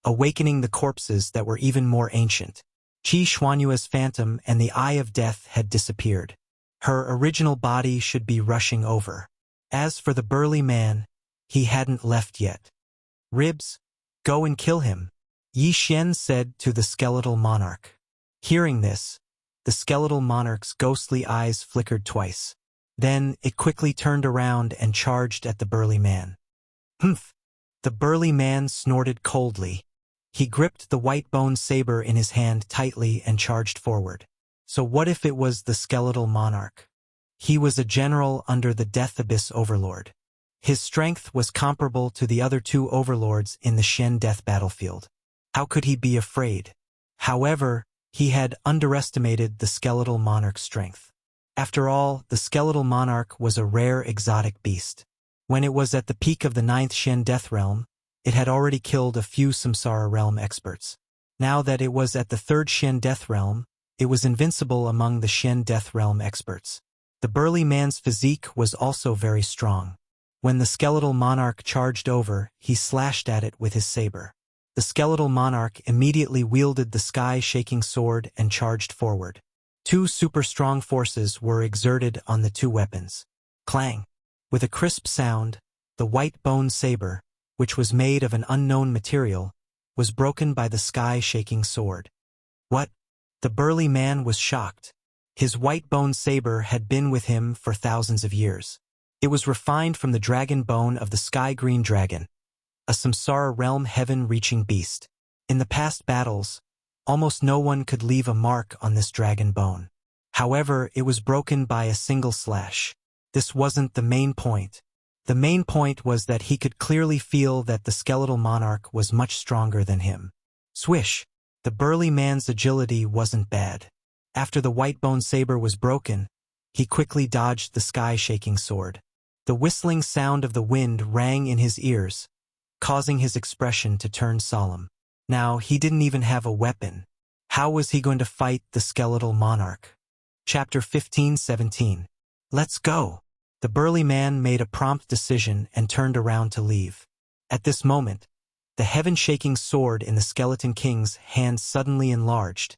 awakening the corpses that were even more ancient. Qi Xuanyue's phantom and the Eye of Death had disappeared. Her original body should be rushing over. As for the burly man, he hadn't left yet. Ribs, go and kill him, Yixian said to the skeletal monarch. Hearing this, the skeletal monarch's ghostly eyes flickered twice. Then it quickly turned around and charged at the burly man. Humph! The burly man snorted coldly. He gripped the white bone saber in his hand tightly and charged forward. So what if it was the skeletal monarch? He was a general under the Death Abyss Overlord. His strength was comparable to the other two overlords in the Shen Death battlefield. How could he be afraid? However, he had underestimated the skeletal monarch's strength. After all, the skeletal monarch was a rare exotic beast. When it was at the peak of the 9th Shen Death Realm, it had already killed a few Samsara Realm experts. Now that it was at the 3rd Shen Death Realm, it was invincible among the Shen Death Realm experts. The burly man's physique was also very strong. When the skeletal monarch charged over, he slashed at it with his saber. The skeletal monarch immediately wielded the sky-shaking sword and charged forward. Two super-strong forces were exerted on the two weapons. Clang! With a crisp sound, the white bone saber, which was made of an unknown material, was broken by the sky-shaking sword. What? The burly man was shocked. His white bone saber had been with him for thousands of years. It was refined from the dragon bone of the sky-green dragon, a Samsara realm heaven-reaching beast. In the past battles, almost no one could leave a mark on this dragon bone. However, it was broken by a single slash. This wasn't the main point. The main point was that he could clearly feel that the skeletal monarch was much stronger than him. Swish! The burly man's agility wasn't bad. After the white bone saber was broken, he quickly dodged the sky-shaking sword. The whistling sound of the wind rang in his ears, causing his expression to turn solemn. Now, he didn't even have a weapon. How was he going to fight the skeletal monarch? Chapter 15-17. Let's go! The burly man made a prompt decision and turned around to leave. At this moment, the heaven-shaking sword in the Skeleton King's hand suddenly enlarged,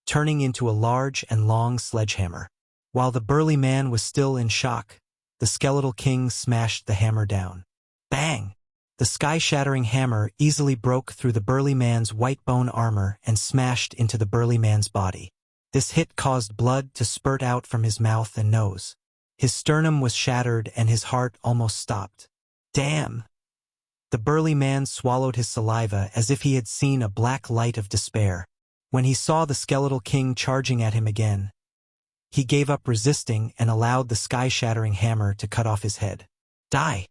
turning into a large and long sledgehammer. While the burly man was still in shock, the Skeletal King smashed the hammer down. Bang! The sky-shattering hammer easily broke through the burly man's white bone armor and smashed into the burly man's body. This hit caused blood to spurt out from his mouth and nose. His sternum was shattered and his heart almost stopped. Damn! The burly man swallowed his saliva as if he had seen a black light of despair. When he saw the Skeletal King charging at him again, he gave up resisting and allowed the sky-shattering hammer to cut off his head. Die!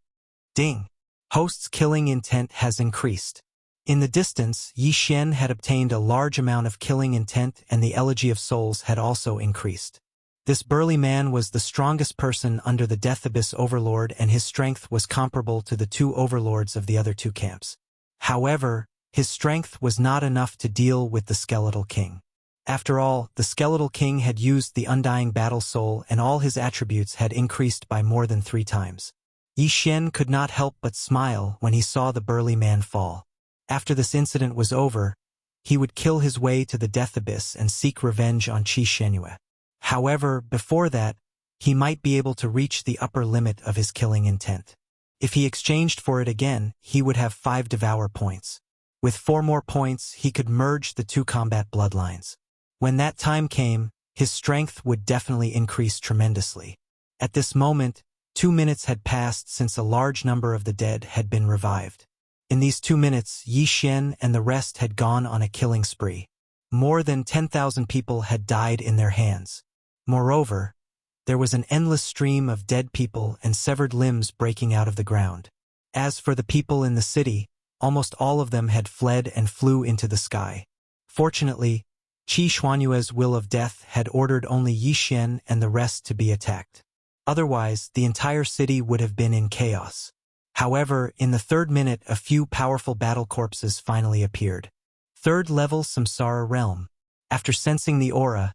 Ding! Host's killing intent has increased. In the distance, Yixian had obtained a large amount of killing intent and the Elegy of Souls had also increased. This burly man was the strongest person under the Death Abyss Overlord and his strength was comparable to the two overlords of the other two camps. However, his strength was not enough to deal with the Skeletal King. After all, the Skeletal King had used the Undying Battle Soul and all his attributes had increased by more than 3 times. Yixian could not help but smile when he saw the burly man fall. After this incident was over, he would kill his way to the Death Abyss and seek revenge on Qi Xuanyue. However, before that, he might be able to reach the upper limit of his killing intent. If he exchanged for it again, he would have 5 Devour points. With 4 more points, he could merge the 2 combat bloodlines. When that time came, his strength would definitely increase tremendously. At this moment, 2 minutes had passed since a large number of the dead had been revived. In these 2 minutes, Yixian and the rest had gone on a killing spree. More than 10,000 people had died in their hands. Moreover, there was an endless stream of dead people and severed limbs breaking out of the ground. As for the people in the city, almost all of them had fled and flew into the sky. Fortunately, Qi Xuanyue's will of death had ordered only Yixian and the rest to be attacked. Otherwise, the entire city would have been in chaos. However, in the 3rd minute a few powerful battle corpses finally appeared. Third-level Samsara realm. After sensing the aura,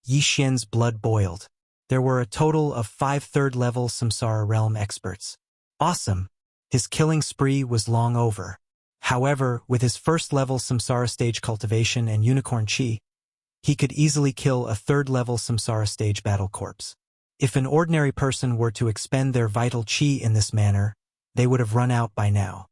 Yi Xian's blood boiled. There were a total of 5 third-level Samsara realm experts. Awesome! His killing spree was long over. However, with his first-level Samsara stage cultivation and unicorn chi, he could easily kill a third-level Samsara stage battle corpse. If an ordinary person were to expend their vital chi in this manner, they would have run out by now.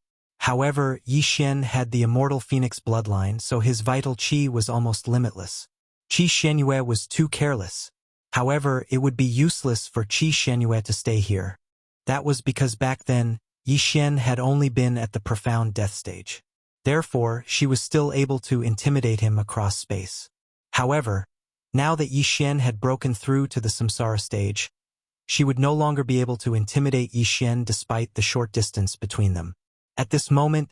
However, Yi Xian had the immortal phoenix bloodline, so his vital chi was almost limitless. Qi Shenyue was too careless. However, it would be useless for Qi Shenyue to stay here. That was because back then, Yi Xian had only been at the profound death stage. Therefore, she was still able to intimidate him across space. However, now that Yi Xian had broken through to the Samsara stage, she would no longer be able to intimidate Yi Xian despite the short distance between them. At this moment,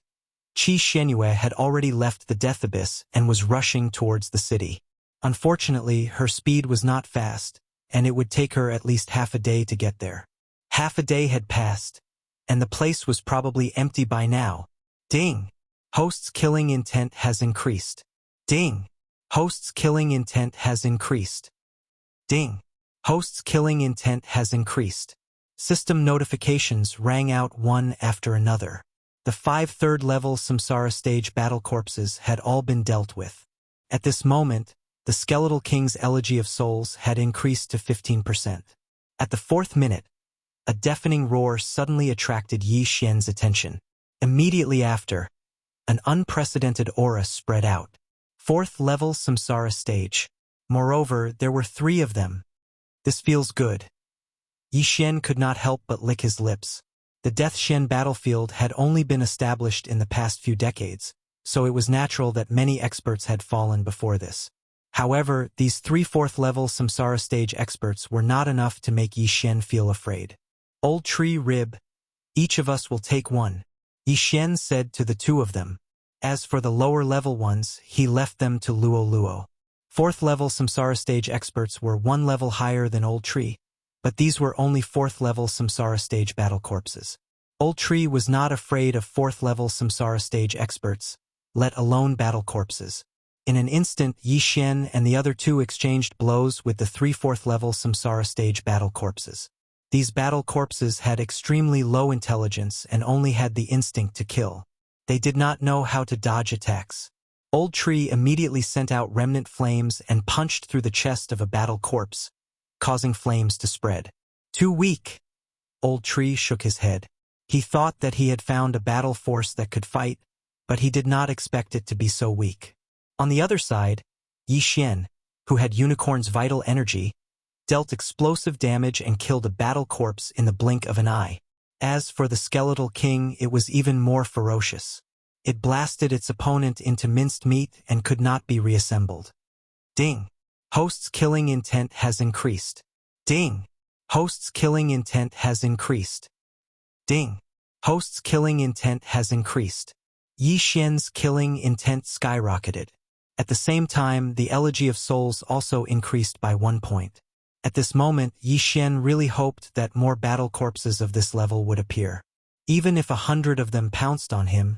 Qi Shenyue had already left the death abyss and was rushing towards the city. Unfortunately, her speed was not fast, and it would take her at least half a day to get there. Half a day had passed, and the place was probably empty by now. Ding! Host's killing intent has increased. Ding! Host's killing intent has increased. Ding! Host's killing intent has increased. System notifications rang out one after another. The 5 third-level Samsara stage battle corpses had all been dealt with. At this moment, the Skeletal King's Elegy of Souls had increased to 15%. At the 4th minute, a deafening roar suddenly attracted Yi Xian's attention. Immediately after, an unprecedented aura spread out. 4th-level Samsara stage. Moreover, there were 3 of them. This feels good. Yi Xian could not help but lick his lips. The Death Shen battlefield had only been established in the past few decades, so it was natural that many experts had fallen before this. However, these 3 4th-level Samsara stage experts were not enough to make Yi Xian feel afraid. Old tree rib, each of us will take one, Yi Xian said to the 2 of them. As for the lower-level ones, he left them to Luo Luo. 4th-level Samsara stage experts were 1 level higher than Old Tree, but these were only 4th-level Samsara stage battle corpses. Old Tree was not afraid of 4th-level Samsara stage experts, let alone battle corpses. In an instant, Yi Xian and the other 2 exchanged blows with the 3 4th-level Samsara stage battle corpses. These battle corpses had extremely low intelligence and only had the instinct to kill. They did not know how to dodge attacks. Old Tree immediately sent out remnant flames and punched through the chest of a battle corpse, causing flames to spread. Too weak. Old Tree shook his head. He thought that he had found a battle force that could fight, but he did not expect it to be so weak. On the other side, Yi Xian, who had Unicorn's vital energy, dealt explosive damage and killed a battle corpse in the blink of an eye. As for the Skeletal King, it was even more ferocious. It blasted its opponent into minced meat and could not be reassembled. Ding! Host's killing intent has increased. Ding! Host's killing intent has increased. Ding! Host's killing intent has increased. Yi Xian's killing intent skyrocketed. At the same time, the Elegy of Souls also increased by 1 point. At this moment, Yi Xian really hoped that more battle corpses of this level would appear. Even if 100 of them pounced on him,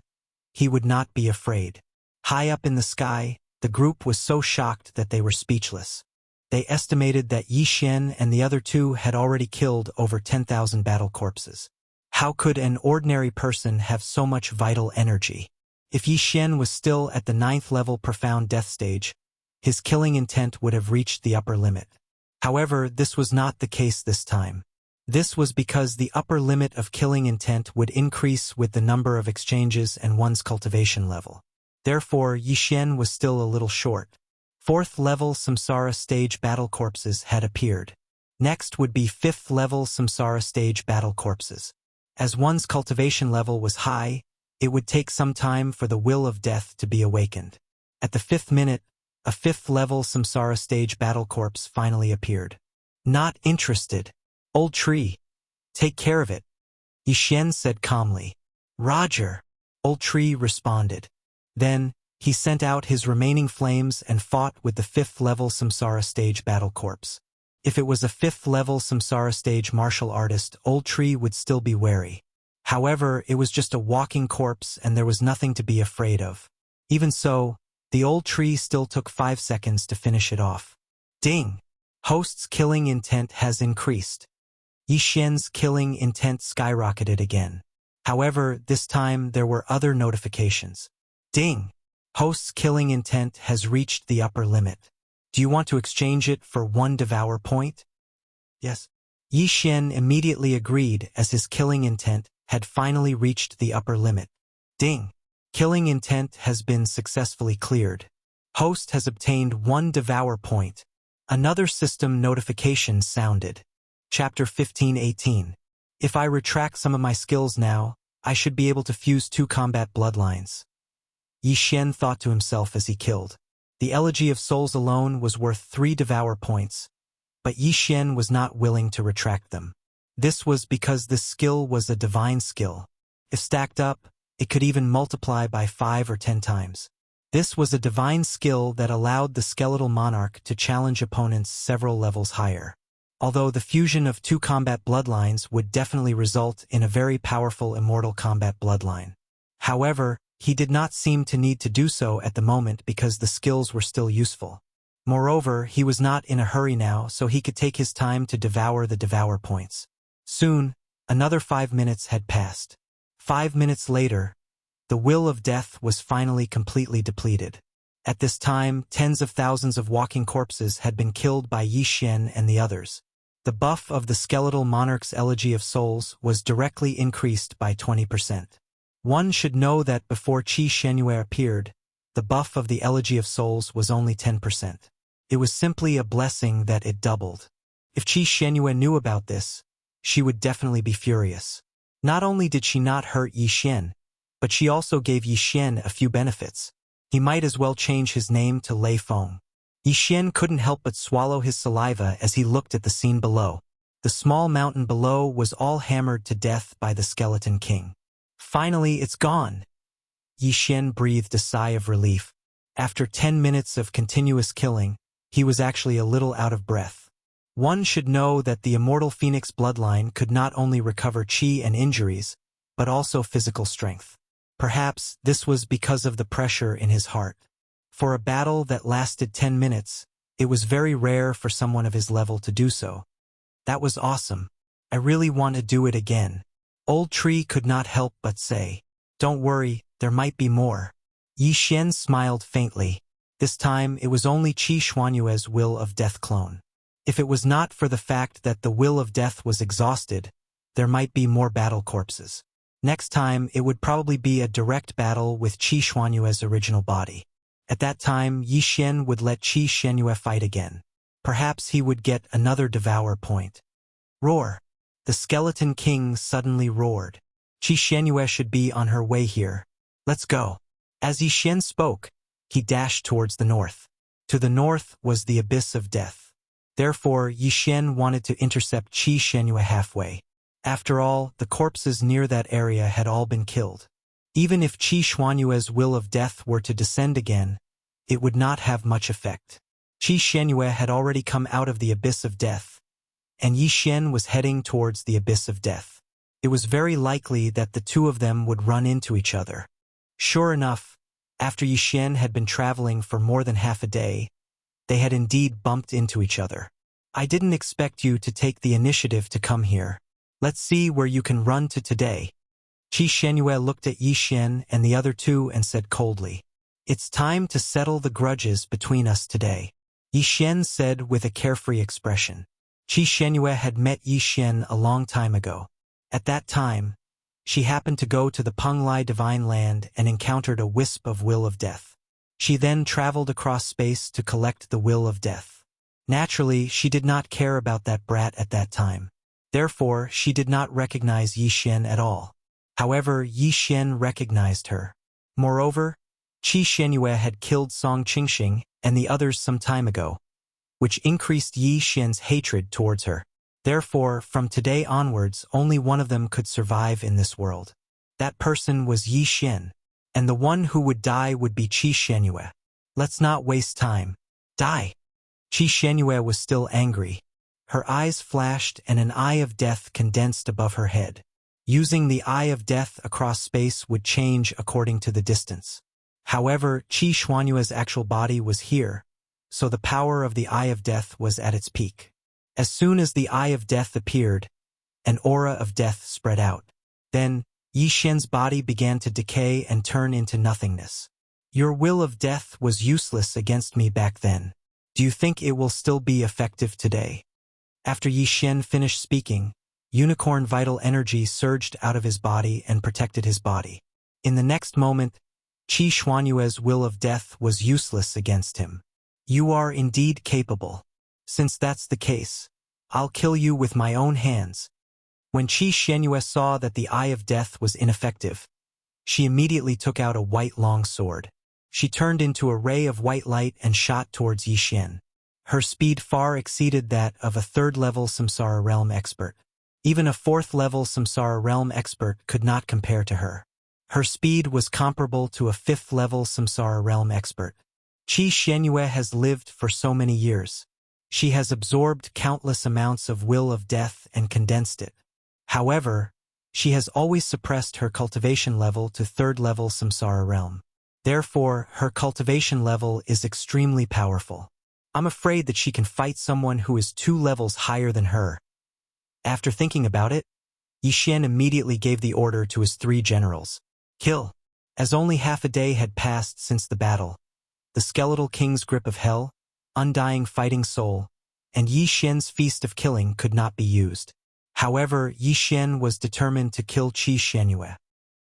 he would not be afraid. High up in the sky, the group was so shocked that they were speechless. They estimated that Yi Xian and the other 2 had already killed over 10,000 battle corpses. How could an ordinary person have so much vital energy? If Yi Xian was still at the 9th level profound death stage, his killing intent would have reached the upper limit. However, this was not the case this time. This was because the upper limit of killing intent would increase with the number of exchanges and one's cultivation level. Therefore, Yi Xian was still a little short. 4th level Samsara stage battle corpses had appeared. Next would be 5th level Samsara stage battle corpses. As one's cultivation level was high, it would take some time for the will of death to be awakened. At the 5th minute, a 5th level Samsara stage battle corpse finally appeared. Not interested. Old Tree. Take care of it, Yi Xian said calmly. Roger, Old Tree responded. Then, he sent out his remaining flames and fought with the 5th level Samsara stage battle corpse. If it was a 5th level Samsara stage martial artist, Old Tree would still be wary. However, it was just a walking corpse and there was nothing to be afraid of. Even so, The old tree still took 5 seconds to finish it off. Ding! Host's killing intent has increased. Yixian's killing intent skyrocketed again. However, this time there were other notifications. Ding! Host's killing intent has reached the upper limit. Do you want to exchange it for 1 devour point? Yes. Yixin immediately agreed as his killing intent had finally reached the upper limit. Ding! Killing intent has been successfully cleared. Host has obtained 1 devour point. Another system notification sounded. Chapter 15:18. If I retract some of my skills now, I should be able to fuse 2 combat bloodlines. Yixin thought to himself as he killed. The Elegy of Souls alone was worth 3 devour points, but Yixin was not willing to retract them. This was because this skill was a divine skill. If stacked up, it could even multiply by 5 or 10 times. This was a divine skill that allowed the skeletal monarch to challenge opponents several levels higher. Although the fusion of 2 combat bloodlines would definitely result in a very powerful immortal combat bloodline. However, he did not seem to need to do so at the moment because the skills were still useful. Moreover, he was not in a hurry now, so he could take his time to devour the devour points. Soon, another 5 minutes had passed. 5 minutes later, the will of death was finally completely depleted. At this time, tens of thousands of walking corpses had been killed by Yixin and the others. The buff of the skeletal monarch's Elegy of Souls was directly increased by 20%. One should know that before Qi Shenyue appeared, the buff of the Elegy of Souls was only 10%. It was simply a blessing that it doubled. If Qi Shenyue knew about this, she would definitely be furious. Not only did she not hurt Yixin, but she also gave Yixin a few benefits. He might as well change his name to Lei Feng. Yixin couldn't help but swallow his saliva as he looked at the scene below. The small mountain below was all hammered to death by the Skeleton King. Finally, it's gone. Yixin breathed a sigh of relief. After 10 minutes of continuous killing, he was actually a little out of breath. One should know that the immortal Phoenix bloodline could not only recover chi and injuries, but also physical strength. Perhaps this was because of the pressure in his heart. For a battle that lasted 10 minutes, it was very rare for someone of his level to do so. That was awesome. I really want to do it again. Old Tree could not help but say. Don't worry, there might be more. Yixin smiled faintly. This time it was only Qi Xuanyue's will of death clone. If it was not for the fact that the will of death was exhausted, there might be more battle corpses. Next time it would probably be a direct battle with Qi Xuanyue's original body. At that time Yixin would let Qi Shenyue fight again. Perhaps he would get another devour point. Roar! The Skeleton King suddenly roared. Qi Shenyue should be on her way here. Let's go. As Yixin spoke, he dashed towards the north. To the north was the abyss of death. Therefore, Yixin wanted to intercept Qi Shenyue halfway. After all, the corpses near that area had all been killed. Even if Qi Xuanyue's will of death were to descend again, it would not have much effect. Qi Shenyue had already come out of the abyss of death, and Yixin was heading towards the abyss of death. It was very likely that the two of them would run into each other. Sure enough, after Yixin had been traveling for more than half a day, they had indeed bumped into each other. I didn't expect you to take the initiative to come here. Let's see where you can run to today. Qi Shenyue looked at Yixin and the other two and said coldly, It's time to settle the grudges between us today. Yixin said with a carefree expression. Qi Shenyue had met Yixin a long time ago. At that time, she happened to go to the Penglai Divine Land and encountered a wisp of will of death. She then traveled across space to collect the will of death. Naturally, she did not care about that brat at that time. Therefore, she did not recognize Yixin at all. However, Yixin recognized her. Moreover, Qi Shenyue had killed Song Qingxing and the others some time ago, which increased Yixin's hatred towards her. Therefore, from today onwards, only one of them could survive in this world. That person was Yixin, and the one who would die would be Qi Shenyue. Let's not waste time. Die! Qi Shenyue was still angry. Her eyes flashed and an eye of death condensed above her head. Using the eye of death across space would change according to the distance. However, Qi Xuanyue's actual body was here, so the power of the Eye of Death was at its peak. As soon as the Eye of Death appeared, an aura of death spread out. Then, Yi Xian's body began to decay and turn into nothingness. Your will of death was useless against me back then. Do you think it will still be effective today? After Yi Xian finished speaking, unicorn vital energy surged out of his body and protected his body. In the next moment, Qi Xuanyue's will of death was useless against him. You are indeed capable. Since that's the case, I'll kill you with my own hands. When Qi Xuanyue saw that the Eye of Death was ineffective, she immediately took out a white long sword. She turned into a ray of white light and shot towards Yi Xian. Her speed far exceeded that of a third-level Samsara Realm expert. Even a fourth-level Samsara Realm expert could not compare to her. Her speed was comparable to a fifth-level Samsara Realm expert. Qi Xuanyue has lived for so many years. She has absorbed countless amounts of will of death and condensed it. However, she has always suppressed her cultivation level to third-level Samsara Realm. Therefore, her cultivation level is extremely powerful. I'm afraid that she can fight someone who is 2 levels higher than her. After thinking about it, Yi Xian immediately gave the order to his 3 generals. Kill. As only half a day had passed since the battle, the skeletal king's grip of hell, undying fighting soul, and Yi Xian's feast of killing could not be used. However, Yi Xian was determined to kill Qi Xuanyue.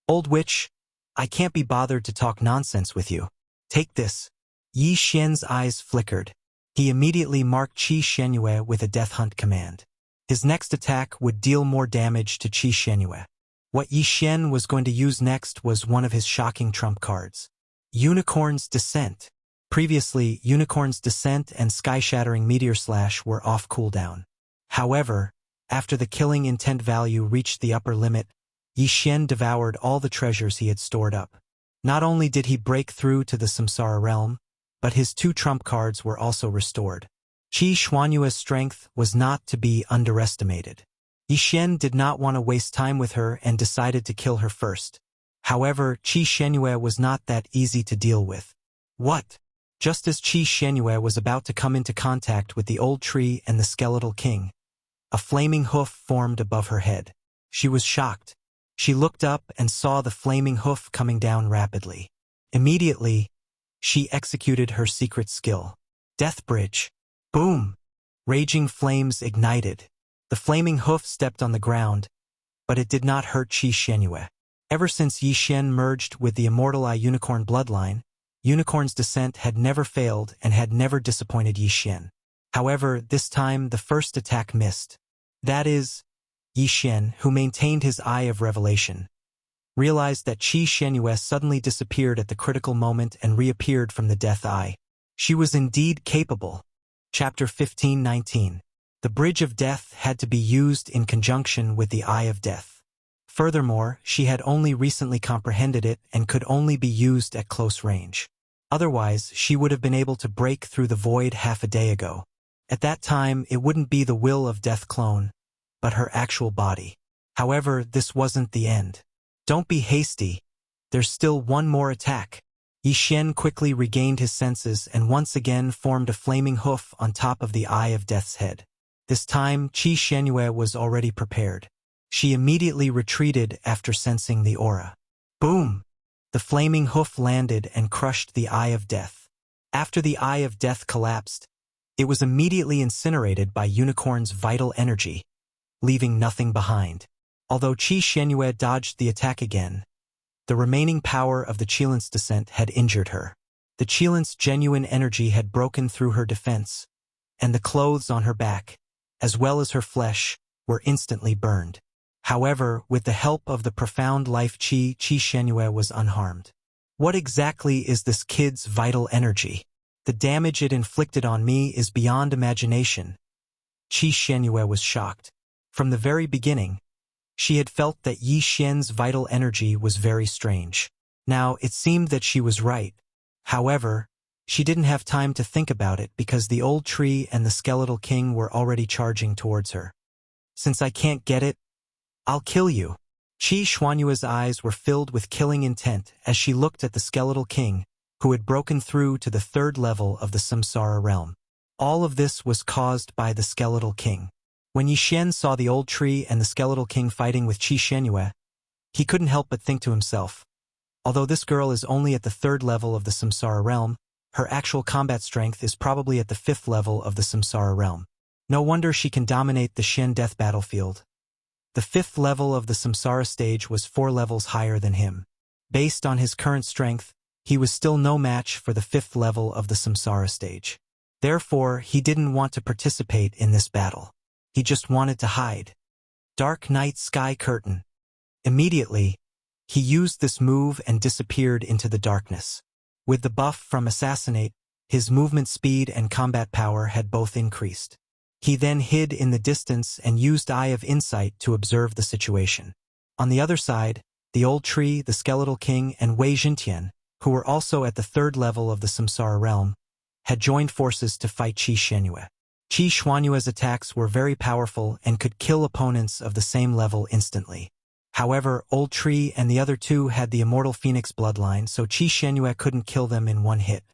Old witch, I can't be bothered to talk nonsense with you. Take this. Yi Xian's eyes flickered. He immediately marked Qi Xuanyue with a death hunt command. His next attack would deal more damage to Qi Xuanyue. What Yi Xian was going to use next was one of his shocking trump cards. Unicorn's Descent. Previously, Unicorn's Descent and Sky-Shattering Meteor Slash were off cooldown. However, after the killing intent value reached the upper limit, Yi Xian devoured all the treasures he had stored up. Not only did he break through to the Samsara Realm, but his 2 trump cards were also restored. Qi Xuanyue's strength was not to be underestimated. Yi Xian did not want to waste time with her and decided to kill her first. However, Qi Xuanyue was not that easy to deal with. What? Just as Qi Xuanyue was about to come into contact with the old tree and the skeletal king, a flaming hoof formed above her head. She was shocked. She looked up and saw the flaming hoof coming down rapidly. Immediately, she executed her secret skill. Death Bridge. Boom! Raging flames ignited. The flaming hoof stepped on the ground, but it did not hurt Qi Xuanyue. Ever since Yi Xian merged with the Immortal Eye Unicorn bloodline, Unicorn's Descent had never failed and had never disappointed Yi Xian. However, this time the first attack missed. That is, Yi Xian, who maintained his Eye of Revelation, realized that Qi Xuanyue suddenly disappeared at the critical moment and reappeared from the Death Eye. She was indeed capable. Chapter 15:19. The Bridge of Death had to be used in conjunction with the Eye of Death. Furthermore, she had only recently comprehended it and could only be used at close range. Otherwise, she would have been able to break through the void half a day ago. At that time, it wouldn't be the Will of Death clone, but her actual body. However, this wasn't the end. Don't be hasty. There's still one more attack. Yi Xian quickly regained his senses and once again formed a flaming hoof on top of the Eye of Death's head. This time, Qi Xuanyue was already prepared. She immediately retreated after sensing the aura. Boom! The flaming hoof landed and crushed the Eye of Death. After the Eye of Death collapsed, it was immediately incinerated by Unicorn's vital energy, leaving nothing behind. Although Qi Xuanyue dodged the attack again, the remaining power of the Qilin's Descent had injured her. The Qilint's genuine energy had broken through her defense, and the clothes on her back, as well as her flesh, were instantly burned. However, with the help of the profound life Qi Xuanyue was unharmed. What exactly is this kid's vital energy? The damage it inflicted on me is beyond imagination. Qi Xuanyue was shocked. From the very beginning, she had felt that Yi Xian's vital energy was very strange. Now, it seemed that she was right. However, she didn't have time to think about it because the old tree and the skeletal king were already charging towards her. Since I can't get it, I'll kill you. Qi Xuanyue's eyes were filled with killing intent as she looked at the skeletal king, who had broken through to the third level of the samsara realm. All of this was caused by the skeletal king. When Yixian saw the old tree and the skeletal king fighting with Qi Xuanyue, he couldn't help but think to himself, although this girl is only at the third level of the samsara realm, her actual combat strength is probably at the fifth level of the samsara realm. No wonder she can dominate the Shen death battlefield. The fifth level of the samsara stage was 4 levels higher than him. Based on his current strength, he was still no match for the fifth level of the samsara stage. Therefore, he didn't want to participate in this battle. He just wanted to hide. Dark Night Sky Curtain. Immediately, he used this move and disappeared into the darkness. With the buff from Assassinate, his movement speed and combat power had both increased. He then hid in the distance and used Eye of Insight to observe the situation. On the other side, the old tree, the skeletal king, and Wei Jintian, who were also at the third level of the samsara realm, had joined forces to fight Qi Xuanyue. Qi Xuanyue's attacks were very powerful and could kill opponents of the same level instantly. However, Old Tree and the other two had the immortal Phoenix bloodline, so Qi Xuanyue couldn't kill them in one hit.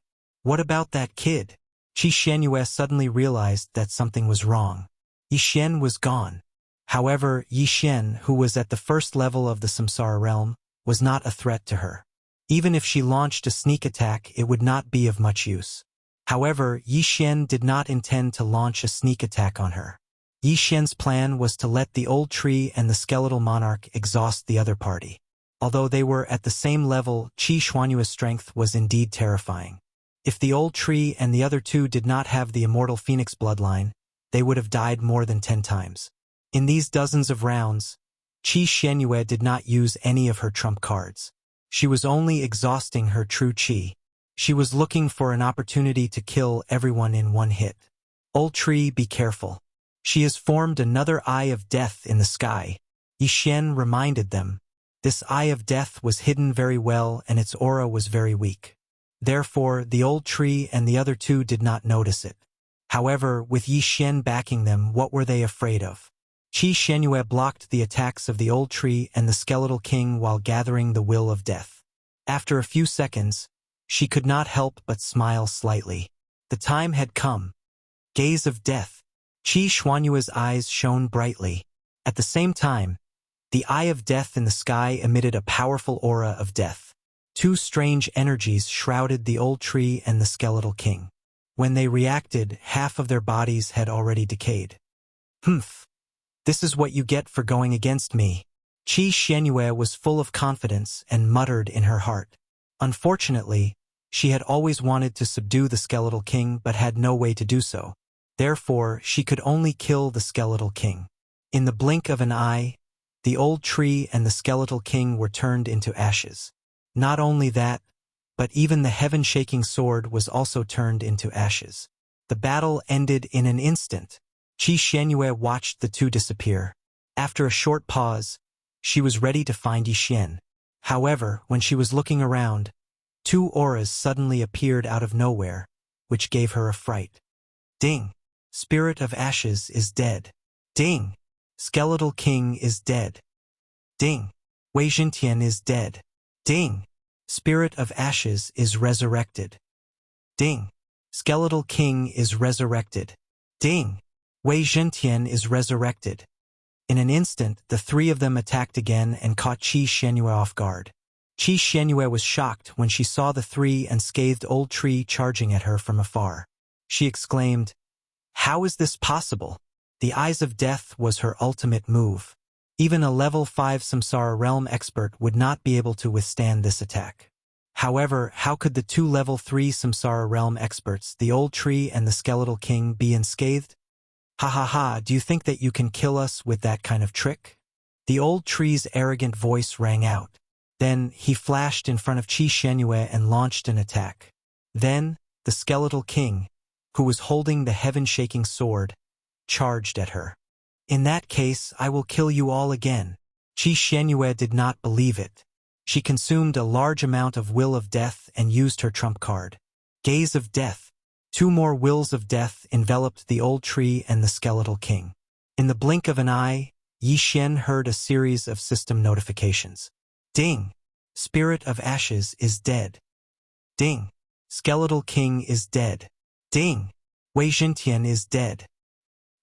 What about that kid? Qi Xuanyue suddenly realized that something was wrong. Yixian was gone. However, Yixian, who was at the first level of the samsara realm, was not a threat to her. Even if she launched a sneak attack, it would not be of much use. However, Yixian did not intend to launch a sneak attack on her. Yixian's plan was to let the old tree and the skeletal monarch exhaust the other party. Although they were at the same level, Qi Xuanyue's strength was indeed terrifying. If the old tree and the other two did not have the immortal Phoenix bloodline, they would have died more than 10 times. In these dozens of rounds, Qi Xuanyue did not use any of her trump cards. She was only exhausting her true qi. She was looking for an opportunity to kill everyone in one hit. Old tree, be careful. She has formed another Eye of Death in the sky. Yixian reminded them. This Eye of Death was hidden very well and its aura was very weak. Therefore, the old tree and the other two did not notice it. However, with Yixian backing them, what were they afraid of? Qi Xuanyue blocked the attacks of the old tree and the skeletal king while gathering the will of death. After a few seconds, she could not help but smile slightly. The time had come. Gaze of death. Qi Xuanyue's eyes shone brightly. At the same time, the Eye of Death in the sky emitted a powerful aura of death. Two strange energies shrouded the old tree and the skeletal king. When they reacted, half of their bodies had already decayed. Humph. This is what you get for going against me. Qi Xuanyue was full of confidence and muttered in her heart. Unfortunately, she had always wanted to subdue the skeletal king but had no way to do so. Therefore, she could only kill the skeletal king. In the blink of an eye, the old tree and the skeletal king were turned into ashes. Not only that, but even the heaven-shaking sword was also turned into ashes. The battle ended in an instant. Qi Xuanyue watched the two disappear. After a short pause, she was ready to find Yixian. However, when she was looking around, two auras suddenly appeared out of nowhere, which gave her a fright. Ding! Spirit of Ashes is dead. Ding! Skeletal King is dead. Ding! Wei Jintian is dead. Ding! Spirit of Ashes is resurrected. Ding! Skeletal King is resurrected. Ding! Wei Jintian is resurrected. In an instant, the three of them attacked again and caught Qi Xuanyue off guard. Qi Xuanyue was shocked when she saw the three unscathed old tree charging at her from afar. She exclaimed, "How is this possible?" The Eyes of Death was her ultimate move. Even a level 5 Samsara Realm expert would not be able to withstand this attack. However, how could the two level 3 Samsara Realm experts, the Old Tree and the Skeletal King, be unscathed? Ha ha ha, do you think that you can kill us with that kind of trick? The Old Tree's arrogant voice rang out. Then, he flashed in front of Qi Xuanyue and launched an attack. Then, the Skeletal King, who was holding the heaven-shaking sword, charged at her. In that case, I will kill you all again. Qi Xuanyue did not believe it. She consumed a large amount of Will of Death and used her trump card. Gaze of Death. Two more Wills of Death enveloped the Old Tree and the Skeletal King. In the blink of an eye, Yi Xian heard a series of system notifications. Ding! Spirit of Ashes is dead. Ding! Skeletal King is dead. Ding! Wei Xintian is dead.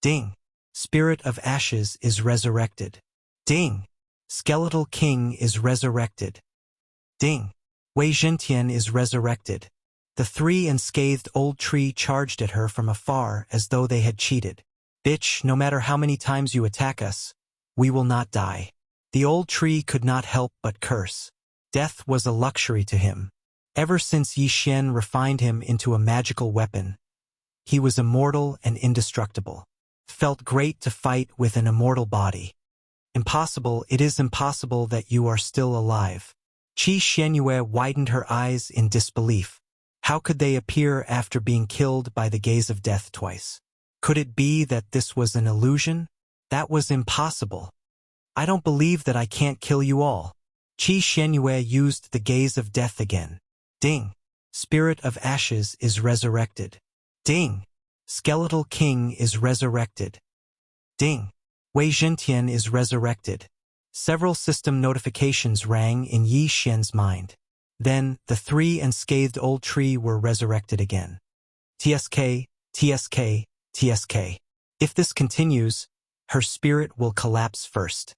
Ding! Spirit of Ashes is resurrected. Ding! Skeletal King is resurrected. Ding! Wei Xintian is resurrected. The three unscathed old tree charged at her from afar as though they had cheated. Bitch, no matter how many times you attack us, we will not die. The old tree could not help but curse. Death was a luxury to him. Ever since Yi Xian refined him into a magical weapon, he was immortal and indestructible. Felt great to fight with an immortal body. Impossible, it is impossible that you are still alive. Qi Xianyue widened her eyes in disbelief. How could they appear after being killed by the gaze of death twice? Could it be that this was an illusion? That was impossible. I don't believe that I can't kill you all. Qi Xianyue used the gaze of death again. Ding! Spirit of Ashes is resurrected. Ding! Skeletal King is resurrected. Ding! Wei Xintian is resurrected. Several system notifications rang in Yi Xian's mind. Then, the three unscathed old tree were resurrected again. TSK, TSK, TSK. If this continues, her spirit will collapse first.